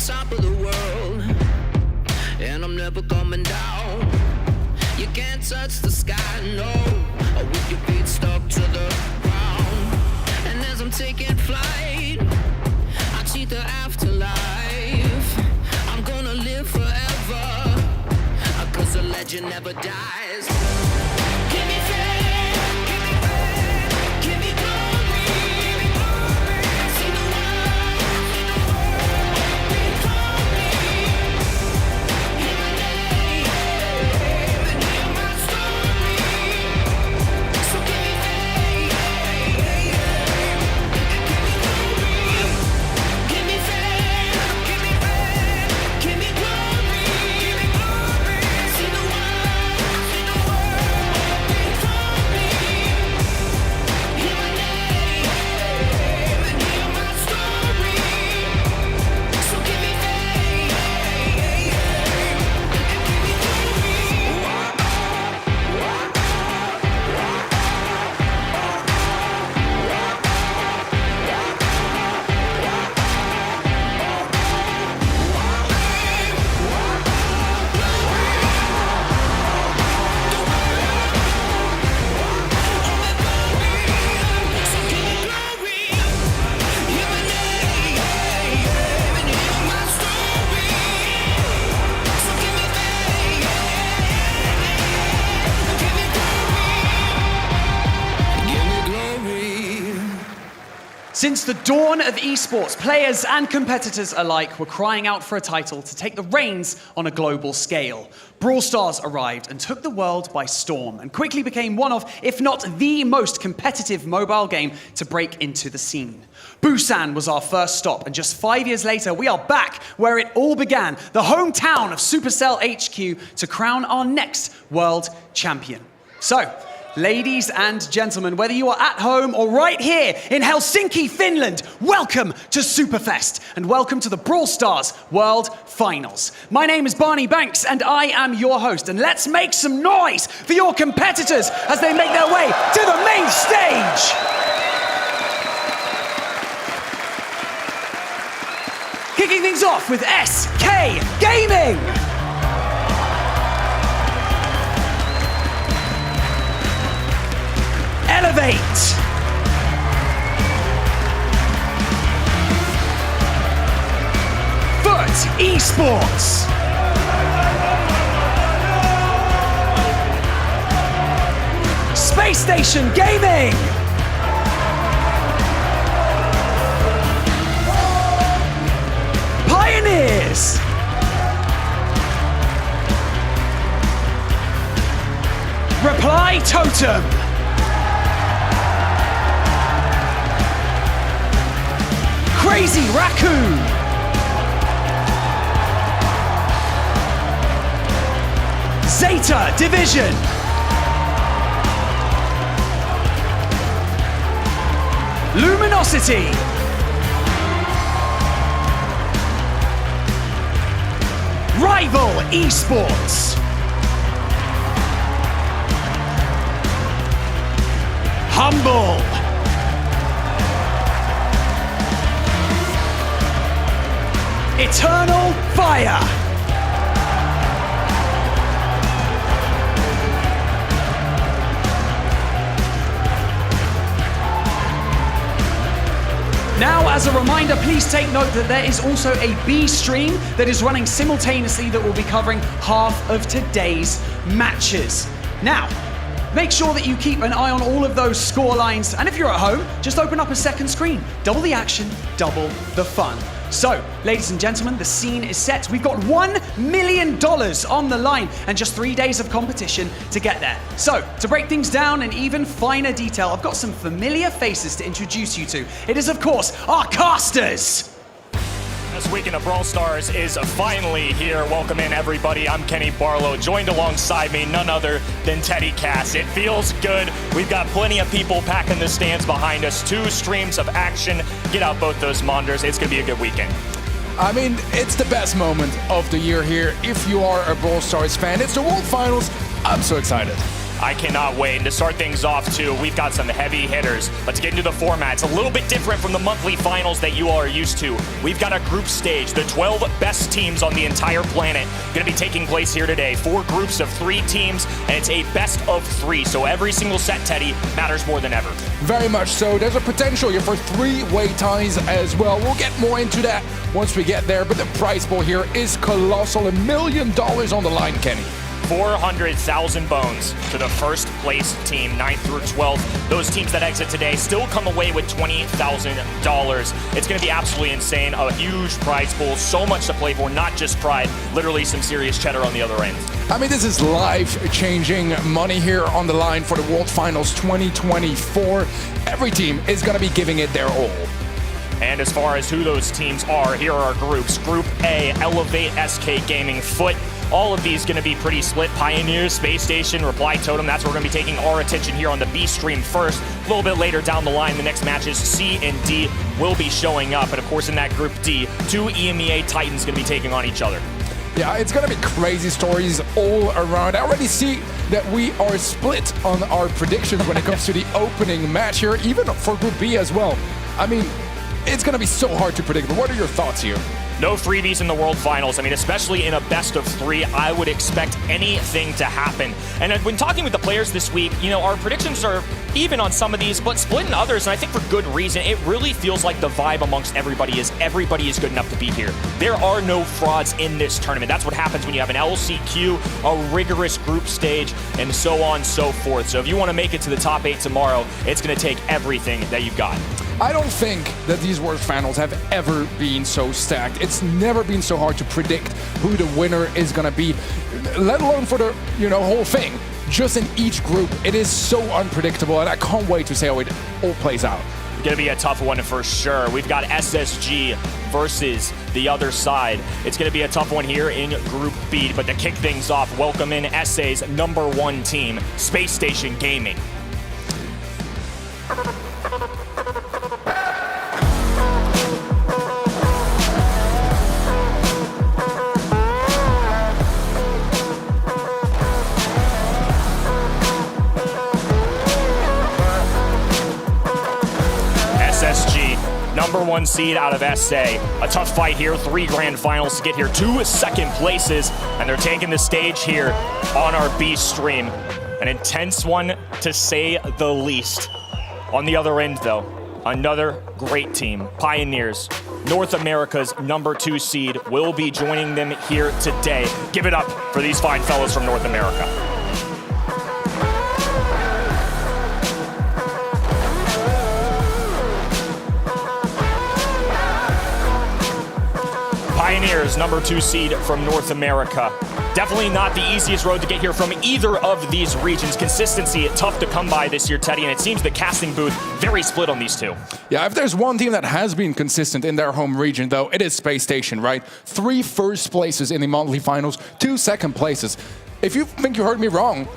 top of the world, and I'm never coming down. You can't touch the sky, no, or with your feet stuck to the ground. And as I'm taking flight, I cheat the afterlife. I'm gonna live forever, 'cause a legend never dies. Give me faith, give me faith, give me glory, see the world before me. Hear my name and hear my story. So give me faith, give me faith, give me faith, give me glory, see the world before me. Hear my name and hear my story. So give me faith and give me Since the dawn of esports, players and competitors alike were crying out for a title to take the reins on a global scale. Brawl Stars arrived and took the world by storm and quickly became one of, if not the most competitive mobile game to break into the scene. Busan was our first stop, and just 5 years later, we are back where it all began, the hometown of Supercell HQ, to crown our next world champion. So, ladies and gentlemen, whether you are at home or right here in Helsinki, Finland, welcome to Superfest and welcome to the Brawl Stars World Finals. My name is Barney Banks and I am your host, and let's make some noise for your competitors as they make their way to the main stage. Kicking things off with SK Gaming. Elevate. Fut Esports. Space Station Gaming. Pioneers. Reply Totem. Crazy Raccoon! Zeta Division! Luminosity! Rival Esports! Humble! Eternal Fire! Now, as a reminder, please take note that there is also a B stream that is running simultaneously that will be covering half of today's matches. Now, make sure that you keep an eye on all of those score lines, and if you're at home, just open up a second screen. Double the action, double the fun. So, ladies and gentlemen, the scene is set. We've got $1 million on the line and just 3 days of competition to get there. So, to break things down in even finer detail, I've got some familiar faces to introduce you to. It is, of course, our casters. This weekend of Brawl Stars is finally here. Welcome in, everybody. I'm Kenny Barlow, joined alongside me, none other than Teddy Cass. It feels good. We've got plenty of people packing the stands behind us. 2 streams of action. Get out both those monitors. It's going to be a good weekend. I mean, it's the best moment of the year here if you are a Brawl Stars fan. It's the World Finals. I'm so excited. I cannot wait. And to start things off, too, we've got some heavy hitters. Let's get into the format. It's a little bit different from the monthly finals that you all are used to. We've got a group stage, the 12 best teams on the entire planet going to be taking place here today. 4 groups of 3 teams, and it's a best of 3. So every single set, Teddy, matters more than ever. Very much so. There's a potential here for 3-way ties as well. We'll get more into that once we get there, but the prize pool here is colossal. $1 million on the line, Kenny. 400,000 bones to the first place team, 9th through 12th. Those teams that exit today still come away with $20,000. It's going to be absolutely insane. A huge prize pool, so much to play for, not just pride, literally some serious cheddar on the other end. I mean, this is life-changing money here on the line for the World Finals 2024. Every team is going to be giving it their all. And as far as who those teams are, here are our groups. Group A, Elevate, SK Gaming, Fut. All of these going to be pretty split. Pioneers, Space Station, Reply Totem. That's where we're going to be taking our attention here on the B stream first. A little bit later down the line, the next matches, C and D will be showing up. And of course, in that Group D, 2 EMEA Titans going to be taking on each other. Yeah, it's going to be crazy stories all around. I already see that we are split on our predictions when it comes to the opening match here, even for Group B as well. I mean, it's going to be so hard to predict, but what are your thoughts here? No freebies in the World Finals. I mean, especially in a best of 3, I would expect anything to happen. And when talking with the players this week, you know, our predictions are even on some of these, but split in others, and I think for good reason. It really feels like the vibe amongst everybody is good enough to be here. There are no frauds in this tournament. That's what happens when you have an LCQ, a rigorous group stage, and so on and so forth. So if you want to make it to the top 8 tomorrow, it's going to take everything that you've got. I don't think that these World Finals have ever been so stacked. It's never been so hard to predict who the winner is going to be, let alone for the whole thing. Just in each group, it is so unpredictable, and I can't wait to see how it all plays out. It's going to be a tough one for sure. We've got SSG versus the other side. It's going to be a tough one here in Group B, but to kick things off, welcome in SA's #1 team, Space Station Gaming. SSG, #1 seed out of SA. A tough fight here, 3 grand finals to get here, 2 second places, and they're taking the stage here on our B stream. An intense one, to say the least. On the other end, though, another great team, Pioneers, North America's #2 seed, will be joining them here today. Give it up for these fine fellows from North America. Pioneers, #2 seed from North America. Definitely not the easiest road to get here from either of these regions. Consistency, tough to come by this year, Teddy, and it seems the casting booth very split on these two. Yeah, if there's one team that has been consistent in their home region, though, it is Space Station, right? 3 first places in the monthly finals, 2 second places. If you think you heard me wrong,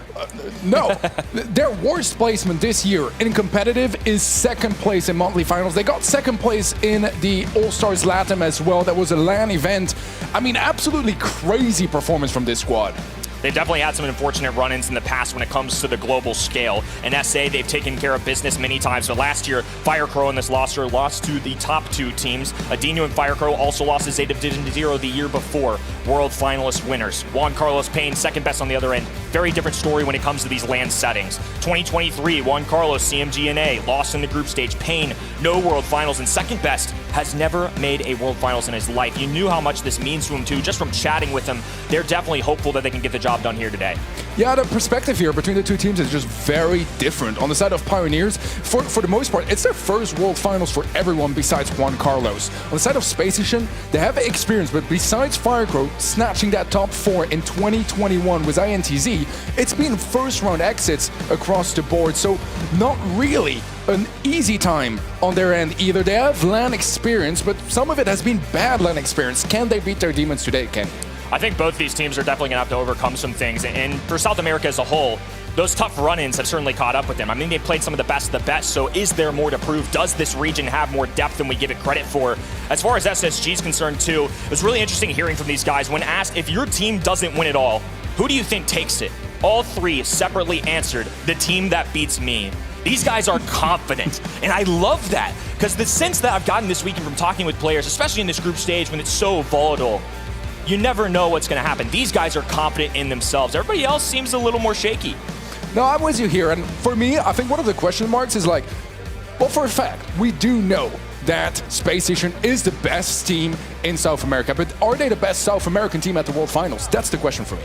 no. Their worst placement this year in competitive is 2nd place in monthly finals. They got 2nd place in the All-Stars Latam as well. That was a LAN event. I mean, absolutely crazy performance from this squad. They've definitely had some unfortunate run-ins in the past when it comes to the global scale. In SA, they've taken care of business many times. So last year, Firecrow in this roster lost to the top 2 teams. Adino and Firecrow also lost to Zeta Div the year before. World finalist winners. Juan Carlos Payne, 2nd best on the other end. Very different story when it comes to these LAN settings. 2023, Juan Carlos, CMGNA, lost in the group stage. Payne, no World Finals, and 2nd best, has never made a World Finals in his life. You knew how much this means to him, too, just from chatting with him. They're definitely hopeful that they can get the job done here today. Yeah, the perspective here between the 2 teams is just very different. On the side of Pioneers, for the most part, it's their first World Finals for everyone besides Juan Carlos. On the side of Space Station, they have experience, but besides Firecrow snatching that top 4 in 2021 with INTZ, it's been first-round exits across the board, so not really an easy time on their end either. They have LAN experience, but some of it has been bad LAN experience. Can they beat their demons today, Ken? I think both these teams are definitely going to have to overcome some things. And for South America as a whole, those tough run-ins have certainly caught up with them. I mean, they've played some of the best of the best, so is there more to prove? Does this region have more depth than we give it credit for? As far as SSG is concerned, too, it was really interesting hearing from these guys when asked, if your team doesn't win it all, who do you think takes it? all three separately answered, the team that beats me. These guys are confident, and I love that, because the sense that I've gotten this weekend from talking with players, especially in this group stage when it's so volatile, you never know what's going to happen. These guys are confident in themselves. Everybody else seems a little more shaky. No, I'm with you here, and for me, I think one of the question marks is like, well, for a fact, we do know that Space Station is the best team in South America, but are they the best South American team at the World Finals? That's the question for me.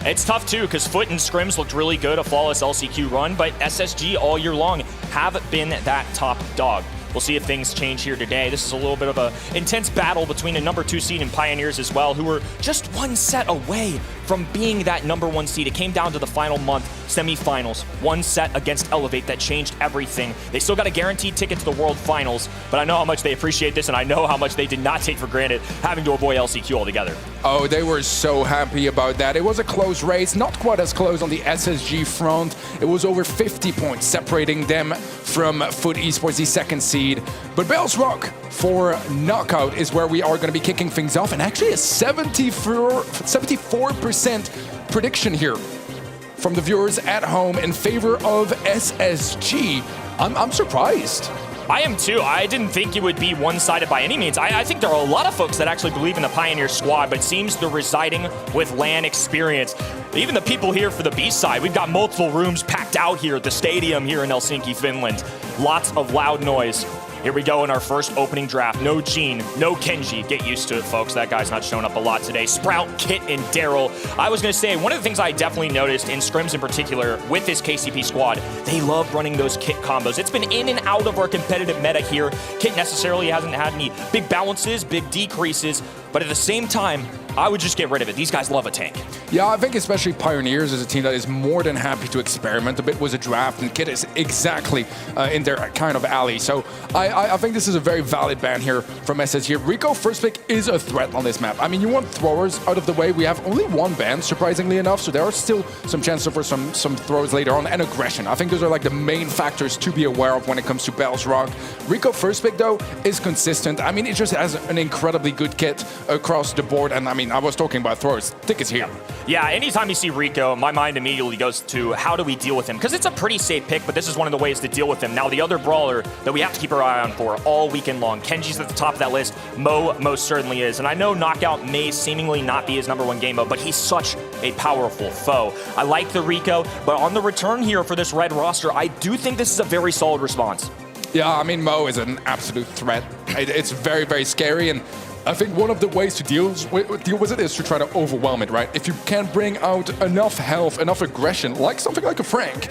It's tough too, because Fut and Scrims looked really good, a flawless LCQ run, but SSG all year long have been that top dog. We'll see if things change here today. This is a little bit of an intense battle between a number 2 seed and Pioneers as well, who were just one set away from being that number 1 seed. It came down to the final month, semifinals, one set against Elevate that changed everything. They still got a guaranteed ticket to the World Finals, but I know how much they appreciate this, and I know how much they did not take for granted having to avoid LCQ altogether. Oh, they were so happy about that. It was a close race, not quite as close on the SSG front. It was over 50 points separating them from Fut Esports, the second seed. But Bells Rock for knockout is where we are going to be kicking things off, and actually a 74% prediction here from the viewers at home in favor of SSG. I'm surprised. I am too. I didn't think it would be one-sided by any means. I think there are a lot of folks that actually believe in the Pioneer squad, but it seems they're residing with LAN experience. Even the people here for the B side, we've got multiple rooms packed out here at the stadium here in Helsinki, Finland. Lots of loud noise. Here we go in our first opening draft. No Gene, no Kenji. Get used to it, folks. That guy's not showing up a lot today. Sprout, Kit, and Daryl. I was going to say, one of the things I definitely noticed in Scrims in particular with this KCP squad, they love running those Kit combos. It's been in and out of our competitive meta here. Kit necessarily hasn't had any big balances, big decreases, but at the same time, I would just get rid of it. These guys love a tank. Yeah, I think especially Pioneers is a team that is more than happy to experiment a bit with a draft, and Kit is exactly in their kind of alley. So I think this is a very valid ban here from SSG. Rico first pick is a threat on this map. I mean, you want throwers out of the way. We have only one ban, surprisingly enough, so there are still some chances for some throws later on, and aggression. I think those are like the main factors to be aware of when it comes to Bells Rock. Rico first pick, though, is consistent. I mean, it just has an incredibly good kit across the board, and I mean, I was talking about throwers. Thick is here. Yeah, anytime you see Rico, my mind immediately goes to how do we deal with him? Because it's a pretty safe pick, but this is one of the ways to deal with him. Now, the other brawler that we have to keep our eye on for all weekend long, Kenji's at the top of that list. Mo most certainly is. And I know Knockout may seemingly not be his #1 game mode, but he's such a powerful foe. I like the Rico, but on the return here for this red roster, I do think this is a very solid response. Yeah, I mean, Mo is an absolute threat. It's very, very scary, and I think one of the ways to deal with it is to try to overwhelm it, right? If you can bring out enough health, enough aggression, like something like a Frank,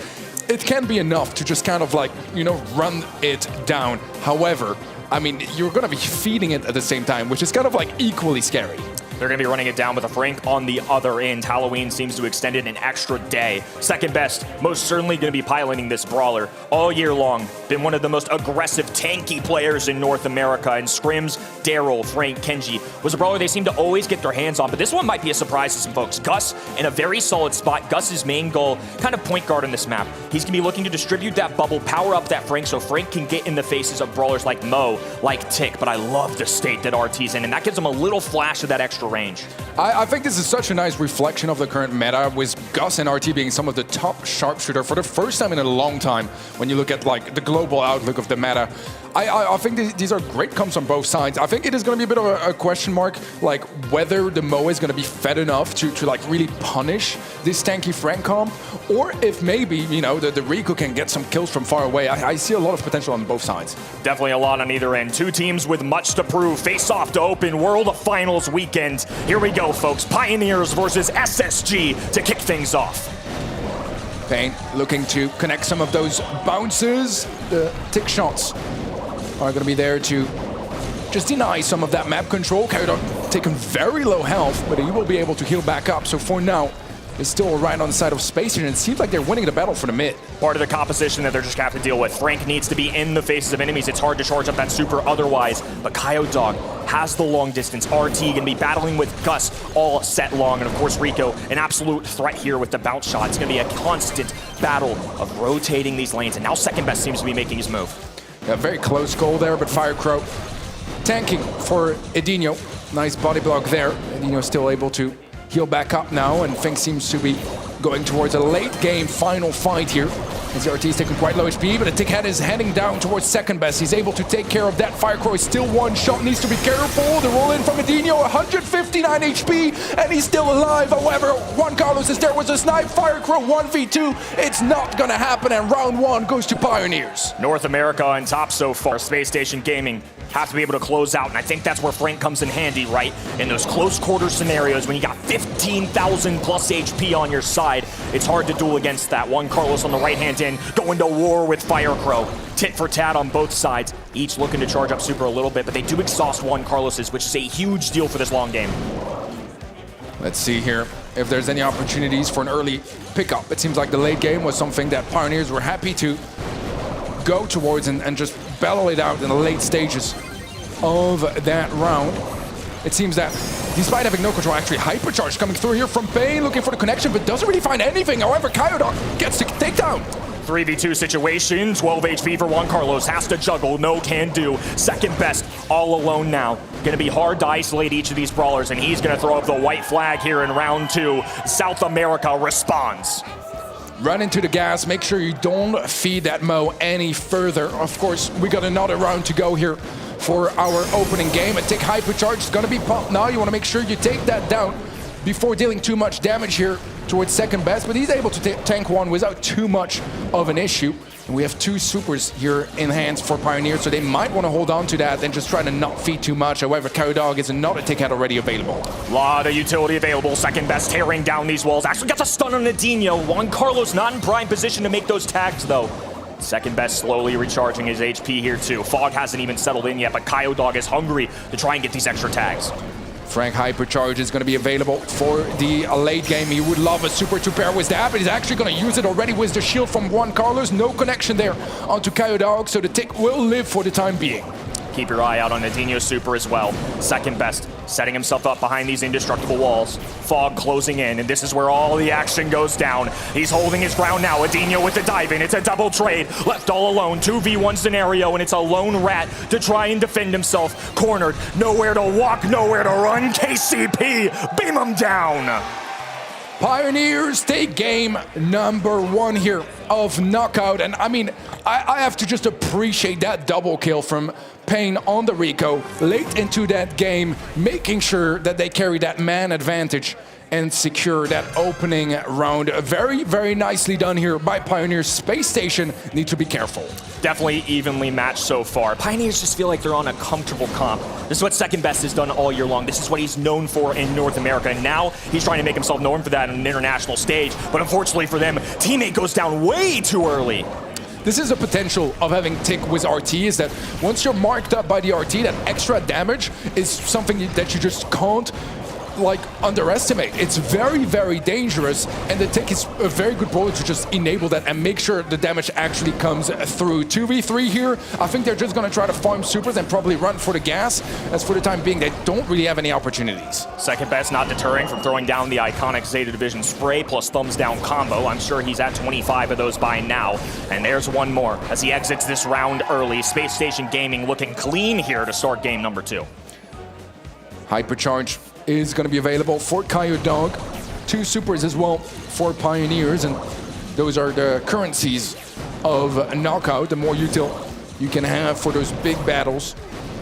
it can be enough to just kind of like, you know, run it down. However, I mean, you're going to be feeding it at the same time, which is kind of like equally scary. They're going to be running it down with a Frank on the other end. Halloween seems to extend it an extra day. Second best, most certainly going to be piloting this brawler all year long. Been one of the most aggressive, tanky players in North America. And Scrims, Daryl, Frank, Kenji was a brawler they seem to always get their hands on. But this one might be a surprise to some folks. Gus in a very solid spot. Gus's main goal, kind of point guard on this map. He's going to be looking to distribute that bubble, power up that Frank so Frank can get in the faces of brawlers like Mo, like Tick. But I love the state that RT's in, and that gives him a little flash of that extra range. I think this is such a nice reflection of the current meta, with Gus and RT being some of the top sharpshooter for the first time in a long time when you look at like the global outlook of the meta. I think these are great comps on both sides. I think it is going to be a bit of a question mark, like whether the Mo is going to be fed enough to like really punish this tanky Frank comp, or if maybe, you know, the Rico can get some kills from far away. I see a lot of potential on both sides. Definitely a lot on either end. Two teams with much to prove. Face off to open World of Finals weekend. Here we go, folks. Pioneers versus SSG to kick things off. Pain looking to connect some of those bounces. The tick shots are going to be there to just deny some of that map control. Coyote taking very low health, but he will be able to heal back up. So for now, it's still right on the side of Space, and it seems like they're winning the battle for the mid. Part of the composition that they're just going to have to deal with. Frank needs to be in the faces of enemies. It's hard to charge up that super otherwise, but Coyote Dog has the long distance. RT going to be battling with Gus all set long, and of course Rico, an absolute threat here with the bounce shot. It's going to be a constant battle of rotating these lanes, and now second best seems to be making his move. Yeah, very close goal there, but Firecrow tanking for Edinho. Nice body block there. Edinho still able to heal back up now, and things seems to be going towards a late game final fight here. ZRT is taking quite low HP, but the Tick Head is heading down towards second best. He's able to take care of that. Firecrow is still one shot, needs to be careful. The roll in from Adinho, 159 HP, and he's still alive. However, Juan Carlos is there with a snipe. Firecrow 1v2. It's not gonna happen, and round one goes to Pioneers. North America on top so far. Space Station Gaming have to be able to close out, and I think that's where Frank comes in handy, right? In those close quarter scenarios when you got 15,000 plus HP on your side, it's hard to duel against that. Juan Carlos on the right-hand end, going to war with Firecrow. Tit for tat on both sides, each looking to charge up super a little bit, but they do exhaust Juan Carlos's, which is a huge deal for this long game. Let's see here if there's any opportunities for an early pickup. It seems like the late game was something that Pioneers were happy to go towards and just battle it out in the late stages of that round. It seems that despite having no control, actually Hypercharge coming through here from Pain, looking for the connection, but doesn't really find anything. However, Kyodok gets the takedown. 3v2 situation, 12 HP for Juan Carlos, has to juggle, no can do. Second best, all alone now. Gonna be hard to isolate each of these brawlers, and he's gonna throw up the white flag here in round two. South America responds. Run into the gas, make sure you don't feed that Mo any further. Of course, we got another round to go here for our opening game. A Tick Hypercharge is gonna be popped now. You wanna make sure you take that down before dealing too much damage here towards second best, but he's able to tank one without too much of an issue. And we have two supers here in hands for Pioneers, so they might want to hold on to that and just try to not feed too much. However, Kyodog is another Tick Head already available. Lot of utility available. Second best tearing down these walls. Actually gets a stun on Adinho. Juan Carlos not in prime position to make those tags though. Second best slowly recharging his HP here too. Fog hasn't even settled in yet, but Kyodog is hungry to try and get these extra tags. Frank Hypercharge is going to be available for the late game. He would love a super to pair with that, but he's actually going to use it already with the shield from Juan Carlos. No connection there onto Kyodog, so the Tick will live for the time being. Keep your eye out on Adinho's super as well. Second best, setting himself up behind these indestructible walls. Fog closing in, and this is where all the action goes down. He's holding his ground now. Adinho with the dive in. It's a double trade. Left all alone. 2v1 scenario, and it's a lone rat to try and defend himself. Cornered. Nowhere to walk, nowhere to run. KCP, beam him down. Pioneers take game number one here of Knockout. And I mean, I have to just appreciate that double kill from Pain on the Rico late into that game, making sure that they carry that man advantage and secure that opening round. Very, very nicely done here by Pioneers. Space Station need to be careful. Definitely evenly matched so far. Pioneers just feel like they're on a comfortable comp. This is what second best has done all year long. This is what he's known for in North America. And now he's trying to make himself known for that on an international stage. But unfortunately for them, teammate goes down way too early. This is the potential of having Tick with RT, is that once you're marked up by the RT, that extra damage is something that you just can't underestimate. It's very, very dangerous, and the Tick is a very good brawler to just enable that and make sure the damage actually comes through. 2v3 here. I think they're just going to try to farm supers and probably run for the gas, as for the time being they don't really have any opportunities. Second best not deterring from throwing down the iconic Zeta Division spray plus thumbs down combo. I'm sure he's at 25 of those by now. And there's one more as he exits this round early. Space Station Gaming looking clean here to start game number two. Hypercharge is going to be available for Kyodog. Two supers as well for Pioneers, and those are the currencies of Knockout. The more util you can have for those big battles,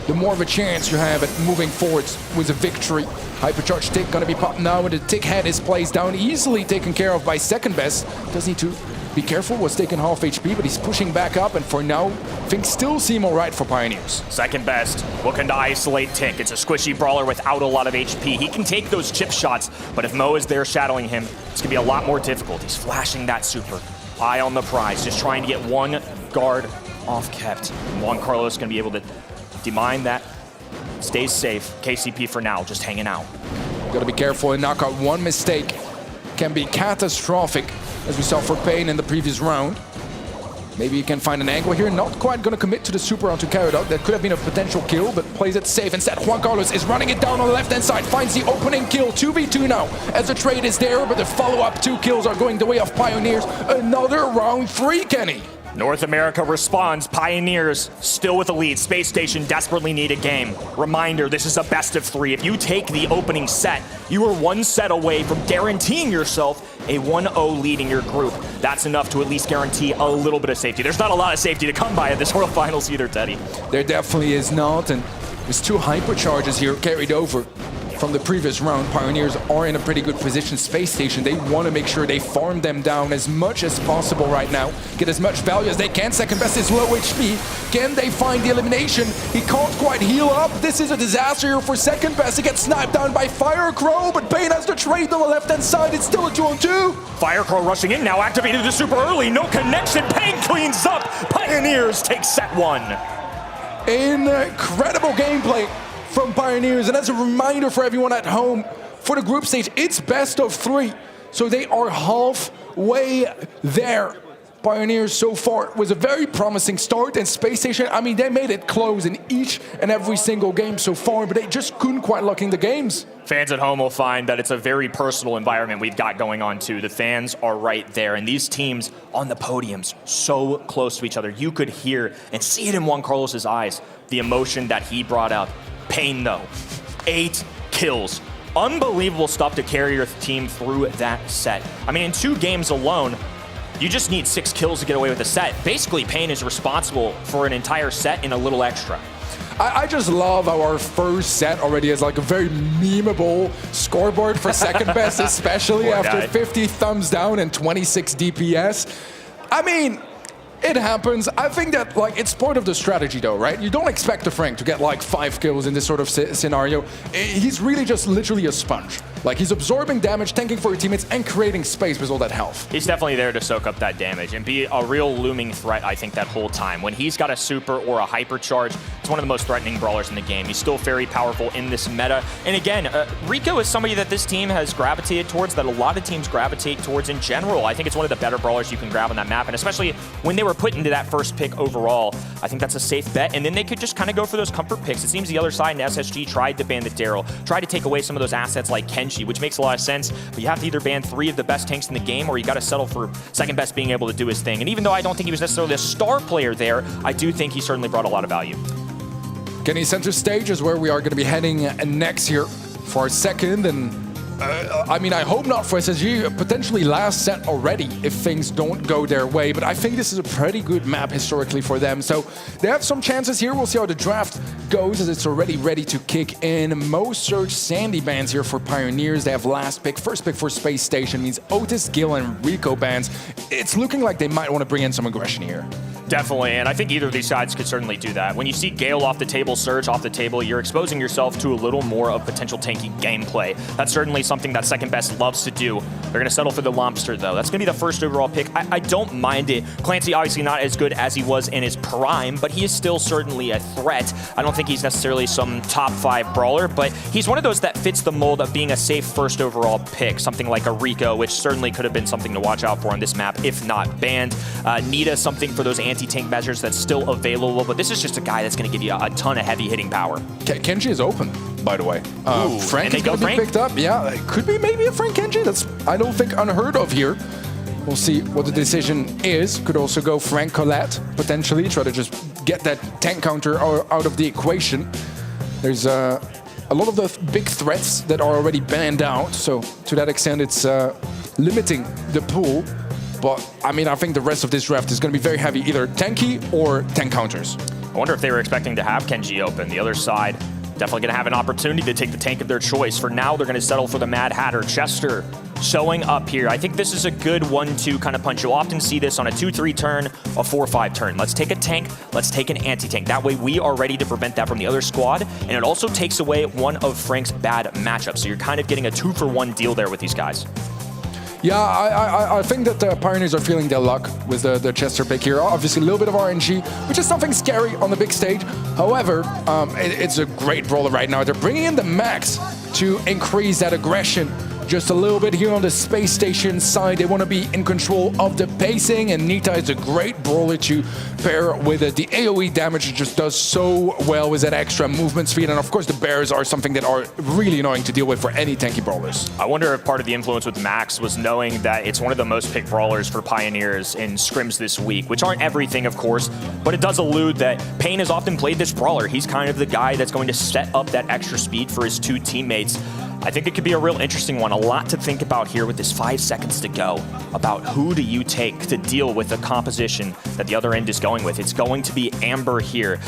the more of a chance you have at moving forwards with a victory. Hypercharge Tick going to be popped now, and the Tick Head is placed down, easily taken care of by second best. Does need to be careful, was taking half HP, but he's pushing back up, and for now, things still seem all right for Pioneers. Second best, looking to isolate Tick. It's a squishy brawler without a lot of HP. He can take those chip shots, but if Mo is there shadowing him, it's gonna be a lot more difficult. He's flashing that super. Eye on the prize, just trying to get one guard off kept. And Juan Carlos gonna be able to demine that. Stays safe. KCP for now, just hanging out. Gotta be careful and knock out. One mistake can be catastrophic, as we saw for Pain in the previous round. Maybe you can find an angle here. Not quite going to commit to the super onto Kyodog. That could have been a potential kill, but plays it safe. Instead, Juan Carlos is running it down on the left-hand side. Finds the opening kill. 2v2 now, as the trade is there, but the follow-up 2 kills are going the way of Pioneers. Another round 3, Kenny. North America responds. Pioneers still with the lead. Space Station desperately need a game. Reminder, this is a best of 3. If you take the opening set, you are 1 set away from guaranteeing yourself a 1-0 lead in your group, that's enough to at least guarantee a little bit of safety. There's not a lot of safety to come by at this World Finals either, Teddy. There definitely is not, and there's 2 hypercharges here carried over from the previous round. Pioneers are in a pretty good position. Space Station, they want to make sure they farm them down as much as possible right now. Get as much value as they can. Second best is low HP. Can they find the elimination? He can't quite heal up. This is a disaster here for second best. He gets sniped down by Firecrow, but Pain has the trade on the left-hand side. It's still a 2-on-2. Firecrow rushing in now, activated the super early. No connection. Pain cleans up. Pioneers take set 1. Incredible gameplay from Pioneers, and as a reminder for everyone at home, for the group stage, it's best of 3, so they are halfway there. Pioneers so far was a very promising start, and Space Station, I mean, they made it close in each and every single game so far, but they just couldn't quite lock in the games. Fans at home will find that it's a very personal environment we've got going on too. The fans are right there, and these teams on the podiums so close to each other. You could hear and see it in Juan Carlos's eyes, the emotion that he brought out. Pain though, 8 kills. Unbelievable stuff to carry your team through that set. I mean, in 2 games alone, you just need 6 kills to get away with the set. Basically, Pain is responsible for an entire set and a little extra. I just love how our first set already is like a very memeable scoreboard for second best, especially after 50 thumbs down and 26 DPS. I mean, it happens. I think that like it's part of the strategy though, right? You don't expect a Frank to get like 5 kills in this sort of scenario. He's really just literally a sponge. Like he's absorbing damage, tanking for your teammates, and creating space with all that health. He's definitely there to soak up that damage and be a real looming threat, I think, that whole time. When he's got a super or a hypercharge, it's one of the most threatening brawlers in the game. He's still very powerful in this meta. And again, Rico is somebody that this team has gravitated towards, that a lot of teams gravitate towards in general. I think it's one of the better brawlers you can grab on that map, and especially when they were put into that first pick overall, I think that's a safe bet. And then they could just kind of go for those comfort picks. It seems the other side in SSG tried to ban the Daryl, tried to take away some of those assets like Kenshi, which makes a lot of sense, but you have to either ban 3 of the best tanks in the game, or you got to settle for second best being able to do his thing. And even though I don't think he was necessarily a star player there, I do think he certainly brought a lot of value. Kenny center stage is where we are going to be heading next here for our second, and I mean, I hope not for SSG, potentially last set already if things don't go their way, but I think this is a pretty good map historically for them, so they have some chances here. We'll see how the draft goes as it's already ready to kick in. Most Surge Sandy bans here for Pioneers. They have last pick. First pick for Space Station means Otis, Gil, and Rico bans. It's looking like they might want to bring in some aggression here. Definitely, and I think either of these sides could certainly do that. When you see Gale off the table, Surge off the table, you're exposing yourself to a little more of potential tanky gameplay. That's certainly something that second best loves to do. They're going to settle for the Lobster, though. That's going to be the first overall pick. I don't mind it. Clancy obviously not as good as he was in his prime, but he is still certainly a threat. I don't think he's necessarily some top 5 brawler, but he's one of those that fits the mold of being a safe first overall pick, something like a Rico, which certainly could have been something to watch out for on this map, if not banned. Nita, something for those anti-tank measures that's still available, but this is just a guy that's going to give you a ton of heavy hitting power. Kenji is open, by the way. Frank is going to be picked up. Yeah, it could be maybe a Frank Kenji. That's, I don't think, unheard of here. We'll see what the decision is. Could also go Frank Colette, potentially, try to just get that tank counter out of the equation. There's a lot of the big threats that are already banned out, so to that extent, it's limiting the pool. But, I mean, I think the rest of this draft is going to be very heavy, either tanky or tank counters. I wonder if they were expecting to have Kenji open. The other side definitely going to have an opportunity to take the tank of their choice. For now, they're going to settle for the Mad Hatter. Chester showing up here. I think this is a good 1-2 kind of punch. You'll often see this on a 2-3 turn, a 4-5 turn. Let's take a tank, let's take an anti-tank. That way we are ready to prevent that from the other squad, and it also takes away one of Frank's bad matchups. So you're kind of getting a 2-for-1 deal there with these guys. Yeah, I think that the Pioneers are feeling their luck with the Chester pick here. Obviously, a little bit of RNG, which is something scary on the big stage. However, it's a great brawler right now. They're bringing in the max to increase that aggression just a little bit here on the Space Station side. They want to be in control of the pacing, and Nita is a great brawler to pair with it. The AoE damage just does so well with that extra movement speed, and of course the bears are something that are really annoying to deal with for any tanky brawlers. I wonder if part of the influence with Max was knowing that it's one of the most picked brawlers for Pioneers in scrims this week, which aren't everything, of course, but it does allude that Pain has often played this brawler. He's kind of the guy that's going to set up that extra speed for his 2 teammates. I think it could be a real interesting one. A lot to think about here with this 5 seconds to go about who do you take to deal with the composition that the other end is going with. It's going to be Amber here.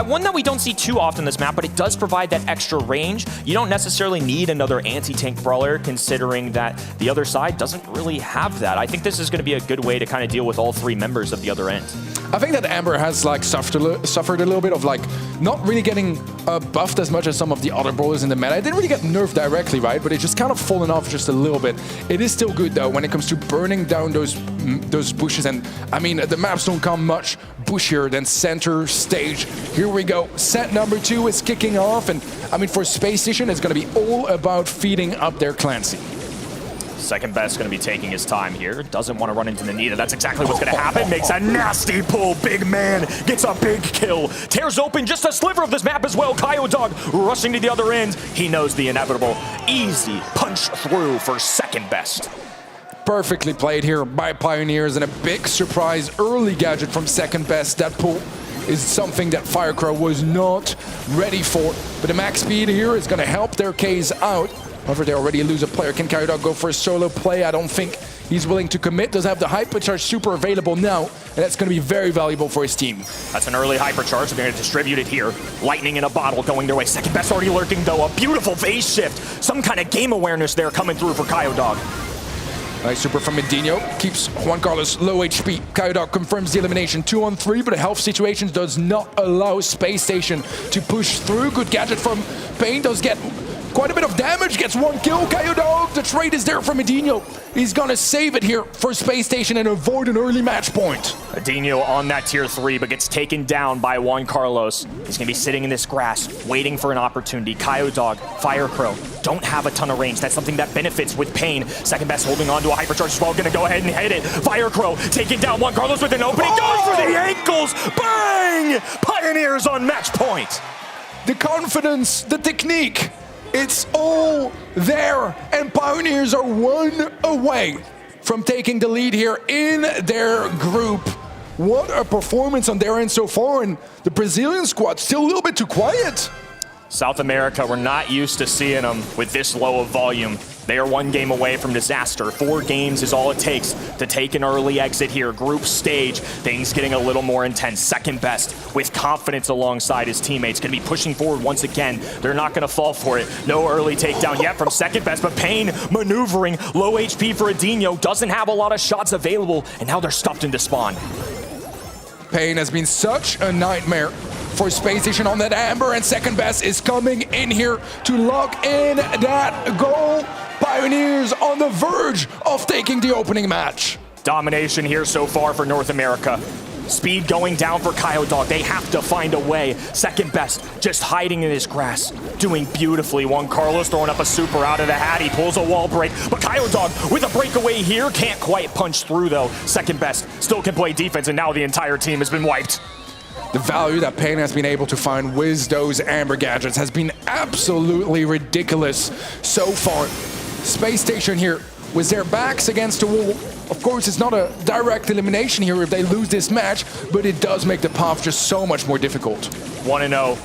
One that we don't see too often this map, but it does provide that extra range. You don't necessarily need another anti-tank brawler, considering that the other side doesn't really have that. I think this is going to be a good way to kind of deal with all 3 members of the other end. I think that Amber has like suffered a little bit of like not really getting buffed as much as some of the other brawlers in the meta. It didn't really get nerfed directly, right? But it just kind of fallen off just a little bit. It is still good though when it comes to burning down those bushes. And I mean, the maps don't come much bushier than center stage. Here we go. Set number 2 is kicking off, and I mean for Space Station, it's going to be all about feeding up their Clancy. Second Best going to be taking his time here. Doesn't want to run into the Nita. That's exactly what's going to happen. Makes a nasty pull. Big man gets a big kill. Tears open just a sliver of this map as well. Dog rushing to the other end. He knows the inevitable. Easy punch through for Second Best. Perfectly played here by Pioneers, and a big surprise early gadget from Second Best. That pull is something that Firecrow was not ready for. But the max speed here is going to help their case out. However, they already lose a player. Can Dog go for a solo play? I don't think he's willing to commit. Does have the Hypercharge super available now, and that's going to be very valuable for his team. That's an early Hypercharge. They're going to distribute it here. Lightning in a bottle going their way. Second Best already lurking, though. A beautiful phase shift. Some kind of game awareness there coming through for Dog. Nice super from Medino. Keeps Juan Carlos low HP. Dog confirms the elimination 2-on-3, but the health situation does not allow Space Station to push through. Good gadget from Pain. Does get quite a bit of damage, gets 1 kill. Dog, the trade is there from Medino. He's gonna save it here for Space Station and avoid an early match point. Medino on that tier 3, but gets taken down by Juan Carlos. He's gonna be sitting in this grass, waiting for an opportunity. Dog, Firecrow, don't have a ton of range. That's something that benefits with Pain. Second Best holding on to a Hypercharge as well, gonna go ahead and hit it. Firecrow taking down Juan Carlos with an opening, going for the ankles. Bang! Pioneers on match point. The confidence, the technique, it's all there, and Pioneers are 1 away from taking the lead here in their group. What a performance on their end so far, and the Brazilian squad still a little bit too quiet. South America, we're not used to seeing them with this low of volume. They are 1 game away from disaster. 4 games is all it takes to take an early exit here. Group stage, things getting a little more intense. Second Best with confidence alongside his teammates. Going to be pushing forward once again. They're not going to fall for it. No early takedown yet from Second Best, but Pain maneuvering. Low HP for Adinho. Doesn't have a lot of shots available, and now they're stuffed into spawn. Pain has been such a nightmare for Space Station on that Amber, and Second Best is coming in here to lock in that goal. Pioneers on the verge of taking the opening match. Domination here so far for North America. Speed going down for Dog. They have to find a way. Second Best just hiding in his grass. Doing beautifully. Juan Carlos throwing up a super out of the hat. He pulls a wall break. But Dog with a breakaway here. Can't quite punch through though. Second Best still can play defense, and now the entire team has been wiped. The value that Pain has been able to find with those Amber gadgets has been absolutely ridiculous so far. Space Station here with their backs against the wall. Of course, it's not a direct elimination here if they lose this match, but it does make the path just so much more difficult. 1-0.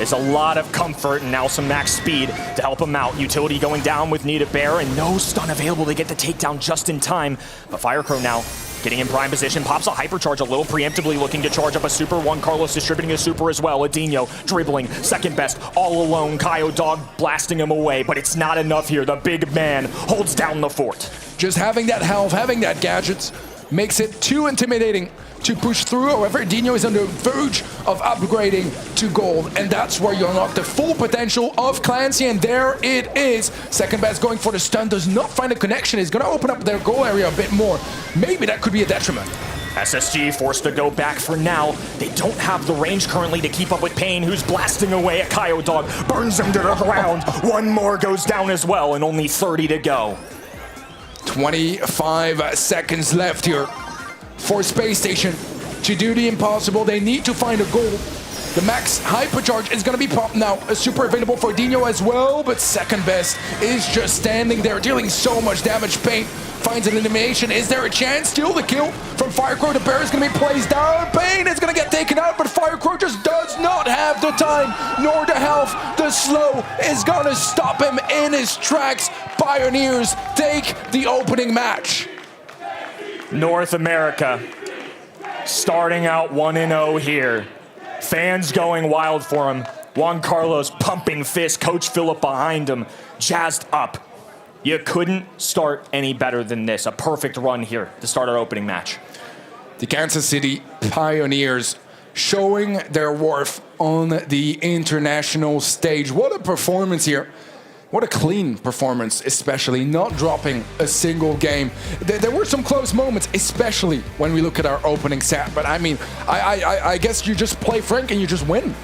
It's a lot of comfort and now some max speed to help him out. Utility going down with Nita Bear and no stun available to get the takedown just in time. But Firecrow now getting in prime position, pops a Hypercharge a little preemptively, looking to charge up a super. Juan Carlos distributing a super as well. Adinho dribbling, Second Best all alone. Dog blasting him away, but it's not enough here. The big man holds down the fort. Just having that health, having that gadgets, makes it too intimidating to push through. However, Adinho is on the verge of upgrading to gold, and that's where you unlock the full potential of Clancy, and there it is. Second Best going for the stun, does not find a connection. Is going to open up their goal area a bit more. Maybe that could be a detriment. SSG forced to go back for now. They don't have the range currently to keep up with Pain, who's blasting away at Dog. Burns him to the ground. 1 more goes down as well, and only 30 to go. 25 seconds left here for Space Station to do the impossible. They need to find a goal. The max hypercharge is going to be popped now. A super available for Dino as well, but second best is just standing there, dealing so much damage. Pain finds an elimination. Is there a chance? Still the kill from Firecrow. The bear is going to be placed down. Pain is going to get taken out, but Firecrow just does not have the time nor the health. The slow is going to stop him in his tracks. Pioneers take the opening match. North America starting out 1-0 here. Fans going wild for him. Juan Carlos pumping fist. Coach Philip behind him, jazzed up. You couldn't start any better than this. A perfect run here to start our opening match. The Kansas City Pioneers showing their worth on the international stage. What a performance here. What a clean performance, especially not dropping a single game. There were some close moments, especially when we look at our opening set. But I mean, I guess you just play Frank and you just win.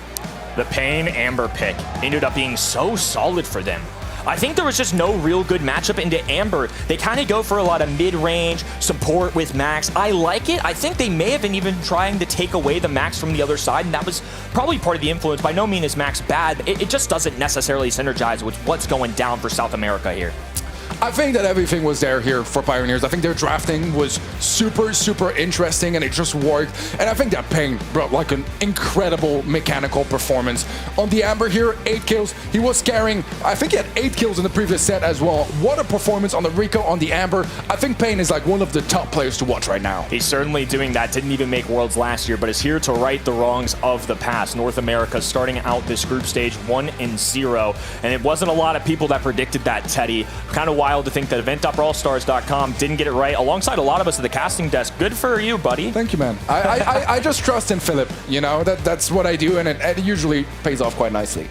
The Pain Amber pick ended up being so solid for them. I think there was just no real good matchup into Amber. They kind of go for a lot of mid-range support with Max. I like it. I think they may have been even trying to take away the Max from the other side, and that was probably part of the influence. By no means is Max bad. It just doesn't necessarily synergize with what's going down for South America here. I think that everything was there here for Pioneers. I think their drafting was super interesting, and it just worked. And I think that Pain brought like an incredible mechanical performance. On the Amber here, 8 kills. He was carrying, I think he had 8 kills in the previous set as well. What a performance on the Rico, on the Amber. I think Pain is like one of the top players to watch right now. He's certainly doing that. Didn't even make Worlds last year, but is here to right the wrongs of the past. North America starting out this group stage 1-0. And it wasn't a lot of people that predicted that, Teddy. Kind of wild to think that event.brawlstars.com didn't get it right, alongside a lot of us at the casting desk. Good for you, buddy. Thank you, man. I just trust in Philip. You know, that's what I do, and it usually pays off quite nicely.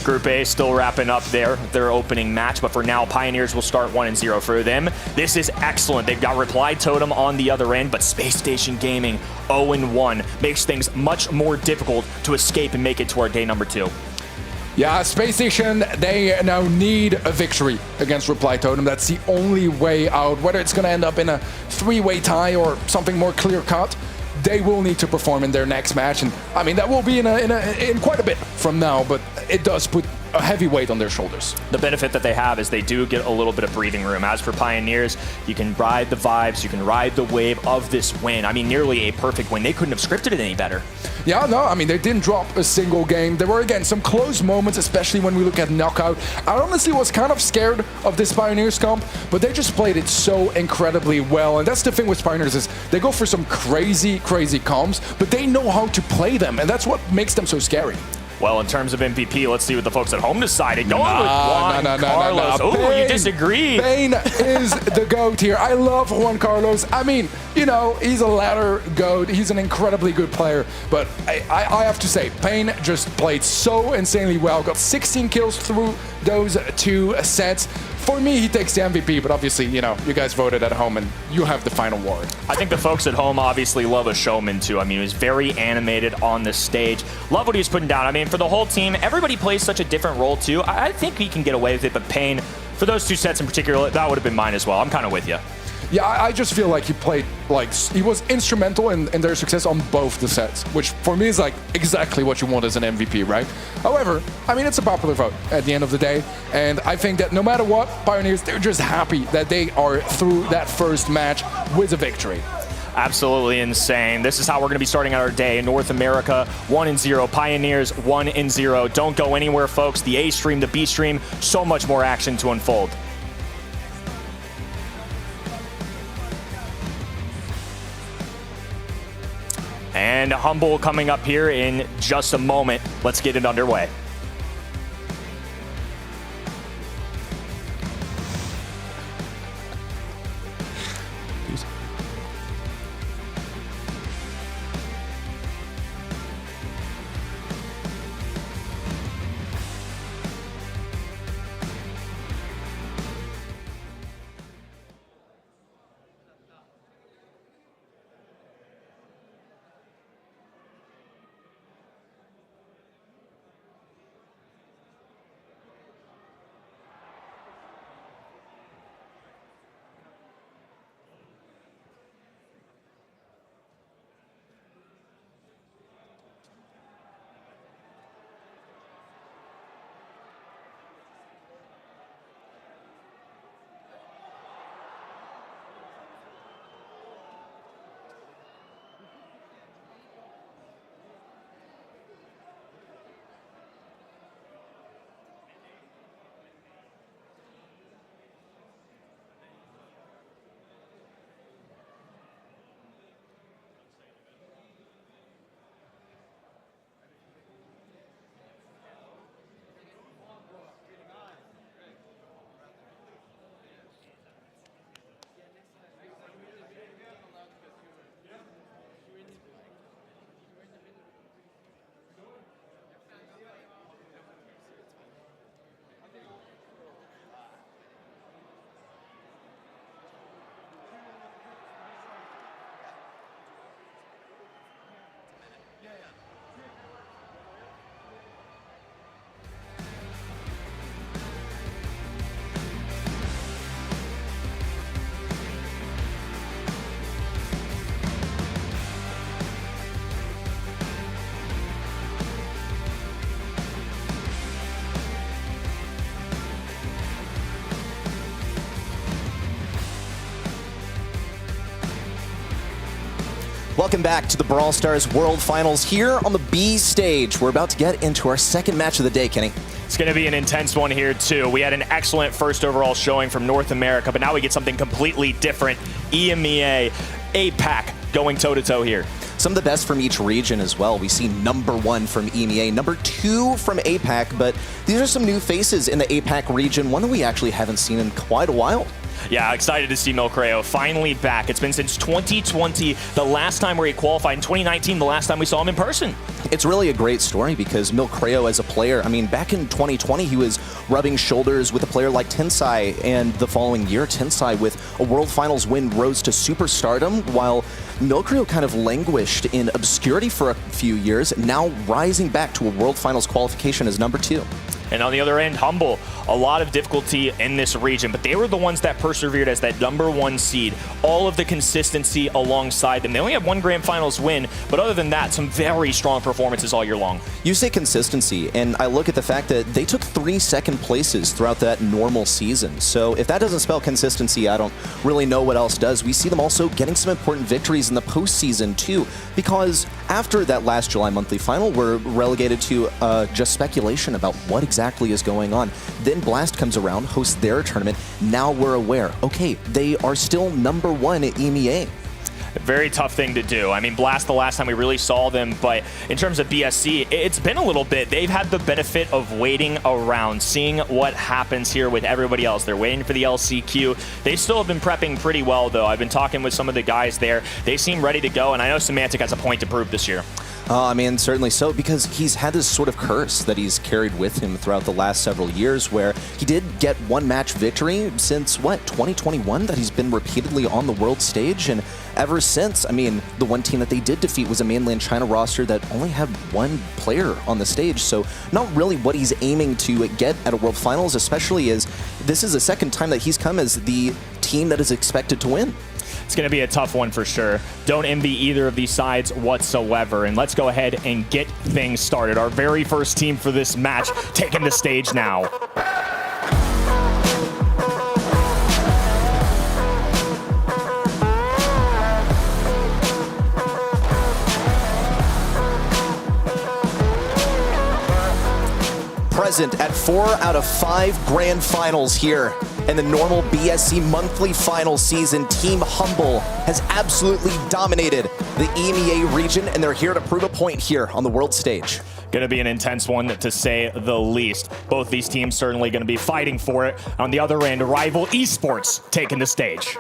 Group A still wrapping up their opening match, but for now, Pioneers will start 1-0 for them. This is excellent. They've got Reply Totem on the other end, but Space Station Gaming 0-1 makes things much more difficult to escape and make it to our day number 2. Yeah, Space Station, they now need a victory against Reply Totem. That's the only way out. Whether it's going to end up in a 3-way tie or something more clear-cut, they will need to perform in their next match. And I mean, that will be in quite a bit from now, but it does put a heavy weight on their shoulders. The benefit that they have is they do get a little bit of breathing room. As for Pioneers, you can ride the vibes, you can ride the wave of this win. I mean, nearly a perfect win. They couldn't have scripted it any better. Yeah, no, I mean, they didn't drop a single game. There were, again, some close moments, especially when we look at Knockout. I honestly was kind of scared of this Pioneers comp, but they just played it so incredibly well. And that's the thing with Pioneers is they go for some crazy comps, but they know how to play them, and that's what makes them so scary. Well, in terms of MVP, let's see what the folks at home decided. Going with Juan Carlos. Oh, you disagree. Pain is the GOAT here. I love Juan Carlos. I mean, you know, he's a ladder GOAT. He's an incredibly good player. But I have to say, Pain just played so insanely well. Got 16 kills through those 2 sets. For me, he takes the MVP, but obviously, you know, you guys voted at home and you have the final word. I think the folks at home obviously love a showman too. I mean, he was very animated on the stage. Love what he was putting down. I mean, for the whole team, everybody plays such a different role too. I think he can get away with it, but Pain, for those 2 sets in particular, that would have been mine as well. I'm kind of with you. Yeah, I just feel like he played, like, he was instrumental in their success on both the sets, which for me is like exactly what you want as an MVP, right? However, I mean, it's a popular vote at the end of the day, and I think that no matter what, Pioneers, they're just happy that they are through that first match with a victory. Absolutely insane. This is how we're going to be starting our day in North America. 1-0. Pioneers 1-0. Don't go anywhere, folks. The A stream, the B stream, so much more action to unfold. And Humble coming up here in just a moment. Let's get it underway. Welcome back to the Brawl Stars World Finals here on the B stage. We're about to get into our second match of the day, Kenny. It's going to be an intense one here, too. We had an excellent first overall showing from North America, but now we get something completely different. EMEA, APAC going toe-to-toe here. Some of the best from each region as well. We see #1 from EMEA, #2 from APAC, but these are some new faces in the APAC region, one that we actually haven't seen in quite a while. Yeah, excited to see Milcreo finally back. It's been since 2020, the last time where he qualified. In 2019, the last time we saw him in person. It's really a great story because Milcreo as a player, I mean, back in 2020, he was rubbing shoulders with a player like Tensai, and the following year, Tensai, with a World Finals win, rose to superstardom, while Milcreo kind of languished in obscurity for a few years, now rising back to a World Finals qualification as #2. And on the other end, Humble, a lot of difficulty in this region, but they were the ones that persevered as that #1 seed. All of the consistency alongside them. They only have one Grand Finals win, but other than that, some very strong performances all year long. You say consistency, and I look at the fact that they took 3 second places throughout that normal season. So if that doesn't spell consistency, I don't really know what else does. We see them also getting some important victories in the postseason too, because after that last July monthly final, we're relegated to just speculation about what exactly is going on. Then Blast comes around, hosts their tournament. Now we're aware, okay, they are still #1 at EMEA. Very tough thing to do. I mean, Blast the last time we really saw them, but in terms of BSC, it's been a little bit. They've had the benefit of waiting around, seeing what happens here with everybody else. They're waiting for the LCQ. They still have been prepping pretty well, though. I've been talking with some of the guys there. They seem ready to go, and I know Semantic has a point to prove this year. I mean, certainly so, because he's had this sort of curse that he's carried with him throughout the last several years, where he did get one match victory since, what, 2021, that he's been repeatedly on the world stage, and ever since, I mean, the one team that they did defeat was a mainland China roster that only had one player on the stage, so not really what he's aiming to get at a World Finals, especially as this is the second time that he's come as the team that is expected to win. It's going to be a tough one for sure. Don't envy either of these sides whatsoever. And let's go ahead and get things started. Our very first team for this match taking the stage now. Present at 4 out of 5 Grand Finals here in the normal BSC monthly final season, Team Humble has absolutely dominated the EMEA region, and they're here to prove a point here on the world stage. Going to be an intense one, to say the least. Both these teams certainly going to be fighting for it. On the other end, rival Esports taking the stage.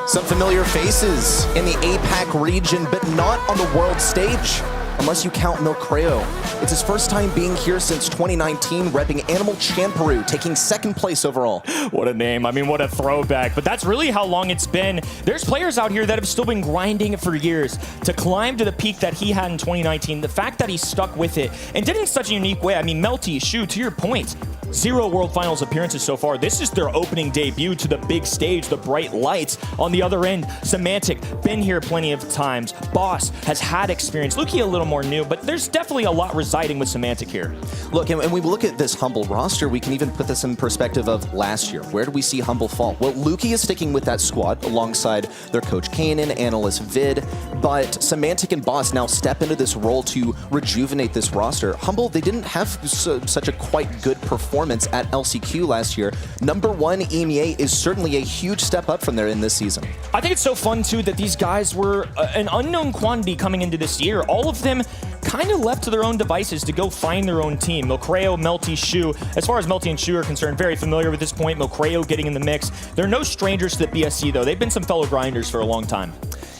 Some familiar faces in the APAC region, but not on the world stage, unless you count Milcreo. It's his first time being here since 2019, repping Animal Champeru, taking 2nd place overall. What a name. I mean, what a throwback. But that's really how long it's been. There's players out here that have still been grinding for years to climb to the peak that he had in 2019. The fact that he stuck with it and did it in such a unique way. I mean, Melty, Shu, to your point, 0 World Finals appearances so far. This is their opening debut to the big stage, the bright lights. On the other end, Semantic, been here plenty of times. Boss has had experience. Luki a little more new, but there's definitely a lot residing with Semantic here. Look, and we look at this Humble roster, we can even put this in perspective of last year. Where do we see Humble fall? Well, Luki is sticking with that squad alongside their coach Kanan, analyst Vid, but Semantic and Boss now step into this role to rejuvenate this roster. Humble, they didn't have such a quite good performance at LCQ last year. #1 EMEA is certainly a huge step up from there in this season. I think it's so fun, too, that these guys were an unknown quantity coming into this year. All of them kind of left to their own devices to go find their own team. Milcreo, Melty, Shu. As far as Melty and Shu are concerned, very familiar with this point. Milcreo getting in the mix. They're no strangers to the BSC, though. They've been some fellow grinders for a long time.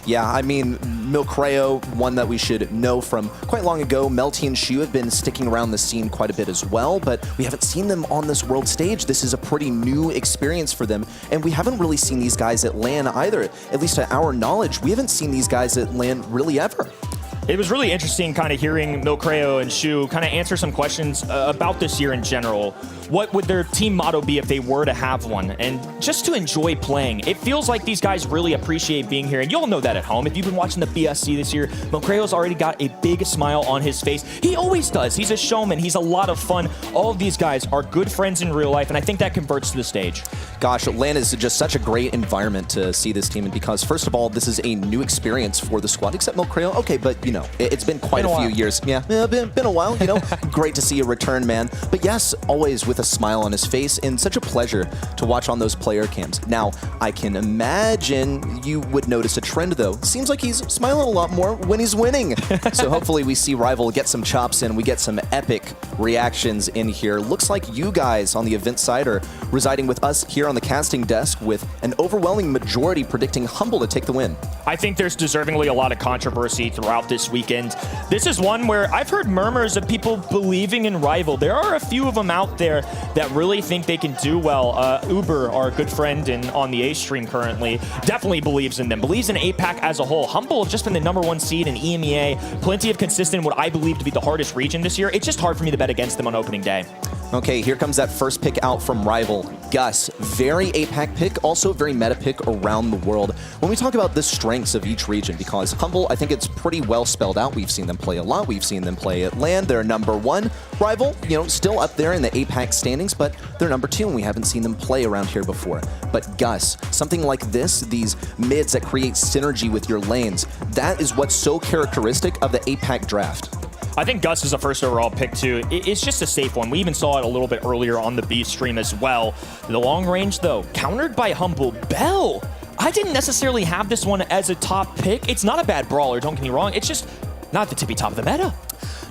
Yeah, I mean, Milcreo, one that we should know from quite long ago. Melty and Shu have been sticking around the scene quite a bit as well, but we haven't seen them on this world stage. This is a pretty new experience for them, and we haven't really seen these guys at LAN either. At least to our knowledge, we haven't seen these guys at LAN really ever. It was really interesting kind of hearing Milcreo and Shu kind of answer some questions about this year in general. What would their team motto be if they were to have one? And just to enjoy playing. It feels like these guys really appreciate being here, and you'll know that at home. If you've been watching the BSC this year, Milcreo's already got a big smile on his face. He always does. He's a showman. He's a lot of fun. All of these guys are good friends in real life, and I think that converts to the stage. Gosh, LAN is just such a great environment to see this team in because, first of all, this is a new experience for the squad, except Milcreo. Okay, but, you know, it's been quite a few years. Yeah, been a while, you know. Great to see a return, man. But yes, always with a smile on his face, and such a pleasure to watch on those player cams. Now, I can imagine you would notice a trend, though. Seems like he's smiling a lot more when he's winning. So hopefully we see Rival get some chops in, we get some epic reactions in here. Looks like you guys on the event side are residing with us here on the casting desk with an overwhelming majority predicting Humble to take the win. I think there's deservingly a lot of controversy throughout this weekend. This is one where I've heard murmurs of people believing in Rival. There are a few of them out there that really think they can do well. Uber, our good friend on the A stream currently, definitely believes in them, believes in APAC as a whole. Humble have just been the #1 seed in EMEA, plenty of consistent, what I believe to be the hardest region this year. It's just hard for me to bet against them on opening day. Okay, here comes that first pick out from Rival. Gus, very APAC pick, also very meta pick around the world. When we talk about the strengths of each region, because Humble, I think it's pretty well spelled out. We've seen them play a lot. We've seen them play at LAN. They're #1. Rival, you know, still up there in the APAC standings, but they're #2, and we haven't seen them play around here before. But Gus, something like this, these mids that create synergy with your lanes, that is what's so characteristic of the APAC draft. I think Gus is a first overall pick too. It's just a safe one. We even saw it a little bit earlier on the B stream as well. The long range though, countered by Humble. Bell, I didn't necessarily have this one as a top pick. It's not a bad brawler, don't get me wrong. It's just not the tippy top of the meta.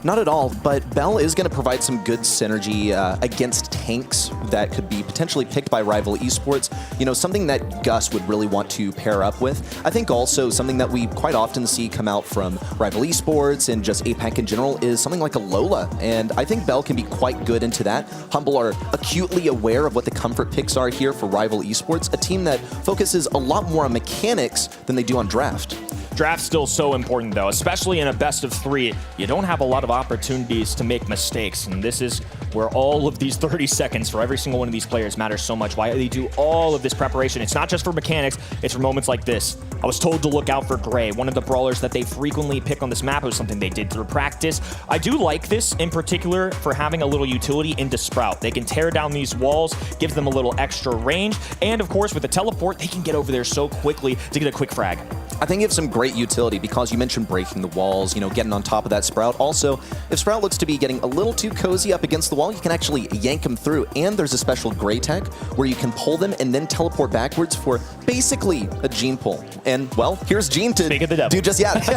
Not at all, but Bell is going to provide some good synergy against tanks that could be potentially picked by Rival Esports. You know, something that Gus would really want to pair up with. I think also something that we quite often see come out from Rival Esports and just APAC in general is something like a Lola, and I think Bell can be quite good into that. Humble are acutely aware of what the comfort picks are here for Rival Esports, a team that focuses a lot more on mechanics than they do on draft. Draft's still so important though, especially in a best of 3. You don't have a lot of opportunities to make mistakes, and this is where all of these 30 seconds for every single one of these players matters so much. Why they do all of this preparation. It's not just for mechanics, it's for moments like this. I was told to look out for Gray, one of the brawlers that they frequently pick on this map. It was something they did through practice. I do like this in particular for having a little utility into Sprout. They can tear down these walls, gives them a little extra range, and of course with the teleport, they can get over there so quickly to get a quick frag. I think you have some great utility because you mentioned breaking the walls, you know, getting on top of that Sprout. Also, if Sprout looks to be getting a little too cozy up against the wall, you can actually yank him through. And there's a special Gray tech where you can pull them and then teleport backwards for basically a Gene pull. And, well, here's Gene to do just yet.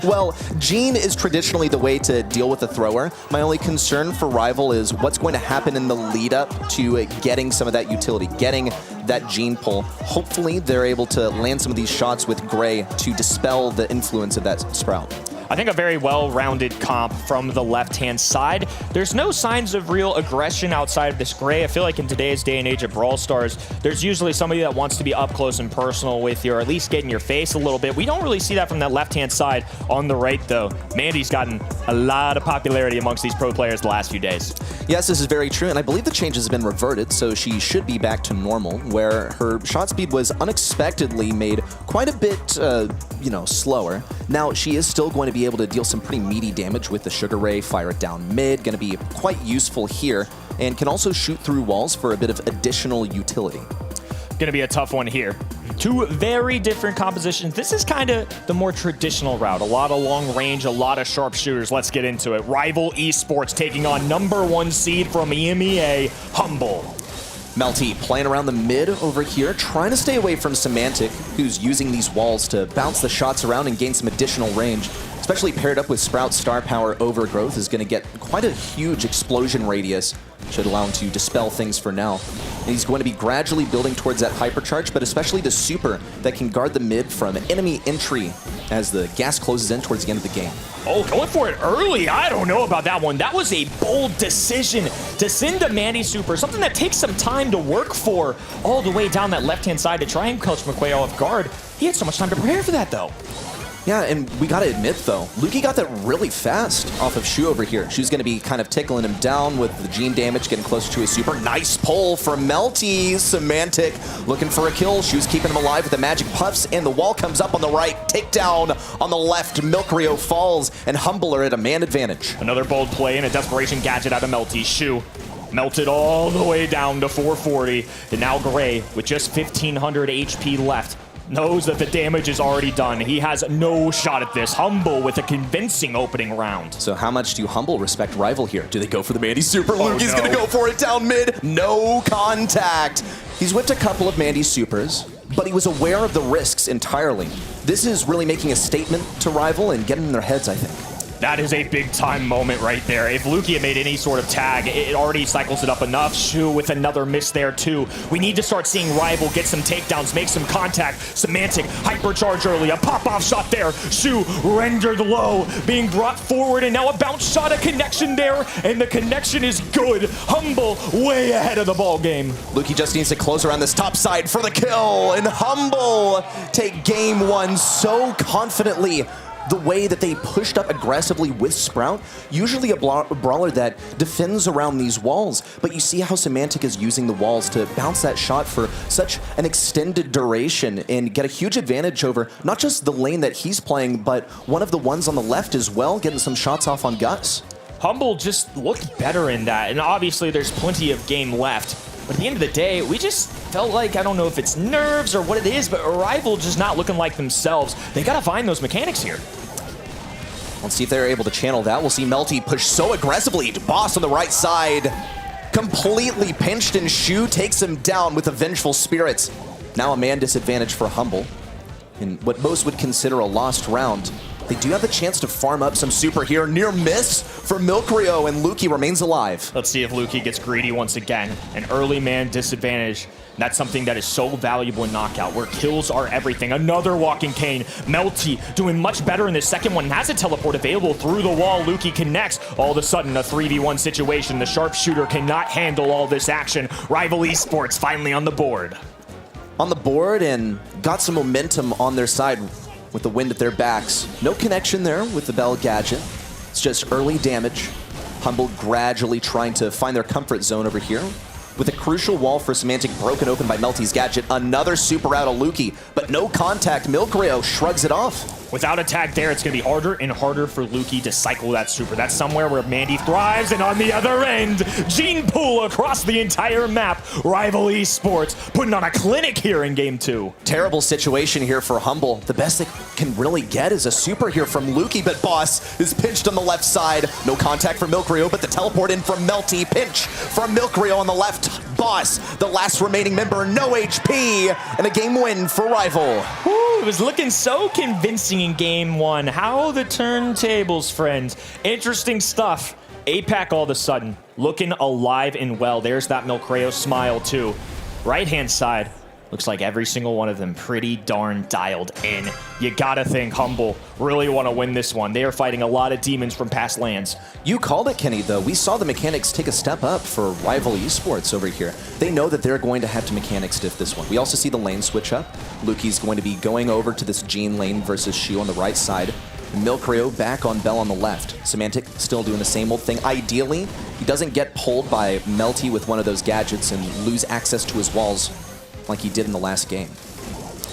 Well, Gene is traditionally the way to deal with a thrower. My only concern for Rival is what's going to happen in the lead up to getting some of that utility, getting that Gene pull. Hopefully, they're able to land some of these shots with Gray to dispel the influence of that Sprout. I think a very well-rounded comp from the left-hand side. There's no signs of real aggression outside of this Gray. I feel like in today's day and age of Brawl Stars, there's usually somebody that wants to be up close and personal with you, or at least get in your face a little bit. We don't really see that from that left-hand side. On the right, though, Mandy's gotten a lot of popularity amongst these pro players the last few days. Yes, this is very true, and I believe the change has been reverted, so she should be back to normal, where her shot speed was unexpectedly made quite a bit, slower. Now, she is still going to be able to deal some pretty meaty damage with the Sugar Ray, fire it down mid, going to be quite useful here, and can also shoot through walls for a bit of additional utility. Going to be a tough one here. Two very different compositions. This is kind of the more traditional route. A lot of long range, a lot of sharpshooters. Let's get into it. Rival Esports taking on #1 seed from EMEA, Humble. Melty playing around the mid over here, trying to stay away from Semantic, who's using these walls to bounce the shots around and gain some additional range. Especially paired up with Sprout's star power overgrowth is going to get quite a huge explosion radius. Should allow him to dispel things for now. And he's going to be gradually building towards that hypercharge, but especially the super that can guard the mid from enemy entry as the gas closes in towards the end of the game. Oh, going for it early. I don't know about that one. That was a bold decision to send a Mandy super, something that takes some time to work for, all the way down that left-hand side to try and catch Milcreo off guard. He had so much time to prepare for that, though. Yeah, and we gotta admit though, Luki got that really fast off of Shu over here. Shu's gonna be kind of tickling him down with the gene damage, getting closer to his super. Nice pull from Melty. Semantic looking for a kill. Shu's keeping him alive with the magic puffs, and the wall comes up on the right. Takedown on the left. Milkrio falls, and Humble are at a man advantage. Another bold play and a desperation gadget out of Melty. Shu melted all the way down to 440, and now Gray, with just 1,500 HP left, knows that the damage is already done. He has no shot at this. Humble with a convincing opening round. So how much do Humble respect Rival here? Do they go for the Mandy Super? Oh, Luki's no. gonna go for it down mid. No contact. He's whipped a couple of Mandy Supers, but he was aware of the risks entirely. This is really making a statement to Rival and getting in their heads, I think. That is a big time moment right there. If Luki had made any sort of tag, it already cycles it up enough. Shu with another miss there too. We need to start seeing Rival get some takedowns, make some contact. Semantic, hypercharge early, a pop-off shot there. Shu rendered low, being brought forward, and now a bounce shot, a connection there, and the connection is good. Humble way ahead of the ball game. Luki just needs to close around this top side for the kill, and Humble take game one so confidently. The way that they pushed up aggressively with Sprout, usually a brawler that defends around these walls, but you see how Semantic is using the walls to bounce that shot for such an extended duration and get a huge advantage over not just the lane that he's playing, but one of the ones on the left as well, getting some shots off on Gus. Humble just looked better in that, and obviously there's plenty of game left. But at the end of the day, we just felt like, I don't know if it's nerves or what it is, but Rival just not looking like themselves. They gotta find those mechanics here. Let's see if they're able to channel that. We'll see Melty push so aggressively. Boss on the right side, completely pinched, and Shu takes him down with a Vengeful Spirits. Now a man disadvantage for Humble. In what most would consider a lost round, they do have the chance to farm up some super here. Near miss for Milkrio, and Luki remains alive. Let's see if Luki gets greedy once again. An early man disadvantage. That's something that is so valuable in Knockout, where kills are everything. Another walking cane. Melty doing much better in the second one. Has a teleport available through the wall. Luki connects. All of a sudden, a 3v1 situation. The sharpshooter cannot handle all this action. Rival Esports finally on the board. On the board, and got some momentum on their side with the wind at their backs. No connection there with the Bell gadget. It's just early damage. Humble gradually trying to find their comfort zone over here. With a crucial wall for Semantic broken open by Melty's gadget. Another super out of Luki, but no contact. Milkrio shrugs it off. Without a tag there, it's going to be harder and harder for Luki to cycle that super. That's somewhere where Mandy thrives, and on the other end, Gene Pool across the entire map. Rival Esports putting on a clinic here in game two. Terrible situation here for Humble. The best they can really get is a super here from Luki, but Boss is pinched on the left side. No contact for Milkrio, but the teleport in from Melty. Pinch from Milkrio on the left. Boss, the last remaining member, no HP, and a game win for Rival. Woo, it was looking so convincing in game one. How the turntables, friends. Interesting stuff. APAC all of a sudden looking alive and well. There's that Milkrio smile too. Right-hand side, looks like every single one of them pretty darn dialed in. You gotta think Humble really want to win this one. They are fighting a lot of demons from past lands. You called it, Kenny, though. We saw the mechanics take a step up for Rival Esports over here. They know that they're going to have to mechanic stiff this one. We also see the lane switch up. Luki's going to be going over to this Gene lane versus Shu on the right side. Milkrio back on Bell on the left. Semantic still doing the same old thing. Ideally, he doesn't get pulled by Melty with one of those gadgets and lose access to his walls like he did in the last game.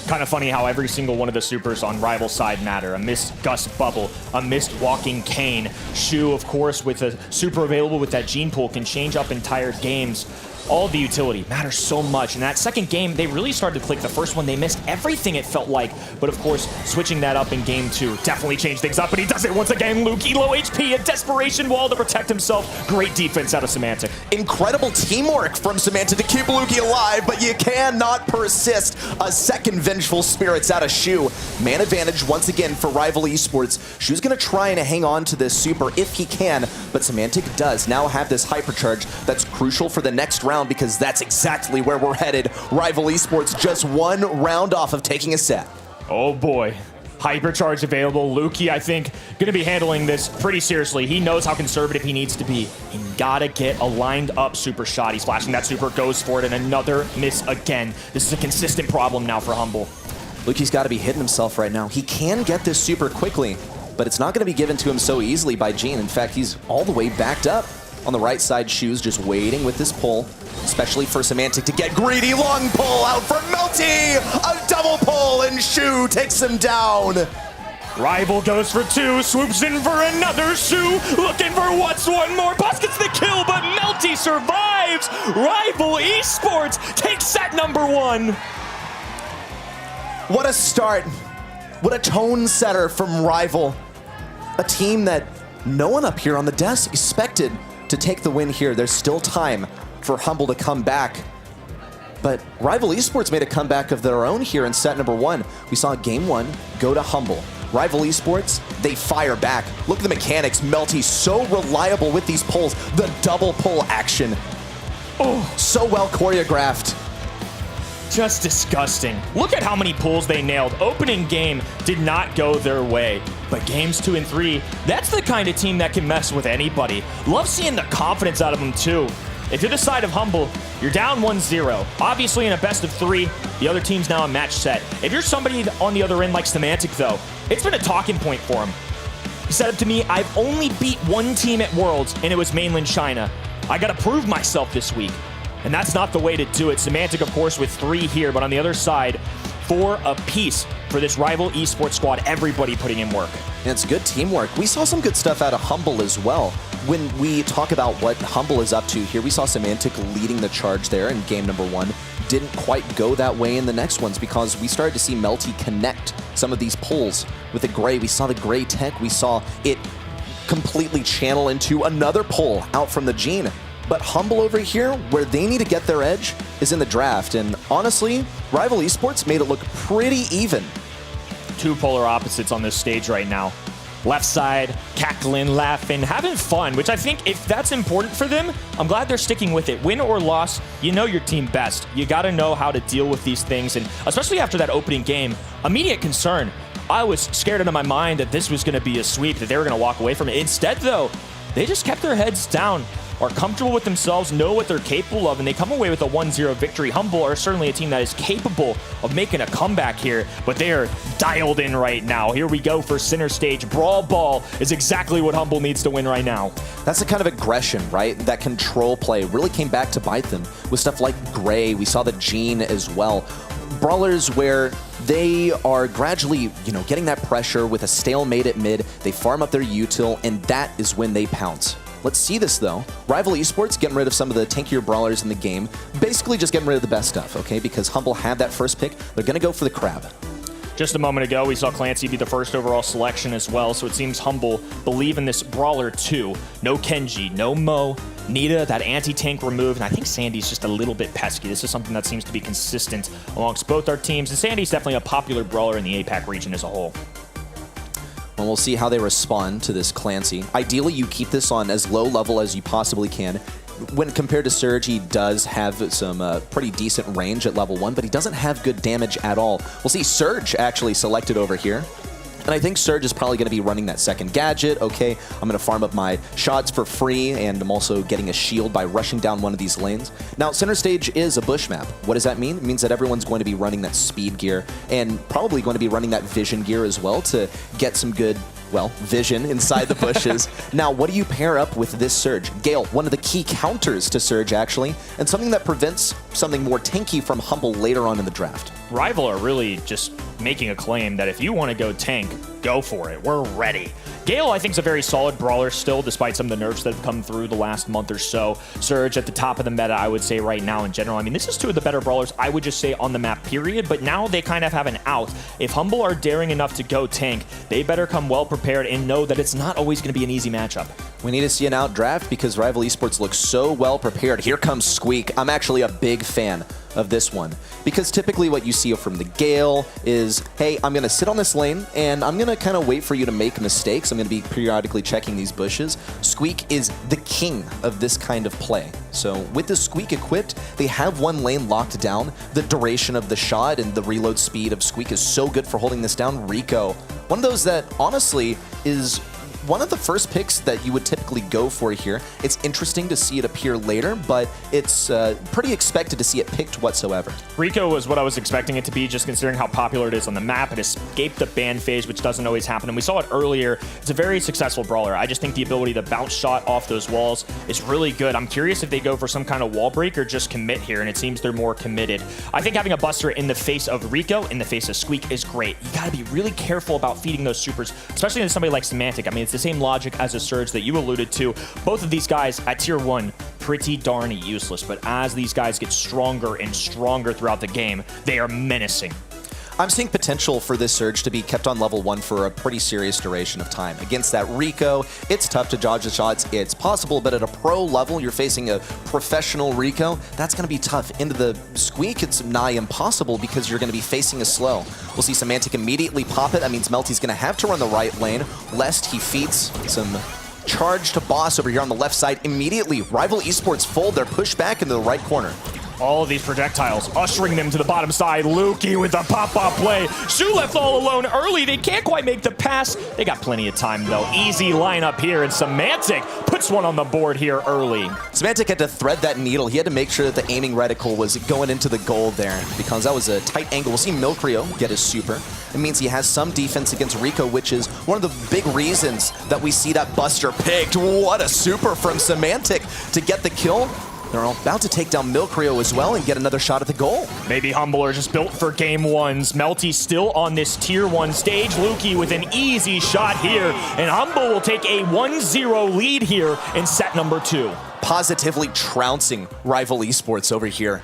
Kind of funny how every single one of the supers on Rival side matter. A missed Gus Bubble, a missed Walking Cane. Shu, of course, with a super available with that Gene Pool, can change up entire games. All the utility matters so much. In that second game, they really started to click. The first one, they missed everything, it felt like. But of course, switching that up in game two definitely changed things up. But he does it once again. Luki, low HP, a desperation wall to protect himself. Great defense out of Semantic. Incredible teamwork from Semantic to keep Luki alive, but you cannot persist. A second Vengeful Spirits out of Shu. Man advantage once again for Rival Esports. Shu's going to try and hang on to this super if he can, but Semantic does now have this hypercharge that's crucial for the next round, because that's exactly where we're headed. Rival Esports just one round off of taking a set. Oh boy. Hypercharge available. Luki, I think, going to be handling this pretty seriously. He knows how conservative he needs to be. He gotta get a lined up super shot. He's flashing that super, goes for it, and another miss again. This is a consistent problem now for Humble. Luki's got to be hitting himself right now. He can get this super quickly, but it's not going to be given to him so easily by Gene. In fact, he's all the way backed up on the right side. Shoes just waiting with this pull, especially for Semantic to get greedy. Long pull out for Melty! A double pull, and Shu takes him down. Rival goes for 2, swoops in for another. Shu looking for what's one more. Bus gets the kill, but Melty survives. Rival Esports takes set number 1. What a start. What a tone setter from Rival. A team that no one up here on the desk expected to take the win here. There's still time for Humble to come back. But Rival Esports made a comeback of their own here in set number 1. We saw game 1 go to Humble. Rival Esports, they fire back. Look at the mechanics. Melty so reliable with these pulls. The double pull action. Oh, so well choreographed. Just disgusting. Look at how many pulls they nailed. Opening game did not go their way. But games 2 and 3, that's the kind of team that can mess with anybody. Love seeing the confidence out of them too. If you're the side of Humble, you're down 1-0. Obviously in a best of 3, the other team's now a match set. If you're somebody on the other end like Semantic though, it's been a talking point for him. He said it to me, I've only beat one team at Worlds and it was mainland China. I gotta prove myself this week. And that's not the way to do it. Semantic, of course, with 3 here, but on the other side, 4 apiece for this Rival Esports squad. Everybody putting in work. And it's good teamwork. We saw some good stuff out of Humble as well. When we talk about what Humble is up to here, we saw Semantic leading the charge there in game number 1. Didn't quite go that way in the next ones because we started to see Melty connect some of these pulls with the Gray. We saw the Gray tech. We saw it completely channel into another pull out from the Gene. But Humble over here, where they need to get their edge, is in the draft. And honestly, Rival Esports made it look pretty even. 2 polar opposites on this stage right now. Left side, cackling, laughing, having fun, which I think if that's important for them, I'm glad they're sticking with it. Win or loss, you know your team best. You got to know how to deal with these things. And especially after that opening game, immediate concern. I was scared out of my mind that this was going to be a sweep, that they were going to walk away from it. Instead, though, they just kept their heads down, are comfortable with themselves, know what they're capable of, and they come away with a 1-0 victory. Humble are certainly a team that is capable of making a comeback here, but they are dialed in right now. Here we go for center stage. Brawl ball is exactly what Humble needs to win right now. That's the kind of aggression, right? That control play really came back to bite them with stuff like Gray. We saw the Gene as well. Brawlers where they are gradually, getting that pressure with a stalemate at mid. They farm up their util, and that is when they pounce. Let's see this, though. Rival Esports getting rid of some of the tankier brawlers in the game. Basically just getting rid of the best stuff, okay? Because Humble had that first pick. They're going to go for the crab. Just a moment ago, we saw Clancy be the first overall selection as well, so it seems Humble believe in this brawler too. No Kenji, no Mo, Nita, that anti-tank removed, and I think Sandy's just a little bit pesky. This is something that seems to be consistent amongst both our teams, and Sandy's definitely a popular brawler in the APAC region as a whole. And we'll see how they respond to this Clancy. Ideally, you keep this on as low level as you possibly can. When compared to Surge, he does have some pretty decent range at level 1, but he doesn't have good damage at all. We'll see Surge actually selected over here. And I think Surge is probably going to be running that second gadget. Okay, I'm going to farm up my shots for free, and I'm also getting a shield by rushing down one of these lanes. Now, center stage is a bush map. What does that mean? It means that everyone's going to be running that speed gear and probably going to be running that vision gear as well to get some good, vision inside the bushes. Now, what do you pair up with this Surge? Gale, one of the key counters to Surge, actually, and something that prevents something more tanky from Humble later on in the draft. Rival are really just making a claim that if you want to go tank, go for it. We're ready. Gale, I think, is a very solid brawler still, despite some of the nerfs that have come through the last month or so. Surge at the top of the meta, I would say, right now in general. I mean, this is 2 of the better brawlers, I would just say, on the map, period. But now they kind of have an out. If Humble are daring enough to go tank, they better come well prepared and know that it's not always going to be an easy matchup. We need to see an out draft because Rival Esports looks so well prepared. Here comes Squeak. I'm actually a big fan of this one because typically what you see from the Gale is, hey, I'm going to sit on this lane and I'm going to kind of wait for you to make mistakes. I'm going to be periodically checking these bushes. Squeak is the king of this kind of play. So with the Squeak equipped, they have one lane locked down. The duration of the shot and the reload speed of Squeak is so good for holding this down. Rico, one of those that honestly is one of the first picks that you would typically go for here. It's interesting to see it appear later, but it's pretty expected to see it picked whatsoever. Rico was what I was expecting it to be, just considering how popular it is on the map. It escaped the ban phase, which doesn't always happen, and we saw it earlier. It's a very successful brawler. I just think the ability to bounce shot off those walls is really good. I'm curious if they go for some kind of wall break or just commit here, and it seems they're more committed. I think having a Buster in the face of Rico, in the face of Squeak, is great. You gotta be really careful about feeding those supers, especially in somebody like Semantic. I mean, it's the same logic as a Surge that you alluded to. Both of these guys at tier 1, pretty darn useless, but as these guys get stronger and stronger throughout the game, they are menacing. I'm seeing potential for this Surge to be kept on level 1 for a pretty serious duration of time. Against that Rico, it's tough to dodge the shots. It's possible, but at a pro level, you're facing a professional Rico. That's going to be tough. Into the Squeak, it's nigh impossible because you're going to be facing a slow. We'll see Semantic immediately pop it. That means Melty's going to have to run the right lane, lest he feeds some charge to Boss over here on the left side. Immediately, rival Esports fold their push back into the right corner. All of these projectiles ushering them to the bottom side. Lukey with the pop-up play. Shu left all alone early. They can't quite make the pass. They got plenty of time, though. Easy lineup here, and Semantic puts one on the board here early. Semantic had to thread that needle. He had to make sure that the aiming reticle was going into the goal there because that was a tight angle. We'll see Milkrio get his super. It means he has some defense against Rico, which is one of the big reasons that we see that Buster picked. What a super from Semantic to get the kill. They're about to take down Milkrio as well and get another shot at the goal. Maybe Humble are just built for game 1s. Melty still on this tier 1 stage. Lukey with an easy shot here. And Humble will take a 1-0 lead here in set number 2. Positively trouncing rival Esports over here.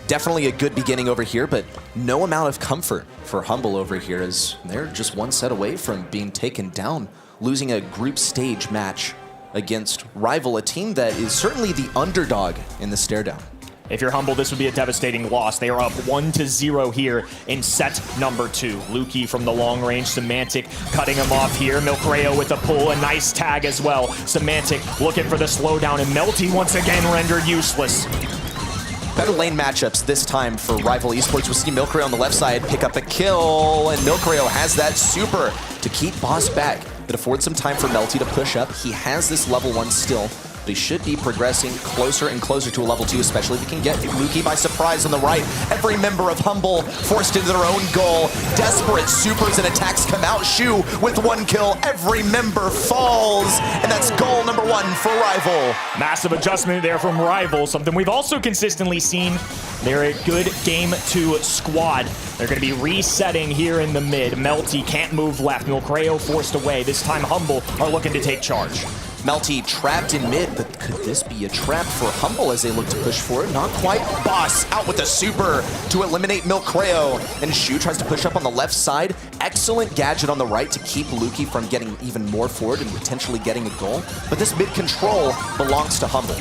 Definitely a good beginning over here, but no amount of comfort for Humble over here as they're just one set away from being taken down, losing a group stage match against rival, a team that is certainly the underdog in the stare down. If you're Humble, this would be a devastating loss. They are up 1-0 here in set number 2. Lukey from the long range, Semantic cutting him off here. Milkrio with a pull, a nice tag as well. Semantic looking for the slowdown, and Melty once again rendered useless. Better lane matchups this time for rival Esports. We'll see Milkrio on the left side pick up a kill, and Milkrio has that super to keep Boss back. It affords some time for Melty to push up. He has this level 1 still, but he should be progressing closer and closer to a level 2, especially if he can get Lukey by surprise on the right. Every member of Humble forced into their own goal. Desperate supers and attacks come out. Shu with 1 kill. Every member falls, and that's goal number 1 for rival. Massive adjustment there from rival, something we've also consistently seen. They're a good game 2 squad. They're going to be resetting here in the mid. Melty can't move left. Milkrio forced away. This time Humble are looking to take charge. Melty trapped in mid, but could this be a trap for Humble as they look to push forward? Not quite. Boss out with the super to eliminate Milkrio. And Shu tries to push up on the left side. Excellent gadget on the right to keep Lukey from getting even more forward and potentially getting a goal. But this mid control belongs to Humble.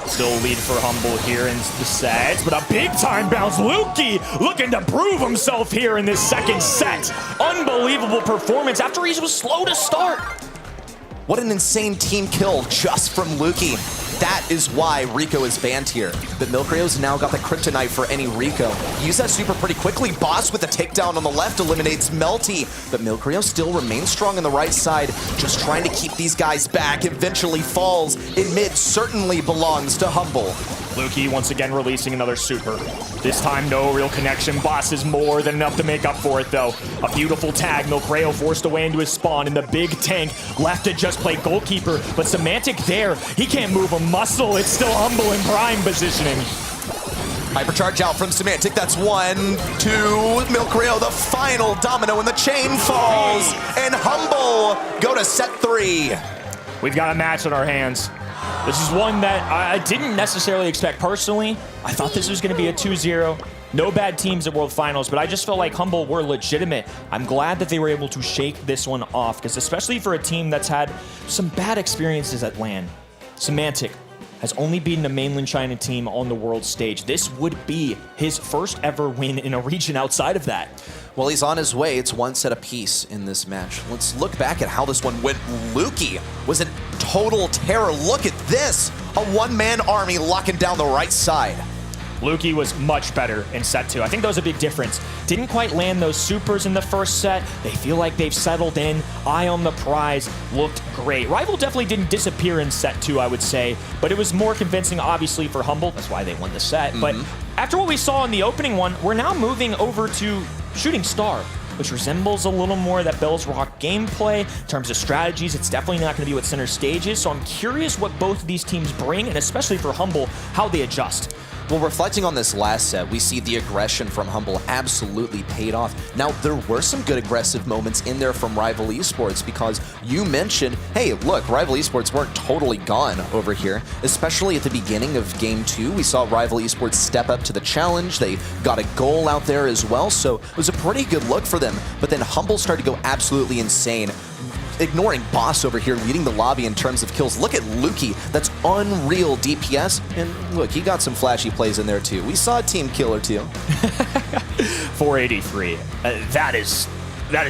Still lead for Humble here in the set, but a big time bounce. Lukey looking to prove himself here in this second set. Unbelievable performance after he was slow to start. What an insane team kill just from Lukey. That is why Rico is banned here. But Milkrio's now got the kryptonite for any Rico. Use that super pretty quickly. Boss with the takedown on the left eliminates Melty. But Milkrio still remains strong on the right side, just trying to keep these guys back. Eventually falls. In mid certainly belongs to Humble. Lukey once again releasing another super. This time no real connection. Boss is more than enough to make up for it though. A beautiful tag. Milkrio forced away into his spawn, and the big tank left to just play goalkeeper. But Semantic there, he can't move a muscle. It's still Humble in prime positioning. Hypercharge out from Semantic. That's 1, 2. Milkrio, the final domino in the chain falls. And Humble go to set 3. We've got a match on our hands. This is one that I didn't necessarily expect personally. I thought this was going to be a 2-0. No bad teams at World Finals, but I just felt like Humble were legitimate. I'm glad that they were able to shake this one off, because especially for a team that's had some bad experiences at LAN. Semantic has only beaten a mainland China team on the world stage. This would be his first ever win in a region outside of that. Well, he's on his way. It's 1 set apiece in this match. Let's look back at how this one went. Lukey was in total terror. Look at this. A one-man army locking down the right side. Luki was much better in set 2. I think that was a big difference. Didn't quite land those supers in the first set. They feel like they've settled in. Eye on the prize, looked great. Rival definitely didn't disappear in set 2, I would say, but it was more convincing, obviously, for Humble. That's why they won the set. But after what we saw in the opening one, we're now moving over to Shooting Star, which resembles a little more of that Bell's Rock gameplay. In terms of strategies, it's definitely not going to be what center stage is, so I'm curious what both of these teams bring, and especially for Humble, how they adjust. Well, reflecting on this last set, we see the aggression from Humble absolutely paid off. Now, there were some good aggressive moments in there from Rival Esports because you mentioned, hey, look, Rival Esports weren't totally gone over here, especially at the beginning of Game 2. We saw Rival Esports step up to the challenge. They got a goal out there as well, so it was a pretty good look for them. But then Humble started to go absolutely insane, ignoring Boss over here leading the lobby in terms of kills. Look at Luki, that's unreal DPS, and look, he got some flashy plays in there too. We saw a team kill or two. 483. That is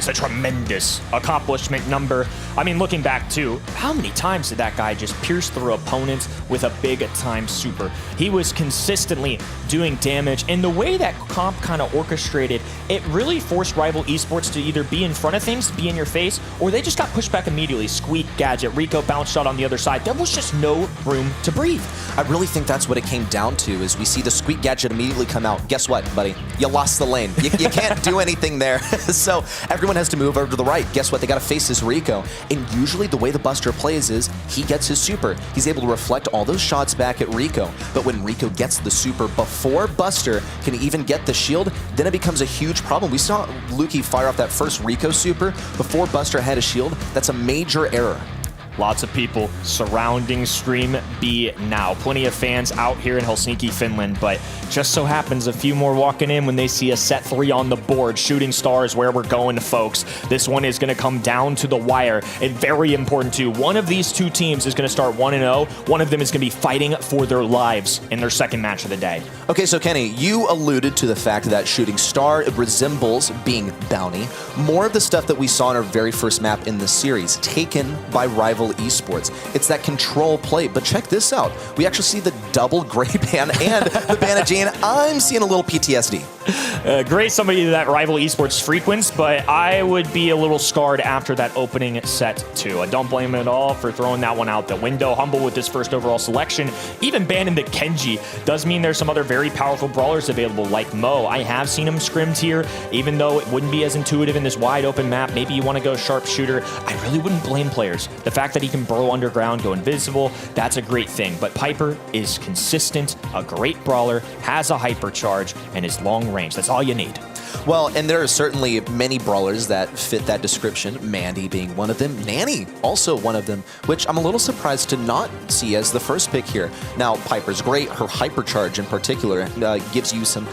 a tremendous accomplishment number. I mean, looking back too, how many times did that guy just pierce through opponents with a big time super? He was consistently doing damage, and the way that comp kind of orchestrated, it really forced Rival Esports to either be in front of things, be in your face, or they just got pushed back immediately. Squeak, Gadget, Rico bounce shot on the other side. There was just no room to breathe. I really think that's what it came down to, is we see the Squeak Gadget immediately come out. Guess what, buddy? You lost the lane. You can't do anything there. So everyone has to move over to the right. Guess what? They got to face this Rico. And usually the way the Buster plays is he gets his super. He's able to reflect all those shots back at Rico. But when Rico gets the super before Buster can even get the shield, then it becomes a huge problem. We saw Luki fire off that first Rico super before Buster had a shield. That's a major error. Lots of people surrounding Stream B now. Plenty of fans out here in Helsinki, Finland, but just so happens a few more walking in when they see a set 3 on the board. Shooting Star is where we're going, folks. This one is going to come down to the wire, and very important too. One of these two teams is going to start 1-0. One of them is going to be fighting for their lives in their second match of the day. Okay, so Kenny, you alluded to the fact that Shooting Star resembles being Bounty. More of the stuff that we saw in our very first map in the series, taken by Rival Esports. It's that control play, but check this out. We actually see the double gray ban and the Banagine. I'm seeing a little PTSD. Great, somebody that Rival Esports frequents, but I would be a little scarred after that opening set too. I don't blame him at all for throwing that one out the window. Humble with his first overall selection. Even banning the Kenji does mean there's some other very powerful brawlers available like Mo. I have seen him scrimmed here, even though it wouldn't be as intuitive in this wide open map. Maybe you want to go sharpshooter. I really wouldn't blame players. The fact that he can burrow underground, go invisible, that's a great thing. But Piper is consistent, a great brawler, has a hypercharge, and is long range. That's all you need. Well, and there are certainly many brawlers that fit that description, Mandy being one of them, Nanny also one of them, which I'm a little surprised to not see as the first pick here. Now, Piper's great. Her hypercharge in particular gives you some,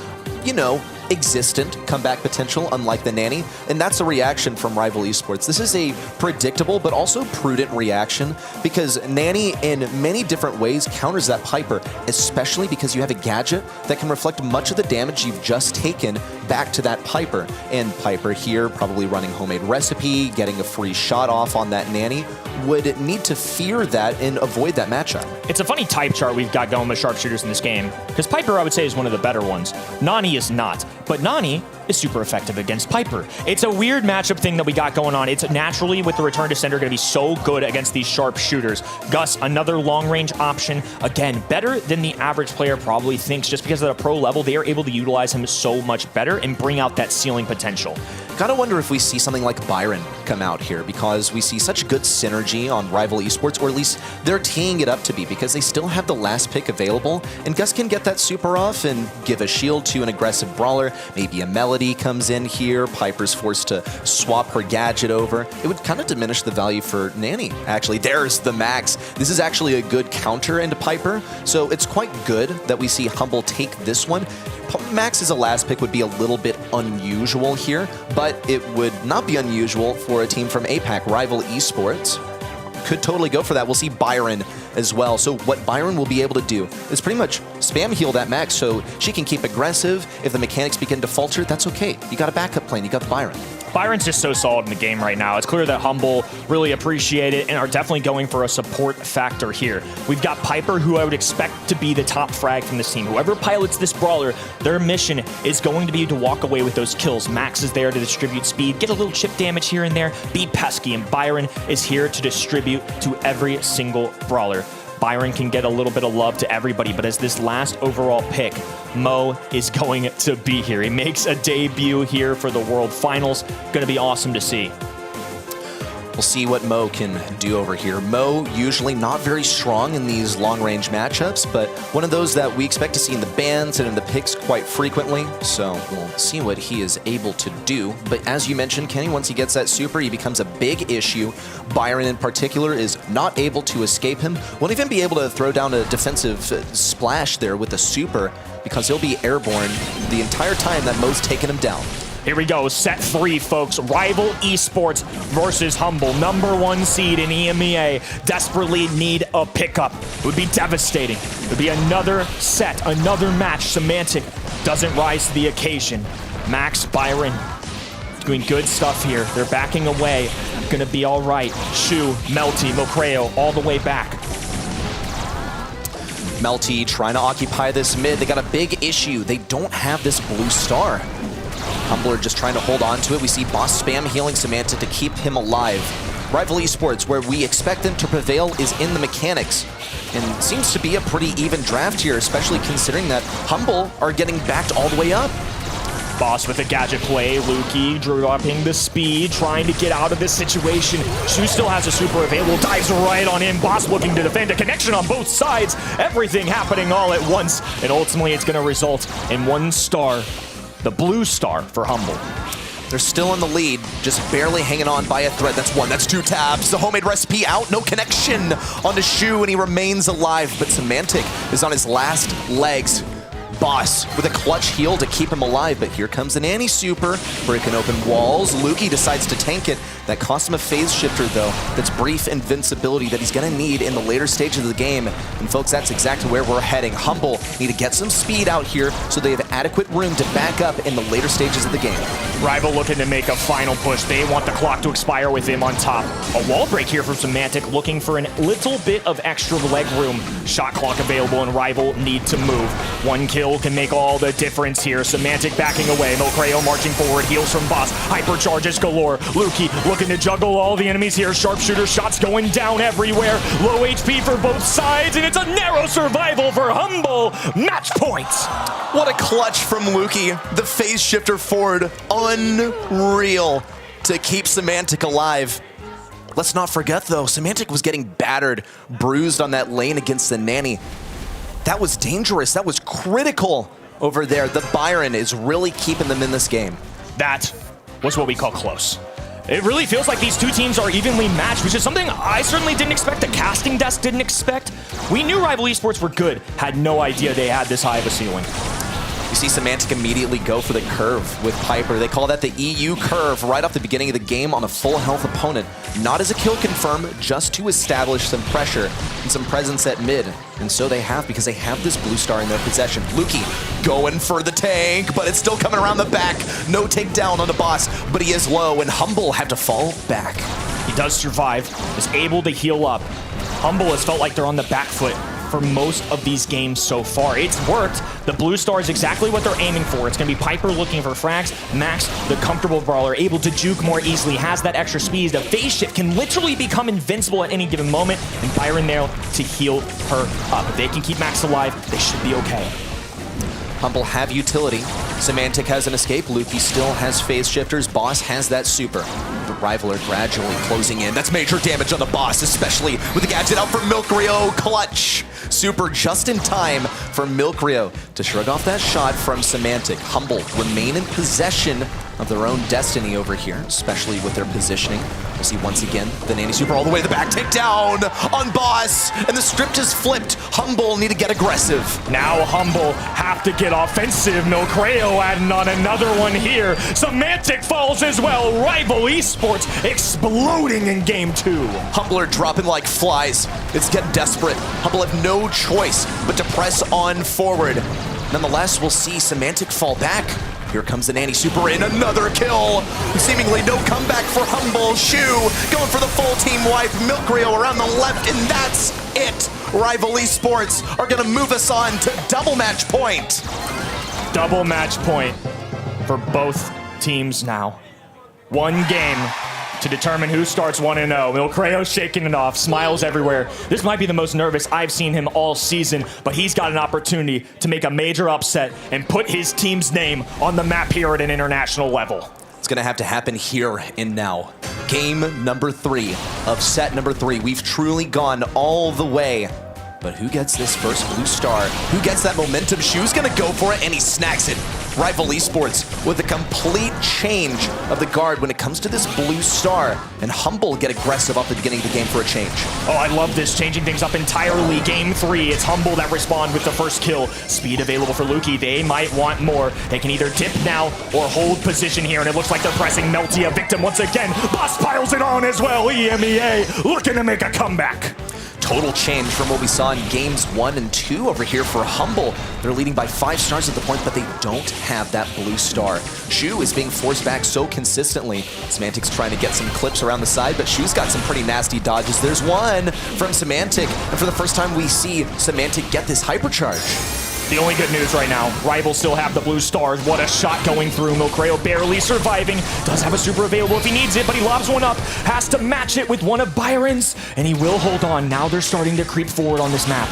you know, existent comeback potential, unlike the Nanny, and that's a reaction from Rival Esports. This is a predictable but also prudent reaction because Nanny in many different ways counters that Piper, especially because you have a gadget that can reflect much of the damage you've just taken back to that Piper. And Piper here, probably running homemade recipe, getting a free shot off on that Nanny, would need to fear that and avoid that matchup. It's a funny type chart we've got going with sharpshooters in this game, because Piper, I would say, is one of the better ones. Nani is not, but Nani is super effective against Piper. It's a weird matchup thing that we got going on. It's naturally, with the return to center, going to be so good against these sharpshooters. Gus, another long-range option. Again, better than the average player probably thinks, just because at a pro level, they are able to utilize him so much better and bring out that ceiling potential. Gotta wonder if we see something like Byron come out here, because we see such good synergy on Rival Esports, or at least they're teeing it up to be, because they still have the last pick available, and Gus can get that super off and give a shield to an aggressive brawler. Maybe a Melody comes in here, Piper's forced to swap her gadget over. It would kind of diminish the value for Nanny. Actually, there's the Max. This is actually a good counter into Piper, so it's quite good that we see Humble take this one. Max as a last pick would be a little bit unusual here, but it would not be unusual for a team from APAC. Rival Esports could totally go for that. We'll see Byron as well. So what Byron will be able to do is pretty much spam heal that Max so she can keep aggressive. If the mechanics begin to falter, that's okay. You got a backup plan. You got the Byron. Byron's just so solid in the game right now. It's clear that Humble really appreciate it and are definitely going for a support factor here. We've got Piper, who I would expect to be the top frag from this team. Whoever pilots this brawler, their mission is going to be to walk away with those kills. Max is there to distribute speed, get a little chip damage here and there, be pesky, and Byron is here to distribute to every single brawler. Byron can get a little bit of love to everybody, but as this last overall pick, Mo is going to be here. He makes a debut here for the World Finals. Going to be awesome to see. We'll see what Mo can do over here. Mo usually not very strong in these long-range matchups, but one of those that we expect to see in the bans and in the picks quite frequently. So we'll see what he is able to do. But as you mentioned, Kenny, once he gets that super, he becomes a big issue. Byron in particular is not able to escape him. Won't even be able to throw down a defensive splash there with the super because he'll be airborne the entire time that Mo's taking him down. Here we go, set 3, folks. Rival Esports versus Humble. #1 seed in EMEA. Desperately need a pickup. It would be devastating. It would be another set, another match. Semantic doesn't rise to the occasion. Max, Byron, doing good stuff here. They're backing away. Gonna be all right. Shu, Melty, Milcreo, all the way back. Melty trying to occupy this mid. They got a big issue. They don't have this blue star. Humble are just trying to hold on to it. We see Boss spam healing Semantic to keep him alive. Rival Esports, where we expect them to prevail, is in the mechanics. And seems to be a pretty even draft here, especially considering that Humble are getting backed all the way up. Boss with a gadget play. Lukey dropping the speed, trying to get out of this situation. Shu still has a super available, dives right on him. Boss looking to defend, a connection on both sides. Everything happening all at once. And ultimately it's going to result in 1 star. The blue star for Humble. They're still in the lead, just barely hanging on by a thread. That's 1, that's 2 tabs. The homemade recipe out, no connection on the Shu, and he remains alive. But Semantic is on his last legs. Boss with a clutch heal to keep him alive, but here comes an anti-super, breaking open walls. Lukey decides to tank it. That cost him a phase shifter, though. That's brief invincibility that he's going to need in the later stages of the game. And folks, that's exactly where we're heading. Humble need to get some speed out here so they have adequate room to back up in the later stages of the game. Rival looking to make a final push. They want the clock to expire with him on top. A wall break here from Semantic, looking for a little bit of extra leg room. Shot clock available, and Rival need to move. 1 kill can make all the difference here. Semantic backing away. Milcreo marching forward. Heals from Boss. Hypercharges galore. Lukey looking to juggle all the enemies here. Sharpshooter shots going down everywhere. Low HP for both sides, and it's a narrow survival for Humble. Match points. What a clutch from Lukey. The phase shifter forward. Unreal to keep Semantic alive. Let's not forget, though, Semantic was getting battered, bruised on that lane against the Nanny. That was dangerous. That was critical over there. The Byron is really keeping them in this game. That was what we call close. It really feels like these two teams are evenly matched, which is something I certainly didn't expect. The casting desk didn't expect. We knew Rival Esports were good, had no idea they had this high of a ceiling. You see Semantic immediately go for the curve with Piper. They call that the EU curve right off the beginning of the game on a full health opponent. Not as a kill confirm, just to establish some pressure and some presence at mid. And so they have, because they have this blue star in their possession. Lukey going for the tank, but it's still coming around the back. No takedown on the Boss, but he is low, and Humble have to fall back. He does survive, is able to heal up. Humble has felt like they're on the back foot for most of these games so far. It's worked. The blue star is exactly what they're aiming for. It's going to be Piper looking for frags. Max, the comfortable brawler, able to juke more easily, has that extra speed. The phase shift can literally become invincible at any given moment, and Byron there to heal her up. If they can keep Max alive, they should be okay. Humble have utility. Semantic has an escape. Lukey still has phase shifters. Boss has that super. The Rival are gradually closing in. That's major damage on the Boss, especially with the gadget out for Milcreo. Clutch. Super just in time for Milcreo to shrug off that shot from Semantic. Humble remain in possession of their own destiny over here, especially with their positioning. We'll see once again the Nanny Super all the way to the back. Take down on Boss, and the script is flipped. Humble need to get aggressive. Now Humble have to get offensive. Milcreo adding on another one here. Semantic falls as well. Rival Esports exploding in game 2. Humble are dropping like flies. It's getting desperate. Humble have no choice but to press on forward. Nonetheless, we'll see Semantic fall back. Here comes the Nanny Super in, another kill. Seemingly no comeback for Humble. Shu going for the full team wipe. Milkrio around the left, and that's it. Rival Esports are gonna move us on to double match point. Double match point for both teams now. One game to determine who starts 1-0. Milcreo shaking it off, smiles everywhere. This might be the most nervous I've seen him all season, but he's got an opportunity to make a major upset and put his team's name on the map here at an international level. It's gonna have to happen here and now. Game number 3 of set number 3. We've truly gone all the way. But who gets this first blue star? Who gets that momentum? Shu's gonna go for it, and he snacks it. Rival Esports with a complete change of the guard when it comes to this blue star. And Humble get aggressive up at the beginning of the game for a change. Oh, I love this, changing things up entirely. Game 3, it's Humble that respond with the first kill. Speed available for Luki. They might want more. They can either dip now or hold position here, and it looks like they're pressing Melty, a victim once again. Boss piles it on as well. EMEA looking to make a comeback. Total change from what we saw in games 1 and 2 over here for Humble. They're leading by 5 stars at the point, but they don't have that blue star. Shu is being forced back so consistently. Semantic's trying to get some clips around the side, but Shu's got some pretty nasty dodges. There's one from Semantic, and for the first time we see Semantic get this hypercharge. The only good news right now, Rivals still have the blue stars. What a shot going through. Milcreo barely surviving. Does have a super available if he needs it, but he lobs one up. Has to match it with one of Byron's, and he will hold on. Now they're starting to creep forward on this map.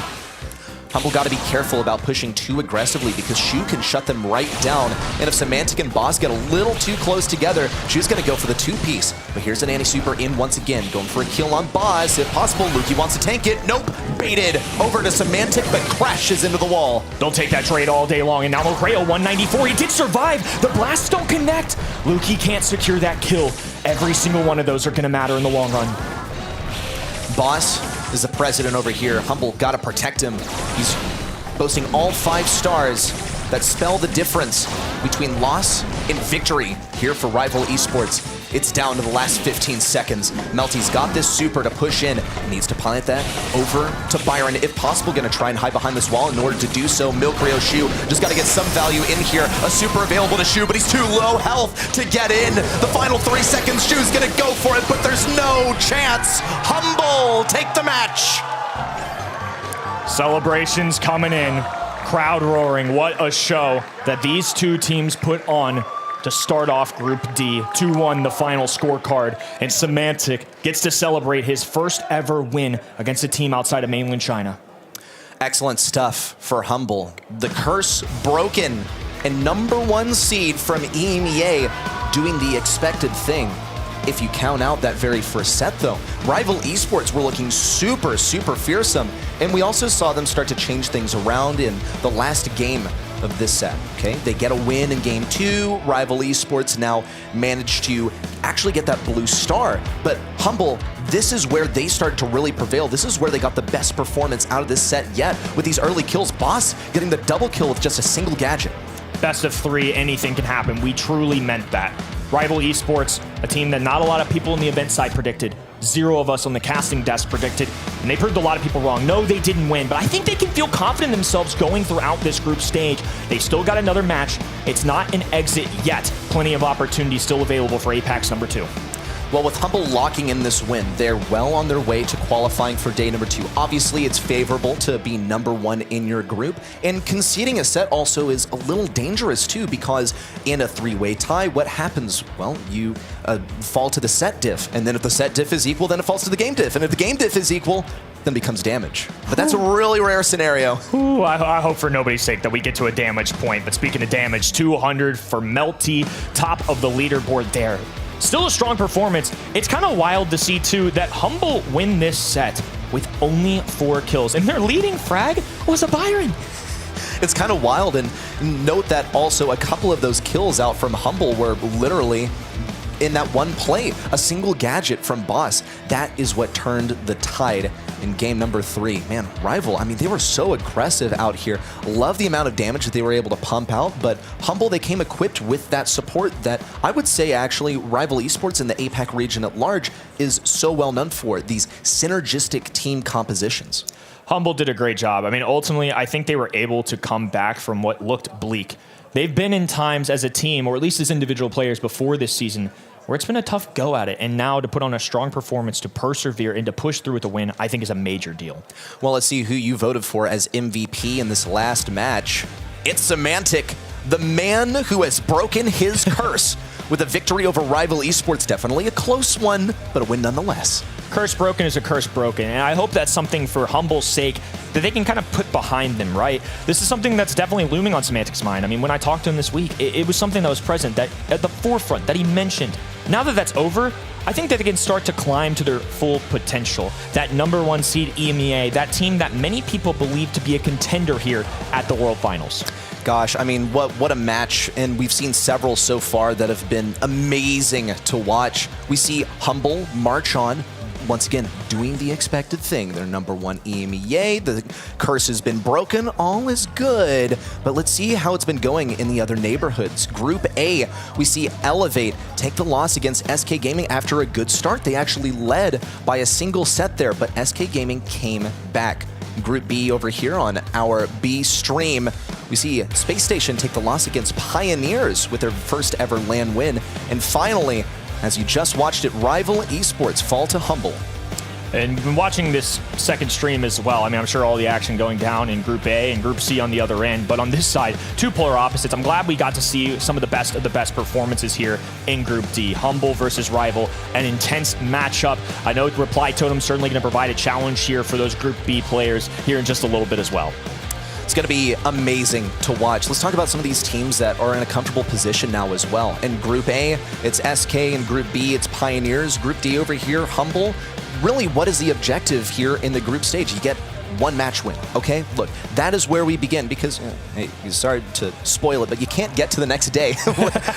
Humble got to be careful about pushing too aggressively because Shu can shut them right down. And if Semantic and Boss get a little too close together, Shu's going to go for the 2-piece. But here's an anti-super in once again, going for a kill on Boss. If possible, Luki wants to tank it. Nope, baited over to Semantic, but crashes into the wall. They'll take that trade all day long. And now Milcreo, 194. He did survive. The blasts don't connect. Luki can't secure that kill. Every single one of those are going to matter in the long run. Boss is the president over here. Humble gotta protect him. He's boasting all 5 stars that spell the difference between loss and victory here for Rival Esports. It's down to the last 15 seconds. Melty's got this super to push in. Needs to pilot that over to Byron. If possible, gonna try and hide behind this wall in order to do so. Milcreo Shu just gotta get some value in here. A super available to Shu, but he's too low health to get in. The final 3 seconds, Shu's gonna go for it, but there's no chance. Humble take the match. Celebrations coming in. Crowd roaring. What a show that these two teams put on to start off Group D. 2-1 the final scorecard, and Semantic gets to celebrate his first ever win against a team outside of mainland China. Excellent stuff for Humble. The curse broken, and #1 seed from EMEA doing the expected thing. If you count out that very first set though, Rival Esports were looking super, super fearsome, and we also saw them start to change things around in the last game of this set, okay? They get a win in game 2. Rival Esports now managed to actually get that blue star. But Humble, this is where they started to really prevail. This is where they got the best performance out of this set yet with these early kills. Boss getting the double kill with just a single gadget. Best of 3, anything can happen. We truly meant that. Rival Esports, a team that not a lot of people in the event side predicted. 0 of us on the casting desk predicted, and they proved a lot of people wrong. No, they didn't win, but I think they can feel confident in themselves going throughout this group stage. They still got another match. It's not an exit yet. Plenty of opportunities still available for Apex #2. Well, with Humble locking in this win, they're well on their way to qualifying for day #2. Obviously, it's favorable to be #1 in your group, and conceding a set also is a little dangerous too, because in a 3-way tie, what happens? Well, you fall to the set diff, and then if the set diff is equal, then it falls to the game diff, and if the game diff is equal, then it becomes damage. But that's a really rare scenario. Ooh, I hope for nobody's sake that we get to a damage point, but speaking of damage, 200 for Melty, top of the leaderboard there. Still a strong performance. It's kind of wild to see, too, that Humble win this set with only 4 kills. And their leading frag was a Byron. It's kind of wild, and note that also a couple of those kills out from Humble were literally in that one play, a single gadget from Boss. That is what turned the tide in game #3. Man, Rival, I mean, they were so aggressive out here. Love the amount of damage that they were able to pump out, but Humble, they came equipped with that support that I would say actually Rival Esports in the APAC region at large is so well known for, these synergistic team compositions. Humble did a great job. I mean, ultimately, I think they were able to come back from what looked bleak. They've been in times as a team, or at least as individual players before this season, where it's been a tough go at it. And now to put on a strong performance, to persevere, and to push through with a win, I think is a major deal. Well, let's see who you voted for as MVP in this last match. It's Semantic, the man who has broken his curse with a victory over rival Esports. Definitely a close one, but a win nonetheless. Curse broken is a curse broken, and I hope that's something for Humble's sake that they can kind of put behind them, right? This is something that's definitely looming on Semantic's mind. I mean, when I talked to him this week, it was something that was present, that at the forefront, that he mentioned. Now that that's over, I think that they can start to climb to their full potential. That #1 seed EMEA, that team that many people believe to be a contender here at the World Finals. Gosh, I mean, what a match, and we've seen several so far that have been amazing to watch. We see Humble march on, once again, doing the expected thing. They're #1 EMEA, the curse has been broken, all is good. But let's see how it's been going in the other neighborhoods. Group A, we see Elevate take the loss against SK Gaming after a good start. They actually led by a single set there, but SK Gaming came back. Group B over here on our B stream, we see Space Station take the loss against Pioneers with their first ever LAN win. And finally, as you just watched it, rival Esports fall to Humble. And we've been watching this second stream as well. I mean, I'm sure all the action going down in Group A and Group C on the other end. But on this side, two polar opposites. I'm glad we got to see some of the best performances here in Group D. Humble versus Rival, an intense matchup. I know Reply Totem's certainly going to provide a challenge here for those Group B players here in just a little bit as well. It's going to be amazing to watch. Let's talk about some of these teams that are in a comfortable position now as well. In Group A, it's SK. In Group B, it's Pioneers. Group D over here, Humble. Really, what is the objective here in the group stage? You get one match win, okay? Look, that is where we begin because, hey, sorry to spoil it, but you can't get to the next day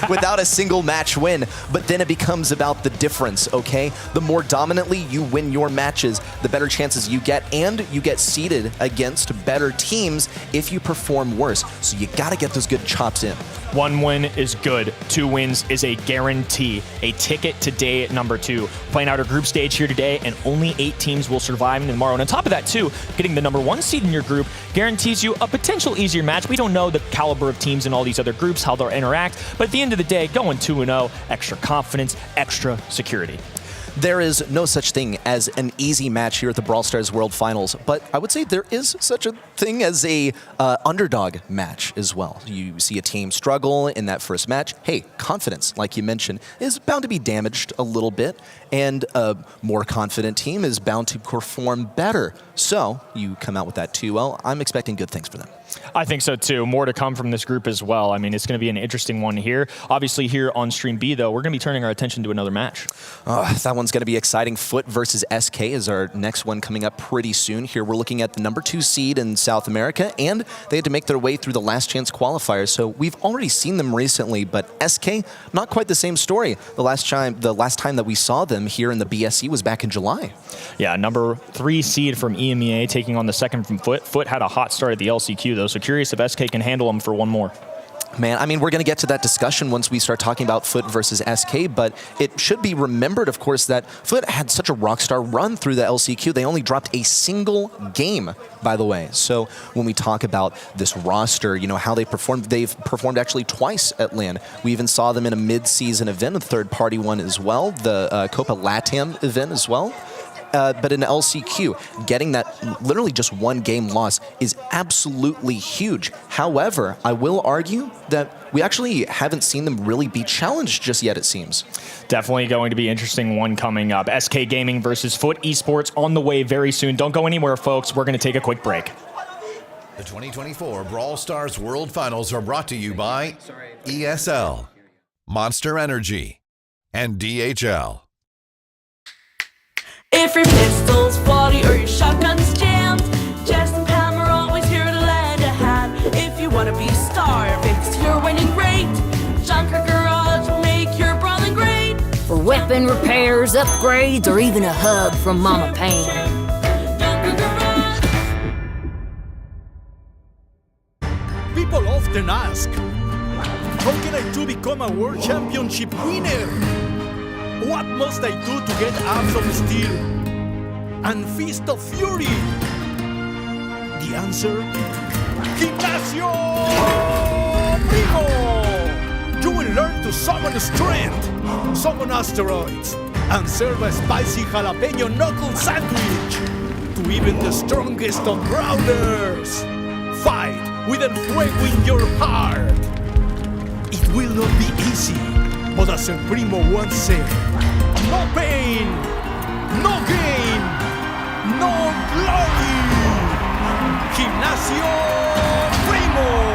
without a single match win. But then it becomes about the difference, okay? The more dominantly you win your matches, the better chances you get, and you get seeded against better teams if you perform worse. So you gotta get those good chops in. One win is good. 2 wins is a guarantee. A ticket to day #2. Playing out our group stage here today, and only 8 teams will survive tomorrow. And on top of that, too, getting the #1 seed in your group guarantees you a potential easier match. We don't know the caliber of teams in all these other groups, how they'll interact, but at the end of the day, going 2-0, extra confidence, extra security. There is no such thing as an easy match here at the Brawl Stars World Finals, but I would say there is such a thing as a underdog match as well. You see a team struggle in that first match. Hey, confidence, like you mentioned, is bound to be damaged a little bit, and a more confident team is bound to perform better. So you come out with that 2-0. I'm expecting good things for them. I think so too. More to come from this group as well. I mean, it's going to be an interesting one here. Obviously, here on Stream B, though, we're going to be turning our attention to another match. That one's going to be exciting. Fut versus SK is our next one coming up pretty soon. Here we're looking at the #2 seed in South America, and they had to make their way through the last chance qualifiers. So we've already seen them recently, but SK, not quite the same story. The last time that we saw them here in the BSC was back in July. Yeah, #3 seed from EMEA taking on the second from Fut. Fut had a hot start at the LCQ, though, so curious if SK can handle them for one more. Man, I mean, we're going to get to that discussion once we start talking about Fut versus SK, but it should be remembered, of course, that Fut had such a rockstar run through the LCQ. They only dropped a single game, by the way. So when we talk about this roster, you know, how they performed, they've performed actually twice at LAN. We even saw them in a mid-season event, a third-party one as well, the Copa Latam event as well. But in LCQ, getting that literally just one game loss is absolutely huge. However, I will argue that we actually haven't seen them really be challenged just yet, it seems. Definitely going to be interesting one coming up. SK Gaming versus Fut Esports on the way very soon. Don't go anywhere, folks. We're going to take a quick break. The 2024 Brawl Stars World Finals are brought to you by ESL, Monster Energy, and DHL. If your pistol's faulty or your shotgun's jammed, Jess and Pam are always here to lend a hand. If you want to be a star, fix your winning rate, Junker Garage will make your brawling great. For weapon repairs, upgrades, or even a hug from Mama Pam. Junker Garage. People often ask, how can I do become a world championship winner? What must I do to get Abs of Steel and Fist of Fury? The answer? Gimnasio! Primo! You will learn to summon strength, summon asteroids, and serve a spicy jalapeno knuckle sandwich to even the strongest of brawlers. Fight with el fuego in your heart. It will not be easy, but as El Primo once said, no pain, no gain, no glory. Gimnasio Primo.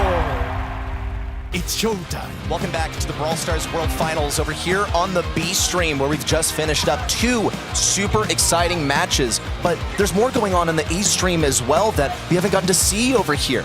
It's showtime. Welcome back to the Brawl Stars World Finals over here on the B stream, where we've just finished up 2 super exciting matches. But there's more going on in the E stream as well that we haven't gotten to see over here.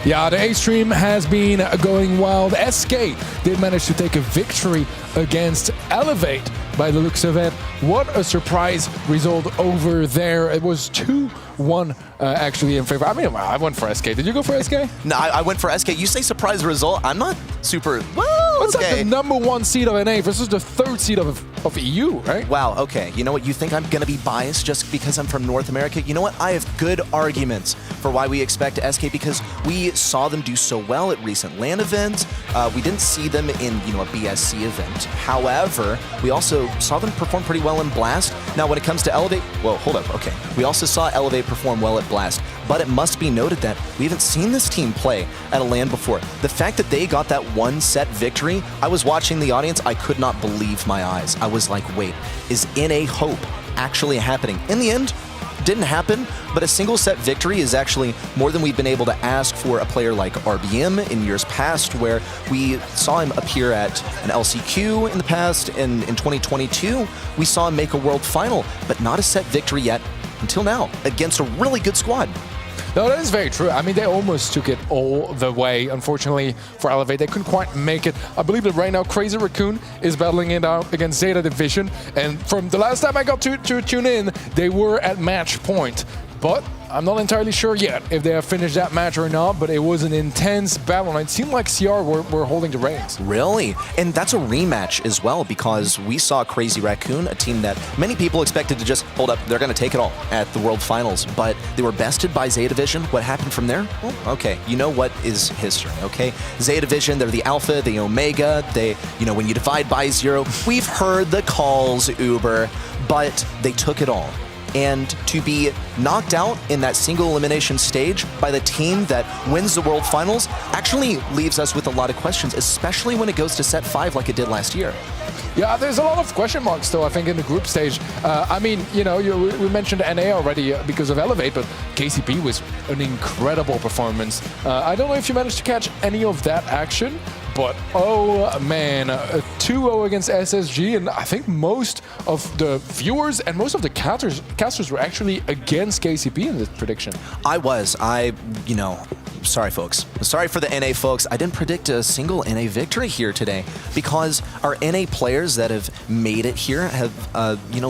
Yeah, the A stream has been going wild. SK did manage to take a victory against Elevate by the looks of it. What a surprise result over there. It was 2-1 actually in favor. I mean, I went for SK. Did you go for SK? No, I went for SK. You say surprise result. I'm not super... Well, What's okay. like the #1 seed of NA versus the 3rd seed of EU, right? Wow, okay. You know what? You think I'm going to be biased just because I'm from North America? You know what? I have good arguments for why we expect SK, because we saw them do so well at recent LAN events. We didn't see them in, a BSC event. However, we also saw them perform pretty well in Blast. Now, when it comes to Elevate, well, hold up, okay. We also saw Elevate perform well at Blast, but it must be noted that we haven't seen this team play at a LAN before. The fact that they got that 1-set victory, I was watching the audience, I could not believe my eyes. I was like, wait, is NA Hope actually happening? In the end, didn't happen, but a single set victory is actually more than we've been able to ask for a player like RBM in years past, where we saw him appear at an LCQ in the past, and in 2022, we saw him make a world final, but not a set victory yet until now against a really good squad. No, that is very true. I mean, they almost took it all the way. Unfortunately for Elevate, they couldn't quite make it. I believe that right now Crazy Raccoon is battling it out against Zeta Division. And from the last time I got to tune in, they were at match point. But I'm not entirely sure yet if they have finished that match or not, but it was an intense battle, and it seemed like CR were holding the reins. Really? And that's a rematch as well, because we saw Crazy Raccoon, a team that many people expected to just hold up, they're going to take it all at the World Finals, but they were bested by Zeta Division. What happened from there? Well, okay, you know what is history, okay? Zeta Division, they're the Alpha, the Omega, they, when you divide by 0, we've heard the calls, Uber, but they took it all. And to be knocked out in that single elimination stage by the team that wins the World Finals actually leaves us with a lot of questions, especially when it goes to set 5 like it did last year. Yeah, there's a lot of question marks still, I think, in the group stage. I mean, we mentioned NA already because of Elevate, but KCP was an incredible performance. I don't know if you managed to catch any of that action, but oh man, a 2-0 against SSG, and I think most of the viewers and most of the casters were actually against KCP in this prediction. Sorry, folks. Sorry for the NA folks. I didn't predict a single NA victory here today because our NA players that have made it here have,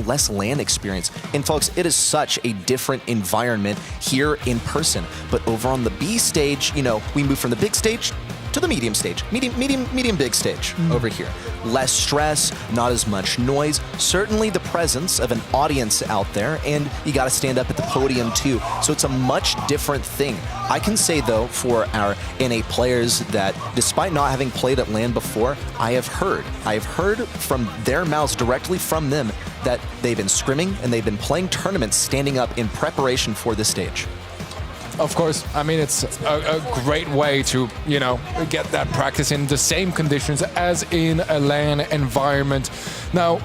less LAN experience. And folks, it is such a different environment here in person. But over on the B stage, we move from the big stage to the medium stage, medium big stage over here. Less stress, not as much noise, certainly the presence of an audience out there, and you got to stand up at the podium too. So it's a much different thing. I can say though, for our NA players, that despite not having played at LAN before, I have heard from their mouths, directly from them, that they've been scrimming and they've been playing tournaments standing up in preparation for this stage. Of course, I mean, it's a great way to, get that practice in the same conditions as in a LAN environment. Now,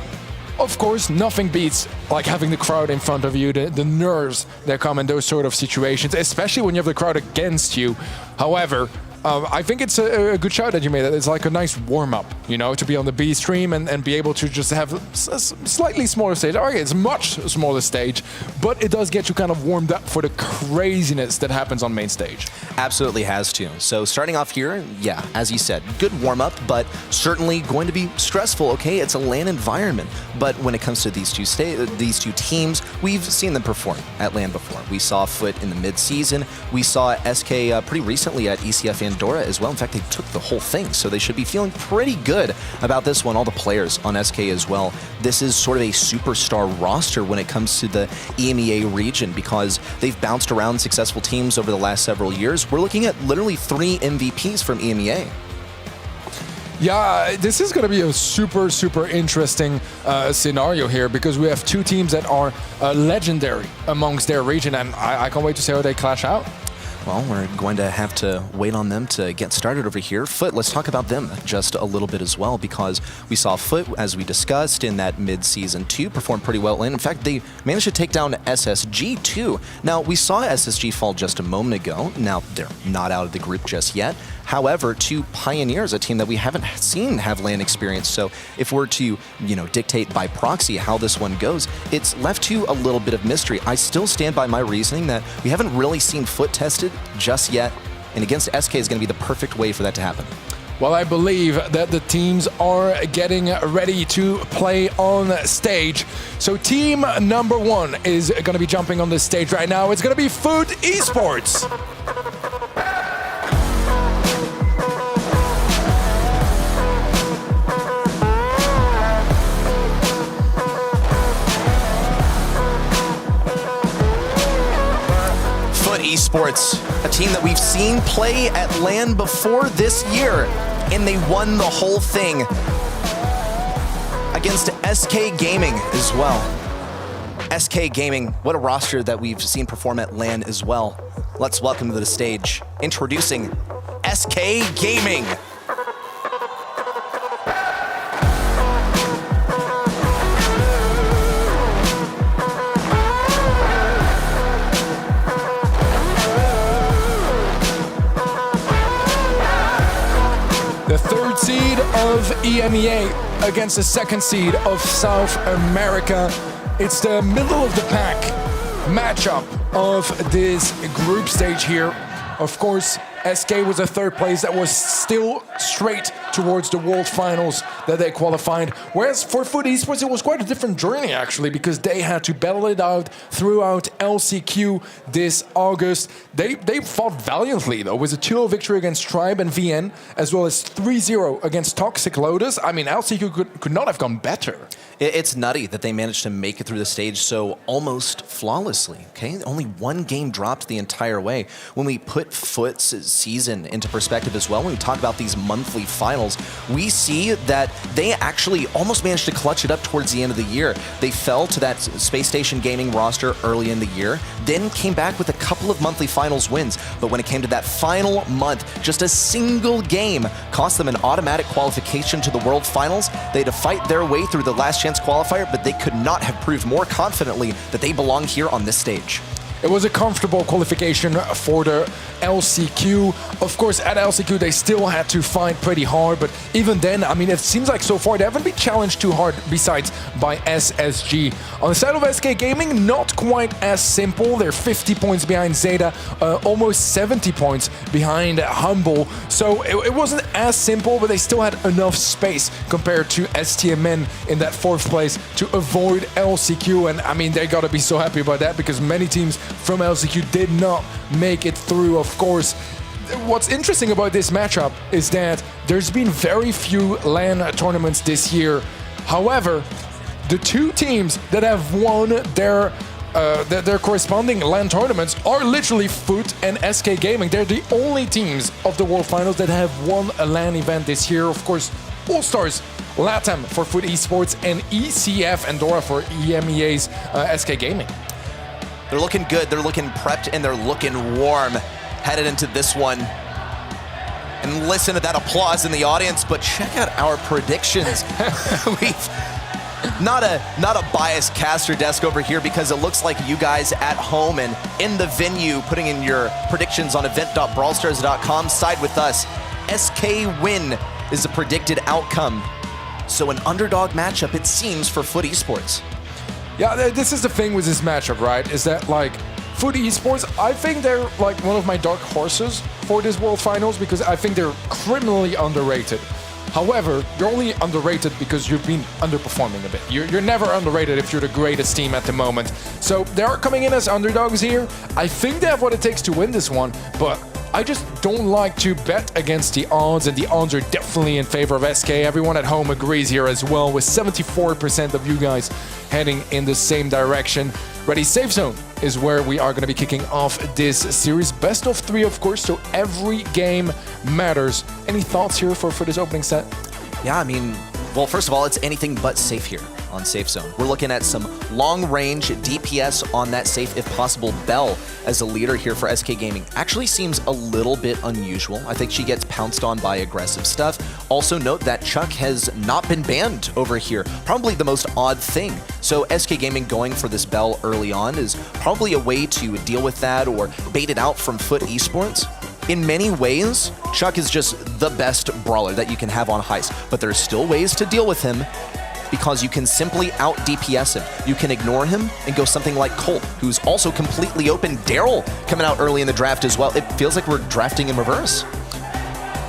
of course, nothing beats like having the crowd in front of you, the nerves that come in those sort of situations, especially when you have the crowd against you. However, I think it's a good shout that you made. It's like a nice warm-up, to be on the B stream and be able to just have a slightly smaller stage. Okay, it's a much smaller stage, but it does get you kind of warmed up for the craziness that happens on main stage. Absolutely has to. So starting off here, yeah, as you said, good warm-up, but certainly going to be stressful, okay? It's a LAN environment. But when it comes to these two teams, we've seen them perform at LAN before. We saw Fut in the mid-season. We saw SK pretty recently at ECF Andorra as well. In fact, they took the whole thing, so they should be feeling pretty good about this one. All the players on SK as well. This is sort of a superstar roster when it comes to the EMEA region, because they've bounced around successful teams over the last several years. We're looking at literally 3 MVPs from EMEA. Yeah, this is going to be a super interesting scenario here because we have two teams that are legendary amongst their region, and I can't wait to see how they clash out. Well, we're going to have to wait on them to get started over here. Fut, let's talk about them just a little bit as well, because we saw Fut, as we discussed in that mid-season 2, perform pretty well. And in fact, they managed to take down SSG too. Now, we saw SSG fall just a moment ago. Now, they're not out of the group just yet. However, to Pioneers, a team that we haven't seen have LAN experience. So if we're to, dictate by proxy how this one goes, it's left to a little bit of mystery. I still stand by my reasoning that we haven't really seen Fut tested just yet, and against SK is going to be the perfect way for that to happen. Well, I believe that the teams are getting ready to play on stage. So team number 1 is going to be jumping on this stage right now. It's going to be Fut Esports. Esports, a team that we've seen play at LAN before this year, and they won the whole thing against SK Gaming as well. SK Gaming, what a roster that we've seen perform at LAN as well. Let's welcome to the stage, introducing SK Gaming. The 3rd seed of EMEA against the 2nd seed of South America. It's the middle of the pack matchup of this group stage here. Of course, SK was a 3rd place that was still straight towards the World Finals that they qualified. Whereas for Fut Esports, it was quite a different journey actually, because they had to battle it out throughout LCQ this August. They fought valiantly though, with a 2-0 victory against Tribe and VN, as well as 3-0 against Toxic Lotus. I mean, LCQ could not have gone better. It's nutty that they managed to make it through the stage so almost flawlessly, okay? Only 1 game dropped the entire way. When we put Fut's season into perspective as well, when we talk about these monthly finals, we see that they actually almost managed to clutch it up towards the end of the year. They fell to that Space Station Gaming roster early in the year, then came back with a couple of monthly finals wins. But when it came to that final month, just a single game cost them an automatic qualification to the World Finals. They had to fight their way through the last chance qualifier, but they could not have proved more confidently that they belong here on this stage. It was a comfortable qualification for the LCQ. Of course, at LCQ, they still had to fight pretty hard, but even then, I mean, it seems like so far they haven't been challenged too hard besides by SSG. On the side of SK Gaming, not quite as simple. They're 50 points behind Zeta, almost 70 points behind Humble. So it wasn't as simple, but they still had enough space compared to STMN in that 4th place to avoid LCQ. And I mean, they gotta be so happy about that, because many teams from LCQ did not make it through. Of course, what's interesting about this matchup is that there's been very few LAN tournaments this year. However, the 2 teams that have won their corresponding LAN tournaments are literally Fut and SK Gaming. They're the only teams of the World Finals that have won a LAN event this year. Of course, All-Stars LATAM for Fut Esports and ECF Andorra for EMEA's SK Gaming. They're looking good, they're looking prepped, and they're looking warm headed into this one. And listen to that applause in the audience, but check out our predictions. We've not a biased caster desk over here, because it looks like you guys at home and in the venue putting in your predictions on event.brawlstars.com side with us. SK win is the predicted outcome. So an underdog matchup, it seems, for Fut Esports. Yeah, this is the thing with this matchup, right? Is that, like, Fut Esports, I think they're, like, one of my dark horses for this World Finals, because I think they're criminally underrated. However, you're only underrated because you've been underperforming a bit. You're never underrated if you're the greatest team at the moment. So they are coming in as underdogs here. I think they have what it takes to win this one, but I just don't like to bet against the odds, and the odds are definitely in favor of SK. Everyone at home agrees here as well, with 74% of you guys heading in the same direction. Ready Safe Zone is where we are going to be kicking off this series. Best of 3, of course, so every game matters. Any thoughts here for this opening set? Yeah, I mean, well, first of all, it's anything but safe here on Safe Zone. We're looking at some long-range DPS on that safe, if possible. Bell, as a leader here for SK Gaming, actually seems a little bit unusual. I think she gets pounced on by aggressive stuff. Also note that Chuck has not been banned over here. Probably the most odd thing. So SK Gaming going for this Bell early on is probably a way to deal with that or bait it out from Fut Esports. In many ways, Chuck is just the best brawler that you can have on Heist, but there's still ways to deal with him because you can simply out DPS him. You can ignore him and go something like Colt, who's also completely open. Daryl coming out early in the draft as well. It feels like we're drafting in reverse.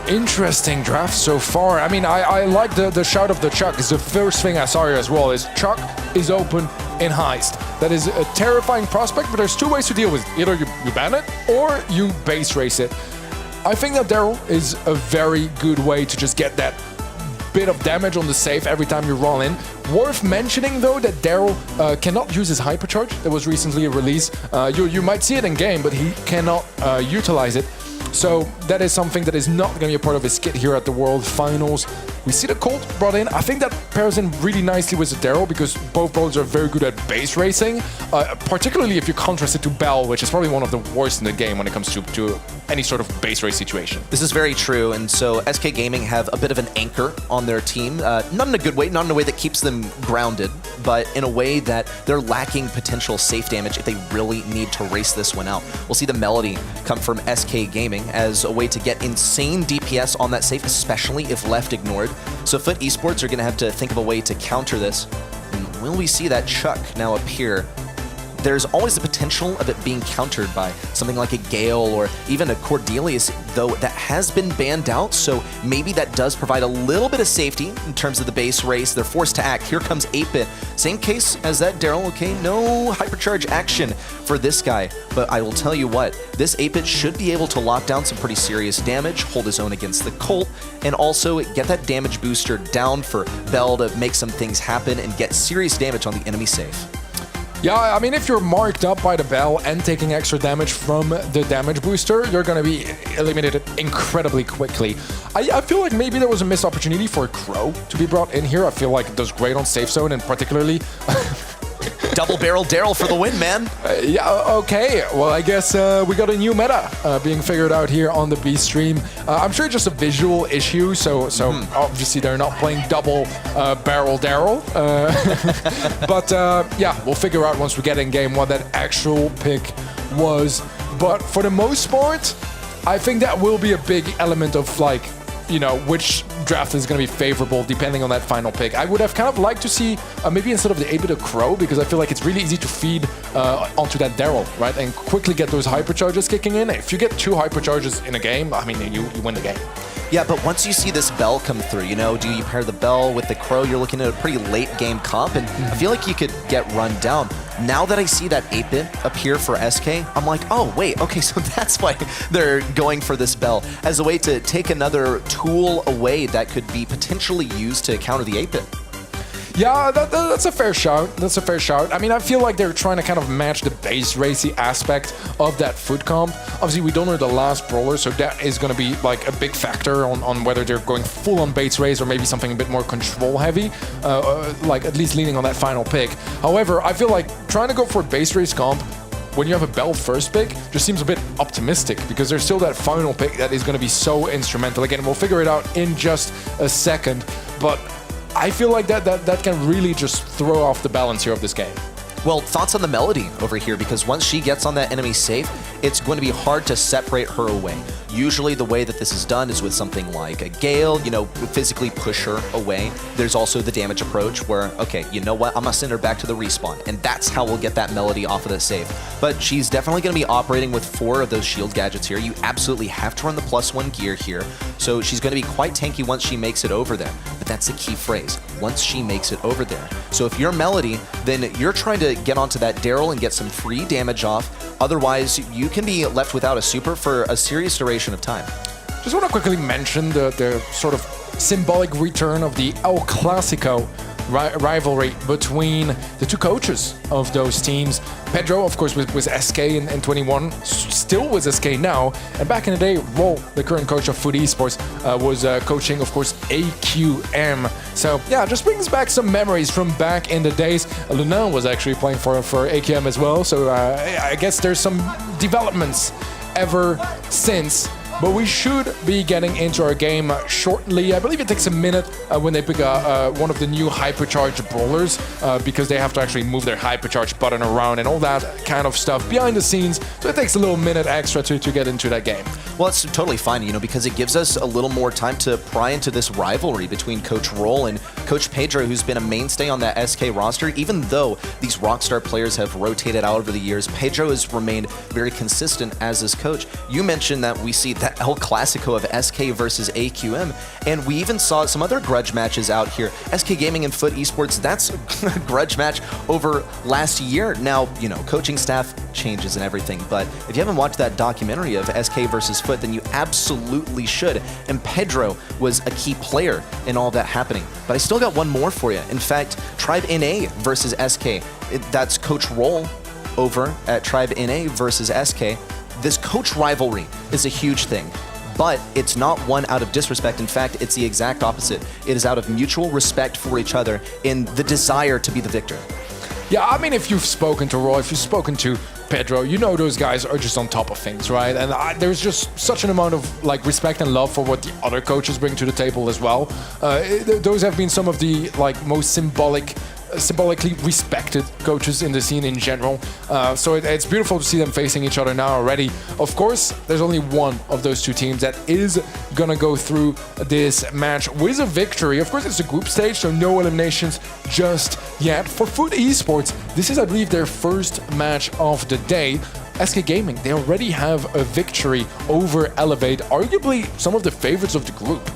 Interesting draft so far. I mean, I like the shout of the Chuck. It's the first thing I saw here as well, is Chuck is open in Heist. That is a terrifying prospect, but there's two ways to deal with it. Either you ban it or you base race it. I think that Daryl is a very good way to just get that bit of damage on the safe every time you roll in. Worth mentioning though that Daryl cannot use his hypercharge. There was recently a release. You might see it in game, but he cannot utilize it. So that is something that is not going to be a part of his kit here at the World Finals. We see the Colt brought in. I think that pairs in really nicely with the Daryl because both brawlers are very good at base racing, particularly if you contrast it to Bell, which is probably one of the worst in the game when it comes to any sort of base race situation. This is very true, and so SK Gaming have a bit of an anchor on their team. Not in a good way, not in a way that keeps them grounded, but in a way that they're lacking potential safe damage if they really need to race this one out. We'll see the Melody come from SK Gaming as a way to get insane DPS on that safe, especially if left ignored. So Fut Esports are going to have to think of a way to counter this. And will we see that Chuck now appear? There's always the potential of it being countered by something like a Gale or even a Cordelius, though that has been banned out, so maybe that does provide a little bit of safety in terms of the base race. They're forced to act. Here comes 8-Bit. Same case as that Daryl, okay? No hypercharge action for this guy, but I will tell you what, this 8-Bit should be able to lock down some pretty serious damage, hold his own against the Colt, and also get that damage booster down for Bell to make some things happen and get serious damage on the enemy safe. Yeah, I mean, if you're marked up by the Bell and taking extra damage from the damage booster, you're going to be eliminated incredibly quickly. I feel like maybe there was a missed opportunity for a Crow to be brought in here. I feel like it does great on Safe Zone, and particularly... Double barrel Daryl for the win, man. Yeah, okay. Well, I guess we got a new meta being figured out here on the B stream. I'm sure it's just a visual issue, so obviously they're not playing double barrel Daryl. But yeah, we'll figure out once we get in game what that actual pick was. But for the most part, I think that will be a big element of like, you know, which draft is going to be favorable depending on that final pick. I would have kind of liked to see maybe instead of the 8-Bit a Crow, because I feel like it's really easy to feed onto that Daryl, right? And quickly get those hypercharges kicking in. If you get 2 hypercharges in a game, I mean, you win the game. Yeah, but once you see this Bell come through, you know, do you pair the Bell with the Crow? You're looking at a pretty late game comp, and I feel like you could get run down. Now that I see that 8-Bit appear for SK, I'm like, oh, wait, okay, so that's why they're going for this Bell, as a way to take another tool away that could be potentially used to counter the 8-Bit. Yeah, that's a fair shout. That's a fair shout. I mean, I feel like they're trying to kind of match the base racy aspect of that Fut comp. Obviously, we don't know the last brawler, so that is going to be like a big factor on whether they're going full on base race or maybe something a bit more control heavy, like at least leaning on that final pick. However, I feel like trying to go for a base race comp when you have a Bell first pick just seems a bit optimistic, because there's still that final pick that is going to be so instrumental. Again, we'll figure it out in just a second, but I feel like that can really just throw off the balance here of this game. Well, thoughts on the Melody over here, because once she gets on that enemy safe, it's going to be hard to separate her away. Usually the way that this is done is with something like a Gale, you know, physically push her away. There's also the damage approach where, okay, you know what, I'm gonna send her back to the respawn, and that's how we'll get that Melody off of the safe. But she's definitely gonna be operating with 4 of those shield gadgets here. You absolutely have to run the +1 gear here, so she's gonna be quite tanky once she makes it over there. But that's the key phrase, once she makes it over there. So if you're Melody, then you're trying to get onto that Daryl and get some free damage off. Otherwise, you can be left without a super for a serious duration of time. Just want to quickly mention the sort of symbolic return of the El Clasico rivalry between the 2 coaches of those teams. Pedro, of course, with SK in 21, still still with SK now. And back in the day, Brawl, the current coach of Fut Esports, was coaching, of course, AQM. So yeah, just brings back some memories from back in the days. Luna was actually playing for AQM as well. So I guess there's some developments ever since. But we should be getting into our game shortly. I believe it takes a minute when they pick one of the new hypercharged brawlers because they have to actually move their hypercharge button around and all that kind of stuff behind the scenes. So it takes a little minute extra to get into that game. Well, it's totally fine, you know, because it gives us a little more time to pry into this rivalry between Coach Roll and Coach Pedro, who's been a mainstay on that SK roster. Even though these Rockstar players have rotated out over the years, Pedro has remained very consistent as his coach. You mentioned that we see that El Clasico of SK versus AQM, and we even saw some other grudge matches out here. SK Gaming and Fut Esports, that's a grudge match over last year. Now, you know, coaching staff changes and everything, but if you haven't watched that documentary of SK versus Fut, then you absolutely should. And Pedro was a key player in all that happening. But I still got one more for you. In fact, Tribe NA versus SK. That's Coach Roll over at Tribe NA versus SK. This coach rivalry is a huge thing, but it's not one out of disrespect. In fact, it's the exact opposite. It is out of mutual respect for each other in the desire to be the victor. Yeah, I mean, if you've spoken to Roy, if you've spoken to Pedro, you know those guys are just on top of things, right? And there's just such an amount of like respect and love for what the other coaches bring to the table as well. Those have been some of the like most symbolically respected coaches in the scene in general. So it's beautiful to see them facing each other now already. Of course, there's only one of those two teams that is gonna go through this match with a victory. Of course, it's a group stage, so no eliminations just yet. For Fut Esports, this is, I believe, their first match of the day. SK Gaming, they already have a victory over Elevate, arguably some of the favorites of the group.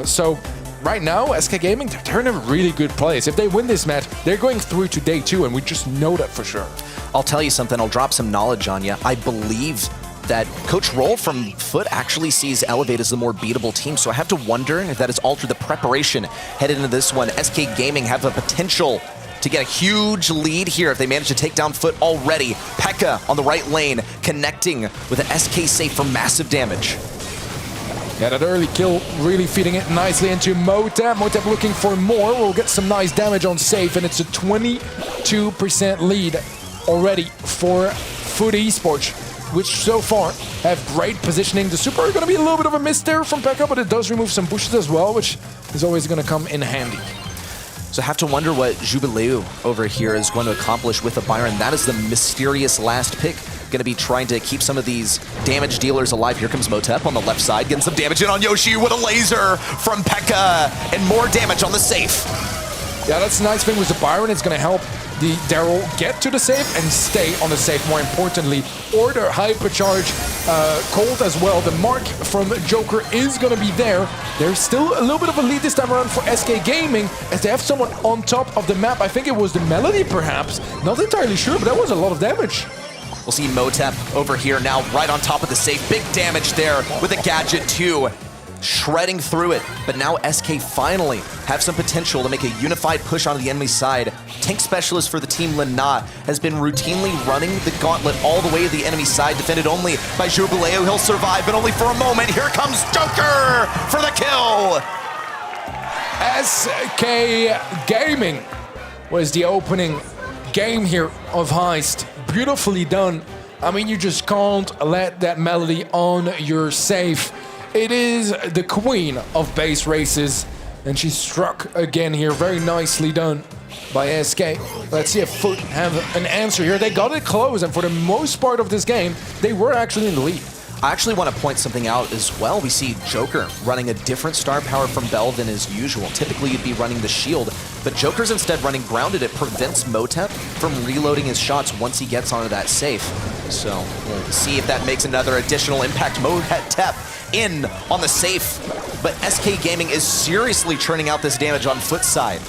So right now, SK Gaming, they're in a really good place. If they win this match, they're going through to day 2, and we just know that for sure. I'll tell you something, I'll drop some knowledge on you. I believe that Coach Roll from Fut actually sees Elevate as the more beatable team, so I have to wonder if that has altered the preparation headed into this one. SK Gaming have a potential to get a huge lead here if they manage to take down Fut already. Pekka on the right lane, connecting with an SK safe for massive damage. Yeah, that early kill really feeding it nicely into Motep. Motep looking for more. We'll get some nice damage on safe, and it's a 22% lead already for Fut Esports, which so far have great positioning. The super are going to be a little bit of a miss there from Pekka, but it does remove some bushes as well, which is always going to come in handy. So I have to wonder what Jubileu over here is going to accomplish with a Byron. That is the mysterious last pick. Going to be trying to keep some of these damage dealers alive. Here comes Motep on the left side, getting some damage in on Yoshi with a laser from Pekka, and more damage on the safe. Yeah, that's a nice thing with the Byron. It's going to help the Daryl get to the safe and stay on the safe, more importantly. Order hypercharge Colt as well. The mark from Joker is going to be there. There's still a little bit of a lead this time around for SK Gaming, as they have someone on top of the map. I think it was the Melody, perhaps. Not entirely sure, but that was a lot of damage. We'll see Motep over here now, right on top of the safe. Big damage there with a gadget too, shredding through it. But now SK finally have some potential to make a unified push onto the enemy side. Tank specialist for the team, Lina, has been routinely running the gauntlet all the way to the enemy side, defended only by Jubileu. He'll survive, but only for a moment. Here comes Joker for the kill. SK Gaming was the opening game here of Heist. Beautifully done. I mean, you just can't let that Melody on your safe. It is the queen of base races, and she struck again here. Very nicely done by SK. Let's see if Fut have an answer here. They got it close, and for the most part of this game, they were actually in the lead. I actually want to point something out as well. We see Joker running a different star power from Bell than is usual. Typically, you'd be running the shield, but Joker's instead running grounded. It prevents Motep from reloading his shots once he gets onto that safe. So we'll see if that makes another additional impact. Motep in on the safe, but SK Gaming is seriously churning out this damage on Fut's side.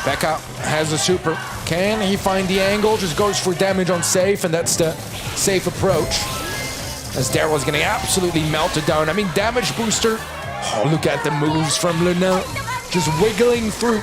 Pekka has a super. Can he find the angle? Just goes for damage on safe, and that's the safe approach. As Daryl's getting absolutely melted down. I mean, damage booster. Oh, look at the moves from Luna. Just wiggling through.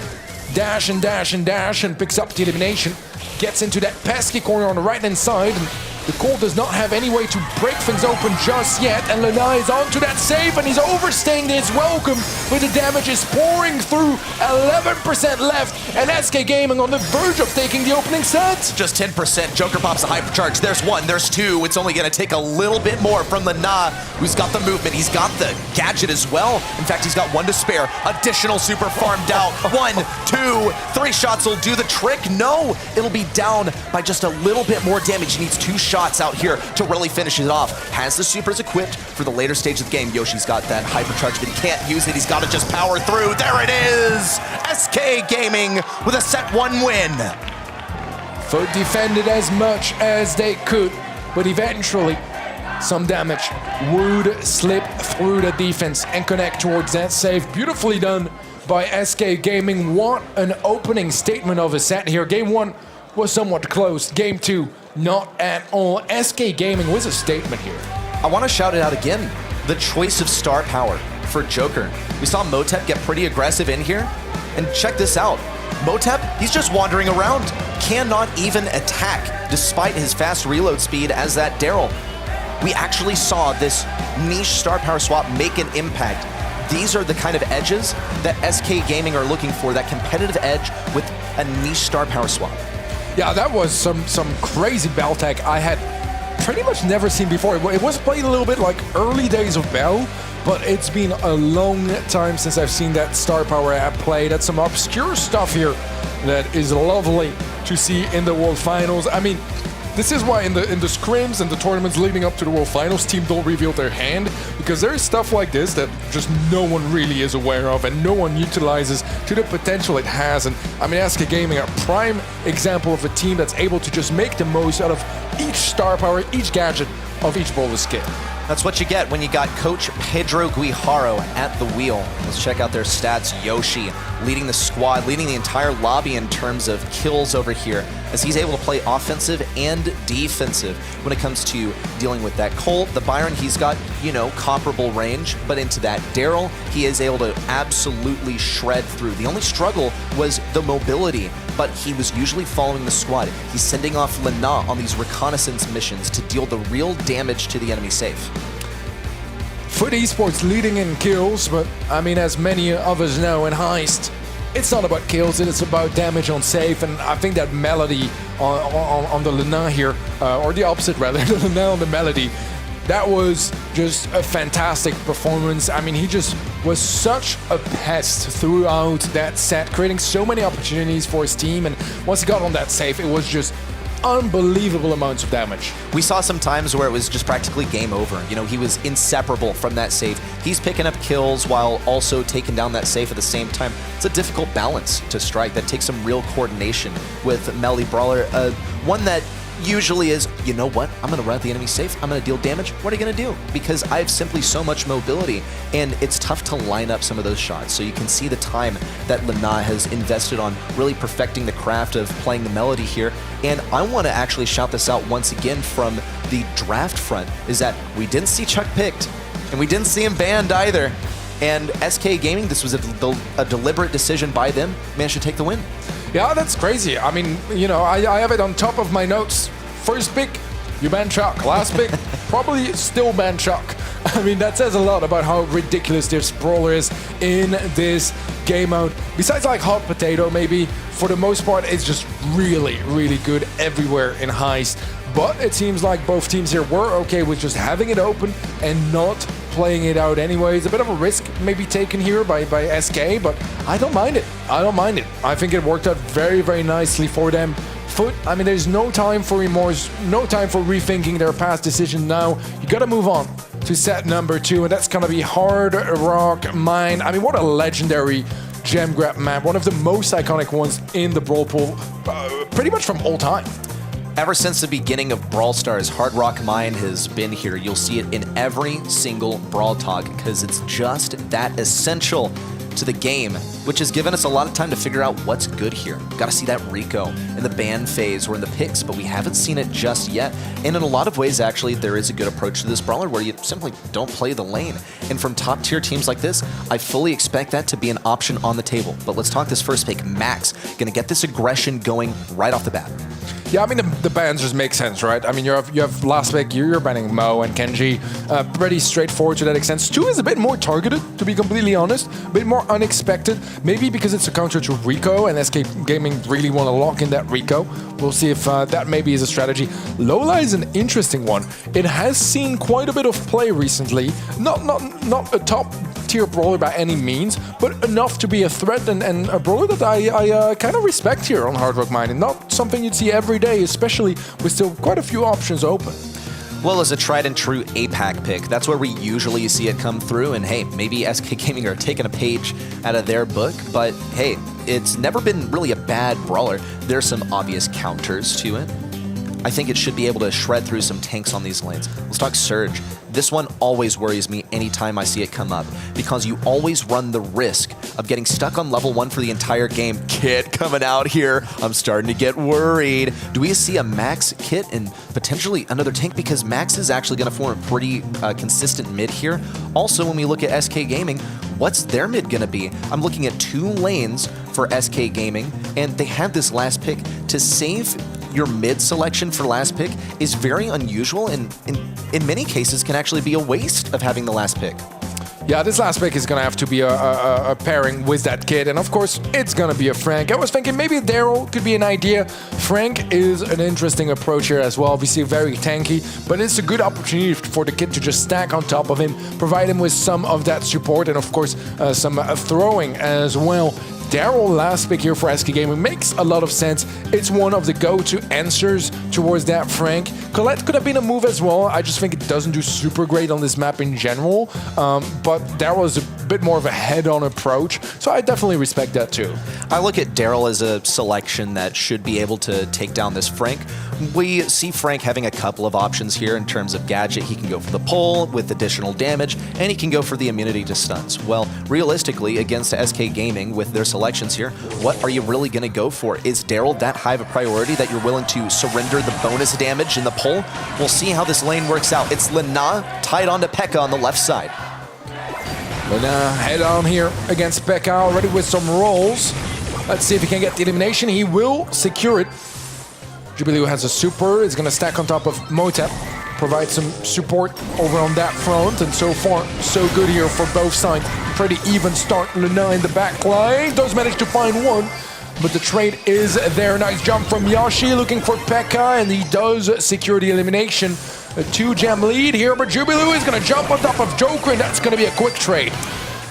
Dash and dash and dash, and picks up the elimination. Gets into that pesky corner on the right-hand side, and The Colt does not have any way to break things open just yet, and Lena is onto that save, and he's overstaying his welcome, but the damage is pouring through. 11% left, and SK Gaming on the verge of taking the opening set. Just 10%. Joker pops a hypercharge. There's one, there's two. It's only going to take a little bit more from Lena, who's got the movement. He's got the gadget as well. In fact, he's got one to spare. Additional super farmed out. 1, 2, 3 shots will do the trick. No, it'll be down by just a little bit more damage. He needs 2 shots out here to really finish it off. Has the supers equipped for the later stage of the game. Yoshi's got that hypercharge, but he can't use it. He's got to just power through. There it is! SK Gaming with a set 1 win. Fut defended as much as they could, but eventually some damage would slip through the defense and connect towards that save. Beautifully done by SK Gaming. What an opening statement of a set here. Game 1 was somewhat close. Game 2, not at all. SK Gaming was a statement here. I want to shout it out again. The choice of star power for Joker. We saw Motep get pretty aggressive in here. And check this out. Motep, he's just wandering around. Cannot even attack despite his fast reload speed as that Daryl. We actually saw this niche star power swap make an impact. These are the kind of edges that SK Gaming are looking for, that competitive edge with a niche star power swap. Yeah, that was some crazy Bell tech I had pretty much never seen before. It was played a little bit like early days of Bell, but it's been a long time since I've seen that star power app play. That's some obscure stuff here that is lovely to see in the World Finals. I mean, this is why in the scrims and the tournaments leading up to the World Finals, teams don't reveal their hand, because there is stuff like this that just no one really is aware of and no one utilizes to the potential it has. And I mean, SK Gaming, a prime example of a team that's able to just make the most out of each star power, each gadget of each brawler skill. That's what you get when you got Coach Pedro Guijaro at the wheel. Let's check out their stats. Yoshi leading the squad, leading the entire lobby in terms of kills over here, as he's able to play offensive and defensive when it comes to dealing with that Colt. The Byron, he's got, you know, comparable range, but into that Daryl, he is able to absolutely shred through. The only struggle was the mobility, but he was usually following the squad. He's sending off Lena on these reconnaissance missions to deal the real damage to the enemy safe. Fut Esports leading in kills, but I mean, as many of us know in Heist, it's not about kills, it's about damage on safe, and I think that Melody on the Lena here, or the opposite rather, the Lena on the Melody, that was just a fantastic performance. I mean, he just was such a pest throughout that set, creating so many opportunities for his team, and once he got on that safe, it was just unbelievable amounts of damage. We saw some times where it was just practically game over. You know, he was inseparable from that safe. He's picking up kills while also taking down that safe at the same time. It's a difficult balance to strike that takes some real coordination with Melody Brawler. One that usually is, you know what, I'm going to run at the enemy safe, I'm going to deal damage. What are you going to do? Because I have simply so much mobility, and it's tough to line up some of those shots. So you can see the time that Lena has invested on really perfecting the craft of playing the Melody here. And I want to actually shout this out once again from the draft front, is that we didn't see Chuck picked, and we didn't see him banned either. And SK Gaming, this was a deliberate decision by them, managed to take the win. Yeah, that's crazy. I mean, you know, I have it on top of my notes. First pick, you ban Chuck. Last pick, probably still ban Chuck. I mean, that says a lot about how ridiculous this brawler is in this game mode. Besides like hot potato, maybe, for the most part, it's just really, really good everywhere in Heist. But it seems like both teams here were okay with just having it open and not playing it out anyway. It's a bit of a risk maybe taken here by SK, but I don't mind it. I don't mind it. I think it worked out very, very nicely for them. Fut, I mean, there's no time for remorse, no time for rethinking their past decision now. You gotta move on to set number 2, and that's gonna be Hard Rock Mine. I mean, what a legendary gem grab map. One of the most iconic ones in the Brawl pool, pretty much from all time. Ever since the beginning of Brawl Stars, Hard Rock Mine has been here. You'll see it in every single Brawl Talk because it's just that essential to the game, which has given us a lot of time to figure out what's good here. Gotta see that Rico in the ban phase or in the picks, but we haven't seen it just yet. And in a lot of ways, actually, there is a good approach to this brawler where you simply don't play the lane. And from top tier teams like this, I fully expect that to be an option on the table. But let's talk this first pick. Max, gonna get this aggression going right off the bat. Yeah, I mean, the bans just make sense, right? I mean, you have last pick, you're banning Mo and Kenji. Pretty straightforward to that extent. Stu is a bit more targeted, to be completely honest. A bit more unexpected. Maybe because it's a counter to Rico, and SK Gaming really want to lock in that Rico. We'll see if that maybe is a strategy. Lola is an interesting one. It has seen quite a bit of play recently. Not a top tier brawler by any means, but enough to be a threat and a brawler that I kind of respect here on Hard Rock Mine. And not something you'd see every day, especially with still quite a few options open. Well, as a tried and true APAC pick, that's where we usually see it come through. And hey, maybe SK Gaming are taking a page out of their book, but hey, it's never been really a bad brawler. There's some obvious counters to it. I think it should be able to shred through some tanks on these lanes. Let's talk Surge. This one always worries me anytime I see it come up, because you always run the risk of getting stuck on level 1 for the entire game. Kit coming out here. I'm starting to get worried. Do we see a Max, Kit, and potentially another tank? Because Max is actually going to form a pretty consistent mid here. Also, when we look at SK Gaming, what's their mid going to be? I'm looking at 2 lanes for SK Gaming, and they have this last pick. To save your mid selection for last pick is very unusual, and in many cases can actually be a waste of having the last pick. Yeah, this last pick is going to have to be a pairing with that kid, and of course, it's going to be a Frank. I was thinking maybe Daryl could be an idea. Frank is an interesting approach here as well. Obviously very tanky, but it's a good opportunity for the kid to just stack on top of him, provide him with some of that support, and of course, some throwing as well. Daryl last pick here for SK Gaming makes a lot of sense. It's one of the go-to answers towards that Frank. Colette could have been a move as well. I just think it doesn't do super great on this map in general. But Daryl is a bit more of a head-on approach, so I definitely respect that too. I look at Daryl as a selection that should be able to take down this Frank. We see Frank having a couple of options here in terms of gadget. He can go for the pull with additional damage, and he can go for the immunity to stunts. Well, realistically, against SK Gaming with their selections here, what are you really going to go for? Is Daryl that high of a priority that you're willing to surrender the bonus damage in the pull? We'll see how this lane works out. It's Lina tied onto Pekka on the left side. Lina head on here against Pekka already with some rolls. Let's see if he can get the elimination. He will secure it. Jubilee has a super, is going to stack on top of Motep, provide some support over on that front, and so far, so good here for both sides. Pretty even start. Lina in the back line, does manage to find one, but the trade is there. Nice jump from Yoshi, looking for Pekka, and he does secure the elimination. A 2-gem lead here, but Jubilee is going to jump on top of Joker, and that's going to be a quick trade.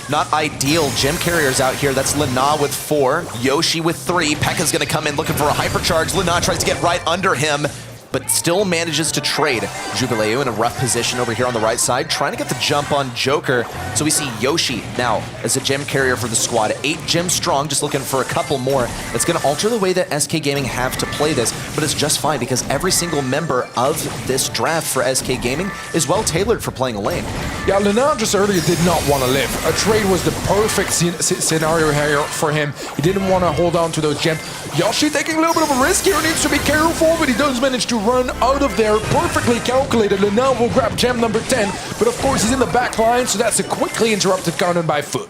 Not ideal. Gem carriers out here. That's Lina with 4, Yoshi with 3. Pekka's going to come in looking for a hypercharge. Lina tries to get right under him, but still manages to trade. Jubileu in a rough position over here on the right side, trying to get the jump on Joker. So we see Yoshi now as a gem carrier for the squad. 8 gems strong, just looking for a couple more. It's going to alter the way that SK Gaming have to play this, but it's just fine because every single member of this draft for SK Gaming is well tailored for playing a lane. Yeah, Lina just earlier did not want to live. A trade was the perfect scenario here for him. He didn't want to hold on to those gems. Yoshi taking a little bit of a risk here, needs to be careful, but he does manage to run out of there, perfectly calculated. And now will grab gem number 10, but of course he's in the back line, so that's a quickly interrupted counter by Fut.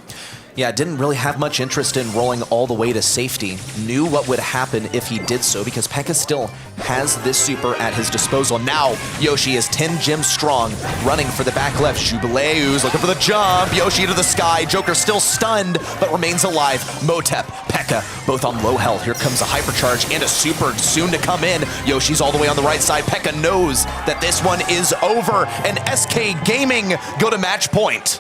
Yeah, didn't really have much interest in rolling all the way to safety. Knew what would happen if he did so, because Pekka still has this super at his disposal. Now, Yoshi is 10 gems strong, running for the back left. Jubileu's looking for the jump. Yoshi to the sky. Joker still stunned, but remains alive. Motep, Pekka, both on low health. Here comes a hypercharge and a super soon to come in. Yoshi's all the way on the right side. Pekka knows that this one is over, and SK Gaming go to match point.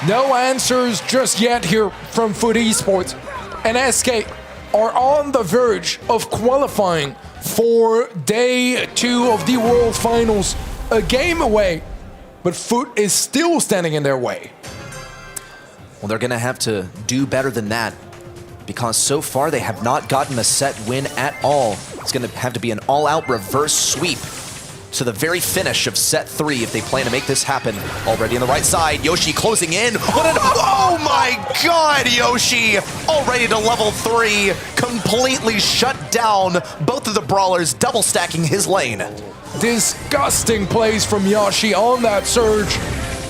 No answers just yet here from Fut Esports, and SK are on the verge of qualifying for day 2 of the World Finals, a game away, but Fut is still standing in their way. Well, they're gonna have to do better than that, because so far they have not gotten a set win at all. It's gonna have to be an all-out reverse sweep to the very finish of set 3 if they plan to make this happen. Already on the right side, Yoshi closing in. Oh my god, Yoshi! Already to level 3, completely shut down both of the brawlers, double stacking his lane. Disgusting plays from Yoshi on that surge.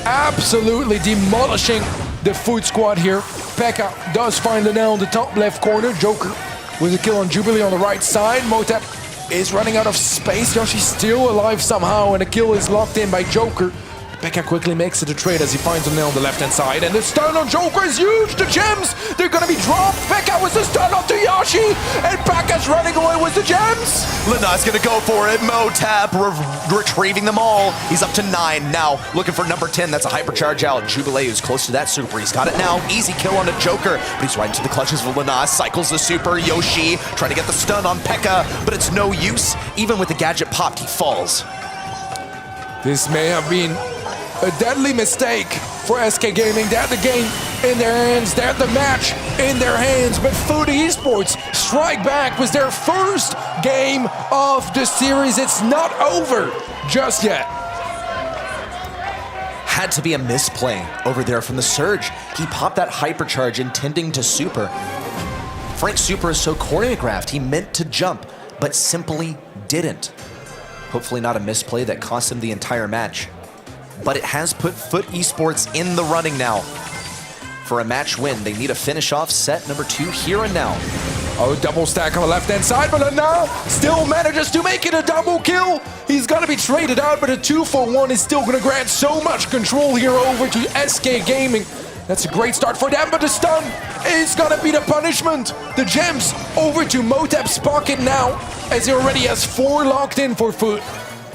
Absolutely demolishing the Fut squad here. Pekka does find Lina on the top left corner. Joker with a kill on Jubilee on the right side. Motep is running out of space. Yoshi's still alive somehow, and the kill is locked in by Joker. Pekka quickly makes it a trade as he finds a nail on the left-hand side, and the stun on Joker is huge! The gems, they're gonna be dropped! Pekka with the stun onto Yoshi, and Pekka's running away with the gems! Lana's gonna go for it. Motep retrieving them all. He's up to 9 now, looking for number 10. That's a hypercharge out. Jubilee is close to that super. He's got it now. Easy kill on the Joker, but he's right into the clutches of Lana. Cycles the super. Yoshi trying to get the stun on Pekka, but it's no use. Even with the gadget popped, he falls. This may have been a deadly mistake for SK Gaming. They had the game in their hands, they had the match in their hands, but Fut Esports strike back with their first game of the series. It's not over just yet. Had to be a misplay over there from the Surge. He popped that hypercharge intending to super. Frank's super is so choreographed, he meant to jump, but simply didn't. Hopefully not a misplay that cost him the entire match. But it has put Fut Esports in the running now. For a match win, they need to finish off set number 2 here and now. Oh, double stack on the left-hand side, but Lana still manages to make it a double kill. He's gonna be traded out, but a 2-for-1 is still gonna grant so much control here over to SK Gaming. That's a great start for them, but the stun is gonna be the punishment. The gems over to Motep's pocket now, as he already has 4 locked in for Fut.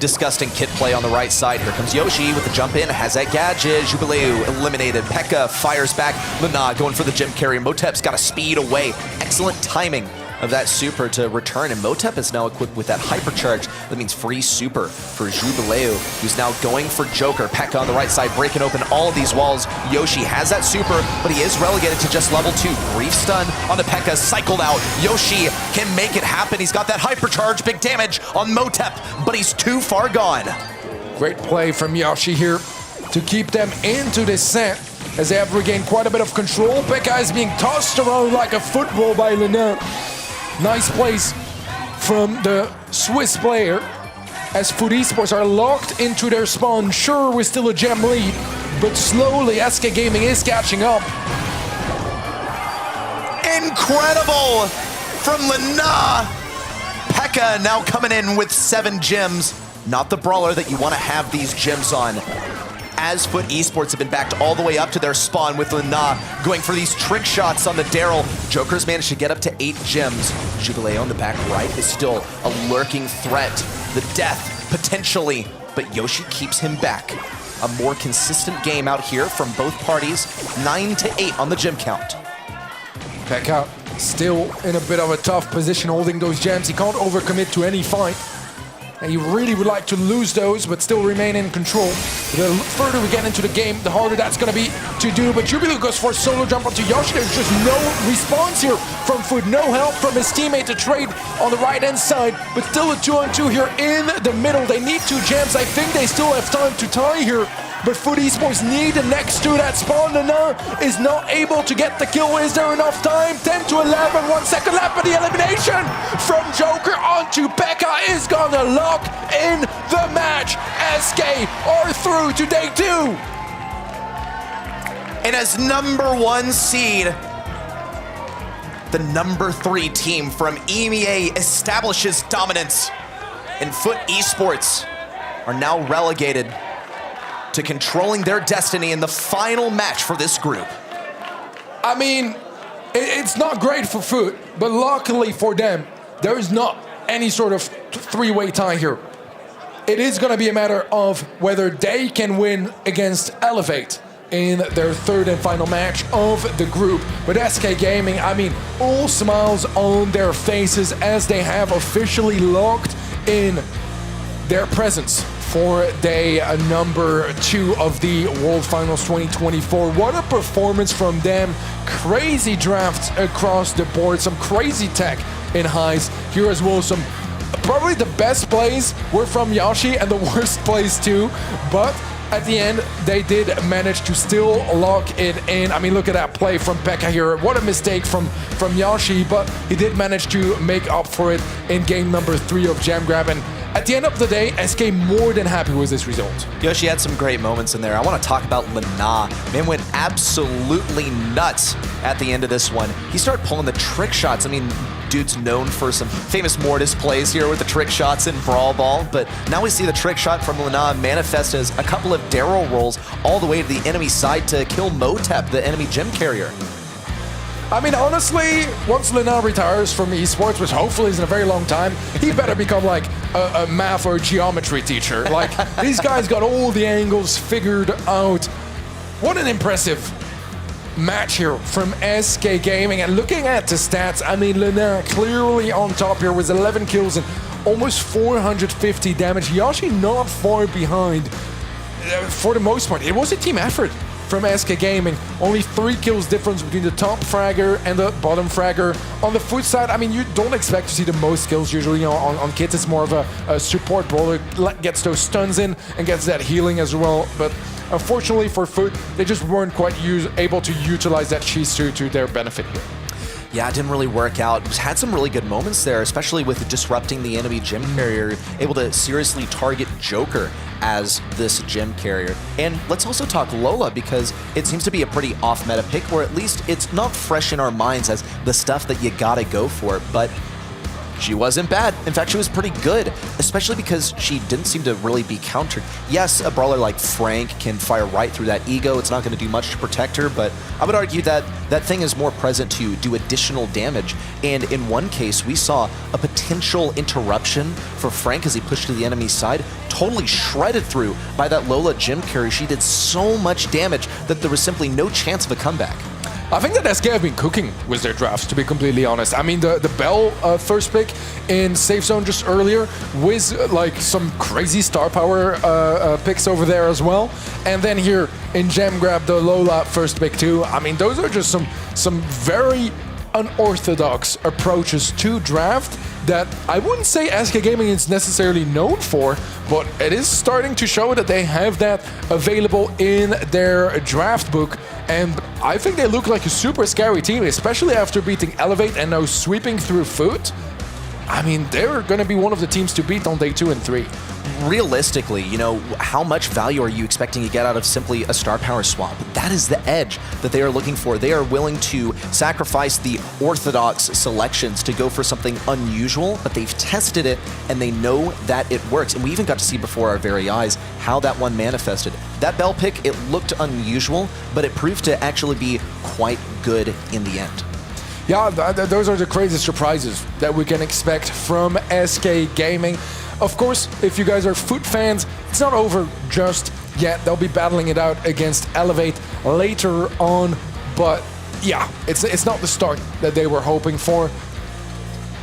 Disgusting kit play on the right side. Here comes Yoshi with the jump in, has that gadget. Jubileu eliminated. Pekka fires back. Lana going for the gem carry. Motep's got to speed away. Excellent timing of that super to return, and Motep is now equipped with that hypercharge. That means free super for Jubileu, who's now going for Joker. Pekka on the right side breaking open all of these walls. Yoshi has that super, but he is relegated to just level 2. Brief stun on the Pekka, cycled out. Yoshi can make it happen. He's got that hypercharge, big damage on Motep, but he's too far gone. Great play from Yoshi here to keep them into this set as they have regained quite a bit of control. Pekka is being tossed around like a football by Lana. Nice plays from the Swiss player as Fut Esports are locked into their spawn. Sure, we're still a gem lead, but slowly SK Gaming is catching up. Incredible from Lana. Pekka now coming in with 7 gems. Not the brawler that you want to have these gems on. As Fut Esports have been backed all the way up to their spawn with Lana going for these trick shots on the Daryl. Joker's managed to get up to 8 gems. Jubilee on the back right is still a lurking threat. The death, potentially, but Yoshi keeps him back. A more consistent game out here from both parties. 9-8 on the gem count. Pekka still in a bit of a tough position holding those gems. He can't overcommit to any fight. And he really would like to lose those, but still remain in control. The further we get into the game, the harder that's going to be to do. But Jubilee goes for a solo jump onto Yoshi. There's just no response here from Fut. No help from his teammate to trade on the right-hand side. But still a 2-on-2 here in the middle. They need 2 gems. I think they still have time to tie here. But Fut Esports need the next 2 that spawn. Lana is not able to get the kill. Is there enough time? 10-11, 1 second left, but the elimination from Joker onto Pekka is gonna lock in the match. SK are through to day 2. And as number 1 seed, the number 3 team from EMEA establishes dominance. And Fut Esports are now relegated to controlling their destiny in the final match for this group. I mean, it's not great for Fut, but luckily for them, there is not any sort of 3-way tie here. It is going to be a matter of whether they can win against Elevate in their 3rd and final match of the group. But SK Gaming, I mean, all smiles on their faces as they have officially locked in their presence for day number 2 of the World Finals 2024. What a performance from them. Crazy drafts across the board, some crazy tech in highs here as well. Some probably the best plays were from Yoshi and the worst plays too, but at the end they did manage to still lock it in. I mean, look at that play from Pekka here. What a mistake from Yoshi, but he did manage to make up for it in game number 3 of Jam Grab. And at the end of the day, SK more than happy with this result. Yoshi had some great moments in there. I want to talk about Lina. Man went absolutely nuts at the end of this one. He started pulling the trick shots. I mean, dude's known for some famous Mortis plays here with the trick shots in Brawl Ball, but now we see the trick shot from Lina manifest as a couple of Daryl rolls all the way to the enemy side to kill Motep, the enemy gym carrier. I mean, honestly, once Lina retires from esports, which hopefully is in a very long time, he better become like a math or geometry teacher. Like, these guys got all the angles figured out. What an impressive match here from SK Gaming. And looking at the stats, I mean, Lina clearly on top here with 11 kills and almost 450 damage. Yoshi not far behind for the most part. It was a team effort from SK Gaming. Only 3 kills difference between the top fragger and the bottom fragger. On the Fut side, I mean, you don't expect to see the most kills usually on Kits. It's more of a support brawler, gets those stuns in and gets that healing as well. But unfortunately for Fut, they just weren't quite able to utilize that cheese to their benefit here. Yeah, it didn't really work out. Had some really good moments there, especially with disrupting the enemy gym carrier, able to seriously target Joker as this gym carrier. And let's also talk Lola, because it seems to be a pretty off-meta pick, or at least it's not fresh in our minds as the stuff that you gotta go for, but she wasn't bad. In fact, she was pretty good, especially because she didn't seem to really be countered. Yes, a brawler like Frank can fire right through that ego. It's not going to do much to protect her, but I would argue that that thing is more present to do additional damage. And in one case, we saw a potential interruption for Frank as he pushed to the enemy's side, totally shredded through by that Lola gym carry. She did so much damage that there was simply no chance of a comeback. I think that SK have been cooking with their drafts, to be completely honest. I mean, the Bell first pick in Safe Zone just earlier with like some crazy star power picks over there as well. And then here in Gem Grab, the Lola first pick too. I mean, those are just some very unorthodox approaches to draft that I wouldn't say SK Gaming is necessarily known for, but it is starting to show that they have that available in their draft book. And I think they look like a super scary team, especially after beating Elevate and now sweeping through Fut. I mean, they're going to be one of the teams to beat on day 2 and 3. Realistically, you know, how much value are you expecting to get out of simply a star power swap? That is the edge that they are looking for. They are willing to sacrifice the orthodox selections to go for something unusual, but they've tested it and they know that it works. And we even got to see before our very eyes how that one manifested. That Bell pick, it looked unusual, but it proved to actually be quite good in the end. Yeah, those are the crazy surprises that we can expect from SK Gaming. Of course, if you guys are Fut fans, it's not over just yet. They'll be battling it out against Elevate later on, but yeah, it's not the start that they were hoping for.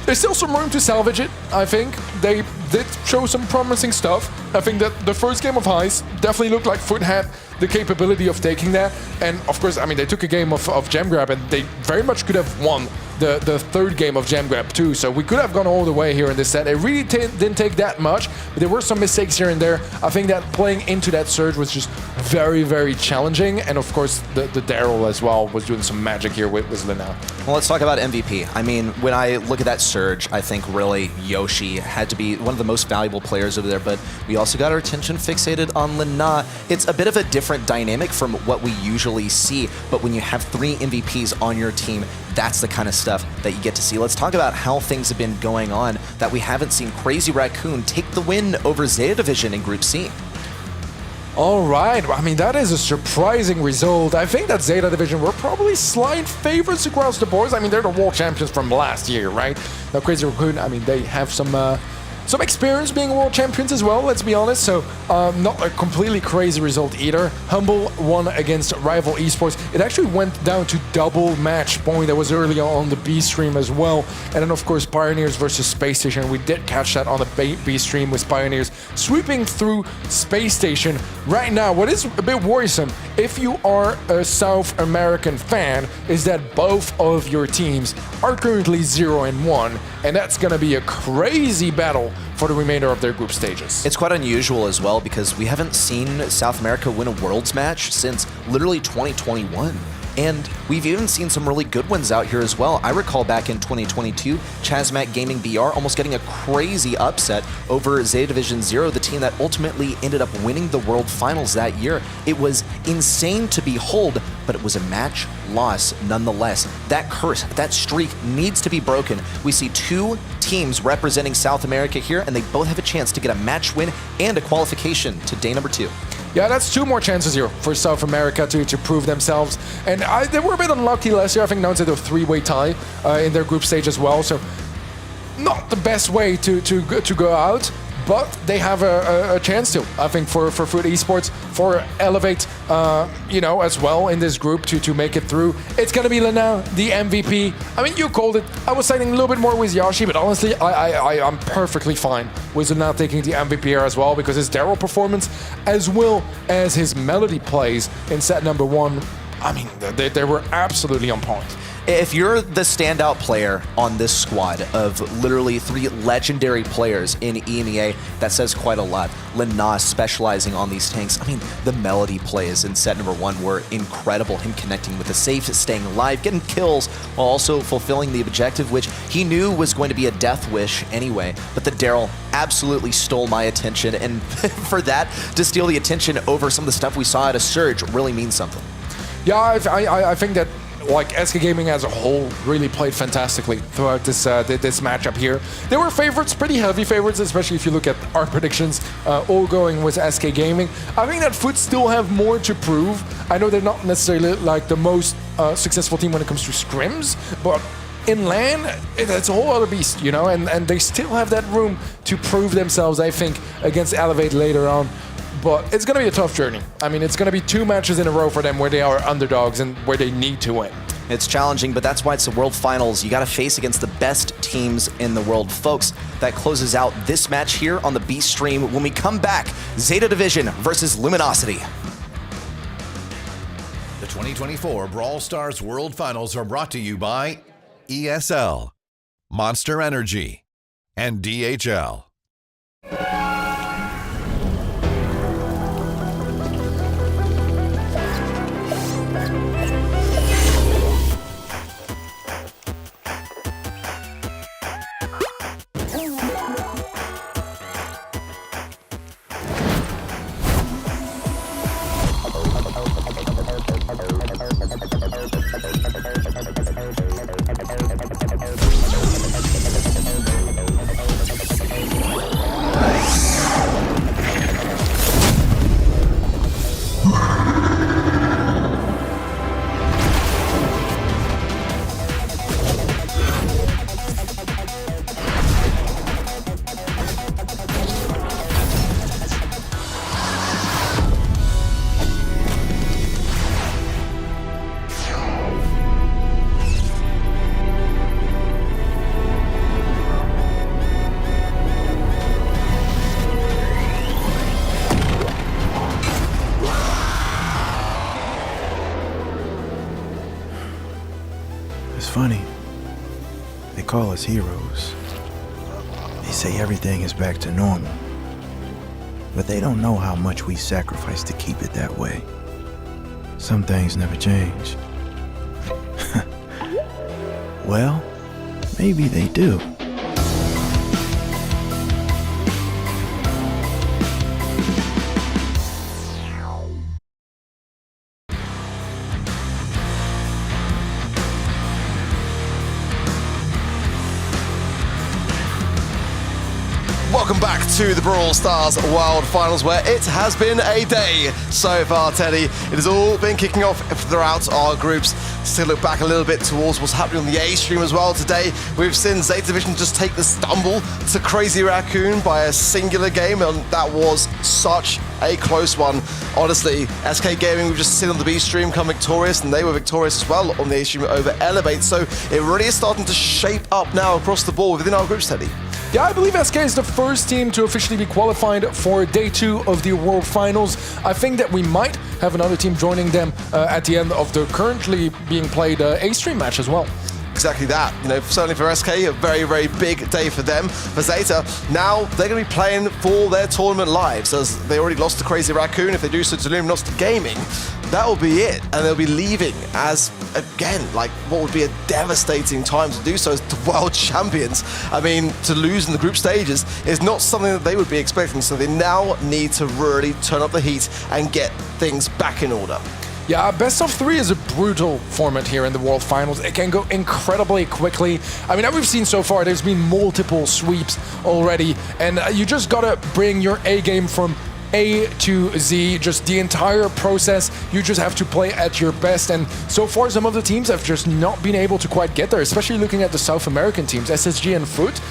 There's still some room to salvage it, I think. They did show some promising stuff. I think that the first game of Heist definitely looked like Fut had the capability of taking that. And of course, I mean, they took a game of Gem Grab and they very much could have won the third game of Gem Grab too. So we could have gone all the way here in this set. It really didn't take that much, but there were some mistakes here and there. I think that playing into that surge was just very, very challenging. And of course, the Daryl as well was doing some magic here with Lina. Well, let's talk about MVP. I mean, when I look at that surge, I think really Yoshi had to be one of the most valuable players over there, but we also got our attention fixated on Lina. It's a bit of a different dynamic from what we usually see, but when you have 3 MVPs on your team, that's the kind of stuff that you get to see. Let's talk about how things have been going on that we haven't seen Crazy Raccoon take the win over Zeta Division in Group C. All right, I mean, that is a surprising result. I think that Zeta Division were probably slight favorites across the boards. I mean, they're the world champions from last year, right? Now, Crazy Raccoon, I mean, they have some experience being world champions as well, let's be honest, so not a completely crazy result either. Humble won against rival Esports. It actually went down to double match point. That was earlier on the B stream as well. And then of course Pioneers versus Space Station. We did catch that on the B stream with Pioneers sweeping through Space Station. Right now, what is a bit worrisome, if you are a South American fan, is that both of your teams are currently 0-1, and that's gonna be a crazy battle for the remainder of their group stages. It's quite unusual as well because we haven't seen South America win a Worlds match since literally 2021. And we've even seen some really good ones out here as well. I recall back in 2022, Chazmac Gaming BR almost getting a crazy upset over Zeta Division 0, the team that ultimately ended up winning the World Finals that year. It was insane to behold, but it was a match loss nonetheless. That curse, that streak needs to be broken. We see two teams representing South America here, and they both have a chance to get a match win and a qualification to day number 2. Yeah, that's 2 more chances here for South America to prove themselves. And they were a bit unlucky last year. I think now it's a 3-way tie in their group stage as well. So not the best way to go out, but they have a chance to, I think, for Fut Esports, for Elevate, as well in this group to make it through. It's going to be Lena, the MVP. I mean, you called it. I was siding a little bit more with Yashi, but honestly, I'm perfectly fine with Lena taking the MVP here as well, because his Daryl performance, as well as his melody plays in set number 1, I mean, they were absolutely on point. If you're the standout player on this squad of literally 3 legendary players in EMEA, that says quite a lot. Lena specializing on these tanks. I mean, the melody plays in set number 1 were incredible. Him connecting with the safe, staying alive, getting kills, while also fulfilling the objective, which he knew was going to be a death wish anyway. But the Daryl absolutely stole my attention, and for that, to steal the attention over some of the stuff we saw at a Surge really means something. Yeah, I think that SK Gaming as a whole really played fantastically throughout this matchup here. They were favorites, pretty heavy favorites, especially if you look at our predictions, all going with SK Gaming. I think that Fut still have more to prove. I know they're not necessarily like the most successful team when it comes to scrims, but in LAN, it's a whole other beast, and they still have that room to prove themselves, I think, against Elevate later on. But it's going to be a tough journey. I mean, it's going to be 2 matches in a row for them where they are underdogs and where they need to win. It's challenging, but that's why it's the World Finals. You got to face against the best teams in the world. Folks, that closes out this match here on the B stream. When we come back, Zeta Division versus Luminosity. The 2024 Brawl Stars World Finals are brought to you by ESL, Monster Energy, and DHL. Funny, they call us heroes. They say everything is back to normal, but they don't know how much we sacrifice to keep it that way. Some things never change. Well, maybe they do. Welcome back to the Brawl Stars World Finals, where it has been a day so far, Teddy. It has all been kicking off throughout our groups. Still look back a little bit towards what's happening on the A stream as well today. We've seen Zeta Division just take the stumble to Crazy Raccoon by a singular game, and that was such a close one. Honestly, SK Gaming, we've just seen on the B stream come victorious, and they were victorious as well on the A stream over Elevate. So it really is starting to shape up now across the board within our groups, Teddy. Yeah, I believe SK is the first team to officially be qualified for Day 2 of the World Finals. I think that we might have another team joining them at the end of the currently being played A-Stream match as well. Exactly that. Certainly for SK, a very, very big day for them. For Zeta, now they're going to be playing for their tournament lives, as they already lost to Crazy Raccoon. If they do so to Luminosity Gaming, that will be it. And they'll be leaving as, again, like what would be a devastating time to do so as the world champions. I mean, to lose in the group stages is not something that they would be expecting. So they now need to really turn up the heat and get things back in order. Yeah, best of 3 is a brutal format here in the World Finals. It can go incredibly quickly. I mean, as we've seen so far, there's been multiple sweeps already, and you just gotta bring your A game from A to Z, just the entire process. You just have to play at your best, and so far some of the teams have just not been able to quite get there, especially looking at the South American teams, SSG and Fut.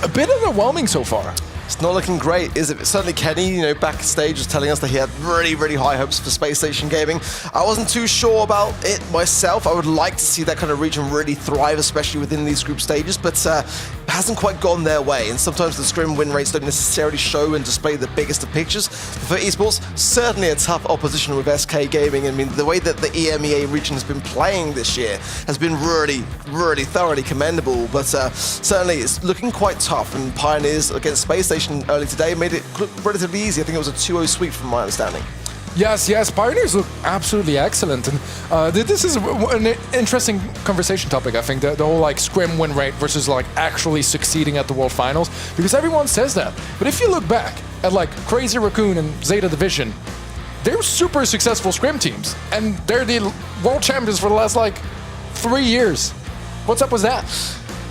A bit underwhelming so far. It's not looking great, is it? Certainly Kenny, backstage was telling us that he had really, really high hopes for Space Station Gaming. I wasn't too sure about it myself. I would like to see that kind of region really thrive, especially within these group stages, but it hasn't quite gone their way. And sometimes the scrim win rates don't necessarily show and display the biggest of pictures. For Esports, certainly a tough opposition with SK Gaming. I mean, the way that the EMEA region has been playing this year has been really, really thoroughly commendable, but certainly it's looking quite tough. And Pioneers against Space Station early today made it look relatively easy. I think it was a 2-0 sweep from my understanding. Yes, Pioneers look absolutely excellent, and this is an interesting conversation topic, I think, the whole like scrim win rate versus like actually succeeding at the World Finals, because everyone says that. But if you look back at like Crazy Raccoon and Zeta Division, they're super successful scrim teams, and they're the world champions for the last like 3 years. What's up with that?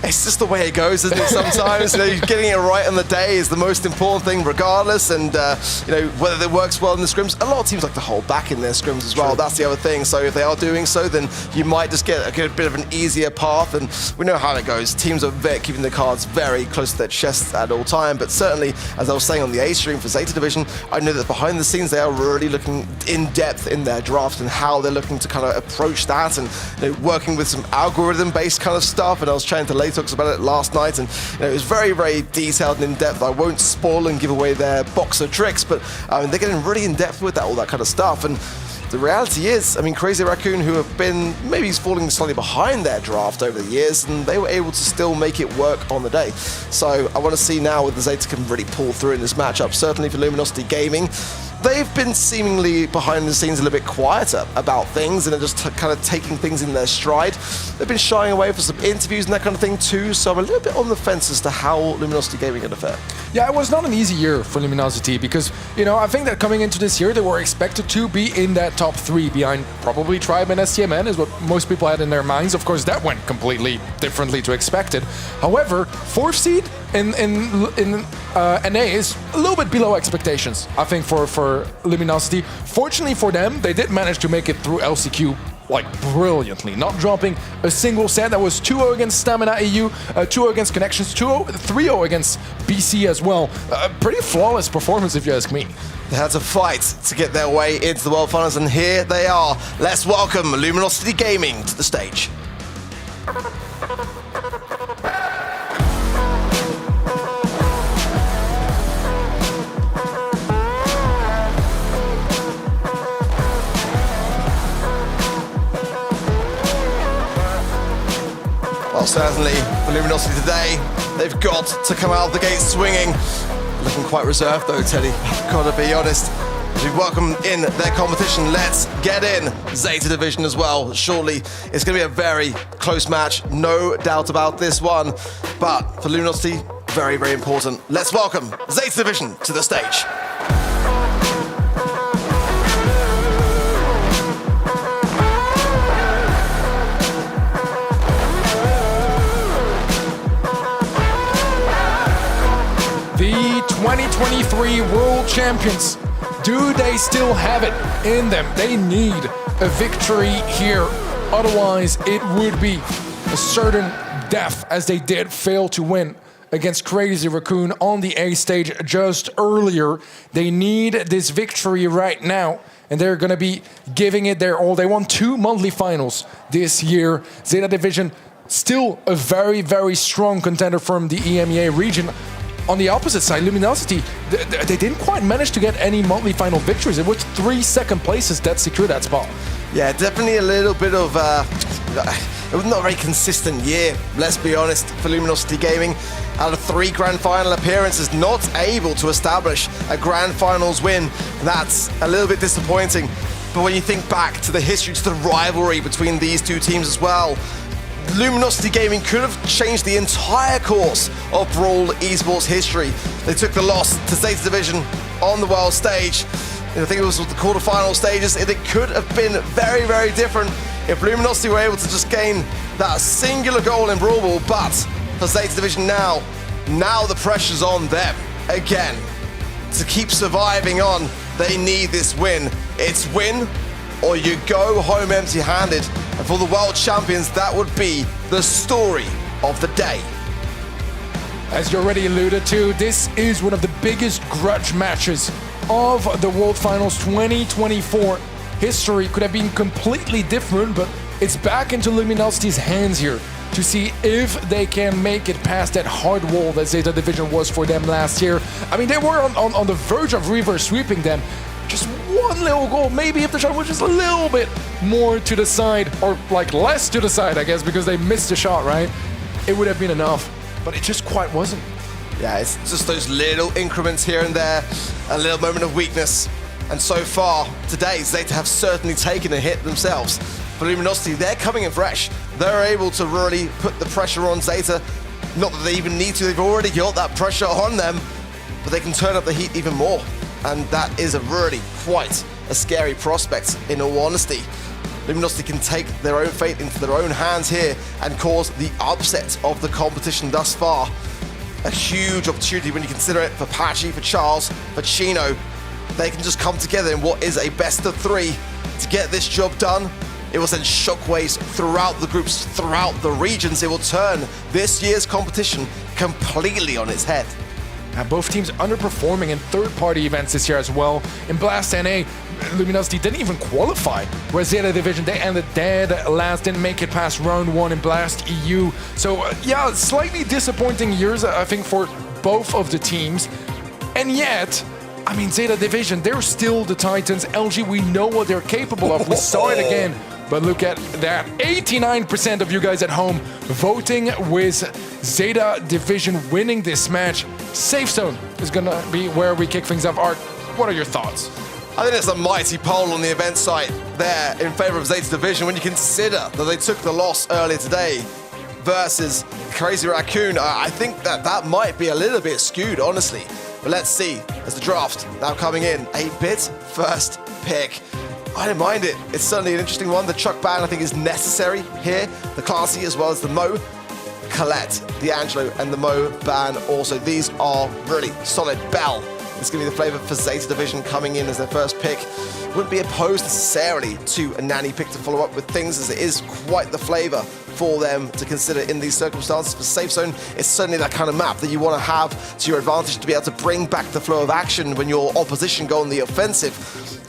It's just the way it goes, isn't it? Sometimes getting it right on the day is the most important thing, regardless. And whether it works well in the scrims, a lot of teams like to hold back in their scrims as well. True. That's the other thing. So if they are doing so, then you might just get a bit of an easier path. And we know how it goes. Teams are keeping their cards very close to their chests at all time. But certainly, as I was saying on the A stream for Zeta Division, I know that behind the scenes they are really looking in depth in their draft and how they're looking to kind of approach that, and working with some algorithm-based kind of stuff. And I was chatting to talks about it last night, and it was very, very detailed and in-depth. I won't spoil and give away their box of tricks, but they're getting really in-depth with that, all that kind of stuff. And the reality is, I mean, Crazy Raccoon, who have been maybe falling slightly behind their draft over the years, and they were able to still make it work on the day. So I want to see now whether Zeta can really pull through in this matchup. Certainly for Luminosity Gaming, they've been seemingly behind the scenes a little bit quieter about things and are just kind of taking things in their stride. They've been shying away for some interviews and that kind of thing too, so I'm a little bit on the fence as to how Luminosity Gaming are going to fare. Yeah, it was not an easy year for Luminosity because, I think that coming into this year, they were expected to be in that top 3 behind probably Tribe and STMN is what most people had in their minds. Of course, that went completely differently to expected. However, 4th seed in NA is a little bit below expectations, I think, for Luminosity. Fortunately for them, they did manage to make it through LCQ like brilliantly, not dropping a single set. That was 2-0 against Stamina EU, 2-0 against Connections, 3-0 against BC as well. Pretty flawless performance, if you ask me. They had to fight to get their way into the World Finals, and here they are. Let's welcome Luminosity Gaming to the stage. Well, certainly for Luminosity today, they've got to come out of the gate swinging. Looking quite reserved though, Teddy, I've got to be honest. As we welcome in their competition, let's get in Zeta Division as well. Shortly, it's going to be a very close match, no doubt about this one. But for Luminosity, very, very important. Let's welcome Zeta Division to the stage. The 2023 World Champions, do they still have it in them? They need a victory here, otherwise it would be a certain death, as they did fail to win against Crazy Raccoon on the A stage just earlier. They need this victory right now, and they're going to be giving it their all. They won 2 monthly finals this year. Zeta Division, still a very, very strong contender from the EMEA region. On the opposite side, Luminosity, they didn't quite manage to get any monthly final victories. It was 3 second places that secured that spot. Yeah, definitely a little bit of it was not a very consistent year, let's be honest, for Luminosity Gaming. Out of 3 grand final appearances, not able to establish a grand finals win. That's a little bit disappointing. But when you think back to the history, to the rivalry between these two teams as well, Luminosity Gaming could have changed the entire course of Brawl Esports history. They took the loss to Zeta Division on the world stage. I think it was the quarterfinal stages. It could have been very, very different if Luminosity were able to just gain that singular goal in Brawl Ball. But for Zeta Division now the pressure's on them again. To keep surviving on, they need this win. It's win or you go home empty-handed. And for the world champions, that would be the story of the day. As you already alluded to, this is one of the biggest grudge matches of the World Finals 2024. History could have been completely different, but it's back into Luminosity's hands here to see if they can make it past that hard wall that Zeta Division was for them last year. I mean, they were on the verge of reverse sweeping them. Just one little goal, maybe if the shot was just a little bit more to the side, or like less to the side, I guess, because they missed the shot, right? It would have been enough, but it just quite wasn't. Yeah, it's just those little increments here and there, a little moment of weakness. And so far, today, Zeta have certainly taken a hit themselves. For Luminosity, they're coming in fresh. They're able to really put the pressure on Zeta. Not that they even need to, they've already got that pressure on them, but they can turn up the heat even more. And that is a really quite a scary prospect, in all honesty. Luminosity can take their own fate into their own hands here and cause the upset of the competition thus far. A huge opportunity when you consider it for Patchy, for Charles, for Chino. They can just come together in what is a best of three to get this job done. It will send shockwaves throughout the groups, throughout the regions. It will turn this year's competition completely on its head. Both teams underperforming in third-party events this year as well. In Blast NA, Luminosity didn't even qualify, whereas Zeta Division, they ended dead last, didn't make it past round one in Blast EU. So yeah, slightly disappointing years, I think, for both of the teams. And yet, I mean, Zeta Division, they're still the Titans. LG, we know what they're capable of. We saw it again. But look at that, 89% of you guys at home voting with Zeta Division winning this match. Safe Zone is gonna be where we kick things off. Art, what are your thoughts? I think it's a mighty poll on the event site there in favor of Zeta Division when you consider that they took the loss earlier today versus Crazy Raccoon. I think that might be a little bit skewed, honestly. But let's see, as the draft now coming in, 8-bit first pick. I don't mind it. It's certainly an interesting one. The Chuck ban, I think, is necessary here. The Classy as well as the Mo. Colette, the Angelo, and the Mo ban also. These are really solid. Bell is going to be the flavor for Zeta Division coming in as their first pick. Wouldn't be opposed necessarily to a nanny pick to follow up with things, as it is quite the flavor for them to consider in these circumstances. For Safe Zone, it's certainly that kind of map that you want to have to your advantage to be able to bring back the flow of action when your opposition go on the offensive.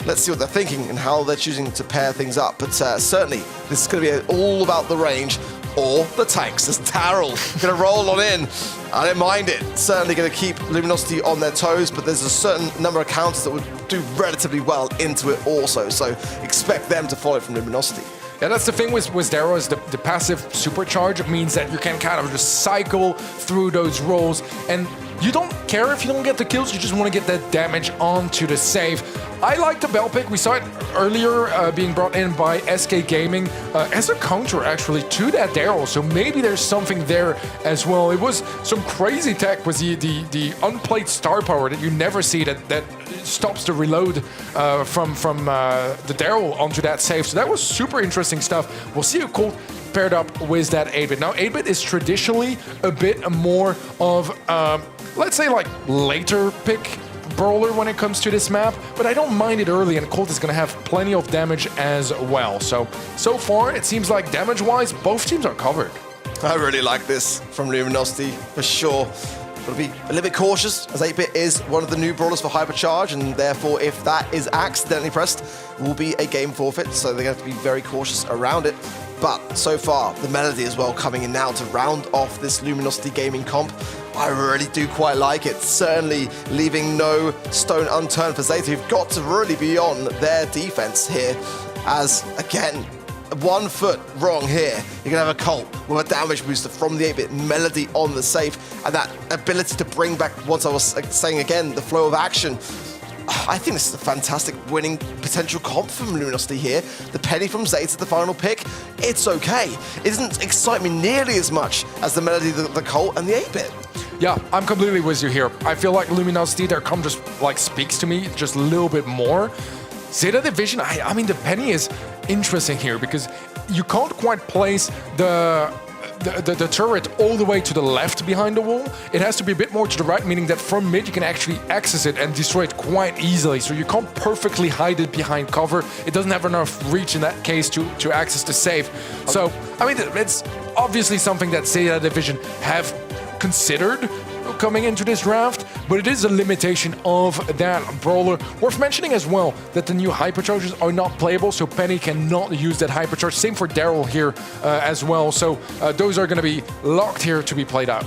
Let's see what they're thinking and how they're choosing to pair things up. But certainly, this is going to be all about the range or the tanks. As Darryl going to roll on in. I don't mind it. Certainly going to keep Luminosity on their toes, but there's a certain number of counters that would do relatively well into it also. So expect them to follow from Luminosity. Yeah, that's the thing with Darrow, is the passive supercharge means that you can kind of just cycle through those rolls, and you don't care if you don't get the kills, you just want to get that damage onto the save. I like the Bell pick. We saw it earlier being brought in by SK Gaming as a counter, actually, to that Darrow, so maybe there's something there as well. It was some crazy tech with the unplayed star power that you never see that stops the reload from the Darrow onto that save, so that was super interesting stuff. We'll see a Colt paired up with that 8-bit. Now, 8-bit is traditionally a bit more of, let's say, like, later pick brawler when it comes to this map, but I don't mind it early, and Colt is going to have plenty of damage as well. So far, it seems like damage-wise, both teams are covered. I really like this from Luminosity, for sure. Got to be a little bit cautious, as 8-bit is one of the new brawlers for Hypercharge, and therefore, if that is accidentally pressed, it will be a game forfeit, so they're going to have to be very cautious around it. But so far, the Melody as well coming in now to round off this Luminosity Gaming comp. I really do quite like it. Certainly leaving no stone unturned for Zeta, who've got to really be on their defense here. As, again, 1 foot wrong here, you're going to have a Colt with a damage booster from the 8-bit Melody on the safe, and that ability to bring back, once I was saying again, the flow of action. I think this is a fantastic winning potential comp from Luminosity here. The penny from Zeta, the final pick, it's okay. It doesn't excite me nearly as much as the Melody, the Colt, and the 8-bit. Yeah, I'm completely with you here. I feel like Luminosity, their comp just like speaks to me just a little bit more. Zeta Division, I mean, the penny is interesting here because you can't quite place the turret all the way to the left behind the wall. It has to be a bit more to the right, meaning that from mid you can actually access it and destroy it quite easily. So you can't perfectly hide it behind cover. It doesn't have enough reach in that case to access the safe. So, I mean, it's obviously something that Zeta Division have considered coming into this draft, but it is a limitation of that brawler. Worth mentioning as well that the new hypercharges are not playable, so Penny cannot use that hypercharge. Same for Daryl here as well, so those are going to be locked here to be played out.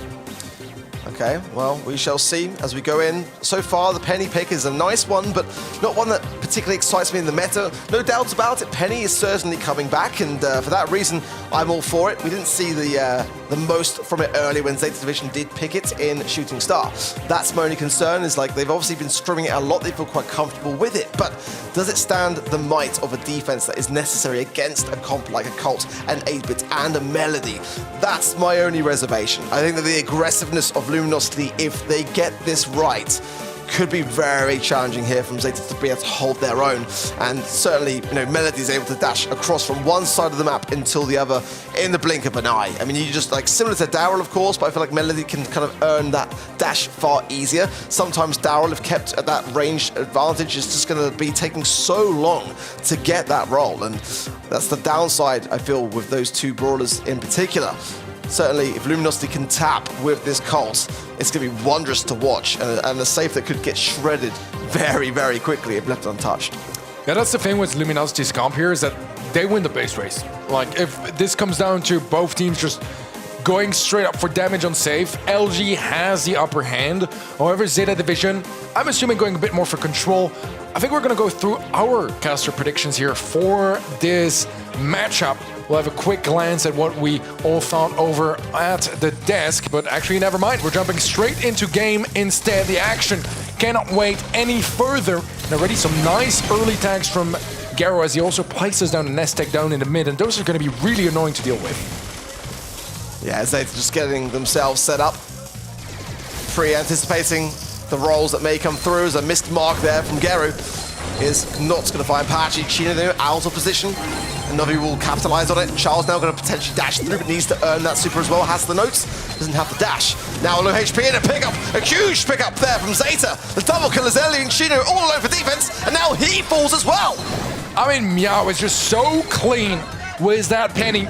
Okay, well, we shall see as we go in. So far, the Penny pick is a nice one, but not one that particularly excites me in the meta. No doubt about it, Penny is certainly coming back, and for that reason, I'm all for it. We didn't see the most from it early when Zeta Division did pick it in Shooting Star. That's my only concern, is like they've obviously been scrimming it a lot, they feel quite comfortable with it, but does it stand the might of a defense that is necessary against a comp like a Colt, an 8-bit, and a Melody? That's my only reservation. I think that the aggressiveness of Luminosity, if they get this right, could be very challenging here from Zeta to be able to hold their own. And certainly, you know, Melody is able to dash across from one side of the map until the other in the blink of an eye. I mean, you just like, similar to Daryl, of course, but I feel like Melody can kind of earn that dash far easier. Sometimes Daryl, if kept at that range advantage, is just going to be taking so long to get that roll. And that's the downside, I feel, with those two brawlers in particular. Certainly, if Luminosity can tap with this Colt, it's going to be wondrous to watch, and a safe that could get shredded very, very quickly if left untouched. Yeah, that's the thing with Luminosity's comp here, is that they win the base race. Like, if this comes down to both teams just going straight up for damage on safe, LG has the upper hand. However, Zeta Division, I'm assuming going a bit more for control. I think we're going to go through our caster predictions here for this matchup. We'll have a quick glance at what we all thought over at the desk, but actually never mind. We're jumping straight into game instead. The action cannot wait any further. And already some nice early tags from Garo as he also places down a nest tag down in the mid, and those are going to be really annoying to deal with. Yeah, Zeta just getting themselves set up. Pre-anticipating the rolls that may come through, as a missed mark there from Garo is not going to find Patchy. Chino out of position. And Novi will capitalize on it. Charles now going to potentially dash through, but needs to earn that super as well. Has the notes, doesn't have the dash. Now low HP and a pickup, a huge pickup there from Zeta. The double kill is there, leaving Chino all alone for defense, and now he falls as well. I mean, Meow is just so clean with that penny.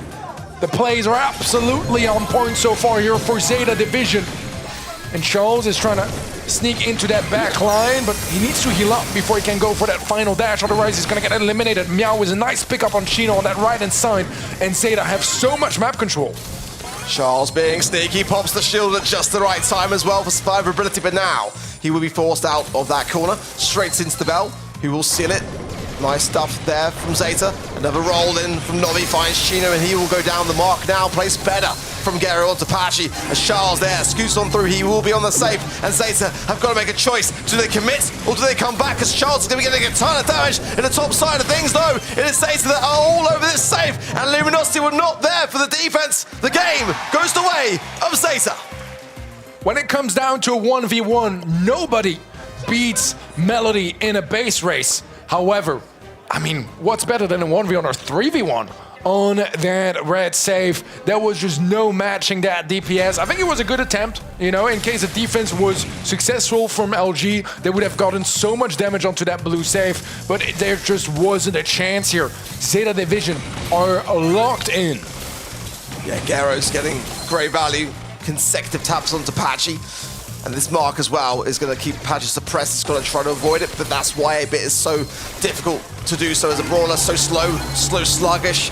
The plays are absolutely on point so far here for Zeta Division. And Charles is trying to sneak into that back line, but he needs to heal up before he can go for that final dash, otherwise he's gonna get eliminated. Meow is a nice pickup on Chino on that right-hand side, and Zeta have so much map control. Charles being sneaky, pops the shield at just the right time as well for survivability, but now he will be forced out of that corner, straight into the bell, who will seal it. Nice stuff there from Zeta. Another roll in from Novi, finds Chino, and he will go down the mark now. Plays better from Garo onto Pachi. As Charles there scoots on through, he will be on the safe. And Zeta have got to make a choice. Do they commit or do they come back? As Charles is going to be getting a ton of damage in the top side of things, though. It is Zeta that are all over this safe. And Luminosity were not there for the defense. The game goes the way of Zeta. When it comes down to a 1v1, nobody beats Melody in a base race. However, I mean, what's better than a 1v1 or 3v1 on that red safe? There was just no matching that DPS. I think it was a good attempt, you know, in case the defense was successful from LG, they would have gotten so much damage onto that blue safe, but there just wasn't a chance here. Zeta Division are locked in. Yeah, Garo's getting great value. Consecutive taps onto Patchy. And this mark as well is going to keep Patchy suppressed. It's going to try to avoid it, but that's why 8-bit is so difficult to do so as a brawler. So slow, sluggish.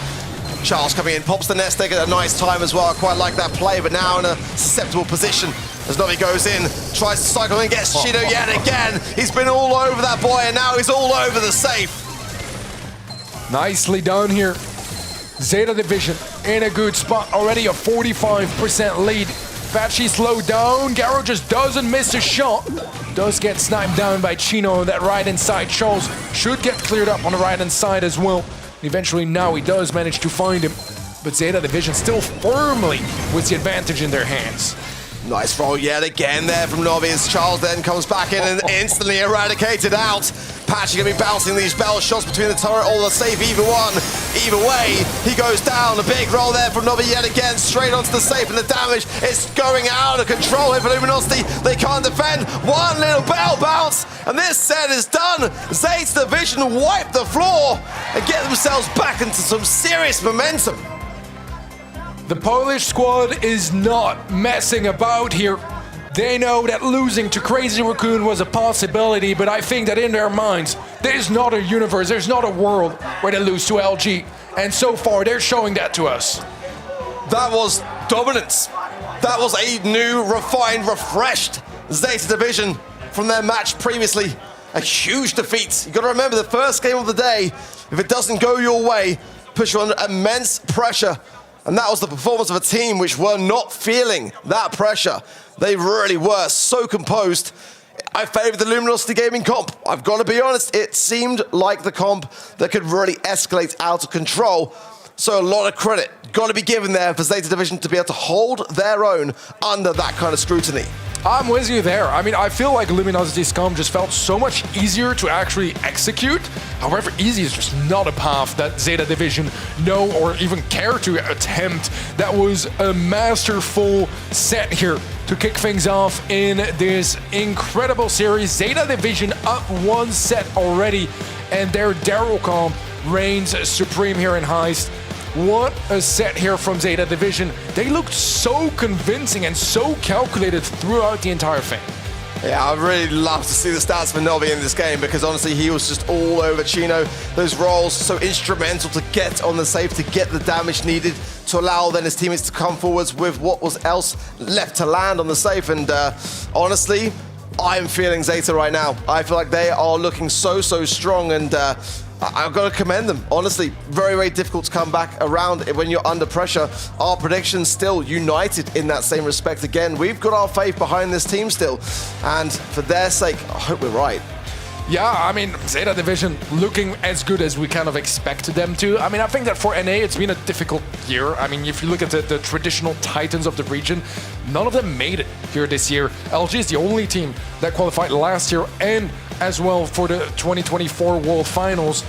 Charles coming in, pops the nest egg at a nice time as well. I quite like that play, but now in a susceptible position as Novi goes in, tries to cycle and gets Chino yet again. He's been all over that boy, and now he's all over the safe. Nicely done here. Zeta Division in a good spot, already a 45% lead Patchy slowed down. Garo just doesn't miss a shot. Does get sniped down by Chino on that right-hand side. Charles should get cleared up on the right-hand side as well. Eventually now he does manage to find him. But Zeta Division still firmly with the advantage in their hands. Nice roll yet again there from Novice. Charles then comes back in and instantly eradicated out. Patchy gonna be bouncing these bell shots between the turret or the safe, either one. Either way, he goes down. A big roll there from Novi yet again, straight onto the safe, and the damage is going out of control here for Luminosity. They can't defend. One little bell bounce, and this set is done. Zeta Division wipe the floor and get themselves back into some serious momentum. The Polish squad is not messing about here. They know that losing to Crazy Raccoon was a possibility, but I think that in their minds, there's not a universe, there's not a world where they lose to LG. And so far, they're showing that to us. That was dominance. That was a new, refined, refreshed Zeta Division from their match previously. A huge defeat. You gotta remember, the first game of the day, if it doesn't go your way, puts you under immense pressure. And that was the performance of a team which were not feeling that pressure. They really were so composed. I favored the Luminosity Gaming comp. I've got to be honest, it seemed like the comp that could really escalate out of control. So a lot of credit got to be given there for Zeta Division to be able to hold their own under that kind of scrutiny. I'm with you there. I mean, I feel like Luminosity's comp just felt so much easier to actually execute. However, easy is just not a path that Zeta Division know or even care to attempt. That was a masterful set here to kick things off in this incredible series. Zeta Division up one set already, and their Daryl comp reigns supreme here in Heist. What a set here from Zeta Division. They looked so convincing and so calculated throughout the entire thing. Yeah, I'd really love to see the stats for Novi in this game because honestly, he was just all over Chino. Those rolls so instrumental to get on the safe, to get the damage needed, to allow then his teammates to come forwards with what was else left to land on the safe. And honestly, I'm feeling Zeta right now. I feel like they are looking so strong, and I've got to commend them. Honestly, very, very difficult to come back around when you're under pressure. Our predictions still united in that same respect. Again, we've got our faith behind this team still. And for their sake, I hope we're right. Yeah, I mean, Zeta Division looking as good as we kind of expected them to. I mean, I think that for NA, it's been a difficult year. I mean, if you look at the traditional titans of the region, none of them made it here this year. LG is the only team that qualified last year and as well for the 2024 World Finals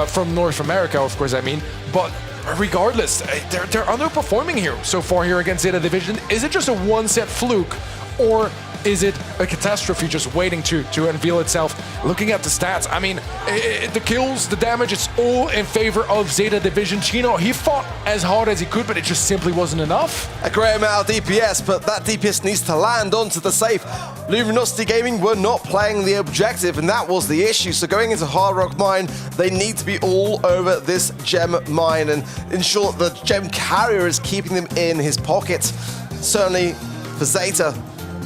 from North America, of course, I mean. But regardless, they're underperforming here so far here against Zeta Division. Is it just a one-set fluke, or is it a catastrophe just waiting to unveil itself? Looking at the stats, I mean, the kills, the damage, it's all in favor of Zeta Division. Chino, he fought as hard as he could, but it just simply wasn't enough. A great amount of DPS, but that DPS needs to land onto the safe. Luminosity Gaming were not playing the objective, and that was the issue. So going into Hard Rock Mine, they need to be all over this gem mine and ensure the gem carrier is keeping them in his pocket. Certainly for Zeta,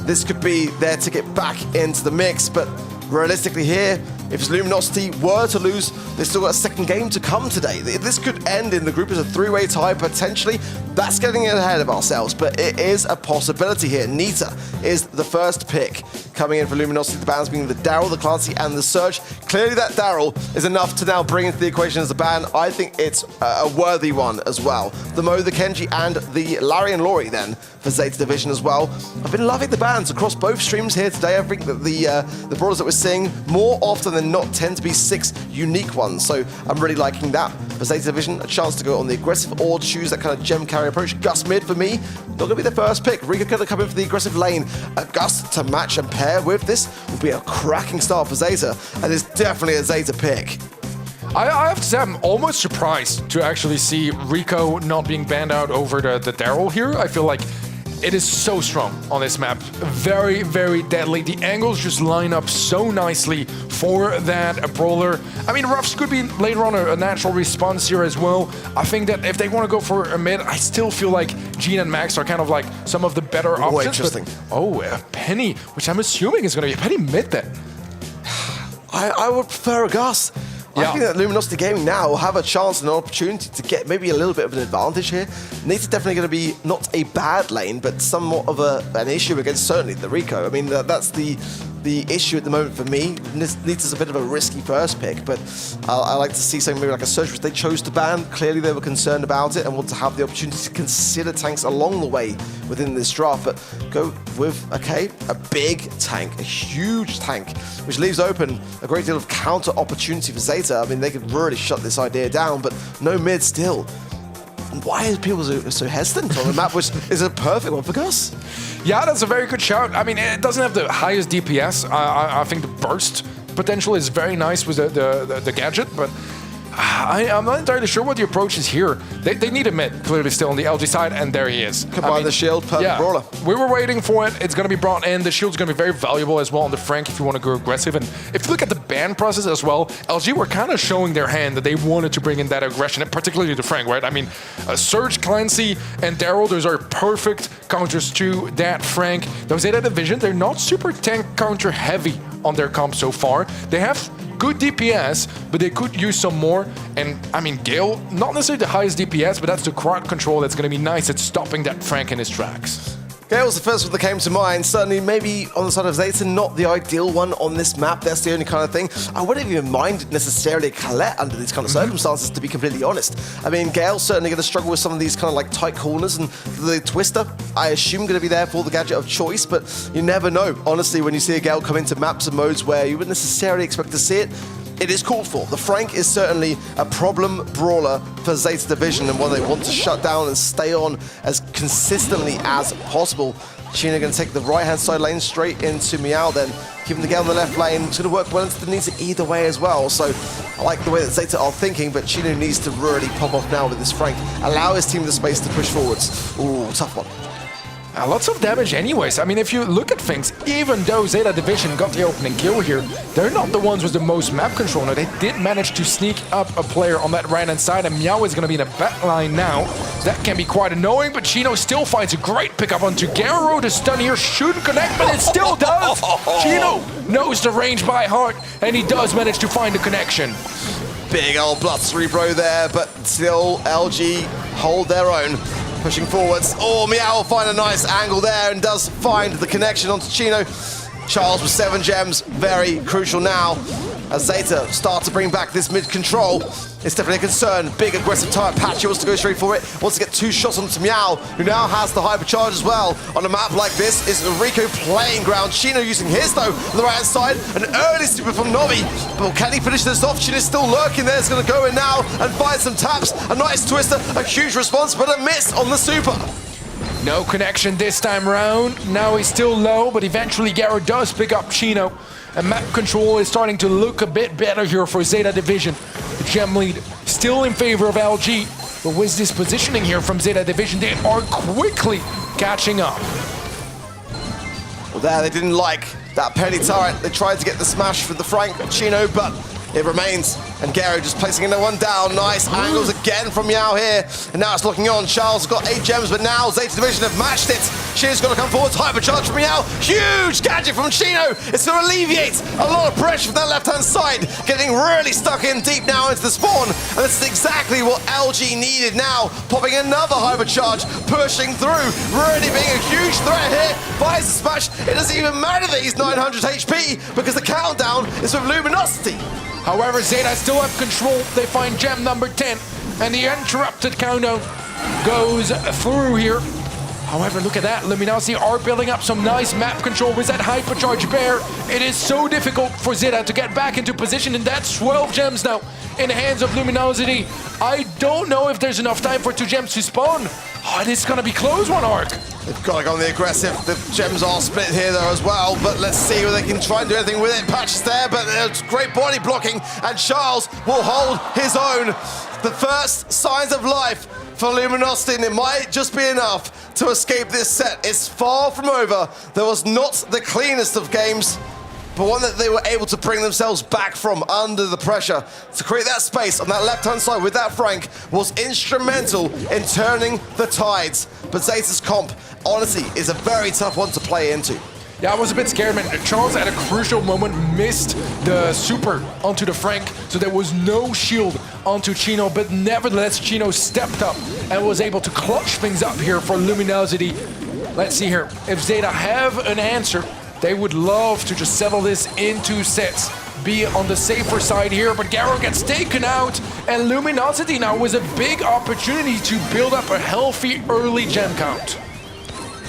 this could be their ticket back into the mix, but realistically here, if Luminosity were to lose, they've still got a second game to come today. This could end in the group as a three-way tie, potentially. That's getting ahead of ourselves, but it is a possibility here. Nita is the first pick coming in for Luminosity, the bans being the Daryl, the Clancy, and the Surge. Clearly that Daryl is enough to now bring into the equation as a ban. I think it's a worthy one as well. The Mo, the Kenji, and the Larry and Laurie then for Zeta Division as well. I've been loving the bans across both streams here today. I think that the brawlers that we're seeing more often than not tend to be 6 unique ones. So I'm really liking that. For Zeta Division, a chance to go on the aggressive or choose that kind of gem carry approach. Gus mid for me, not going to be the first pick. Rika going to come in for the aggressive lane. Gus to match and pair with this will be a cracking start for Zeta, and it's definitely a Zeta pick. I have to say, I'm almost surprised to actually see Rico not being banned out over the Daryl here. I feel like it is so strong on this map. Very, very deadly. The angles just line up so nicely for that brawler. I mean, Ruffs could be later on a natural response here as well. I think that if they want to go for a mid, I still feel like Gene and Max are kind of like some of the better options. Interesting. A Penny, which I'm assuming is going to be a Penny mid then. I would prefer a Gus. I think that Luminosity Gaming now will have a chance and an opportunity to get maybe a little bit of an advantage here. Nate's definitely going to be not a bad lane, but somewhat of an issue against certainly the Rico. I mean, that's the issue at the moment for me. Nita's a bit of a risky first pick, but I like to see something maybe like a Surge, which they chose to ban. Clearly they were concerned about it and want to have the opportunity to consider tanks along the way within this draft, but go with, okay, a big tank, a huge tank, which leaves open a great deal of counter opportunity for Zeta. I mean, they could really shut this idea down, but no mid still. Why are people so hesitant on a map which is a perfect one for Gus? Yeah, that's a very good shout. I mean, it doesn't have the highest DPS. I think the burst potential is very nice with the gadget, but I'm not entirely sure what the approach is here. They need a mid, clearly still on the LG side, and there he is. Combine the shield, perfect brawler. We were waiting for it. It's going to be brought in. The shield's going to be very valuable as well on the Frank if you want to go aggressive. And if you look at the ban process as well, LG were kind of showing their hand that they wanted to bring in that aggression, and particularly the Frank, right? I mean, Surge, Clancy, and Daryl, those are perfect counters to that Frank. Those Zeta Division, they're not super tank counter heavy on their comp so far. They have good DPS, but they could use some more. And I mean, Gale, not necessarily the highest DPS, but that's the crowd control that's going to be nice at stopping that Frank in his tracks. Gale's the first one that came to mind. Certainly, maybe on the side of Zeta, not the ideal one on this map. That's the only kind of thing. I wouldn't even mind necessarily Colette under these kind of circumstances, to be completely honest. I mean, Gale's certainly going to struggle with some of these kind of like tight corners, and the Twister, I assume, going to be there for the gadget of choice, but you never know. Honestly, when you see a Gale come into maps and modes where you wouldn't necessarily expect to see it, it is called for. The Frank is certainly a problem brawler for Zeta Division and one they want to shut down and stay on as consistently as possible. Sheena going to take the right-hand side lane straight into Meow then, giving the Gale on the left lane. It's going to work well into the Nita either way as well. So I like the way that Zeta are thinking, but Sheena needs to really pop off now with this Frank. Allow his team the space to push forwards. Ooh, tough one. Lots of damage anyways. I mean, if you look at things, even though Zeta Division got the opening kill here, they're not the ones with the most map control. Now, they did manage to sneak up a player on that right-hand side, and Meow is going to be in a back line now. So that can be quite annoying, but Chino still finds a great pickup onto Garo. The stun here should connect, but it still does. Chino knows the range by heart, and he does manage to find the connection. Big old bloodthirsty bro there, but still LG hold their own. Pushing forwards. Oh, Meow will find a nice angle there and does find the connection onto Chino. Charles with 7 gems, very crucial now. As Zeta start to bring back this mid-control, it's definitely a concern. Big aggressive type. Patchy wants to go straight for it. Wants to get 2 shots onto Meow, who now has the hypercharge as well. On a map like this, is Rico playing ground. Chino using his though on the right-hand side. An early super from Novi. But can he finish this off? Chino's still lurking there. It's going to go in now and find some taps. A nice twister, a huge response, but a miss on the super. No connection this time around. Now he's still low, but eventually Garo does pick up Chino. And map control is starting to look a bit better here for Zeta Division. The gem lead still in favor of LG, but with this positioning here from Zeta Division, they are quickly catching up. Well, there they didn't like that penny turret. They tried to get the smash for the Frank Chino, but it remains. And Garo just placing another one down. Nice angles again from Meow here. And now it's looking on. Charles has got 8 gems, but now Zeta Division have matched it. Chino's got to come forward. Hypercharge from Meow. Huge gadget from Chino. It's going to alleviate a lot of pressure from that left-hand side. Getting really stuck in deep now into the spawn. And this is exactly what LG needed now. Popping another hypercharge. Pushing through. Really being a huge threat here. Buys the smash. It doesn't even matter that he's 900 HP because the countdown is with Luminosity. However, Zeta still have control. They find gem number 10, and the interrupted countdown goes through here. However, look at that. Luminosity are building up some nice map control with that hypercharge bear. It is so difficult for Zeta to get back into position, and that's 12 gems now in the hands of Luminosity. I don't know if there's enough time for 2 gems to spawn. Oh, this is going to be close one, Arc. They've got to go on the aggressive. The gems are split here though as well, but let's see whether they can try and do anything with it. Patch is there, but there's great body blocking, and Charles will hold his own. The first signs of life for Luminosity, and it might just be enough to escape this set. It's far from over. There was not the cleanest of games, but one that they were able to bring themselves back from under the pressure. To create that space on that left-hand side with that Frank was instrumental in turning the tides. But Zeta's comp, honestly, is a very tough one to play into. Yeah, I was a bit scared, man. Charles at a crucial moment missed the super onto the Frank, so there was no shield onto Chino, but nevertheless Chino stepped up and was able to clutch things up here for Luminosity. Let's see here, if Zeta have an answer, they would love to just settle this in 2 sets. Be on the safer side here, but Garo gets taken out, and Luminosity now with a big opportunity to build up a healthy early gem count.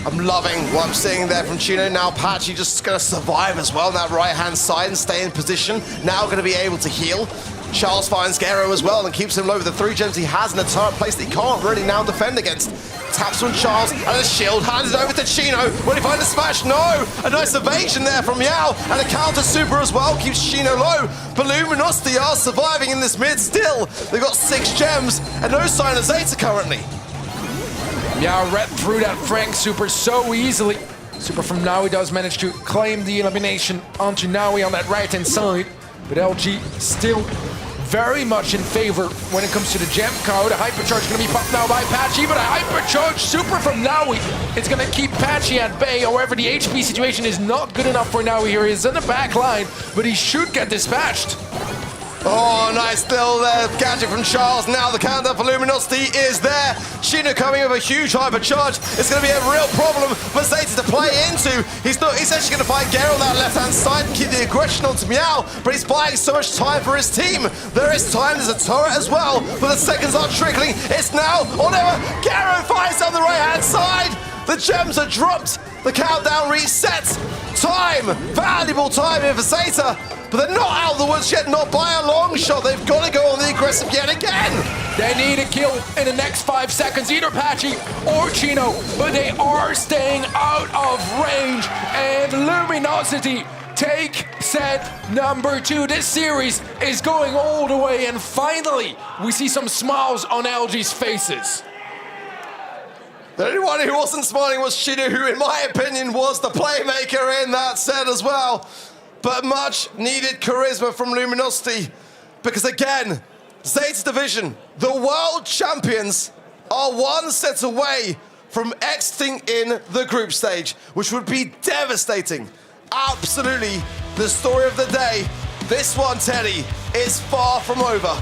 I'm loving what I'm seeing there from Chino. Now Patchy just going to survive as well on that right-hand side and stay in position. Now going to be able to heal. Charles finds Garo as well and keeps him low with the 3 gems he has in a turret place that he can't really now defend against. Taps on Charles and a shield handed over to Chino. Will he find the smash? No! A nice evasion there from Yao and a counter super as well keeps Chino low. But Luminosity are surviving in this mid still. They've got 6 gems and no sign of Zeta currently. Yeah, read through that Frank super so easily. Super from Naui does manage to claim the elimination onto Naui on that right-hand side. But LG still very much in favor when it comes to the gem code. A hypercharge going to be popped now by Patchy, but a hypercharge super from Naui. It's going to keep Patchy at bay. However, the HP situation is not good enough for Naui here. He's in the back line, but he should get dispatched. Oh, nice little gadget from Charles. Now the countdown for Luminosity is there. Chino coming with a huge hypercharge. It's going to be a real problem for Zeta to play into. He's actually going to find Garo on that left-hand side and keep the aggression onto Meow, but he's buying so much time for his team. There is time, there's a turret as well, but the seconds are trickling. It's now or never. Garo finds on the right-hand side. The gems are dropped. The countdown resets. Time, valuable time here for Zeta. But they're not out of the woods yet, not by a long shot. They've got to go on the aggressive yet again. They need a kill in the next 5 seconds, either Patchy or Chino, but they are staying out of range. And Luminosity take set number 2. This series is going all the way, and finally, we see some smiles on LG's faces. The only one who wasn't smiling was Chino, who in my opinion was the playmaker in that set as well. But much needed charisma from Luminosity, because again, Zeta Division, the world champions, are 1 set away from exiting in the group stage, which would be devastating. Absolutely the story of the day. This one, Teddy, is far from over.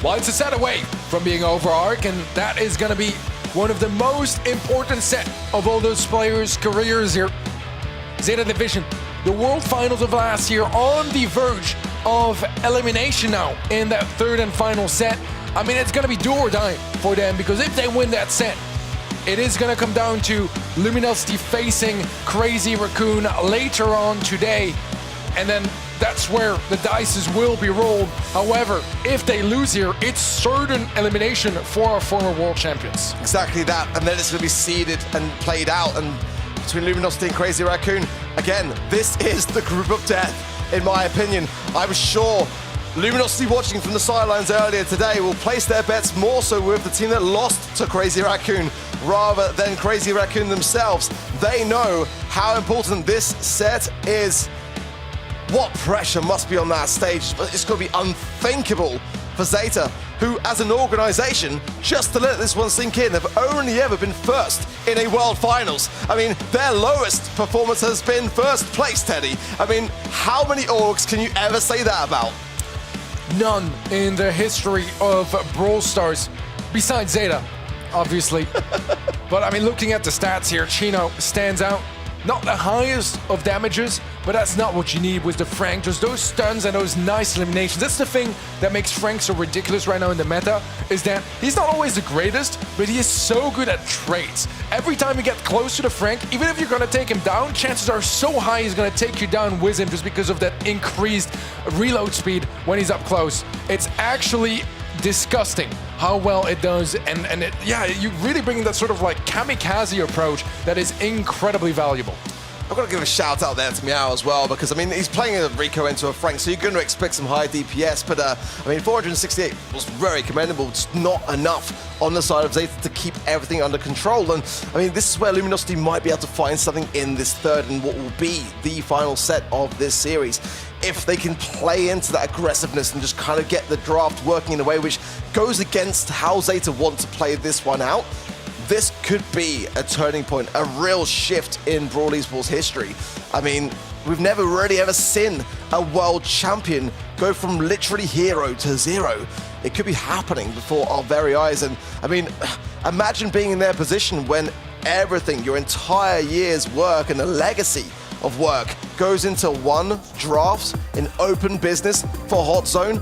Well, it's a set away from being over, Ark, and that is going to be one of the most important set of all those players' careers here. Zeta Division, the World Finals of last year, on the verge of elimination now in that 3rd and final set. I mean, it's going to be do or die for them, because if they win that set, it is going to come down to Luminosity facing Crazy Raccoon later on today. And then that's where the dice will be rolled. However, if they lose here, it's certain elimination for our former world champions. Exactly that, and then it's going to be seeded and played out, and between Luminosity and Crazy Raccoon. Again, this is the group of death, in my opinion. I'm sure Luminosity watching from the sidelines earlier today will place their bets more so with the team that lost to Crazy Raccoon rather than Crazy Raccoon themselves. They know how important this set is. What pressure must be on that stage. It's going to be unthinkable for Zeta, who as an organization, just to let this one sink in, have only ever been first in a World Finals. I mean, their lowest performance has been 1st place, Teddy. I mean, how many orgs can you ever say that about? None in the history of Brawl Stars, besides Zeta, obviously. But I mean, looking at the stats here, Chino stands out. Not the highest of damages, but that's not what you need with the Frank. Just those stuns and those nice eliminations. That's the thing that makes Frank so ridiculous right now in the meta, is that he's not always the greatest, but he is so good at trades. Every time you get close to the Frank, even if you're gonna take him down, chances are so high he's gonna take you down with him just because of that increased reload speed when he's up close. It's actually disgusting how well it does, and yeah, you really bring that sort of like kamikaze approach that is incredibly valuable. I've got to give a shout out there to Meow as well, because I mean, he's playing a Rico into a Frank, so you're going to expect some high DPS, but I mean, 468 was very commendable, just not enough on the side of Zeta to keep everything under control. And I mean, this is where Luminosity might be able to find something in this 3rd and what will be the final set of this series. If they can play into that aggressiveness and just kind of get the draft working in a way which goes against how Zeta want to play this one out, this could be a turning point, a real shift in Brawl Esports history. I mean, we've never really ever seen a world champion go from literally hero to zero. It could be happening before our very eyes. And I mean, imagine being in their position when everything, your entire year's work and the legacy of work goes into one draft in open business for Hot Zone.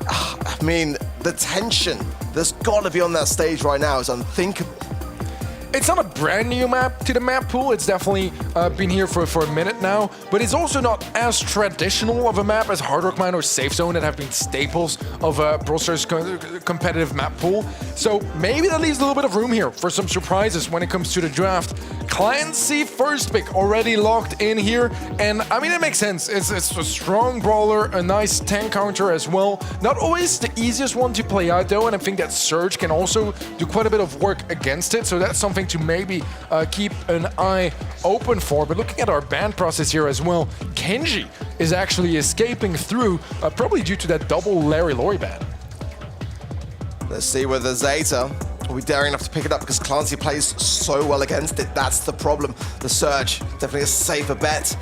I mean, the tension that's got to be on that stage right now is unthinkable. It's not a brand new map to the map pool. It's definitely been here for a minute now, but it's also not as traditional of a map as Hard Rock Mine or Safe Zone that have been staples of Brawl Stars' competitive map pool. So maybe that leaves a little bit of room here for some surprises when it comes to the draft. Clancy first pick already locked in here, and I mean, it makes sense. It's a strong brawler, a nice tank counter as well. Not always the easiest one to play out though, and I think that Surge can also do quite a bit of work against it, so that's something to maybe keep an eye open for. But looking at our ban process here as well, Kenji is actually escaping through, probably due to that double Larry Lori ban. Let's see whether Zeta will be daring enough to pick it up, because Clancy plays so well against it. That's the problem. The Surge, definitely a safer bet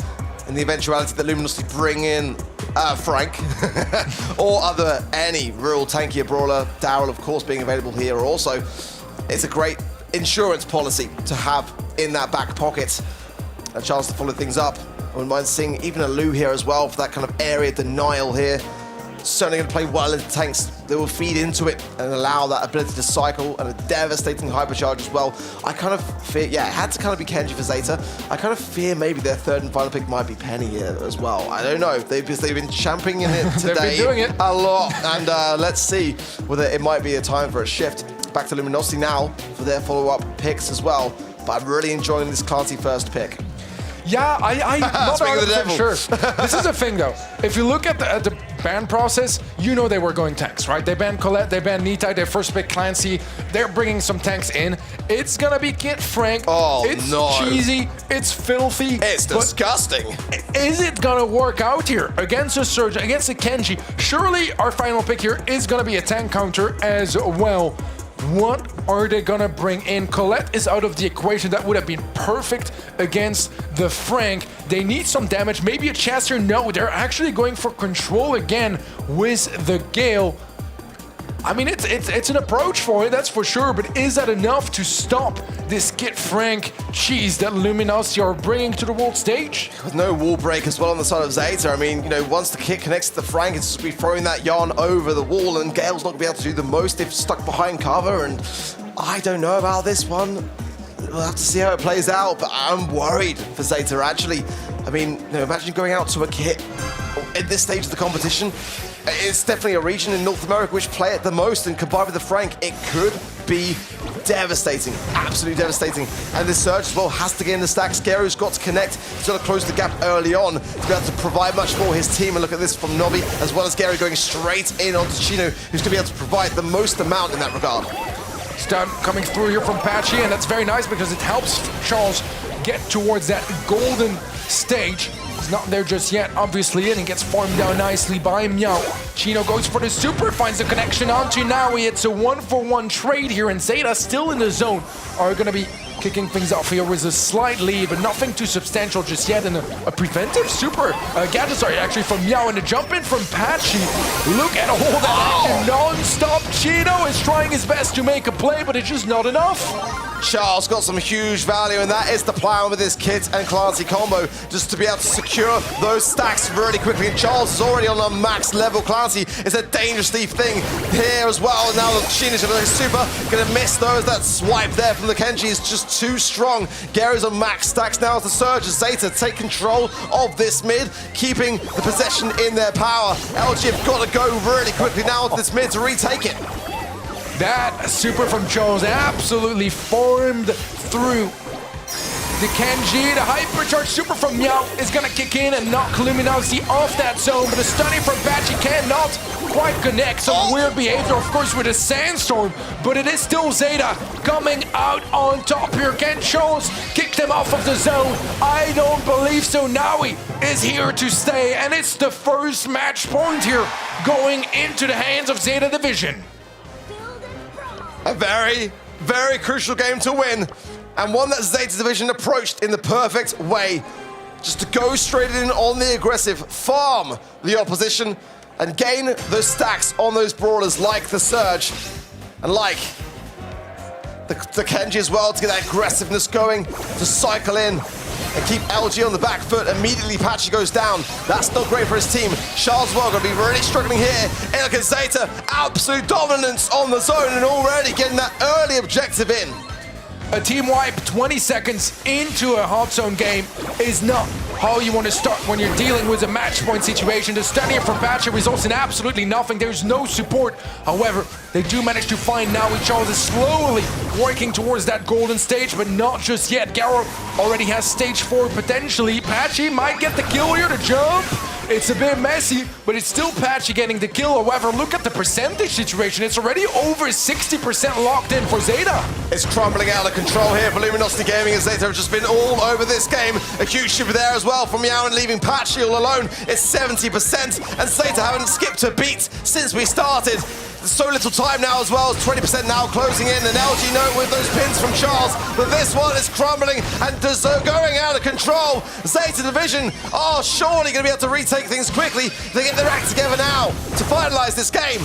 in the eventuality that Luminosity bring in Frank or any real tankier brawler. Daryl, of course, being available here also. It's a great insurance policy to have in that back pocket. A chance to follow things up. I wouldn't mind seeing even a Lu here as well for that kind of area denial here. Certainly going to play well into tanks that will feed into it and allow that ability to cycle, and a devastating hypercharge as well. I kind of fear, yeah, it had to kind of be Kenji for Zeta. I kind of fear maybe their third and final pick might be Penny here as well. I don't know. They've been championing it today. They've been doing it a lot, and let's see whether it might be a time for a shift. Back to Luminosity now for their follow-up picks as well. But I'm really enjoying this Clancy first pick. Yeah, I'm not 100% sure. This is the thing though. If you look at the ban process, you know they were going tanks, right? They banned Colette, they banned Nita, they first pick Clancy. They're bringing some tanks in. It's gonna be Kid Frank. Oh, it's no. cheesy, it's filthy. It's disgusting. Is it gonna work out here against a Surge, against a Kenji? Surely our final pick here is gonna be a tank counter as well. What are they gonna bring in? Colette is out of the equation. That would have been perfect against the Frank. They need some damage, maybe a Chester. No, they're actually going for control again with the Gale. I mean, it's an approach for it, that's for sure, but is that enough to stop this Kid Frank cheese that Luminosity are bringing to the world stage? With no wall break as well on the side of Zeta. I mean, you know, once the kit connects to the Frank, it's just be throwing that yarn over the wall, and Gale's not going to be able to do the most if stuck behind cover, and I don't know about this one. We'll have to see how it plays out, but I'm worried for Zeta, actually. I mean, you know, imagine going out to a kit at this stage of the competition. It's definitely a region in North America which play it the most, and combined with the Frank, it could be devastating, absolutely devastating. And this Surge as well has to get in the stack. Scary's got to connect. He's got to close the gap early on to be able to provide much for his team. And look at this from Nobby, as well as Gary going straight in onto Chino, who's going to be able to provide the most amount in that regard. Stun coming through here from Patchy, and that's very nice because it helps Charles get towards that golden stage. He's not there just yet, obviously, and he gets farmed down nicely by Meow. Chino goes for the super, finds the connection onto Naui. It's a 1-for-1 trade here, and Zeta still in the zone are going to be kicking things off here with a slight lead, but nothing too substantial just yet, and a preventive super gadget, sorry, actually from Meow, and a jump in from Patchy. Look at all that action non-stop. Chino is trying his best to make a play, but it's just not enough. Charles got some huge value, and that is the plan with this Kit and Clancy combo, just to be able to secure those stacks really quickly. And Charles is already on a max level. Clancy is a dangerous thief thing here as well. And now the Sheen is going to super, going to miss those. That swipe there from the Kenji is just too strong. Gary's on max stacks now as the Surge as Zeta take control of this mid, keeping the possession in their power. LG have got to go really quickly now to this mid to retake it. That super from Charles absolutely formed through the Kenji. The hypercharge super from Meow is gonna kick in and knock Luminosity off that zone, but the stunning from Patchy cannot quite connect. Some weird behavior, of course, with a sandstorm, but it is still Zeta coming out on top here. Can Charles kick them off of the zone? I don't believe so. Naui is here to stay, and it's the first match point here going into the hands of Zeta Division. A very, Very crucial game to win, and one that Zeta Division approached in the perfect way. Just to go straight in on the aggressive, farm the opposition, and gain those stacks on those brawlers like the Surge, and like the Kenji as well, to get that aggressiveness going, to cycle in and keep LG on the back foot. Immediately Patchy goes down. That's not great for his team. Charles as well going to be really struggling here. And look at Zeta, absolute dominance on the zone and already getting that early objective in. A team wipe 20 seconds into a hot zone game is not how you want to start when you're dealing with a match point situation. The stun here from Patchy results in absolutely nothing. There's no support. However, they do manage to find Naui. Charles is slowly working towards that golden stage, but not just yet. Garo already has stage 4 potentially. Patchy might get the kill here to jump. It's a bit messy, but it's still Patchy getting the kill. However, look at the percentage situation. It's already over 60% locked in for Zeta. It's crumbling out of control here for Luminosity Gaming, as Zeta have just been all over this game. A huge shiver there as well from Meow, and leaving Patchy all alone. It's 70%, and Zeta haven't skipped a beat since we started. So little time now as well, 20% now closing in, and LG know with those pins from Charles, but this one is crumbling and going out of control. Zeta Division are surely going to be able to retake things quickly. They get their act together now to finalize this game.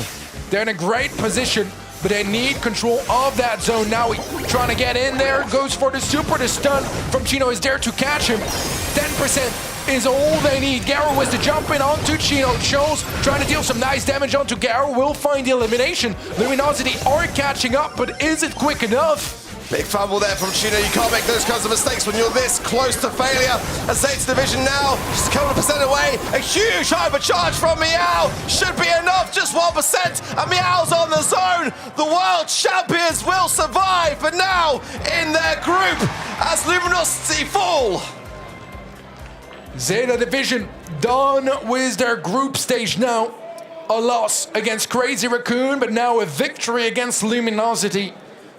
They're in a great position, but they need control of that zone. Now he's trying to get in there, goes for the super. The stun from Chino is there to catch him. 10% is all they need. Garo was to jump in onto Chino. Shows trying to deal some nice damage onto Garo. Will find the elimination. Luminosity are catching up, but is it quick enough? Big fumble there from Chino. You can't make those kinds of mistakes when you're this close to failure. And Zeta Division now just a couple of percent away. A huge hypercharge from Meow. Should be enough, just 1%. And Meow's on the zone. The world champions will survive, but now in their group as Luminosity fall. Zeta Division done with their group stage now. A loss against Crazy Raccoon, but now a victory against Luminosity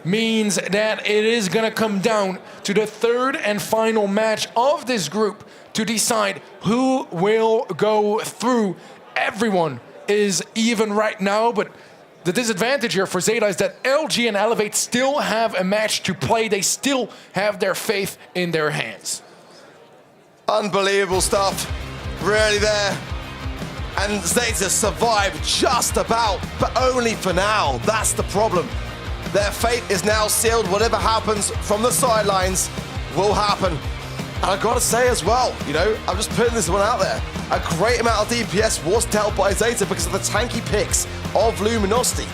means that it is going to come down to the third and final match of this group to decide who will go through. Everyone is even right now, but the disadvantage here for Zeta is that LG and Elevate still have a match to play. They still have their faith in their hands. Unbelievable stuff, really there. And Zeta survived just about, but only for now. That's the problem. Their fate is now sealed. Whatever happens from the sidelines will happen. And I've got to say as well, you know, I'm just putting this one out there. A great amount of DPS was dealt by Zeta because of the tanky picks of Luminosity.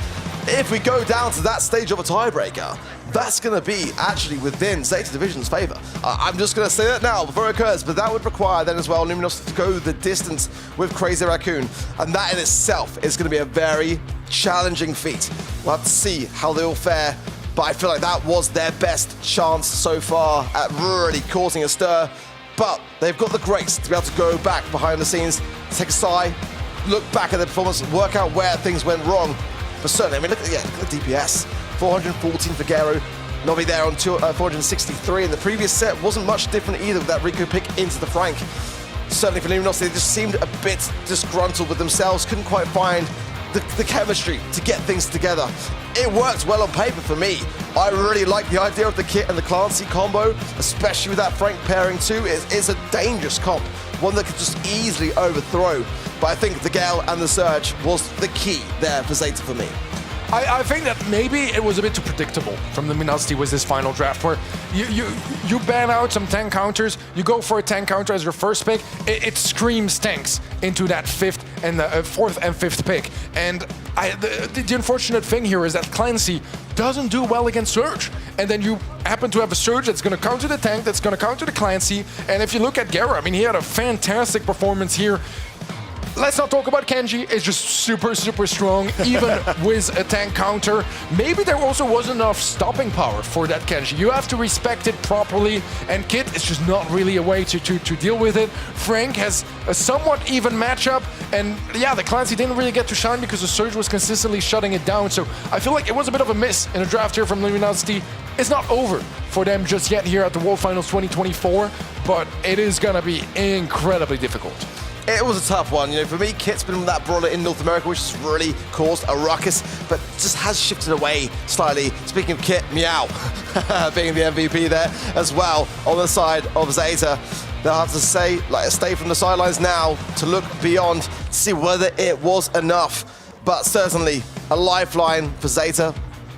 If we go down to that stage of a tiebreaker, that's going to be actually within Zeta Division's favor. I'm just going to say that now before it occurs, but that would require then as well Luminosity to go the distance with Crazy Raccoon, and that in itself is going to be a very challenging feat. We'll have to see how they all fare, but I feel like that was their best chance so far at really causing a stir. But they've got the grace to be able to go back behind the scenes, take a sigh, look back at their performance, work out where things went wrong. But certainly, I mean, look at the DPS. 414 for Garo. Nobby there on 463. And the previous set wasn't much different either with that Rico pick into the Frank. Certainly for Luminosity, they just seemed a bit disgruntled with themselves. Couldn't quite find the chemistry to get things together. It worked well on paper for me. I really like the idea of the Kit and the Clancy combo, especially with that Frank pairing too. It's a dangerous comp, one that could just easily overthrow. But I think the Gale and the Surge was the key there for Zeta for me. I think that maybe it was a bit too predictable from Luminosity with this final draft, where you ban out some tank counters, you go for a tank counter as your first pick, it screams tanks into that fourth and fifth pick. And the unfortunate thing here is that Clancy doesn't do well against Surge, and then you happen to have a Surge that's going to counter the tank, that's going to counter the Clancy. And if you look at Garo, I mean, he had a fantastic performance here. Let's not talk about Kenji. It's just super, super strong, even with a tank counter. Maybe there also wasn't enough stopping power for that Kenji. You have to respect it properly, and Kit is just not really a way to deal with it. Frank has a somewhat even matchup, and yeah, the Clancy didn't really get to shine because the Surge was consistently shutting it down. So I feel like it was a bit of a miss in the draft here from Luminosity. It's not over for them just yet here at the World Finals 2024, but it is gonna be incredibly difficult. It was a tough one. You know, for me, Kit's been that brawler in North America, which has really caused a ruckus, but just has shifted away slightly. Speaking of Kit, Meow being the MVP there as well on the side of Zeta. They'll have to stay from the sidelines now to look beyond, to see whether it was enough. But certainly a lifeline for Zeta.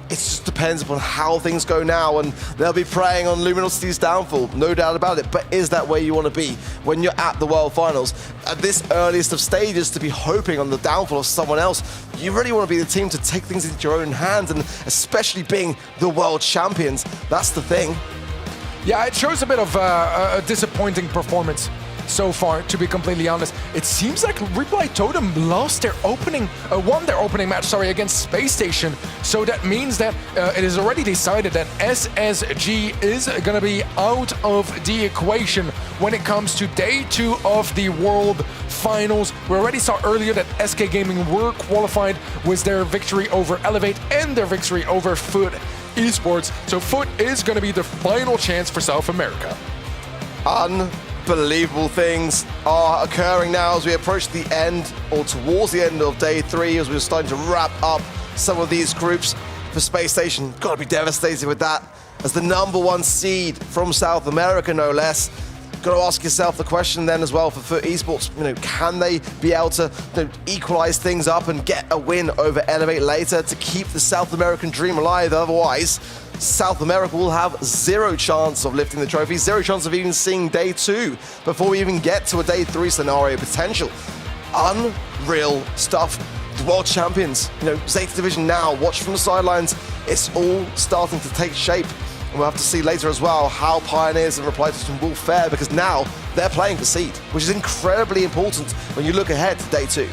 It just depends upon how things go now, and they'll be preying on Luminosity's downfall, no doubt about it. But is that where you want to be when you're at the World Finals? At this earliest of stages, to be hoping on the downfall of someone else, you really want to be the team to take things into your own hands, and especially being the world champions. That's the thing. Yeah, it shows a bit of a disappointing performance so far, to be completely honest. It seems like Reply Totem won their opening match, against Space Station. So that means that it is already decided that SSG is gonna be out of the equation when it comes to day 2 of the World Finals. We already saw earlier that SK Gaming were qualified with their victory over Elevate and their victory over Fut Esports. So Fut is gonna be the final chance for South America. Unbelievable things are occurring now as we approach the end, or towards the end of day 3, as we're starting to wrap up some of these groups for Space Station. Gotta be devastated with that, as the #1 seed from South America, no less. Gotta ask yourself the question then as well for Fut Esports, can they be able to equalize things up and get a win over Elevate later to keep the South American dream alive? Otherwise, South America will have zero chance of lifting the trophy, zero chance of even seeing day 2 before we even get to a day 3 scenario potential. Unreal stuff. The world champions, Zeta Division now, watch from the sidelines. It's all starting to take shape. And we'll have to see later as well how Pioneers and Reply Totem will fare, because now they're playing for seed, which is incredibly important when you look ahead to day 2.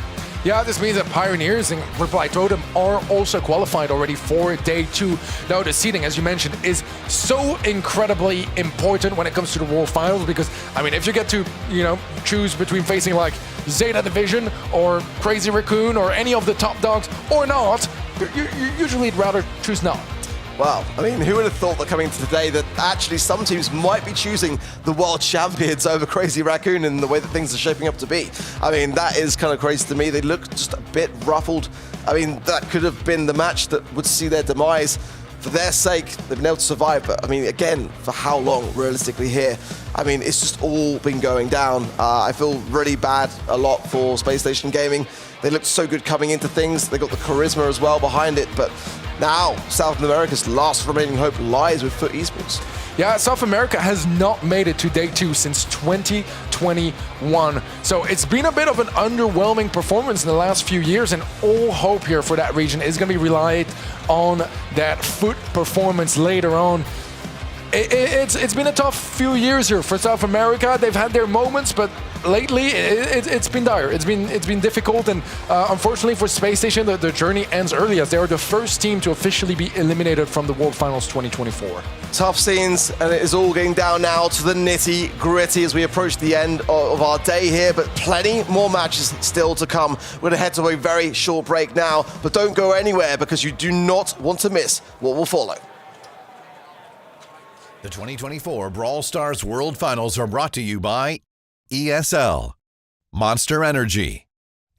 Yeah, this means that Pioneers and Reply Totem are also qualified already for day 2. Now, the seeding, as you mentioned, is so incredibly important when it comes to the World Finals, because, if you get to, choose between facing like Zeta Division or Crazy Raccoon or any of the top dogs or not, you usually rather choose not. Well, who would have thought that coming to today that actually some teams might be choosing the world champions over Crazy Raccoon in the way that things are shaping up to be? That is kind of crazy to me. They look just a bit ruffled. That could have been the match that would see their demise. For their sake, they've been able to survive, but again, for how long realistically here? It's just all been going down. I feel really bad a lot for Space Station Gaming. They looked so good coming into things. They got the charisma as well behind it, but now South America's last remaining hope lies with Fut Esports. Yeah, South America has not made it to day 2 since 2021. So it's been a bit of an underwhelming performance in the last few years, and all hope here for that region is going to be relied on that Fut performance later on. It's been a tough few years here for South America. They've had their moments, but lately it's been dire. It's been difficult, and unfortunately for Space Station, the journey ends early, as they are the first team to officially be eliminated from the World Finals 2024. Tough scenes, and it is all getting down now to the nitty-gritty as we approach the end of our day here, but plenty more matches still to come. We're going to head to a very short break now, but don't go anywhere, because you do not want to miss what will follow. The 2024 Brawl Stars World Finals are brought to you by ESL, Monster Energy,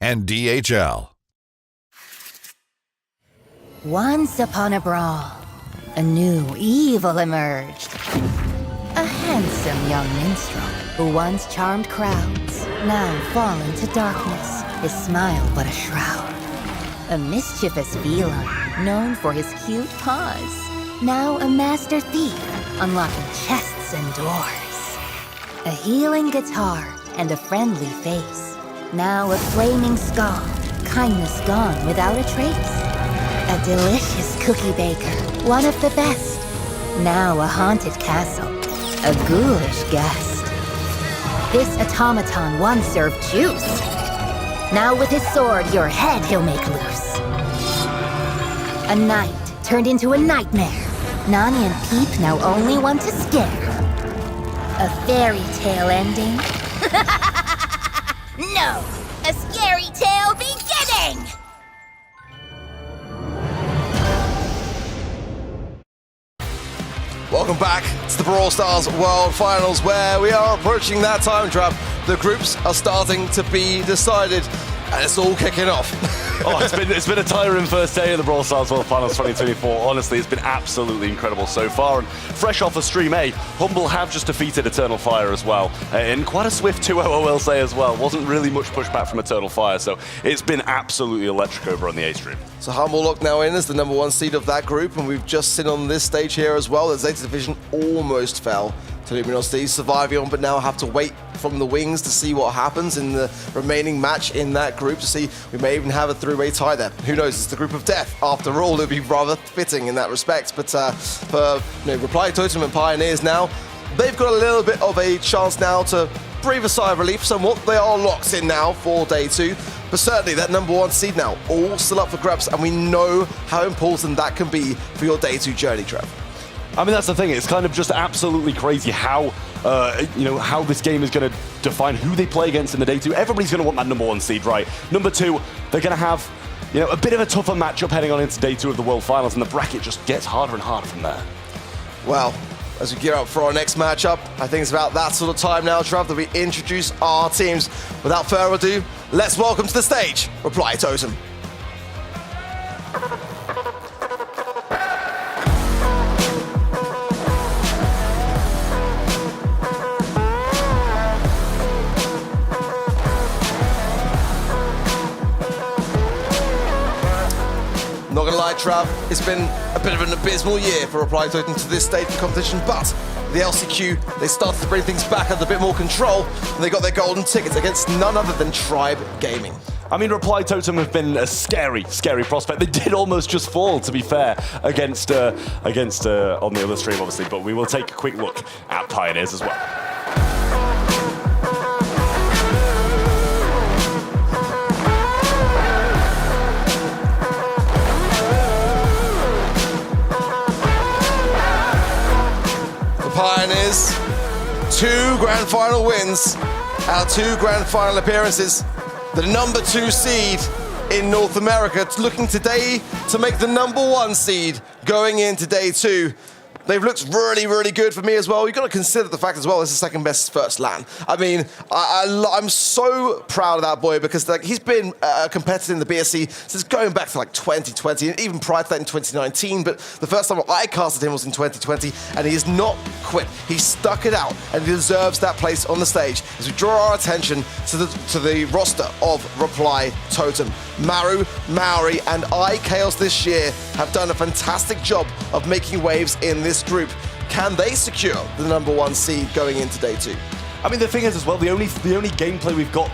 and DHL. Once upon a brawl, a new evil emerged. A handsome young minstrel who once charmed crowds, now fallen to darkness, his smile but a shroud. A mischievous feline known for his cute paws, now a master thief, unlocking chests and doors. A healing guitar and a friendly face, now a flaming skull, kindness gone without a trace. A delicious cookie baker, one of the best, now a haunted castle, a ghoulish guest. This automaton once served juice, now with his sword your head he'll make loose. A knight turned into a nightmare, Nani and Peep now only want to scare. A fairy tale ending? No! A scary tale beginning! Welcome back to the Brawl Stars World Finals, where we are approaching that time trap the groups are starting to be decided, and it's all kicking off. Oh, it's been a tiring first day of the Brawl Stars World Finals 2024. Honestly, it's been absolutely incredible so far. And fresh off of Stream A, Humble have just defeated Eternal Fire as well. In quite a swift 2-0, I will say as well. Wasn't really much pushback from Eternal Fire, so it's been absolutely electric over on the A stream. So Humble locked now in as the #1 seed of that group, and we've just seen on this stage here as well that Zeta Division almost fell to Luminosity, surviving on, but now have to wait from the wings to see what happens in the remaining match in that group, to see we may even have a three-way tie there. Who knows? It's the group of death. After all, it would be rather fitting in that respect. But for Reply Totem and Pioneers now, they've got a little bit of a chance now to breathe a sigh of relief somewhat. They are locked in now for day 2. But certainly that #1 seed now, all still up for grabs, and we know how important that can be for your day 2 journey, Trev. I mean, that's the thing. It's kind of just absolutely crazy how, how this game is going to define who they play against in the day 2. Everybody's going to want that #1 seed, right? Number 2, they're going to have, a bit of a tougher matchup heading on into day 2 of the World Finals, and the bracket just gets harder and harder from there. Well, as we gear up for our next matchup, I think it's about that sort of time now, Trav, that we introduce our teams. Without further ado, let's welcome to the stage Reply Totem. Not gonna lie, Trav, it's been a bit of an abysmal year for Reply Totem to this stage of the competition, but the LCQ, they started to bring things back under a bit more control, and they got their golden tickets against none other than Tribe Gaming. I mean, Reply Totem have been a scary, scary prospect. They did almost just fall, to be fair, against on the other stream, obviously, but we will take a quick look at Pioneers as well. Pioneers, 2 grand final wins out of 2 grand final appearances. The #2 seed in North America, looking today to make the #1 seed going into day 2. They've looked really, really good for me as well. You've got to consider the fact as well, it's the second best first LAN. I mean, I'm so proud of that boy because he's been a competitor in the BSC since going back to 2020, and even prior to that in 2019. But the first time I casted him was in 2020, and he has not quit. He stuck it out, and he deserves that place on the stage as we draw our attention to the roster of Reply Totem. Maru, Maori, and iChaos this year have done a fantastic job of making waves in this group. Can they secure the #1 seed going into day 2? I mean, the thing is as well, the only gameplay we've got,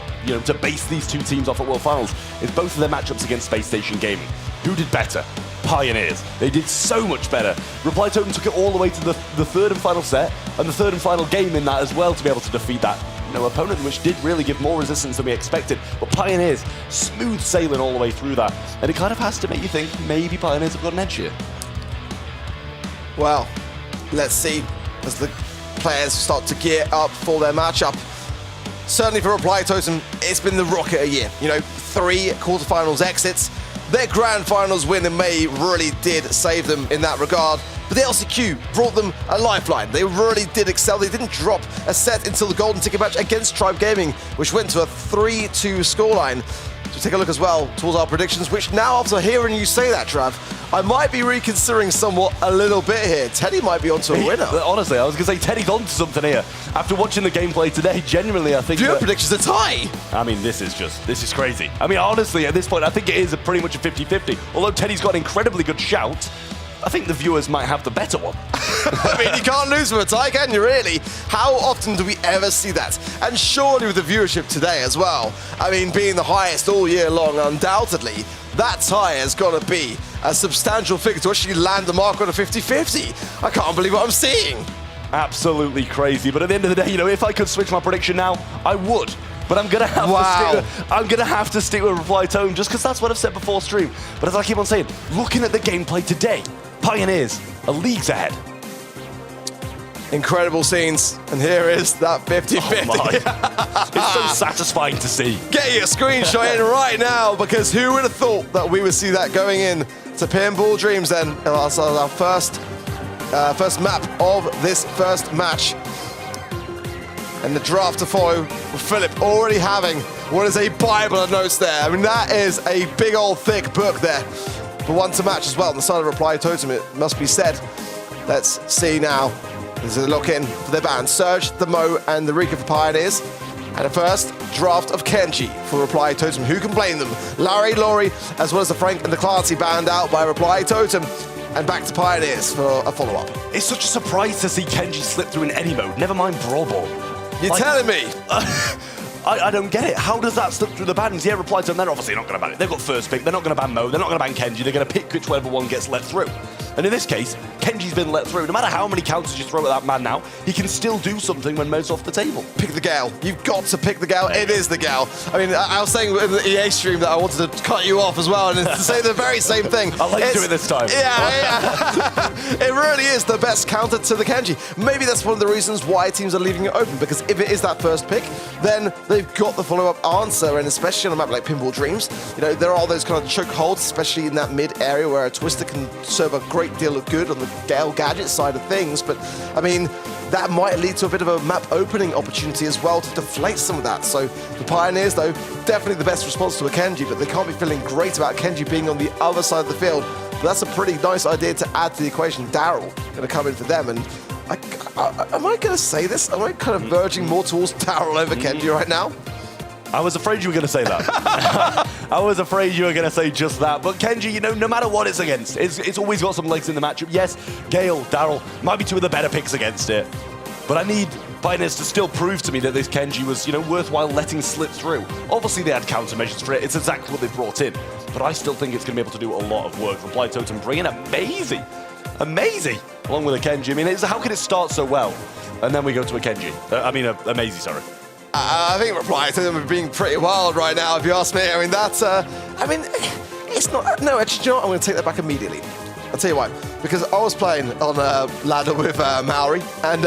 to base these 2 teams off at World Finals is both of their matchups against Space Station Gaming. Who did better? Pioneers. They did so much better. Reply Totem took it all the way to the 3rd and final set, and the 3rd and final game in that as well to be able to defeat that opponent, which did really give more resistance than we expected. But Pioneers, smooth sailing all the way through that. And it kind of has to make you think maybe Pioneers have got an edge here. Well, let's see as the players start to gear up for their matchup. Certainly for Reply Totem, it's been the rocket a year. 3 quarterfinals exits. Their grand finals win in May really did save them in that regard. But the LCQ brought them a lifeline. They really did excel. They didn't drop a set until the golden ticket match against Tribe Gaming, which went to a 3-2 scoreline. So take a look as well towards our predictions, which now after hearing you say that, Trav, I might be reconsidering somewhat a little bit here. Teddy might be onto a winner. Honestly, I was going to say Teddy's onto something here. After watching the gameplay today, genuinely, I think viewer predictions are tie. I mean, this is crazy. I mean, honestly, at this point, I think it is pretty much a 50-50. Although Teddy's got an incredibly good shout, I think the viewers might have the better one. I mean, you can't lose with a tie, can you, really? How often do we ever see that? And surely with the viewership today as well, I mean, being the highest all year long, undoubtedly, that tie has got to be a substantial figure to actually land the mark on a 50-50. I can't believe what I'm seeing. Absolutely crazy. But at the end of the day, if I could switch my prediction now, I would. But I'm gonna have to stick with Reply Totem just because that's what I've said before stream. But as I keep on saying, looking at the gameplay today, Pioneers are leagues ahead. Incredible scenes, and here is that 50-50. Oh it's so satisfying to see. Get your screenshot in right now, because who would have thought that we would see that going in to Pinball Dreams then? That's our first map of this first match. And the draft to follow with Philip already having what is a Bible of notes there. I mean, that is a big old thick book there. But one to match as well on the side of Reply Totem, it must be said. Let's see now. There's a look in for their band. Surge, the Mo, and the Rika for Pioneers. And a first draft of Kenji for Reply Totem. Who can blame them? Larry, Laurie, as well as the Frank and the Clancy banned out by Reply Totem. And back to Pioneers for a follow-up. It's such a surprise to see Kenji slip through in any mode, never mind Brawl Ball. You're telling me? I don't get it. How does that slip through the bans? Yeah, Reply Totem, they're obviously not going to ban it. They've got first pick, they're not going to ban Mo, they're not going to ban Kenji, they're going to pick whichever one gets let through. And in this case, Kenji's been let through. No matter how many counters you throw at that man now, he can still do something when Mo's off the table. Pick the Gale. You've got to pick the Gale. It is the Gale. I mean, I was saying in the EA stream that I wanted to cut you off as well and to say the very same thing. I'll let you do it this time. Yeah. It really is the best counter to the Kenji. Maybe that's one of the reasons why teams are leaving it open, because if it is that first pick, then they've got the follow-up answer, and especially on a map like Pinball Dreams, you know, there are those kind of choke holds, especially in that mid area where a Twister can serve a great deal of good on the Gale gadget side of things. But I mean, that might lead to a bit of a map opening opportunity as well to deflate some of that. So the Pioneers, though, definitely the best response to a Kenji, but they can't be feeling great about Kenji being on the other side of the field. But that's a pretty nice idea to add to the equation. Daryl going to come in for them, and am I going to say this? Am I kind of verging more towards Daryl over Kenji right now? I was afraid you were going to say that. I was afraid you were going to say just that. But Kenji, you know, no matter what it's against, it's always got some legs in the matchup. Yes, Gale, Daryl might be two of the better picks against it. But I need Pioneers to still prove to me that this Kenji was, you know, worthwhile letting slip through. Obviously, they had countermeasures for it. It's exactly what they brought in. But I still think it's going to be able to do a lot of work. Reply Totem bringing amazing, along with a Kenji. I mean, how can it start so well? And then we go to a Kenji. Amazing, sorry. I think Reply to them are being pretty wild right now, if you ask me. I mean, that's, it's not, no, actually, you know what? I'm going to take that back immediately. I'll tell you why. Because I was playing on a ladder with Maori, and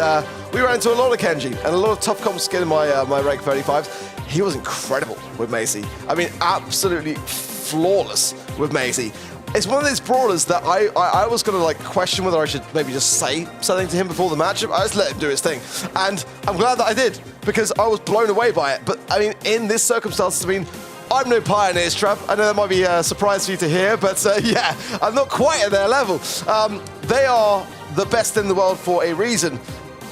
we ran into a lot of Kenji, and a lot of tough comps getting my Reg 35s. He was incredible with Macy. I mean, absolutely flawless with Macy. It's one of these brawlers that I was going to like question whether I should maybe just say something to him before the matchup. I just let him do his thing. And I'm glad that I did, because I was blown away by it. But I mean, in this circumstance, I mean, I'm no Pioneers, Trav. I know that might be a surprise for you to hear, but yeah, I'm not quite at their level. They are the best in the world for a reason.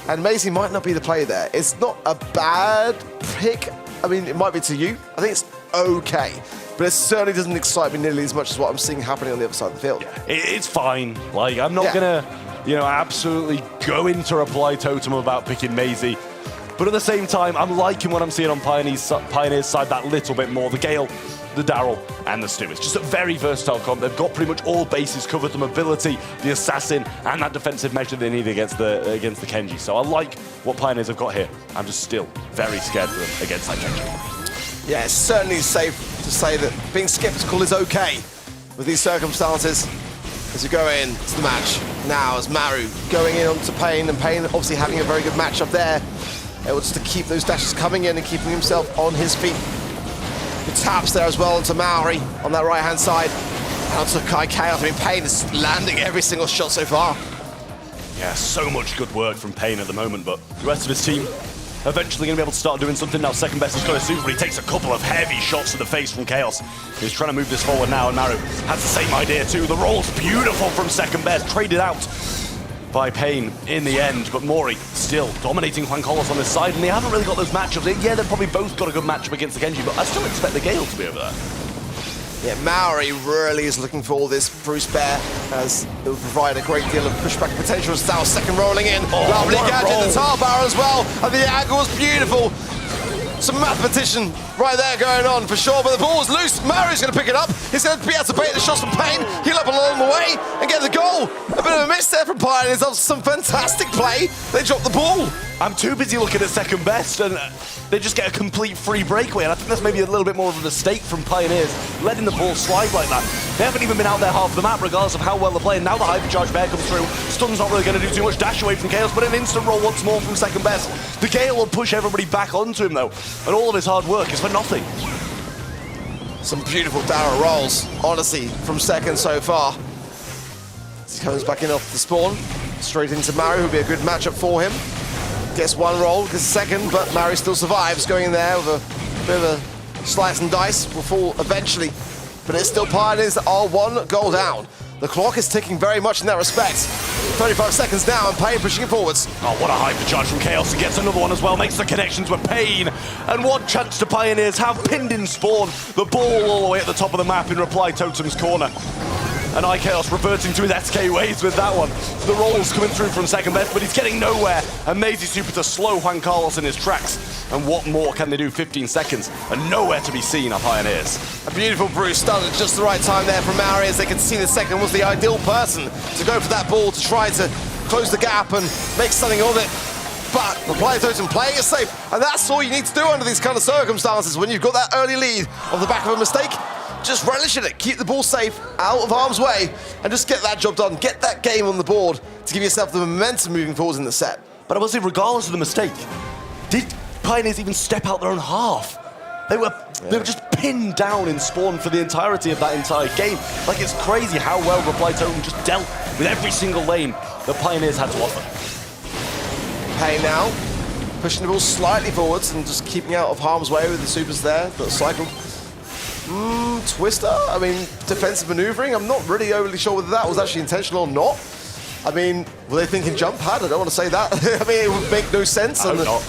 And Macy might not be the play there. It's not a bad pick. I mean, it might be to you. I think it's okay. But it certainly doesn't excite me nearly as much as what I'm seeing happening on the other side of the field. Yeah, it's fine. Like, I'm not gonna, you know, absolutely go into Reply Totem about picking Maisie. But at the same time, I'm liking what I'm seeing on Pioneer's side that little bit more. The Gale, the Daryl, and the Stu. It's just a very versatile comp. They've got pretty much all bases covered, the mobility, the assassin, and that defensive measure they need against the Kenji. So I like what Pioneers have got here. I'm just still very scared for them against that Kenji. Yeah, it's certainly safe to say that being skeptical is okay with these circumstances. As we go into the match now, as Maru going in onto Payne, and Payne obviously having a very good match up there, able just to keep those dashes coming in and keeping himself on his feet. Good taps there as well onto Maori on that right-hand side, and onto Kai Chaos. I mean, Payne is landing every single shot so far. Yeah, so much good work from Payne at the moment, but the rest of his team eventually going to be able to start doing something now. Second best is going to suit, but he takes a couple of heavy shots to the face from Chaos. He's trying to move this forward now, and Maru has the same idea too. The roll's beautiful from second best, traded out by Payne in the end, but Mori still dominating Juan Carlos on this side, and they haven't really got those matchups. Yeah, they've probably both got a good matchup against the Kenji, but I still expect the Gale to be over there. Yeah, Maori really is looking for all this Bruce Bear, as it will provide a great deal of pushback potential. Styles second rolling in. Lovely gadget, the tar bar as well, and the angle was beautiful. Some mathematician right there going on for sure, but the ball's loose. Maori's going to pick it up. He's going to be able to bait the shots from Payne, heal up along the way, and get the goal. A bit of a miss there from Pioneers. That was some fantastic play. They dropped the ball. I'm too busy looking at second best, and they just get a complete free breakaway, and I think that's maybe a little bit more of a mistake from Pioneers, letting the ball slide like that. They haven't even been out there half the map, regardless of how well they're playing. Now the hypercharge bear comes through. Stun's not really going to do too much. Dash away from Chaos, but an instant roll once more from second best. The Gale will push everybody back onto him, though, and all of his hard work is for nothing. Some beautiful Daryl rolls, honestly, from second so far. He comes back in off the spawn, straight into Maru, who'll be a good matchup for him. Gets one roll, gets a second, but Mary still survives, going in there with a bit of a slice and dice. Will fall eventually, but it's still Pioneers that are 1 goal down. The clock is ticking very much in that respect. 35 seconds now, and Payne pushing it forwards. Oh, what a hypercharge from Chaos. He gets another one as well, makes the connections with Payne. And what chance do Pioneers have pinned in spawn? The ball all the way at the top of the map in Reply Totem's corner. And iChaos reverting to his SK ways with that one. The rolls coming through from second best, but he's getting nowhere. And Maisie Super to slow Juan Carlos in his tracks. And what more can they do? 15 seconds and nowhere to be seen are Pioneers. A beautiful Bruce started at just the right time there from Mary, as they could see the second was the ideal person to go for that ball to try to close the gap and make something of it. But Reply Totem playing it safe, and that's all you need to do under these kind of circumstances when you've got that early lead off the back of a mistake. Just relish in it, keep the ball safe, out of harm's way, and just get that job done. Get that game on the board to give yourself the momentum moving forwards in the set. But I will say, regardless of the mistake, did Pioneers even step out their own half? They were just pinned down in spawn for the entirety of that entire game. Like, it's crazy how well Reply Totem just dealt with every single lane that Pioneers had to offer. Payne now, pushing the ball slightly forwards and just keeping out of harm's way with the supers there, but cycled. Twister, I mean, defensive maneuvering. I'm not really overly sure whether that was actually intentional or not. I mean, were they thinking jump pad? I don't want to say that. I mean, it would make no sense. I hope not.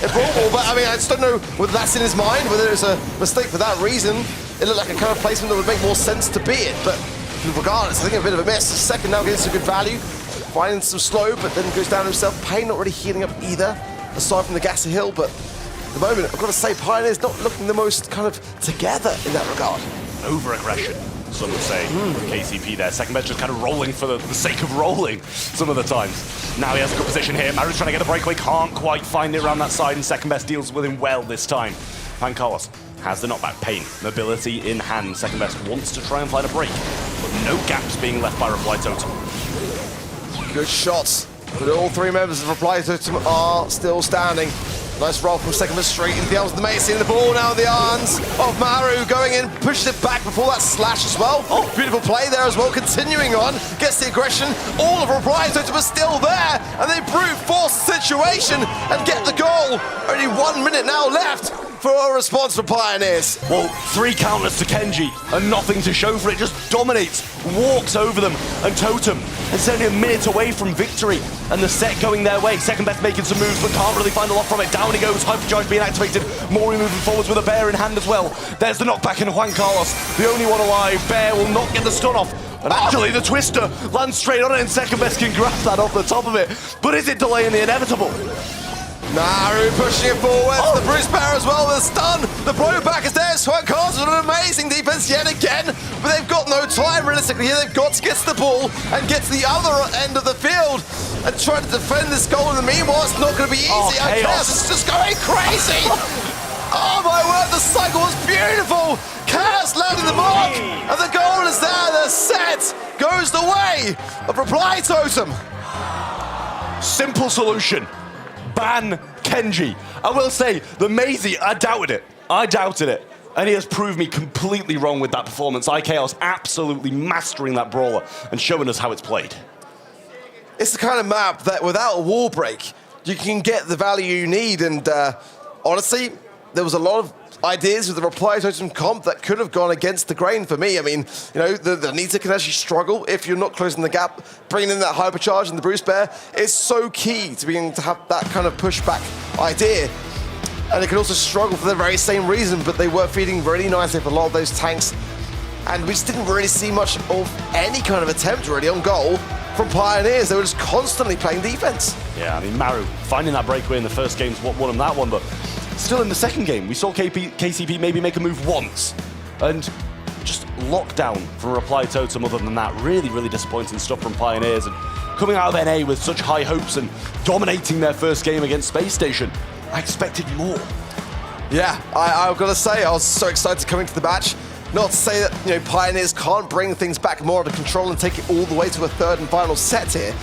But I mean, I just don't know whether that's in his mind, whether it's a mistake for that reason. It looked like a kind of placement that would make more sense to be it, but regardless, I think a bit of a miss. The second now getting some good value, finding some slow, but then goes down himself. Payne not really healing up either, aside from the Gasser Hill, but at the moment, I've got to say, Pioneer's not looking the most kind of together in that regard. Over-aggression, some would say, with KCP there. Second best just kind of rolling for the sake of rolling some of the times. Now he has a good position here. Maru's trying to get a breakaway, can't quite find it around that side, and second best deals with him well this time. Juan Carlos has the knockback. Payne, mobility in hand. Second best wants to try and find a break, but no gaps being left by Reply Totem. Good shots, but all three members of Reply Totem are still standing. Nice roll from second best straight into the arms of the Macy, and the ball now in the arms of Maru, going in, pushes it back before that slash as well. Oh, beautiful play there as well, continuing on, gets the aggression. All of Reply Totem are still there, and they brute force the situation and get the goal. Only 1 minute now left for a response from Pioneers. Well, 3 counters to Kenji and nothing to show for it, just dominates, walks over them, and Totem is only a minute away from victory, and the set going their way. Second best making some moves, but can't really find a lot from it. Down he goes, hypercharge being activated, Mori moving forwards with a bear in hand as well. There's the knockback in Juan Carlos, the only one alive. Bear will not get the stun off, and actually the Twister lands straight on it, and second best can grab that off the top of it. But is it delaying the inevitable? Naru pushing it forward, the Bruce Bear as well, the stun, the blowback is there. Juan Carlos with an amazing defense yet again, but they've got no time realistically here. They've got to get to the ball and get to the other end of the field and try to defend this goal. In the meanwhile, it's not going to be easy. Chaos is just going crazy. Oh my word, the cycle was beautiful. Chaos landing the mark, and the goal is there. The set goes the way of Reply Totem. Simple solution. Ban Kenji. I will say, the Maisie, I doubted it. And he has proved me completely wrong with that performance. iChaos absolutely mastering that brawler and showing us how it's played. It's the kind of map that without a wall break, you can get the value you need. And honestly, there was a lot of ideas with the Reply Totem comp that could have gone against the grain for me. I mean, you know, the Nita can actually struggle if you're not closing the gap. Bringing in that hypercharge and the Bruce Bear is so key to being able to have that kind of pushback idea. And it can also struggle for the very same reason, but they were feeding really nicely for a lot of those tanks. And we just didn't really see much of any kind of attempt really on goal from Pioneers. They were just constantly playing defense. Yeah, I mean, Maru finding that breakaway in the first game's what won him that one, but still in the second game, we saw KCP maybe make a move once, and just lockdown from Reply Totem. Other than that, really, really disappointing stuff from Pioneers, and coming out of NA with such high hopes and dominating their first game against Space Station, I expected more. Yeah, I've got to say, I was so excited coming to the match. Not to say that, you know, Pioneers can't bring things back more under control and take it all the way to a third and final set here.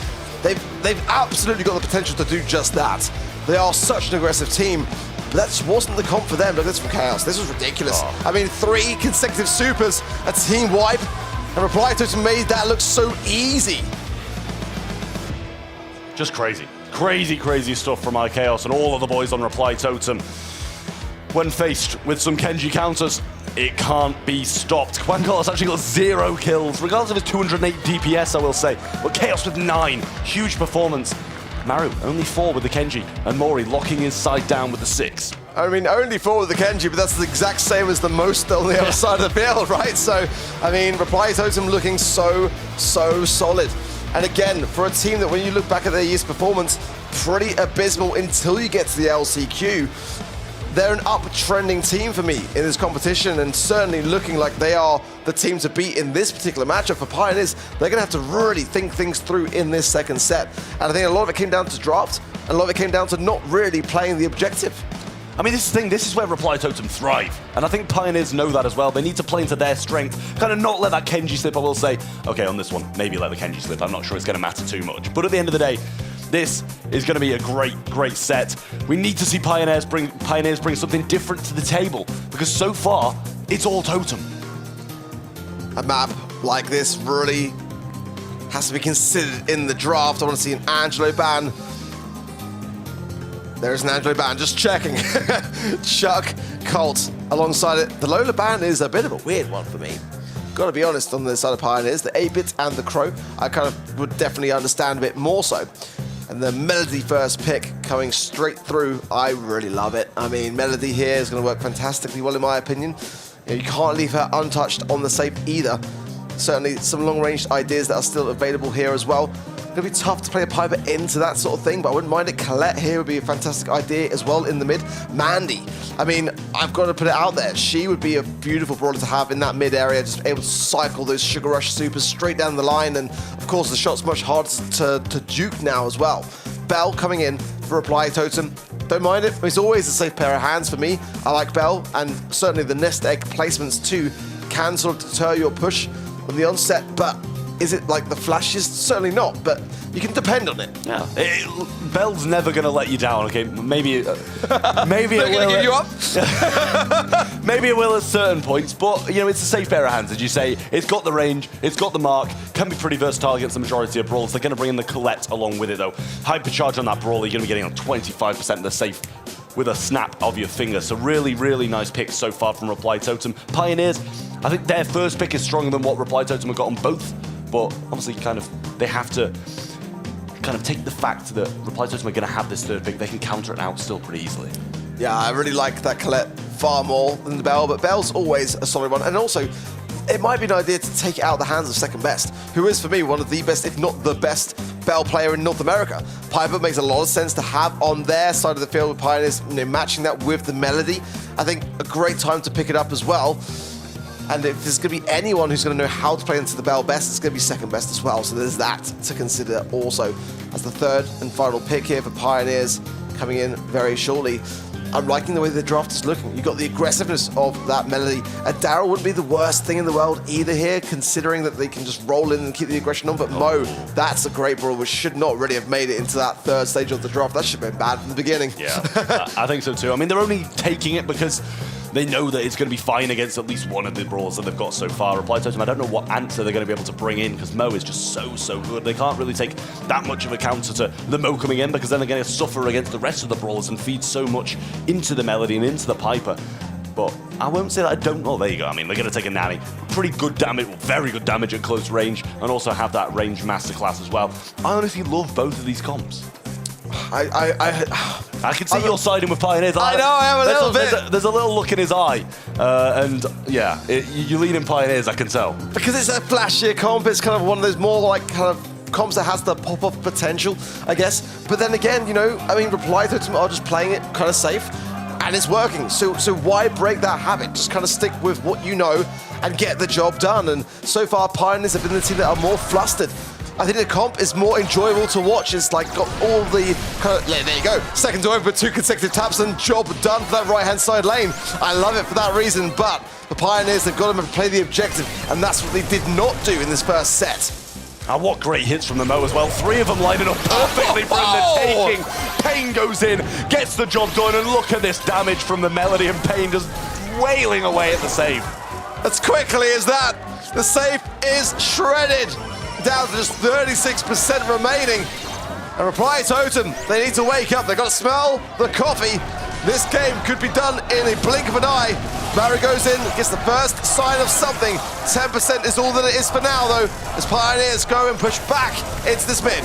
They've absolutely got the potential to do just that. They are such an aggressive team. But that just wasn't the comp for them. Look, this from Chaos. This was ridiculous. Oh. I mean, 3 consecutive supers, a team wipe, and Reply Totem made that look so easy. Just crazy. Crazy, crazy stuff from iChaos and all of the boys on Reply Totem. When faced with some Kenji counters, it can't be stopped. Quangola's actually got 0 kills, regardless of his 208 DPS, I will say. But Chaos with 9, huge performance. Maru, only 4 with the Kenji, and Mori locking his side down with the 6. I mean, only 4 with the Kenji, but that's the exact same as the most on the other side of the field, right? So, I mean, Reply Totem looking so solid. And again, for a team that when you look back at their year's performance, pretty abysmal until you get to the LCQ, they're an uptrending team for me in this competition, and certainly looking like they are the team to beat in this particular matchup. For Pioneers, they're going to have to really think things through in this second set. And I think a lot of it came down to draft, and a lot of it came down to not really playing the objective. I mean, this is the thing, this is where Reply Totem thrive. And I think Pioneers know that as well. They need to play into their strength, kind of not let that Kenji slip. I will say, okay, on this one, maybe let the Kenji slip. I'm not sure it's going to matter too much. But at the end of the day, this is going to be a great set. We need to see Pioneers bring something different to the table, because so far, it's all Totem. A map like this really has to be considered in the draft. I want to see an Angelo ban. There's an Angelo ban, just checking. Chuck, Colt alongside it. The Lola ban is a bit of a weird one for me. Gotta be honest, on the side of Pioneers, the 8-bit and the Crow, I kind of would definitely understand a bit more so. And the Melody first pick coming straight through, I really love it. I mean, Melody here is going to work fantastically well in my opinion. You can't leave her untouched on the safe either. Certainly some long-range ideas that are still available here as well. It's going to be tough to play a Piper into that sort of thing, but I wouldn't mind it. Colette here would be a fantastic idea as well in the mid. Mandy, I mean, I've got to put it out there. She would be a beautiful brawler to have in that mid area, just able to cycle those Sugar Rush supers straight down the line, and of course the shot's much harder to juke now as well. Bell coming in for Reply Totem. Don't mind it. It's always a safe pair of hands for me. I like Bell, and certainly the nest egg placements too can sort of deter your push on the onset, but is it like the flashes? Certainly not, but you can depend on it. Yeah, Bell's never going to let you down, okay? Maybe it will. Give you up? Maybe it will at certain points, but, you know, it's a safe pair of hands, as you say. It's got the range, it's got the mark, can be pretty versatile against the majority of brawls. They're going to bring in the Colette along with it, though. Hypercharge on that brawler, you're going to be getting on 25% of the safe with a snap of your finger. So really nice picks so far from Reply Totem. Pioneers, I think their first pick is stronger than what Reply Totem have got on both. But obviously, they have to kind of take the fact that Reply Totem are going to have this third pick. They can counter it out still pretty easily. Yeah, I really like that Colette far more than the Bell, but Bell's always a solid one. And also, it might be an idea to take it out of the hands of second best, who is for me one of the best, if not the best, Bell player in North America. Piper makes a lot of sense to have on their side of the field with Pioneers, you know, matching that with the Melody. I think a great time to pick it up as well. And if there's going to be anyone who's going to know how to play into the Bell best, it's going to be second best as well. So there's that to consider also as the third and final pick here for Pioneers coming in very shortly. I'm liking the way the draft is looking. You've got the aggressiveness of that Melody. And Daryl wouldn't be the worst thing in the world either here, considering that they can just roll in and keep the aggression on. But Mo, that's a great brawler, which should not really have made it into that third stage of the draft. That should have been bad from the beginning. Yeah, I think so too. I mean, they're only taking it because they know that it's going to be fine against at least one of the brawlers that they've got so far. Reply Totem, I don't know what answer they're going to be able to bring in, because Mo is just so good. They can't really take that much of a counter to the Mo coming in, because then they're going to suffer against the rest of the brawlers and feed so much into the Melody and into the Piper. But I won't say that I don't know. There you go. I mean, they're going to take a nanny. Pretty good damage, very good damage at close range, and also have that range masterclass as well. I honestly love both of these comps. I can see you're siding with Pioneers. I know, I am a little bit. There's a little look in his eye. And yeah, you lean in Pioneers, I can tell. Because it's a flashier comp, it's kind of one of those more like kind of comps that has the pop-off potential, I guess. But then again, you know, I mean, Reply Totem are just playing it kind of safe, and it's working. So why break that habit? Just kind of stick with what you know and get the job done. And so far, Pioneers have been the team that are more flustered. I think the comp is more enjoyable to watch. It's like got all the kind of, yeah, there you go. Second to over 2 consecutive taps and job done for that right-hand side lane. I love it for that reason, but the Pioneers, they've got them to play the objective, and that's what they did not do in this first set. And what great hits from the Mo as well. 3 of them lining up perfectly for him. The taking. Pain goes in, gets the job done, and look at this damage from the Melody, and Pain just wailing away at the save. As quickly as that, the save is shredded. Down to just 36% remaining. And Reply Totem, they need to wake up. They've got to smell the coffee. This game could be done in a blink of an eye. Mary goes in, gets the first sign of something. 10% is all that it is for now, though, as Pioneers go and push back into this mid.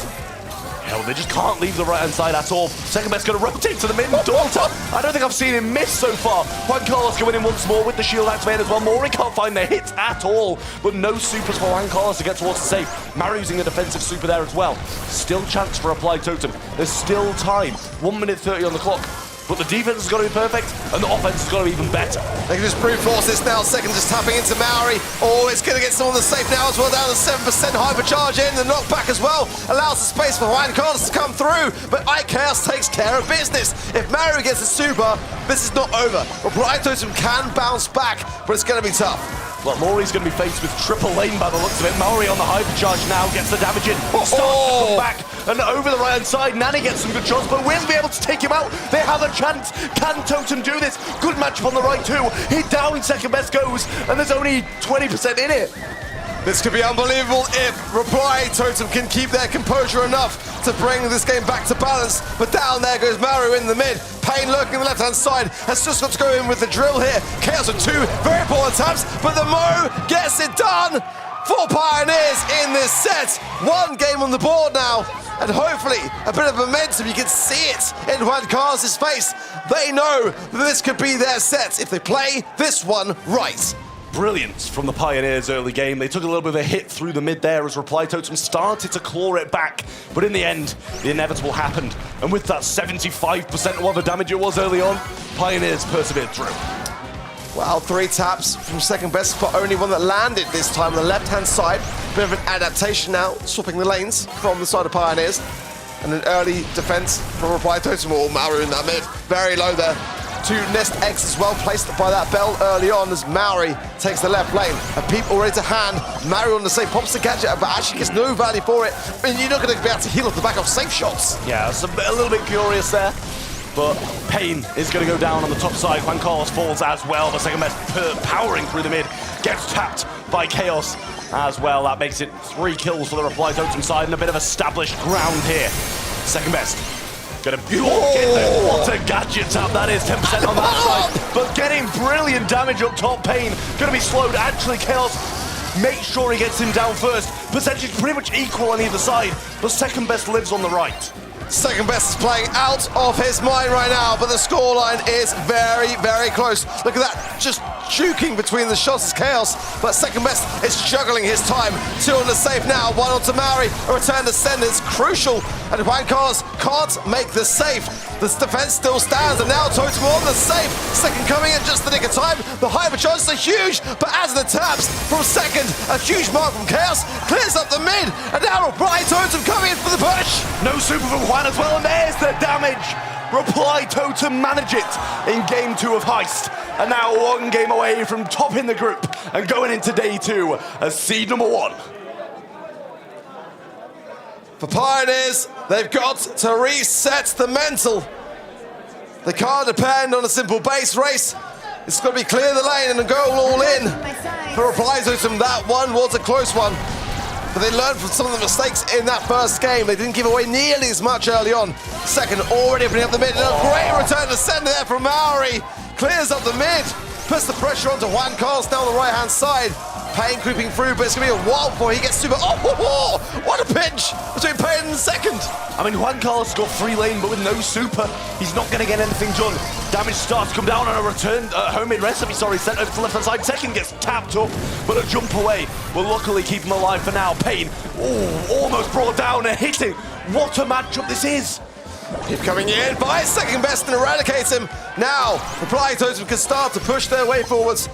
Hell, they just can't leave the right-hand side at all. Second best going to rotate to the mid. Dalton, I don't think I've seen him miss so far. Juan Carlos going in once more with the shield activated as well. Mori can't find the hits at all, but no supers for Juan Carlos to get towards the safe. Mary using a defensive super there as well. Still chance for Applied Totem. There's still time. 1 minute 30 on the clock. But the defense has got to be perfect, and the offense has got to be even better. They can just brute force this now. Second just tapping into Maori. Oh, it's going to get someone the safe now as well. Down to 7% hypercharge in. The knockback as well allows the space for Juan Carlos to come through. But iChaos takes care of business. If Maori gets a super, this is not over. Reply Totem can bounce back, but it's going to be tough. Well, Maury's going to be faced with triple lane by the looks of it. Maori on the hypercharge now, gets the damage in. Starts to come back, and over the right-hand side, Nani gets some good shots, but will be able to take him out. They have a chance. Can Totem do this? Good matchup on the right too. He down, second best goes, and there's only 20% in it. This could be unbelievable if Reply Totem can keep their composure enough to bring this game back to balance. But down there goes Maru in the mid. Pain lurking on the left-hand side. Has just got to go in with the drill here. Chaos with two very important taps, but the Mo gets it done for Pioneers in this set. One game on the board now, and hopefully a bit of momentum. You can see it in Juan Carlos' face. They know that this could be their set if they play this one right. Brilliance from the Pioneers early game. They took a little bit of a hit through the mid there as Reply Totem started to claw it back. But in the end, the inevitable happened. And with that 75% of what the damage it was early on, Pioneers persevered through. Well, 3 taps from second best, but only one that landed this time on the left-hand side. Bit of an adaptation now, swapping the lanes from the side of Pioneers. And an early defense from Reply Totem. Oh, Maru in that mid. Very low there. 2 nest eggs as well placed by that bell early on as Maori takes the left lane. A peep already to hand. Maori on the same, pops the gadget, but actually gets no value for it. I mean, you're not going to be able to heal off the back of safe shots. Yeah, it's a little bit curious there. But Pain is going to go down on the top side. Juan Carlos falls as well. The second best powering through the mid. Gets tapped by Chaos as well. That makes it 3 kills for the Reply Totem side and a bit of established ground here. Second best. Gonna get there. What a gadget tap that is. 10% on that side. But getting brilliant damage up top. Pain gonna be slowed. Actually, Chaos make sure he gets him down first. Percentage pretty much equal on either side. But second best lives on the right. Second best is playing out of his mind right now, but the scoreline is very, very close. Look at that, just juking between the shots as Chaos, but second best is juggling his time. 2 on the safe now, 1 on to Maori. A return to send is crucial, and Juan Carlos can't make the safe. The defense still stands, and now Totem on the safe. Second coming in just the nick of time. The hypercharges are huge, but as the taps from second, a huge mark from Chaos clears up the mid, and now Reply Totem coming in for the push. No super from Juan as well, and there's the damage. Reply Totem manage it in game 2 of Heist, and now 1 game away from topping the group and going into day 2 as seed number 1. For Pioneers, they've got to reset the mental. They can't depend on a simple base race. It's got to be clear the lane and go all in. For Reply Totem, that one was a close one. But they learned from some of the mistakes in that first game. They didn't give away nearly as much early on. Second, already opening up the mid. And a great return to sender there from Maori. Clears up the mid. Puts the pressure onto Juan Carlos down the right-hand side. Pain creeping through, but it's going to be a while before he gets super. Oh, what a pinch between Pain and second. I mean, Juan Carlos got free lane, but with no super, he's not going to get anything done. Damage starts to come down on a return, homemade recipe, sorry, sent over to the left-hand side. Second gets tapped up, but a jump away will luckily keep him alive for now. Pain, almost brought down and hitting. What a matchup this is. Keep coming in by second best and eradicates him. Now, Reply Totem can start to push their way forwards.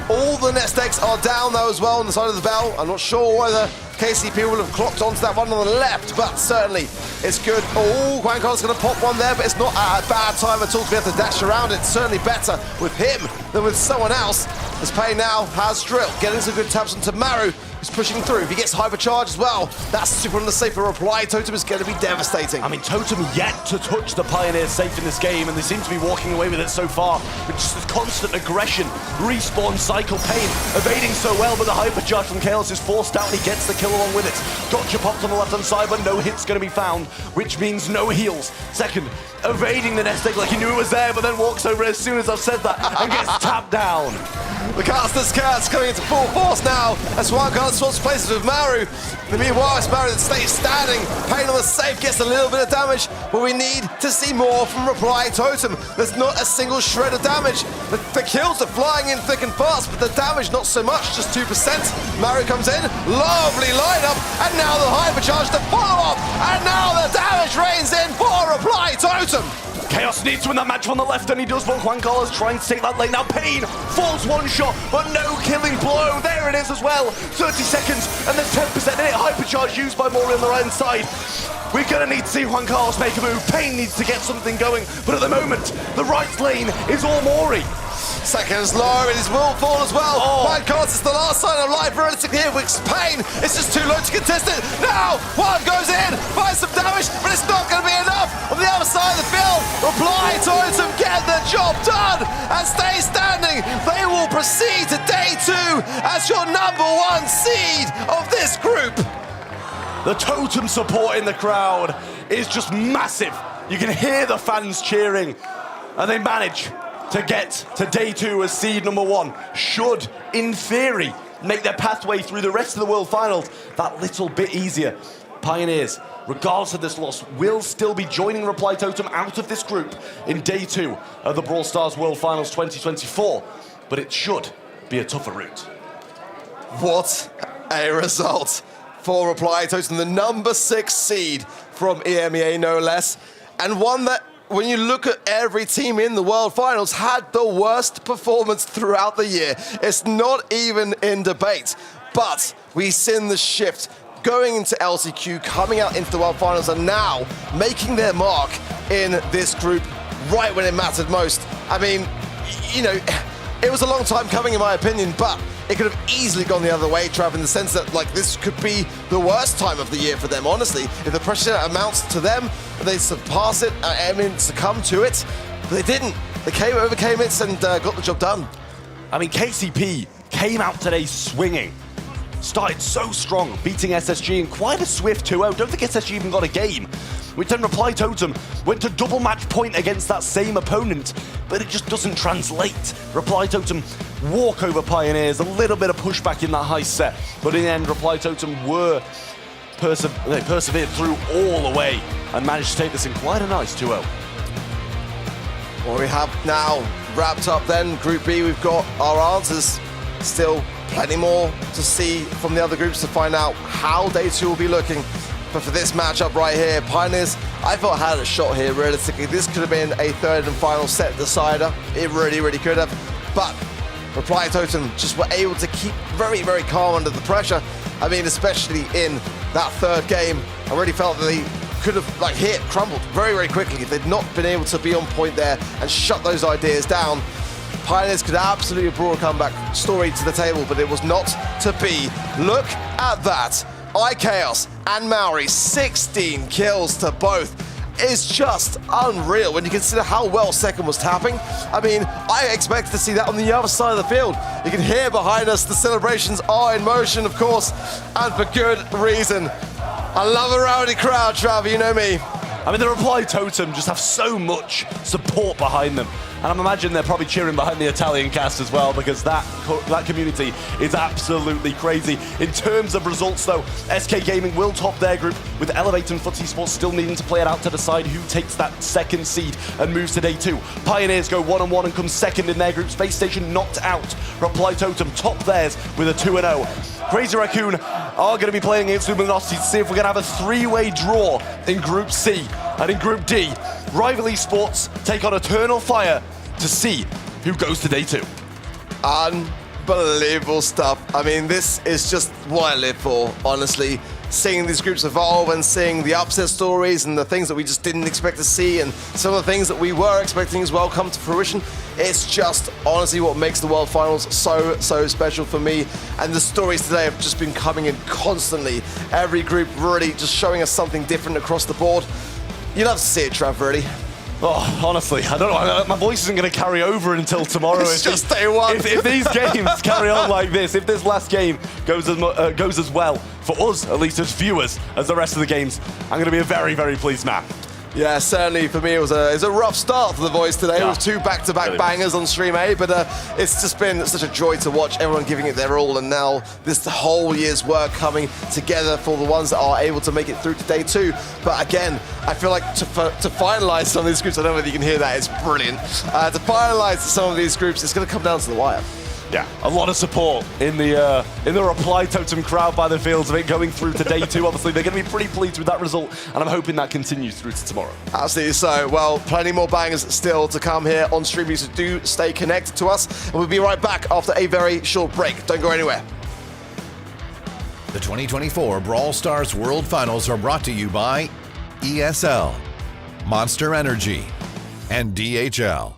All the nest eggs are down though as well on the side of the bell. I'm not sure whether KCP will have clocked onto that one on the left, but certainly it's good. Oh, Juan Carlos is going to pop one there, but it's not a bad time at all to be able to dash around it. Certainly better with him than with someone else. As Pain now has drill, getting some good taps onto Maru, who who's pushing through. If he gets hypercharged as well, that's super on the safe. A reply Totem is going to be devastating. I mean, Totem yet to touch the Pioneer safe in this game, and they seem to be walking away with it so far. With just this constant aggression, respawn, cycle, pain, evading so well, but the hypercharge from Chaos is forced out and he gets the kill along with it. Gotcha popped on the left-hand side, but no hit's going to be found, which means no heals. Second, evading the nest egg like he knew it was there, but then walks over as soon as I've said that and gets tapped down. The caster's cat's coming into full force now as Wildcard swaps places with Maru. Meanwhile, it's Maru that stays standing. Pain on the safe gets a little bit of damage, but we need to see more from Reply Totem. There's not a single shred of damage. The kills are flying in thick and fast, but the damage not so much, just 2%. Maru comes in, lovely lineup, and now the hypercharge to follow up, and now the damage rains in for Reply Totem. Chaos needs to win that match on the left, and he does, but Juan Carlos trying to take that lane. Now Pain falls one shot, but no killing blow. There it is as well. 30 seconds, and there's 10% in it. Hypercharge used by Mori on the right side. We're going to need to see Juan Carlos make a move. Pain needs to get something going, but at the moment, the right lane is all Mori. Seconds low, it is will fall as well. Juan Carlos is the last sign of life realistically here with Pain. It's just too low to contest it. Now, Juan goes in, finds some damage, but it's not going to be enough. On the other side of the field, Reply Totem get the job done and stay standing. They will proceed to day 2 as your #1 seed of this group. The Totem support in the crowd is just massive. You can hear the fans cheering, and they manage to get to day 2 as seed #1. Should, in theory, make their pathway through the rest of the World Finals that little bit easier. Pioneers, regardless of this loss, will still be joining Reply Totem out of this group in day 2 of the Brawl Stars World Finals 2024, but it should be a tougher route. What a result for Reply Totem, the #6 seed from EMEA, no less, and one that, when you look at every team in the World Finals, had the worst performance throughout the year. It's not even in debate, but we've seen the shift going into LCQ, coming out into the World Finals, and now making their mark in this group right when it mattered most. I mean, you know, it was a long time coming in my opinion, but it could have easily gone the other way, Trav, in the sense that, like, this could be the worst time of the year for them, honestly. If the pressure amounts to them, they surpass it, succumb to it. But they didn't. They overcame it and got the job done. I mean, KCP came out today swinging. Started so strong, beating SSG in quite a swift 2-0. Don't think SSG even got a game. Which then Reply Totem went to double match point against that same opponent, but it just doesn't translate. Reply Totem walk over Pioneers, a little bit of pushback in that high set, but in the end, Reply Totem they persevered through all the way and managed to take this in quite a nice 2-0. Well, we have now wrapped up then Group B. We've got our answers. Still plenty more to see from the other groups to find out how day 2 will be looking. But for this matchup right here, Pioneers, I thought had a shot here realistically. This could have been a third and final set decider. It really, really could have. But Reply Totem just were able to keep very, very calm under the pressure. I mean, especially in that third game, I really felt that they could have crumbled very, very quickly if they'd not been able to be on point there and shut those ideas down. Pioneers could absolutely have brought a comeback story to the table, but it was not to be. Look at that. iChaos and Maori, 16 kills to both. Is just unreal when you consider how well Second was tapping. I mean, I expected to see that on the other side of the field. You can hear behind us the celebrations are in motion, of course, and for good reason. I love a rowdy crowd, Trav, you know me. I mean, the Reply Totem just have so much support behind them. And I'm imagining they're probably cheering behind the Italian cast as well, because that community is absolutely crazy. In terms of results, though, SK Gaming will top their group, with Elevate and Fut Esports still needing to play it out to decide who takes that second seed and moves to day 2. Pioneers go 1-1 and come second in their group. Space Station knocked out. Reply Totem top theirs with a 2-0. Crazy Raccoon are going to be playing against Luminosity to see if we're going to have a 3-way draw in Group C. And in Group D, Rival Esports take on Eternal Fire to see who goes to day 2. Unbelievable stuff. I mean, this is just what I live for, honestly. seeing these groups evolve and seeing the upset stories and the things that we just didn't expect to see and some of the things that we were expecting as well come to fruition. It's just honestly what makes the World Finals so special for me. And the stories today have just been coming in constantly. Every group really just showing us something different across the board. You love to see it, Trav, really. Oh, honestly, I don't know. My voice isn't going to carry over until tomorrow. It's just day one. If these games carry on like this, if this last game goes as well, for us, at least as viewers, as the rest of the games, I'm going to be a very pleased man. Yeah, certainly for me it was a rough start for The Voice today with 2 back-to-back bangers on Stream A, but it's just been such a joy to watch everyone giving it their all, and now this whole year's work coming together for the ones that are able to make it through to day 2. But again, I feel like to finalize some of these groups, I don't know if you can hear that, it's brilliant. To finalize some of these groups, it's going to come down to the wire. Yeah, a lot of support in the Reply Totem crowd by the fields of it going through to day 2. Obviously, they're going to be pretty pleased with that result, and I'm hoping that continues through to tomorrow. Absolutely so. Well, plenty more bangers still to come here on stream, so do stay connected to us, and we'll be right back after a very short break. Don't go anywhere. The 2024 Brawl Stars World Finals are brought to you by ESL, Monster Energy, and DHL.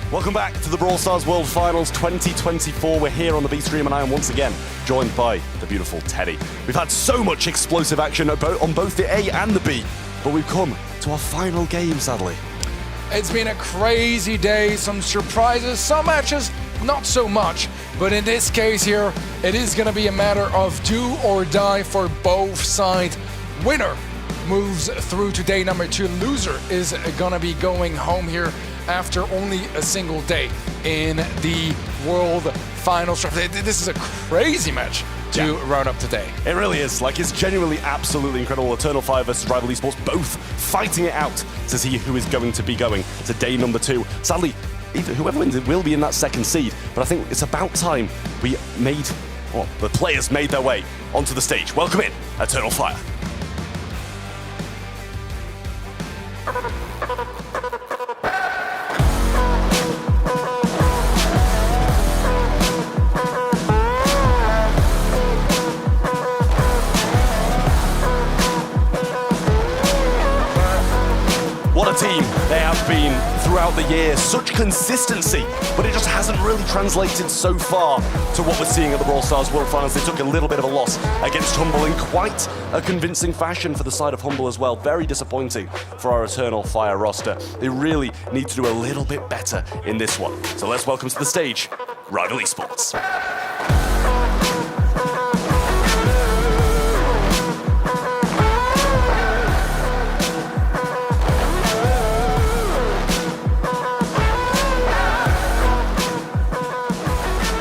Welcome back to the Brawl Stars World Finals 2024. We're here on the B stream, and I am once again joined by the beautiful Teddy. We've had so much explosive action on both the A and the B, but we've come to our final game, sadly. It's been a crazy day, some surprises, some matches, not so much. But in this case here, it is going to be a matter of do or die for both sides. Winner moves through to day number 2. Loser is going to be going home here after only a single day in the World Finals. This is a crazy match to run up today. It really is. Like, it's genuinely absolutely incredible. Eternal Fire versus Rival Esports, both fighting it out to see who is going to be going to day number 2. Sadly, whoever wins it will be in that second seed, but I think it's about time the players made their way onto the stage. Welcome in, Eternal Fire. What a team they have been throughout the year. Such consistency, but it just hasn't really translated so far to what we're seeing at the Brawl Stars World Finals. They took a little bit of a loss against Humble in quite a convincing fashion for the side of Humble as well. Very disappointing for our Eternal Fire roster. They really need to do a little bit better in this one. So let's welcome to the stage, Rival Esports.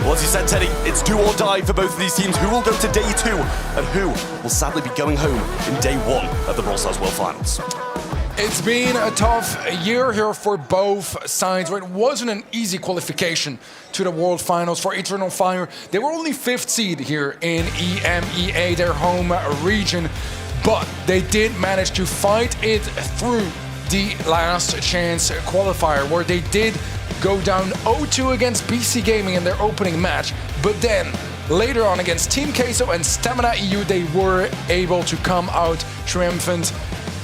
Well, as you said, Teddy, it's do or die for both of these teams. Who will go to day 2 and who will sadly be going home in day 1 of the Brawl Stars World Finals? It's been a tough year here for both sides. It wasn't an easy qualification to the World Finals for Eternal Fire. They were only 5th seed here in EMEA, their home region, but they did manage to fight it through the last chance qualifier, where they did go down 0-2 against BC Gaming in their opening match, but then later on against Team Queso and Stamina EU, they were able to come out triumphant.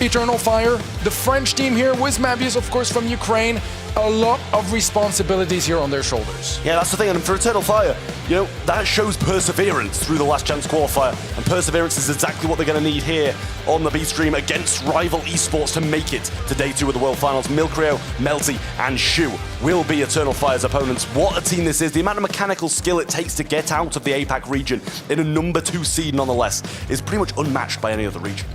Eternal Fire, the French team here with Mabius, of course, from Ukraine, a lot of responsibilities here on their shoulders. Yeah, that's the thing, and for Eternal Fire, you know, that shows perseverance through the last chance qualifier, and perseverance is exactly what they're going to need here on the B stream against Rival Esports to make it to day 2 of the World Finals. Milcreo, Melty, and Shu will be Eternal Fire's opponents. What a team this is. The amount of mechanical skill it takes to get out of the APAC region in a number 2 seed nonetheless is pretty much unmatched by any other region.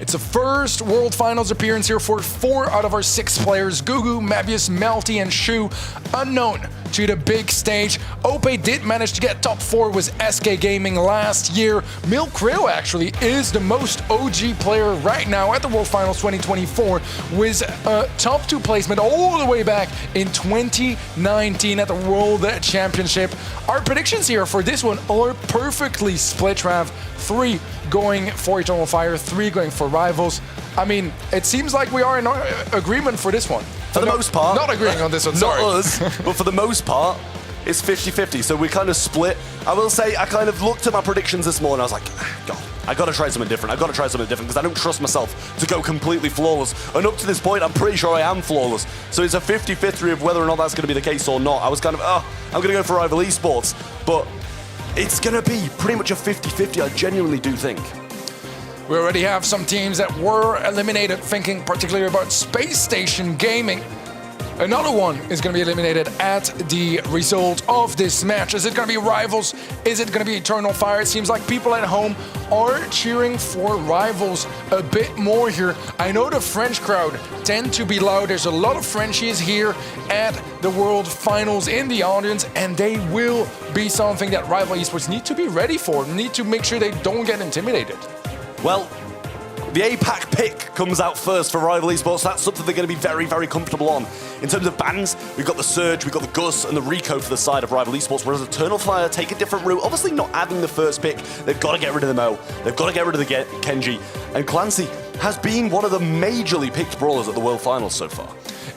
It's a first World Finals appearance here for 4 out of our 6 players. Gugu, Mabius, Melty, and Shu, unknown to the big stage. Ope did manage to get top 4 with SK Gaming last year. Milcreo actually is the most OG player right now at the World Finals 2024 with a top 2 placement all the way back in 2019 at the World Championship. Our predictions here for this one are perfectly split. We have 3 going for Eternal Fire, 3 going for Rivals. I mean, it seems like we are in agreement for this one. For the most part. Not agreeing on this one, sorry. Not us, but for the most part, it's 50-50, so we kind of split. I will say, I kind of looked at my predictions this morning, I was like, God, I gotta try something different, because I don't trust myself to go completely flawless. And up to this point, I'm pretty sure I am flawless. So it's a 50-50 of whether or not that's gonna be the case or not. I was kind of, I'm gonna go for Rival Esports, but it's gonna be pretty much a 50-50, I genuinely do think. We already have some teams that were eliminated, thinking particularly about Space Station Gaming. Another one is going to be eliminated at the result of this match. Is it going to be Rivals? Is it going to be Eternal Fire? It seems like people at home are cheering for Rivals a bit more here. I know the French crowd tend to be loud. There's a lot of Frenchies here at the World Finals in the audience, and they will be something that Rival Esports need to be ready for, need to make sure they don't get intimidated. Well, the APAC pick comes out first for Rival Esports. That's something they're going to be very, very comfortable on. In terms of bans, we've got the Surge, we've got the Gus, and the Rico for the side of Rival Esports, whereas Eternal Fire take a different route. Obviously not having the first pick, they've got to get rid of the Mo, they've got to get rid of the Kenji, and Clancy has been one of the majorly picked brawlers at the World Finals so far.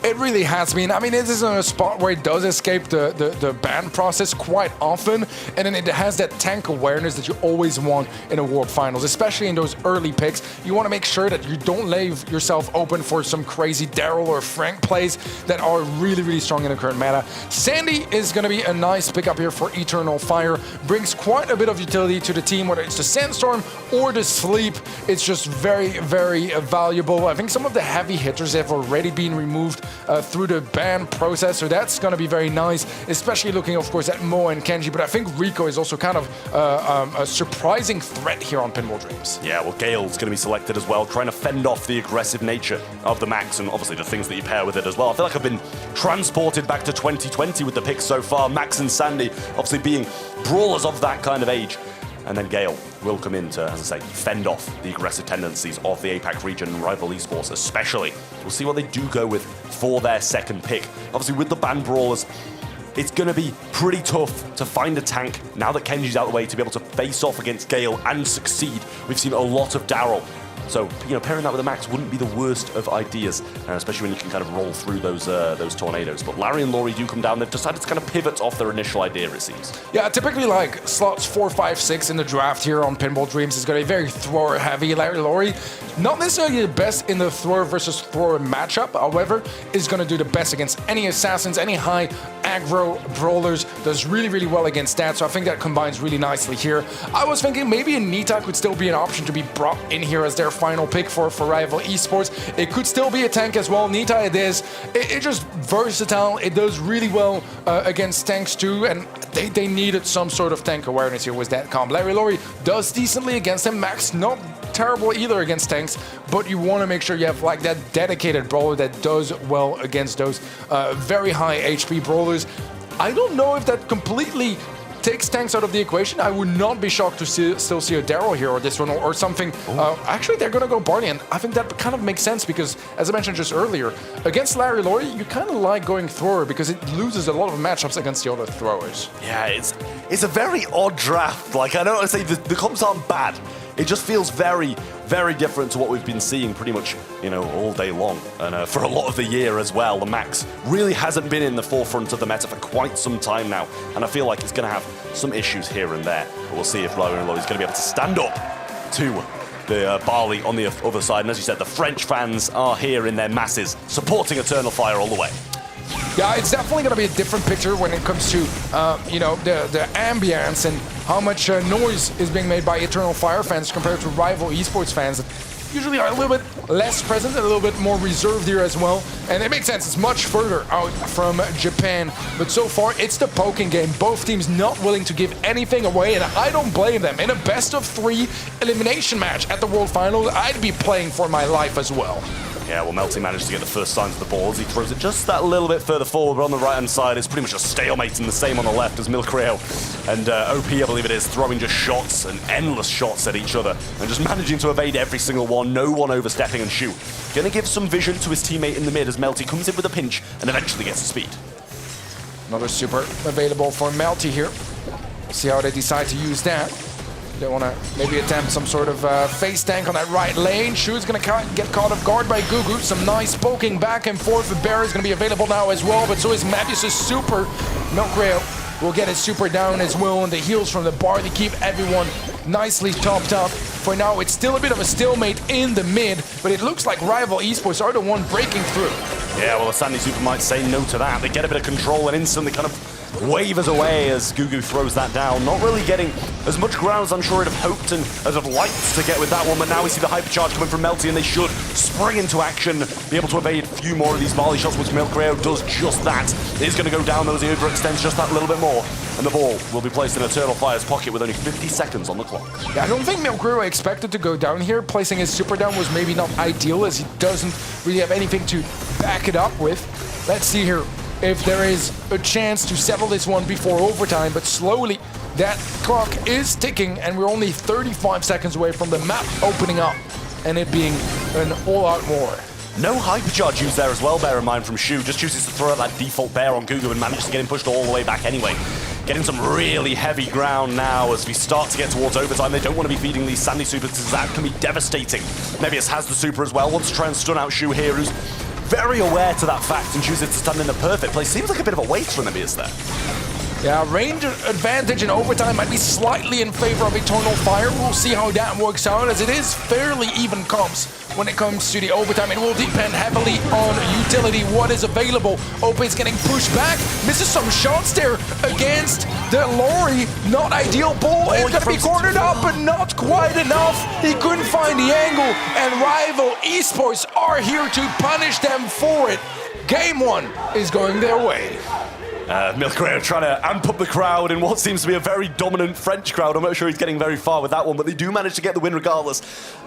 It really has been. I mean, it is a spot where it does escape the ban process quite often, and then it has that tank awareness that you always want in a World Finals, especially in those early picks. You want to make sure that you don't leave yourself open for some crazy Daryl or Frank plays that are really, really strong in the current meta. Sandy is going to be a nice pickup here for Eternal Fire. Brings quite a bit of utility to the team, whether it's the Sandstorm or the Sleep. It's just very, very valuable. I think some of the heavy hitters have already been removed through the ban process, so that's going to be very nice, especially looking, of course, at Mo and Kenji, but I think Rico is also kind of a surprising threat here on Pinball Dreams. Yeah, well, Gale's going to be selected as well, trying to fend off the aggressive nature of the Max, and obviously the things that you pair with it as well. I feel like I've been transported back to 2020 with the picks so far. Max and Sandy obviously being brawlers of that kind of age. And then Gale will come in to, as I say, fend off the aggressive tendencies of the APAC region and Rival Esports especially. We'll see what they do go with for their second pick. Obviously, with the banned brawlers, it's going to be pretty tough to find a tank, now that Kenji's out of the way, to be able to face off against Gale and succeed. We've seen a lot of Daryl So, pairing that with a Max wouldn't be the worst of ideas, especially when you can kind of roll through those tornadoes. But Larry and Laurie do come down. They've decided to kind of pivot off their initial idea, it seems. Yeah, typically like slots 4, 5, 6 in the draft here on Pinball Dreams is going to be very thrower heavy. Larry Laurie, not necessarily the best in the thrower versus thrower matchup, however, is going to do the best against any assassins, any high aggro brawlers, does really, really well against that. So I think that combines really nicely here. I was thinking maybe a Nita could still be an option to be brought in here as their final pick for Rival Esports. It could still be a tank as well. Nita it is. It's just versatile. It does really well against tanks too, and they needed some sort of tank awareness here with that comp. Larry Laurie does decently against him. Max not terrible either against tanks, but you want to make sure you have like that dedicated brawler that does well against those very high HP brawlers. I don't know if that completely takes tanks out of the equation. I would not be shocked to still see a Daryl here or this one or something. Actually, they're going to go Barney, and I think that kind of makes sense because, as I mentioned just earlier, against Larry Laurie, you kind of like going thrower because it loses a lot of matchups against the other throwers. Yeah, it's a very odd draft. Like, I don't want to say the comps aren't bad. It just feels very, very different to what we've been seeing pretty much, all day long. And for a lot of the year as well, the Max really hasn't been in the forefront of the meta for quite some time now. And I feel like it's going to have some issues here and there. But we'll see if Larry and Laurie is going to be able to stand up to the Barley on the other side. And as you said, the French fans are here in their masses, supporting Eternal Fire all the way. Yeah, it's definitely going to be a different picture when it comes to, the ambience and how much noise is being made by Eternal Fire fans compared to Rival Esports fans that usually are a little bit less present and a little bit more reserved here as well. And it makes sense. It's much further out from Japan. But so far, it's the poking game. Both teams not willing to give anything away, and I don't blame them. In a best-of-3 elimination match at the World Finals, I'd be playing for my life as well. Yeah, well, Melty managed to get the first signs of the ball as he throws it just that little bit further forward, but on the right-hand side, it's pretty much a stalemate, and the same on the left as Milkreo and OP, I believe it is, throwing just shots and endless shots at each other and just managing to evade every single one, no one overstepping and shoot. Gonna give some vision to his teammate in the mid as Melty comes in with a pinch and eventually gets the speed. Another super available for Melty here. We'll see how they decide to use that. They want to maybe attempt some sort of face tank on that right lane. Shu's going to get caught off guard by Gugu. Some nice poking back and forth. The Bear is going to be available now as well, but so is Mabius' super. Milkreo will get his super down as well, and the heals from the bar, they keep everyone nicely topped up. For now, it's still a bit of a stalemate in the mid, but it looks like Rival Esports are the one breaking through. Yeah, well, the Sandy Super might say no to that. They get a bit of control and instantly kind of wavers away as Gugu throws that down. Not really getting as much ground as I'm sure he'd have hoped and as I'd liked to get with that one, but now we see the hypercharge coming from Melty, and they should spring into action, be able to evade a few more of these volley shots, which Milkreo does just that. It is going to go down though as he overextends just that little bit more, and the ball will be placed in Eternal Fire's pocket with only 50 seconds on the clock. Yeah, I don't think Milkreo expected to go down here. Placing his super down was maybe not ideal as he doesn't really have anything to back it up with. Let's see here if there is a chance to settle this one before overtime, but slowly that clock is ticking and we're only 35 seconds away from the map opening up and it being an all-out war. No hypercharge used there as well, bear in mind, from Shu. Just chooses to throw out that default bear on Gugu and manages to get him pushed all the way back anyway. Getting some really heavy ground now as we start to get towards overtime. They don't want to be feeding these Sandy Supers because that can be devastating. Mebius has the super as well, wants to try and stun out Shu here, who's very aware to that fact and chooses to stand in the perfect place. Seems like a bit of a waste for Mebius there. Yeah, range advantage in overtime might be slightly in favor of Eternal Fire. We'll see how that works out, as it is fairly even comps when it comes to the overtime. It will depend heavily on utility, what is available. Ope is getting pushed back, misses some shots there against the Laurie. Not ideal. Bull is going to be cornered up, but not quite enough. He couldn't find the angle, and Rival Esports are here to punish them for it. Game 1 is going their way. Milkreo trying to amp up the crowd in what seems to be a very dominant French crowd. I'm not sure he's getting very far with that one, but they do manage to get the win regardless.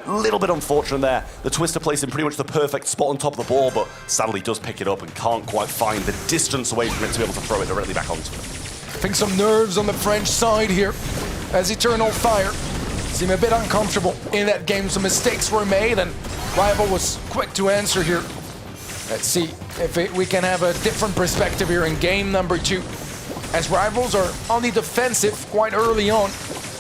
A little bit unfortunate there. The Twister placed in pretty much the perfect spot on top of the ball, but sadly does pick it up and can't quite find the distance away from it to be able to throw it directly back onto it. I think some nerves on the French side here as Eternal Fire seem a bit uncomfortable in that game. Some mistakes were made and Rival was quick to answer here. Let's see if we can have a different perspective here in game number 2. As Rivals are on the defensive quite early on.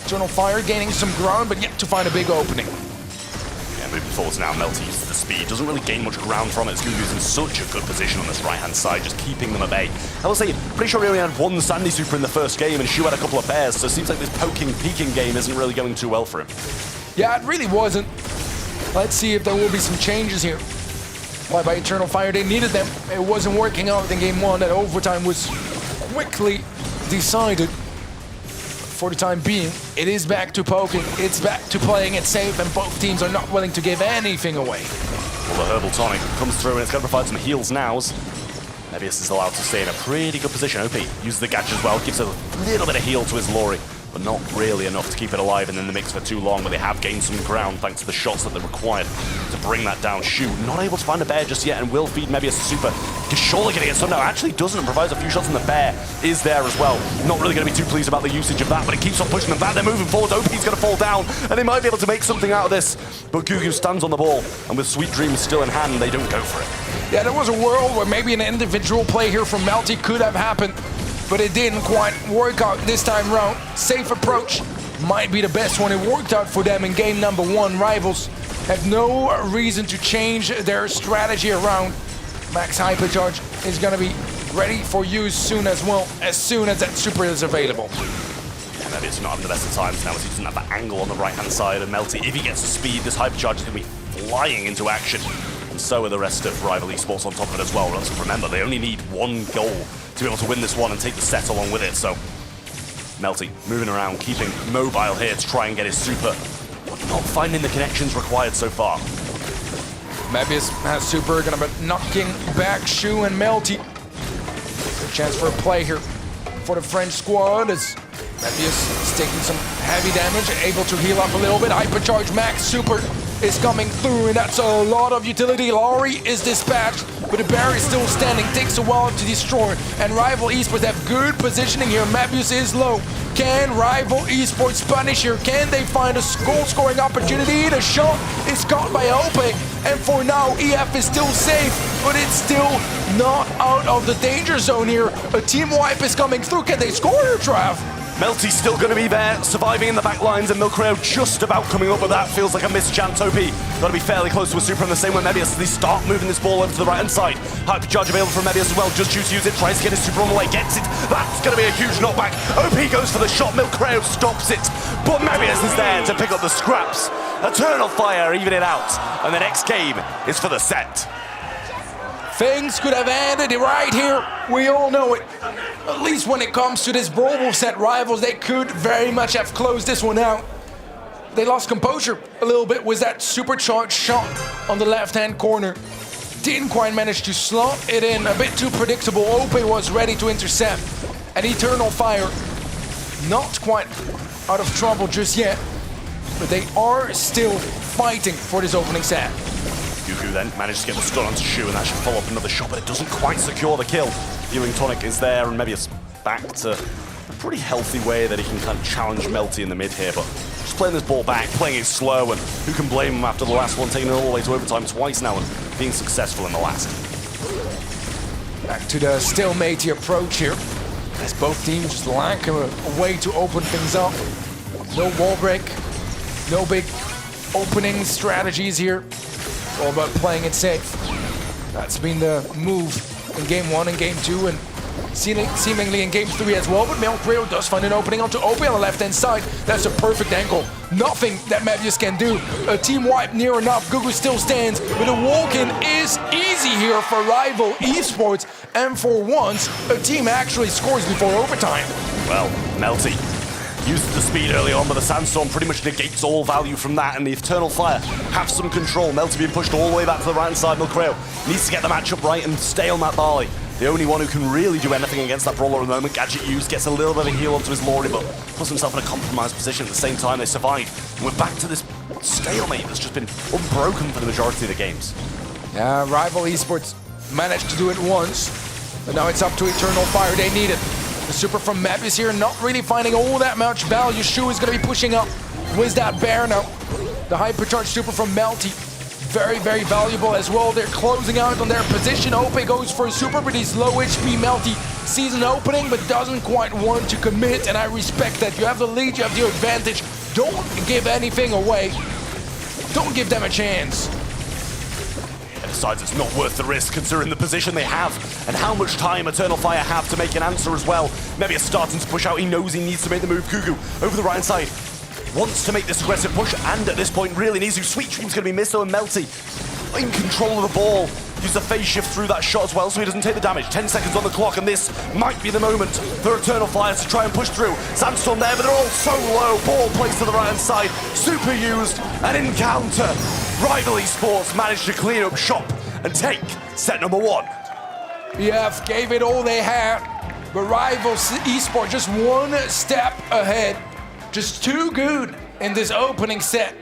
Eternal Fire gaining some ground, but yet to find a big opening. Yeah, moving forwards now. Melty uses the speed, doesn't really gain much ground from it. Gugu's in such a good position on this right-hand side, just keeping them at bay. I will say, pretty sure he only had one Sandy Super in the first game, and Shu had a couple of bears, so it seems like this poking, peeking game isn't really going too well for him. Yeah, it really wasn't. Let's see if there will be some changes here. By Eternal Fire, they needed them. It wasn't working out in game one, and overtime was quickly decided. For the time being, it is back to poking, it's back to playing it safe, and both teams are not willing to give anything away. Well, the Herbal Tonic comes through, and it's going to provide some heals nows. Mebius is allowed to stay in a pretty good position. OP uses the gadget as well, gives a little bit of heal to his Lori, but not really enough to keep it alive and in the mix for too long, but they have gained some ground thanks to the shots that they required to bring that down. Shu not able to find a bear just yet and will feed Mebius super. He's surely going to get some now, actually doesn't, and provides a few shots, and the bear is there as well. Not really going to be too pleased about the usage of that, but it keeps on pushing them back. They're moving forward. OP's going to fall down, and they might be able to make something out of this, but Gugu stands on the ball, and with Sweet Dreams still in hand, they don't go for it. Yeah, there was a world where maybe an individual play here from Melty could have happened, but it didn't quite work out this time round. Safe approach might be the best one. It worked out for them in game number one. Rivals have no reason to change their strategy around. Max Hypercharge is going to be ready for use soon as well, as soon as that super is available. Yeah, maybe it's not having the best of times now as he's using that angle on the right-hand side, and Melty, if he gets the speed, this Hypercharge is going to be flying into action. And so are the rest of Rival Esports on top of it as well. Let's remember, they only need one goal to be able to win this one and take the set along with it. So Melty moving around, keeping mobile here to try and get his super, but not finding the connections required so far. Mebius has super, gonna be knocking back Shu and Melty. Good chance for a play here for the French squad as Mebius is taking some heavy damage, able to heal up a little bit. Hypercharge max super is coming through, and that's a lot of utility. Lowry is dispatched, but the barrier is still standing, takes a while to destroy, and Rival Esports have good positioning here. Mebius is low. Can Rival Esports punish here? Can they find a goal-scoring opportunity? The shot is caught by Ope, and for now, EF is still safe, but it's still not out of the danger zone here. A team wipe is coming through. Can they score here, Trav? Melty's still going to be there, surviving in the back lines, and Milcreo just about coming up with that. Feels like a missed chance. OP got to be fairly close to a super in the same way Mebius as they start moving this ball over to the right-hand side. Hypercharge available from Mebius as well. Just choose to use it, tries to get his super on the way, gets it. That's going to be a huge knockback. OP goes for the shot, Milcreo stops it, but Mebius is there to pick up the scraps. Eternal Fire even it out, and the next game is for the set. Things could have ended right here. We all know it. At least when it comes to this Brawl set rivals, they could very much have closed this one out. They lost composure a little bit with that supercharged shot on the left-hand corner. Didn't quite manage to slot it in. A bit too predictable. Ope was ready to intercept. And Eternal Fire, not quite out of trouble just yet, but they are still fighting for this opening set. Gugu then manages to get the stun onto Shu, and that should follow up another shot, but it doesn't quite secure the kill. Healing Tonic is there, and Mebius back to a pretty healthy way that he can kind of challenge Melty in the mid here, but just playing this ball back, playing it slow, and who can blame him after the last one, taking it all the way to overtime twice now and being successful in the last. Back to the stalemate approach here, as both teams just lack a way to open things up. No wall break, no big opening strategies here. All about playing it safe. That's been the move in game one and game two, and seemingly in game three as well. But Milcreo does find an opening onto Ope on the left-hand side. That's a perfect angle. Nothing that Mebius can do. A team wipe near enough. Gugu still stands, but a walk-in is easy here for Rival Esports. And for once, a team actually scores before overtime. Well, Melty used the speed early on, but the Sandstorm pretty much negates all value from that, and the Eternal Fire have some control. Melty being pushed all the way back to the right-hand side. Milcreo needs to get the matchup right and stay on that Barley. The only one who can really do anything against that Brawler at the moment. Gadget used, gets a little bit of a heal onto his Lori, but puts himself in a compromised position. At the same time, they survive. And we're back to this stalemate that's just been unbroken for the majority of the games. Yeah, Rival Esports managed to do it once, but now it's up to Eternal Fire. They need it. The super from Mebius here, not really finding all that much value. Shu is going to be pushing up with that bear now. The hypercharged super from Melty, very, very valuable as well. They're closing out on their position. Ope goes for a super, but he's low HP. Melty sees an opening, but doesn't quite want to commit, and I respect that. You have the lead, you have the advantage. Don't give anything away. Don't give them a chance. And decides it's not worth the risk considering the position they have and how much time Eternal Fire have to make an answer as well. Maybe it's starting to push out. He knows he needs to make the move. Gugu over the right hand side. Wants to make this aggressive push and at this point really needs to. Sweet Dream's going to be Misto and Melty in control of the ball. Use a phase shift through that shot as well so he doesn't take the damage. 10 seconds on the clock and this might be the moment for Eternal Fire to try and push through. Sandstorm there, but they're all so low. Ball placed to the right hand side. Super used. An encounter. Rival Esports managed to clean up shop and take set number 1. BF gave it all they had, but Rival Esports just one step ahead. Just too good in this opening set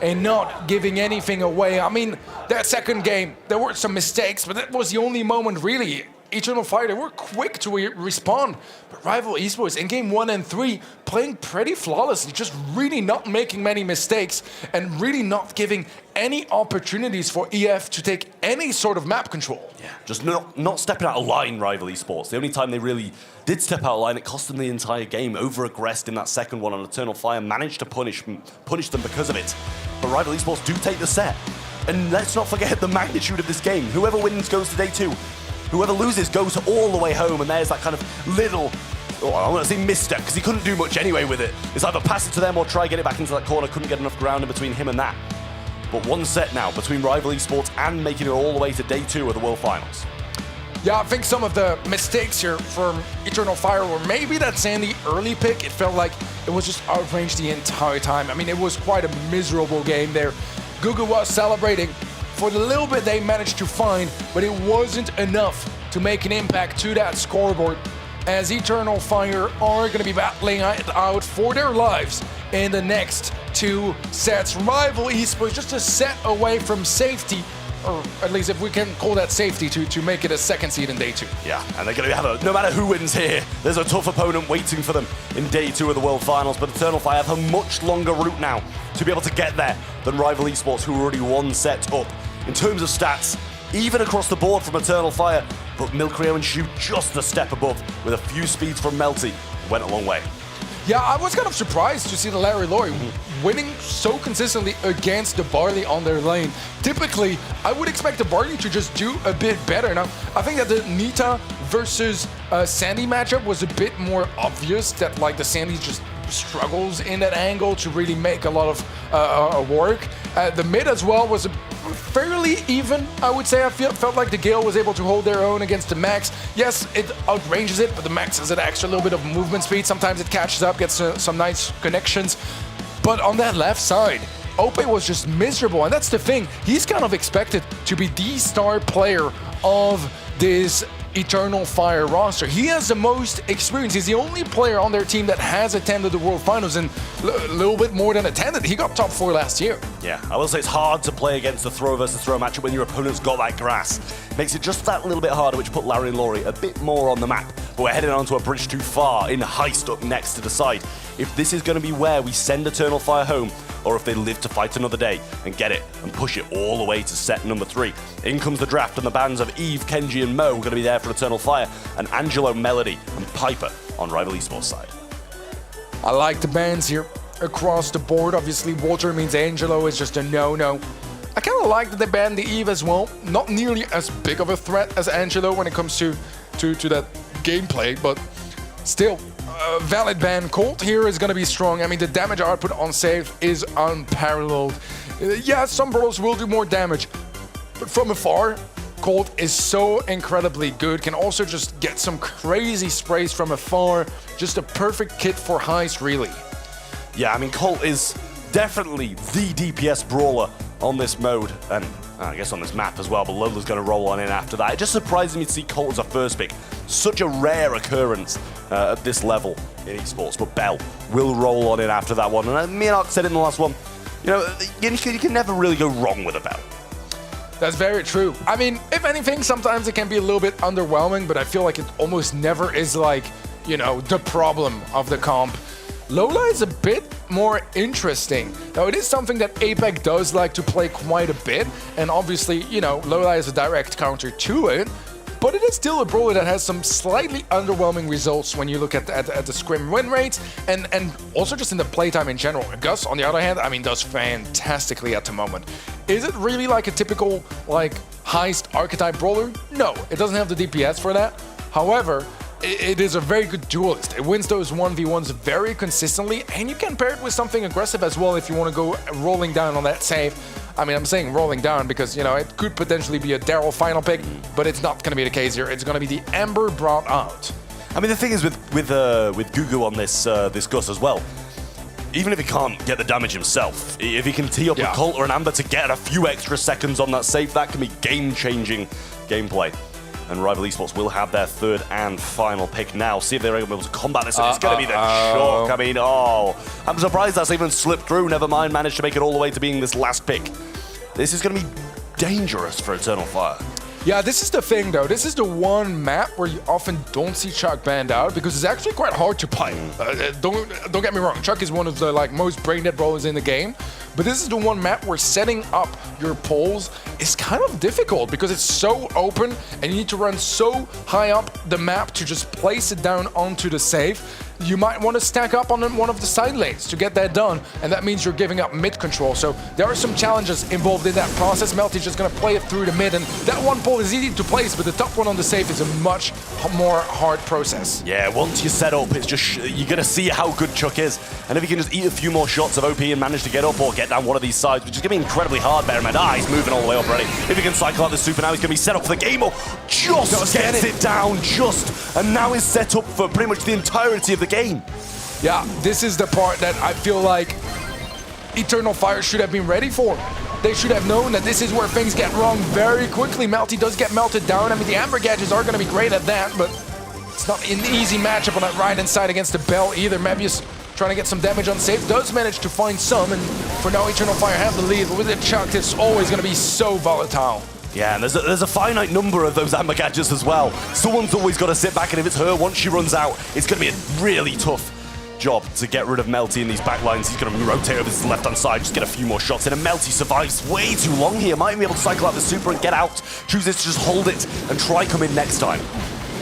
and not giving anything away. I mean, that second game, there were some mistakes, but that was the only moment really. Eternal Fire, they were quick to respond. But Rival Esports in game 1 and 3, playing pretty flawlessly, just really not making many mistakes and really not giving any opportunities for EF to take any sort of map control. Yeah, just not stepping out of line, Rival Esports. The only time they really did step out of line, it cost them the entire game. Over-aggressed in that second one on Eternal Fire, managed to punish them because of it. But Rival Esports do take the set. And let's not forget the magnitude of this game. Whoever wins goes to day 2. Whoever loses goes all the way home, and there's that kind of little, I want to say misstep, because he couldn't do much anyway with it. It's either pass it to them or try get it back into that corner. Couldn't get enough ground in between him and that. But one set now between Rival Esports and making it all the way to day 2 of the World Finals. Yeah, I think some of the mistakes here from Eternal Fire were maybe that Sandy early pick. It felt like it was just outranged the entire time. I mean, it was quite a miserable game there. Gugu was celebrating for the little bit they managed to find, but it wasn't enough to make an impact to that scoreboard, as Eternal Fire are going to be battling out for their lives in the next 2 sets. Rival Esports just a set away from safety, or at least if we can call that safety, to make it a second seed in day 2. Yeah, and they're going to have no matter who wins here, there's a tough opponent waiting for them in day 2 of the World Finals, but Eternal Fire have a much longer route now to be able to get there than Rival Esports, who are already 1 set up. In terms of stats, even across the board from Eternal Fire, but Milcreo and Shu just a step above, with a few speeds from Melty, went a long way. Yeah, I was kind of surprised to see the Larry Lori winning so consistently against the Barley on their lane. Typically, I would expect the Barley to just do a bit better. Now, I think that the Nita versus Sandy matchup was a bit more obvious, that like the Sandy just struggles in that angle to really make a lot of work. The mid as well was fairly even, I would say. I felt like the Gale was able to hold their own against the Max. Yes, it outranges it, but the Max has an extra little bit of movement speed. Sometimes it catches up, gets some nice connections. But on that left side, Ope was just miserable, and that's the thing. He's kind of expected to be the star player of this Eternal Fire roster. He has the most experience. He's the only player on their team that has attended the World Finals, and a little bit more than attended. He got top 4 last year. Yeah, I will say it's hard to play against the throw versus throw matchup when your opponent's got that grass. Makes it just that little bit harder, which put Larry and Laurie a bit more on the map. But we're heading on to a bridge too far in Heist up next to decide if this is going to be where we send Eternal Fire home, or if they live to fight another day and get it and push it all the way to set number 3. In comes the draft, and the bands of Eve, Kenji, and Mo are going to be there for Eternal Fire, and Angelo, Melody, and Piper on Rival Esports side. I like the bans here across the board. Obviously, Walter means Angelo is just a no-no. I kind of like that they banned the Eve as well. Not nearly as big of a threat as Angelo when it comes to that gameplay, but still, valid ban. Colt here is going to be strong. I mean, the damage output on save is unparalleled. Yeah, some brawlers will do more damage, but from afar, Colt is so incredibly good. Can also just get some crazy sprays from afar. Just a perfect kit for Heist, really. Yeah, I mean, Colt is definitely the DPS brawler on this mode, and I guess on this map as well, but Lola's going to roll on in after that. It just surprises me to see Colt as a first pick. Such a rare occurrence at this level in esports, but Bell will roll on in after that one. And me and Ark said it in the last one, you know, you can never really go wrong with a Bell. That's very true. I mean, if anything, sometimes it can be a little bit underwhelming, but I feel like it almost never is like, you know, the problem of the comp. Lola is a bit more interesting. Now, it is something that Apex does like to play quite a bit, and obviously, you know, Lola is a direct counter to it, but it is still a brawler that has some slightly underwhelming results when you look at the scrim win rates and also just in the playtime in general. Gus, on the other hand, I mean, does fantastically at the moment. Is it really like a typical like heist archetype brawler? No, it doesn't have the DPS for that. However, it is a very good duelist. It wins those 1v1s very consistently, and you can pair it with something aggressive as well if you want to go rolling down on that save. I mean, I'm saying rolling down because, you know, it could potentially be a Daryl final pick, but it's not going to be the case here. It's going to be the Ember brought out. I mean, the thing is with Gugu on this Gus as well, even if he can't get the damage himself, if he can tee up a Colt or an Amber to get a few extra seconds on that save, that can be game-changing gameplay. And Rival Esports will have their third and final pick now. See if they're able to combat this. It's going to be the shock. I mean, I'm surprised that's even slipped through. Never mind, managed to make it all the way to being this last pick. This is going to be dangerous for Eternal Fire. Yeah, this is the thing though. This is the one map where you often don't see Chuck banned out because it's actually quite hard to play. Don't get me wrong. Chuck is one of the most brain dead brawlers in the game, but this is the one map where setting up your poles is kind of difficult because it's so open and you need to run so high up the map to just place it down onto the save. You might want to stack up on one of the side lanes to get that done, and that means you're giving up mid control. So there are some challenges involved in that process. Melty's just going to play it through the mid, and that one pole is easy to place, but the top one on the save is a much more hard process. Yeah, once you set up, it's just you're going to see how good Chuck is, and if he can just eat a few more shots of OP and manage to get up or get down one of these sides, which is going to be incredibly hard, bear in mind. He's moving all the way up already. If he can cycle out the super now, he's going to be set up for the game, or just gets it down, and now is set up for pretty much the entirety of the game. Yeah, this is the part that I feel like Eternal Fire should have been ready for. They should have known that this is where things get wrong very quickly. Melty does get melted down. I mean, the Amber gadgets are going to be great at that, but it's not an easy matchup on that right-hand side against the Bell either. Mebius trying to get some damage on save, does manage to find some, and for now Eternal Fire have the lead, but with it chucked, it's always going to be so volatile. Yeah, and there's a finite number of those Amber gadgets as well. Someone's always got to sit back, and if it's her, once she runs out, it's going to be a really tough job to get rid of Melty in these back lines. He's going to rotate over to the left-hand side, just get a few more shots in, and Melty survives way too long here. Might be able to cycle out the super and get out. Chooses to just hold it and try come in next time.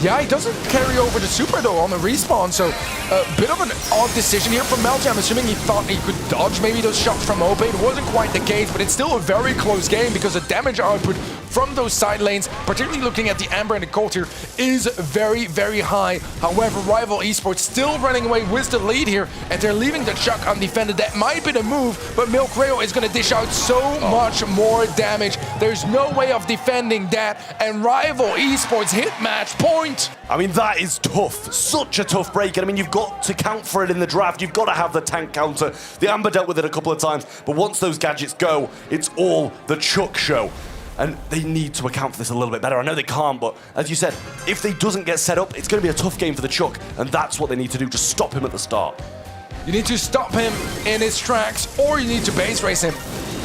Yeah, he doesn't carry over the super though on the respawn, so a bit of an odd decision here from Melty. I'm assuming he thought he could dodge maybe those shots from Ope. It wasn't quite the case, but it's still a very close game because the damage output from those side lanes, particularly looking at the Amber and the Colt here, is very, very high. However, Rival Esports still running away with the lead here, and they're leaving the Chuck undefended. That might be the move, but Milkreo is going to dish out so much more damage. There's no way of defending that, and Rival Esports hit match point. I mean, that is tough. Such a tough break. And I mean, you've got to count for it in the draft. You've got to have the tank counter. The Amber dealt with it a couple of times, but once those gadgets go, it's all the Chuck show. And they need to account for this a little bit better. I know they can't, but as you said, if they doesn't get set up, it's going to be a tough game for the Chuck, and that's what they need to do, just stop him at the start. You need to stop him in his tracks, or you need to base race him.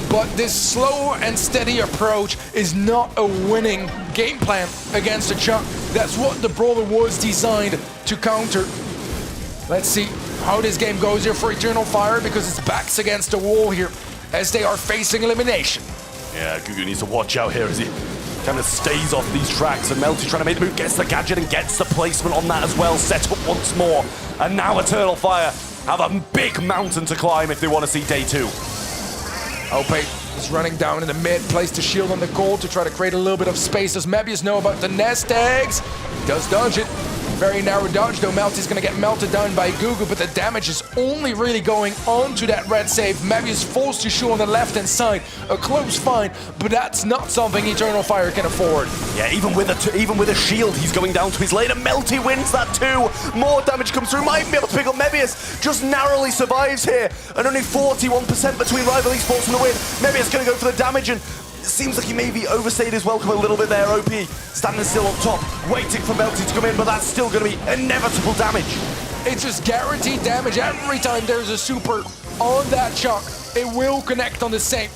But this slow and steady approach is not a winning game plan against the Chuck. That's what the Brawler was designed to counter. Let's see how this game goes here for Eternal Fire, because it's backs against the wall here as they are facing elimination. Yeah, Gugu needs to watch out here as he kind of stays off these tracks, and Melty trying to make the move, gets the gadget and gets the placement on that as well, set up once more. And now Eternal Fire have a big mountain to climb if they want to see day two. Ope is running down in the mid, placed the shield on the gold to try to create a little bit of space. Does Mebius know about the nest eggs? He does dodge it. Very narrow dodge though. Melty's gonna get melted down by Gugu, but the damage is only really going onto that red save. Mebius forced to shoot on the left hand side. A close find, but that's not something Eternal Fire can afford. Yeah, even with a shield, he's going down to his lane, and Melty wins that too. More damage comes through. Might even be able to pick up Mebius. Just narrowly survives here, and only 41% between Rival Esports and the win. Mebius gonna go for the damage, and it seems like he maybe overstayed his welcome a little bit there. OP standing still up top, waiting for Melty to come in, but that's still going to be inevitable damage. It's just guaranteed damage every time there's a super on that Chuck. It will connect on the same.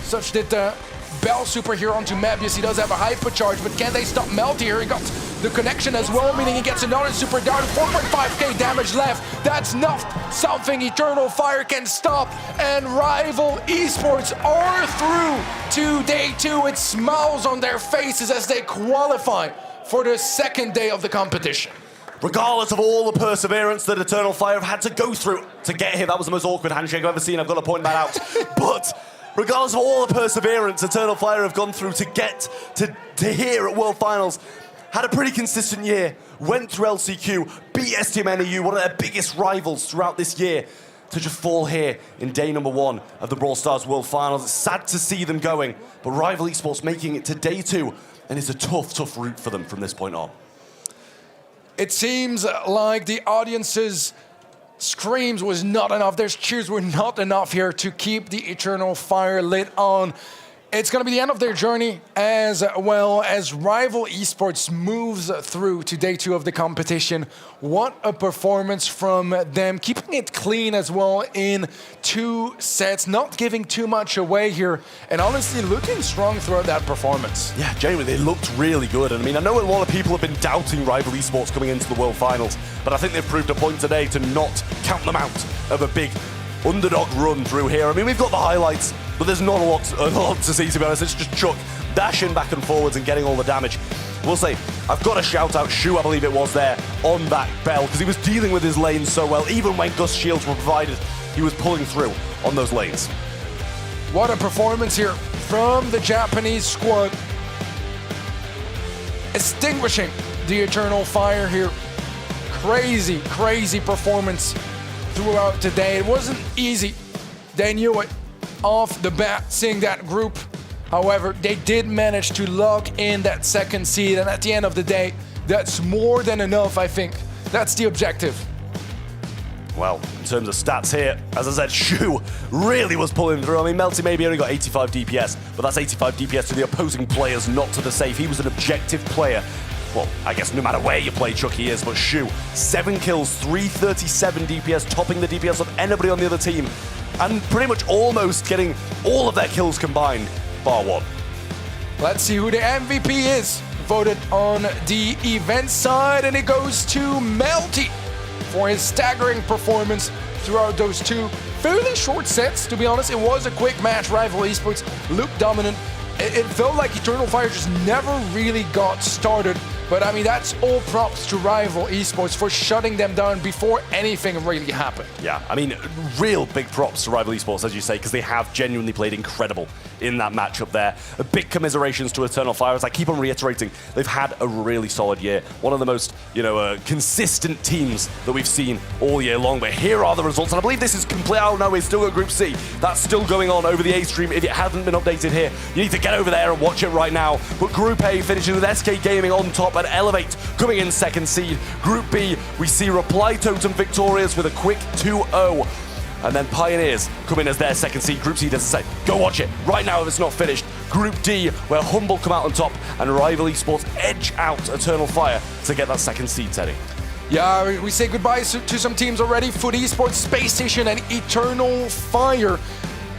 Such that the Bell super here onto Mebius. He does have a hyper charge, but can they stop Melty here? He got the connection as well, meaning he gets another super down. 4.5k damage left. That's not something Eternal Fire can stop. And Rival Esports are through to day two. It smiles on their faces as they qualify for the second day of the competition. Regardless of all the perseverance that Eternal Fire have had to go through to get here, that was the most awkward handshake I've ever seen, I've got to point that out. But regardless of all the perseverance Eternal Fire have gone through to get to here at World Finals, had a pretty consistent year, went through LCQ, beat STMNEU, one of their biggest rivals throughout this year, to just fall here in day number 1 of the Brawl Stars World Finals. It's sad to see them going, but Rival Esports making it to day 2, and it's a tough route for them from this point on. It seems like the audience's screams was not enough. Their cheers were not enough here to keep the Eternal Fire lit on. It's going to be the end of their journey as well as Rival Esports moves through to day 2 of the competition. What a performance from them, keeping it clean as well in 2 sets, not giving too much away here, and honestly looking strong throughout that performance. Yeah, genuinely, they looked really good. And I mean, I know a lot of people have been doubting Rival Esports coming into the World Finals, but I think they've proved a point today to not count them out of a big underdog run through here. I mean, we've got the highlights, but there's not a lot to see, to be honest. It's just Chuck dashing back and forwards and getting all the damage. We'll say, I've got to shout out Shu, I believe it was there, on that bell, because he was dealing with his lanes so well. Even when Gust shields were provided, he was pulling through on those lanes. What a performance here from the Japanese squad. Extinguishing the Eternal Fire here. Crazy performance throughout today. It wasn't easy. They knew it off the bat, seeing that group. However, they did manage to lock in that second seed, and at the end of the day, that's more than enough, I think. That's the objective. Well, in terms of stats here, as I said, Shu really was pulling through. I mean, Melty maybe only got 85 DPS, but that's 85 DPS to the opposing players, not to the safe. He was an objective player. Well, I guess no matter where you play Chuck, he is, but Shu, 7 kills, 337 DPS, topping the DPS of anybody on the other team, and pretty much almost getting all of their kills combined, bar 1. Let's see who the MVP is. Voted on the event side, and it goes to Melty for his staggering performance throughout those 2 fairly short sets, to be honest. It was a quick match. Rival Esports looked dominant. It felt like Eternal Fire just never really got started. But I mean, that's all props to Rival Esports for shutting them down before anything really happened. Yeah, I mean, real big props to Rival Esports, as you say, because they have genuinely played incredible in that matchup there. A big commiserations to Eternal Fire, as I keep on reiterating, they've had a really solid year. One of the most, consistent teams that we've seen all year long. But here are the results, and I believe this is complete. Oh no, we've still got Group C. That's still going on over the A stream. If it hasn't been updated here, you need to get over there and watch it right now. But Group A finishes with SK Gaming on top and Elevate coming in second seed. Group B, we see Reply Totem victorious with a quick 2-0. And then Pioneers come in as their second seed. Group C doesn't say, go watch it right now if it's not finished. Group D, where Humble come out on top and Rival Esports edge out Eternal Fire to get that second seed, Teddy. Yeah, we say goodbye to some teams already. Fut Esports, Space Station, and Eternal Fire.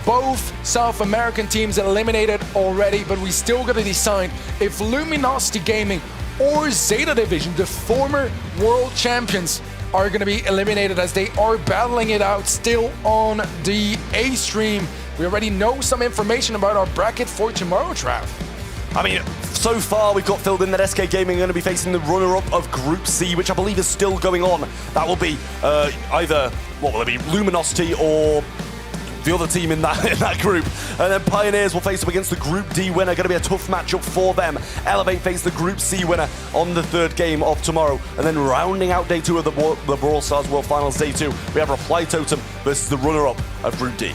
Both South American teams eliminated already, but we still got to decide if Luminosity Gaming or Zeta Division, the former world champions, are going to be eliminated, as they are battling it out still on the A stream. We already know some information about our bracket for tomorrow, Trav. I mean, so far we've got filled in that SK Gaming are going to be facing the runner-up of Group C, which I believe is still going on. That will be either, what will it be, Luminosity or the other team in that group. And then Pioneers will face up against the Group D winner. Going to be a tough matchup for them. Elevate face the Group C winner on the 3rd game of tomorrow. And then rounding out day 2 of the Brawl Stars World Finals day 2, we have Reply Totem versus the runner-up of Group D.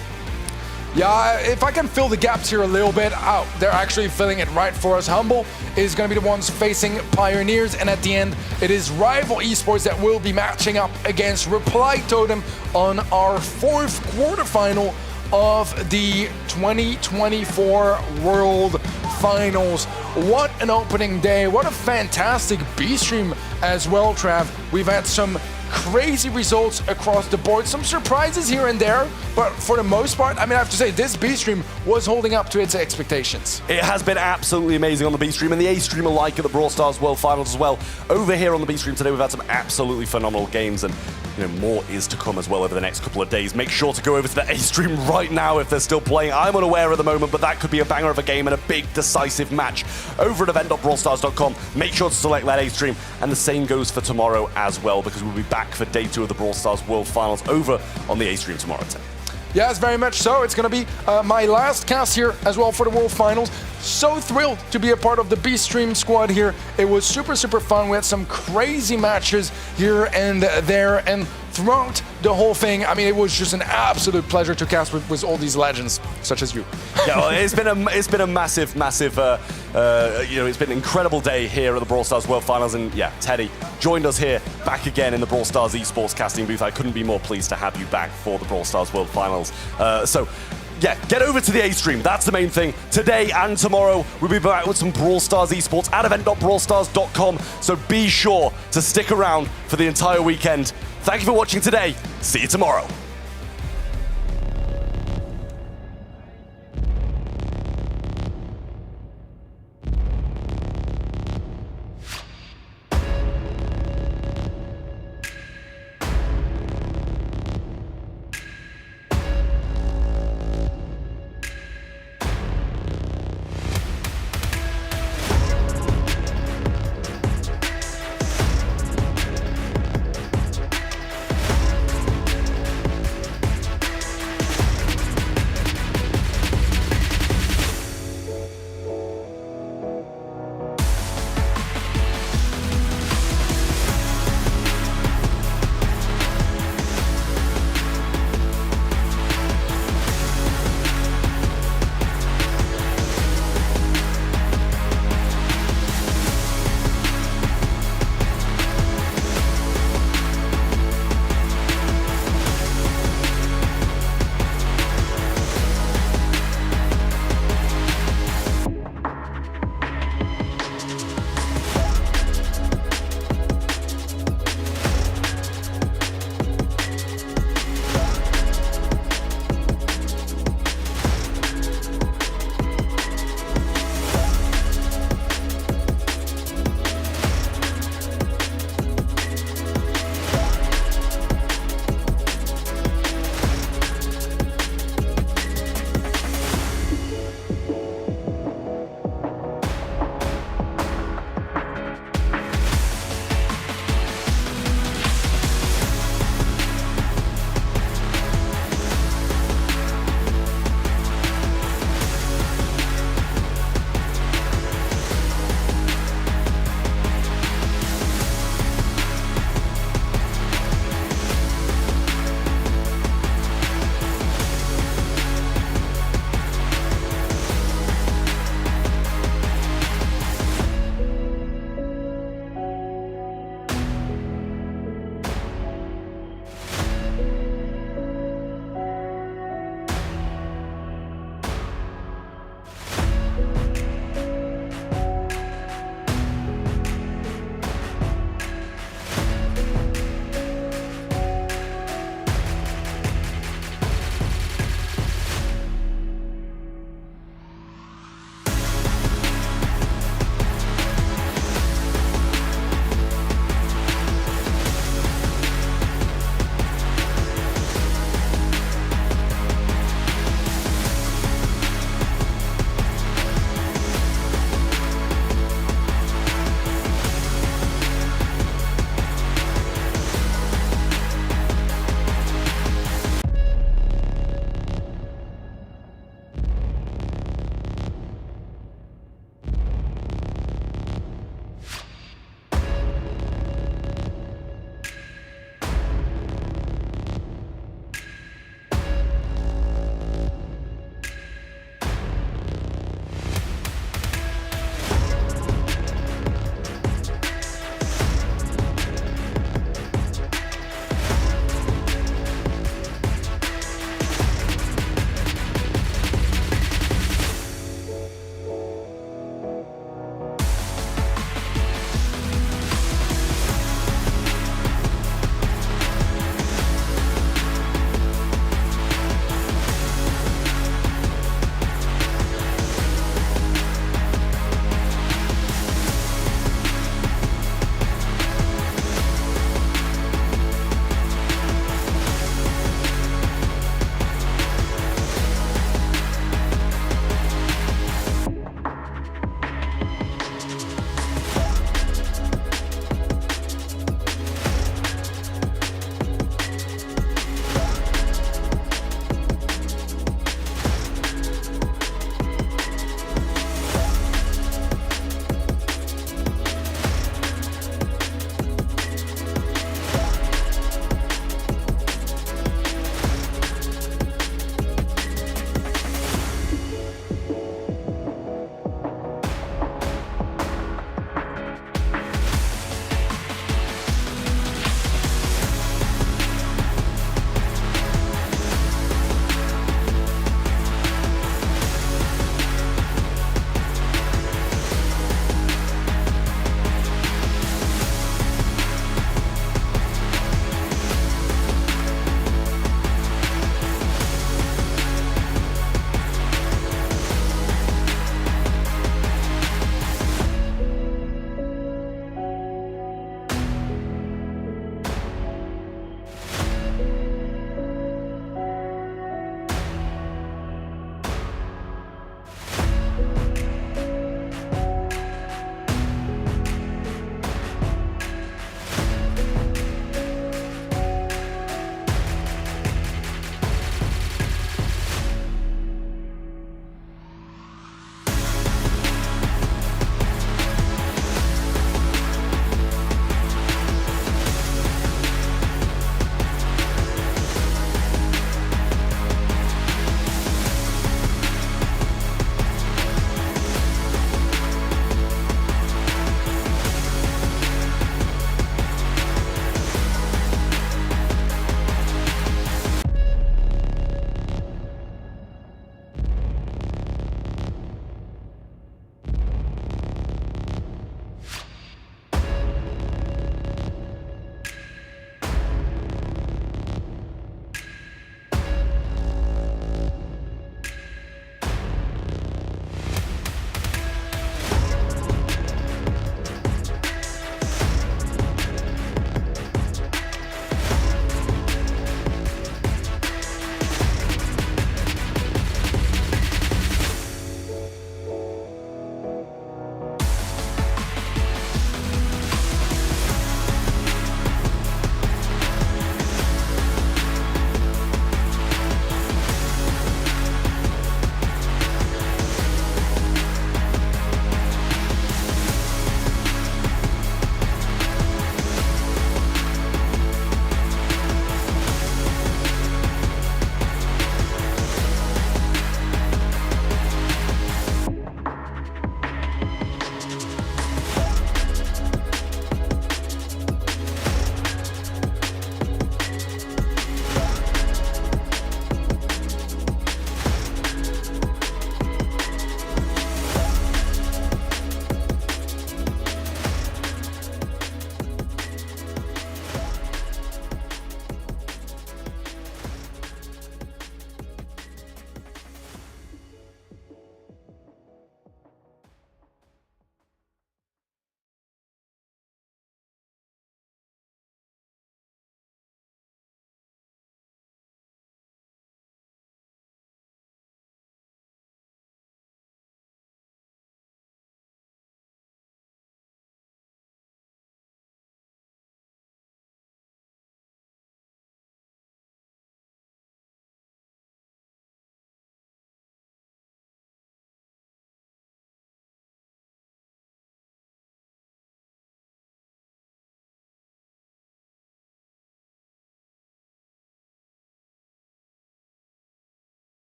Yeah, if I can fill the gaps here a little bit, they're actually filling it right for us. Humble is going to be the ones facing Pioneers, and at the end, it is Rival Esports that will be matching up against Reply Totem on our 4th quarterfinal of the 2024 World Finals. What an opening day. What a fantastic B-Stream as well, Trav. We've had some crazy results across the board, some surprises here and there, but for the most part, I mean, I have to say, this B stream was holding up to its expectations. It has been absolutely amazing on the B stream and the A stream alike at the Brawl Stars World Finals as well. Over here on the B stream today, we've had some absolutely phenomenal games, and more is to come as well over the next couple of days. Make sure to go over to the A stream right now if they're still playing. I'm unaware at the moment, but that could be a banger of a game and a big decisive match over at event.brawlstars.com. Make sure to select that A stream, and the same goes for tomorrow as well, because we'll be back for day 2 of the Brawl Stars World Finals over on the A stream tomorrow at 10. Yes, very much so. It's going to be my last cast here as well for the World Finals. So thrilled to be a part of the B Stream squad here. It was super, super fun. We had some crazy matches here and there, and throughout the whole thing, I mean, it was just an absolute pleasure to cast with all these legends, such as you. Yeah, well, it's been a massive, it's been an incredible day here at the Brawl Stars World Finals, and yeah, Teddy joined us here back again in the Brawl Stars Esports casting booth. I couldn't be more pleased to have you back for the Brawl Stars World Finals. Yeah, get over to the A stream. That's the main thing. Today and tomorrow, we'll be back with some Brawl Stars Esports at event.brawlstars.com. So be sure to stick around for the entire weekend. Thank you for watching today. See you tomorrow.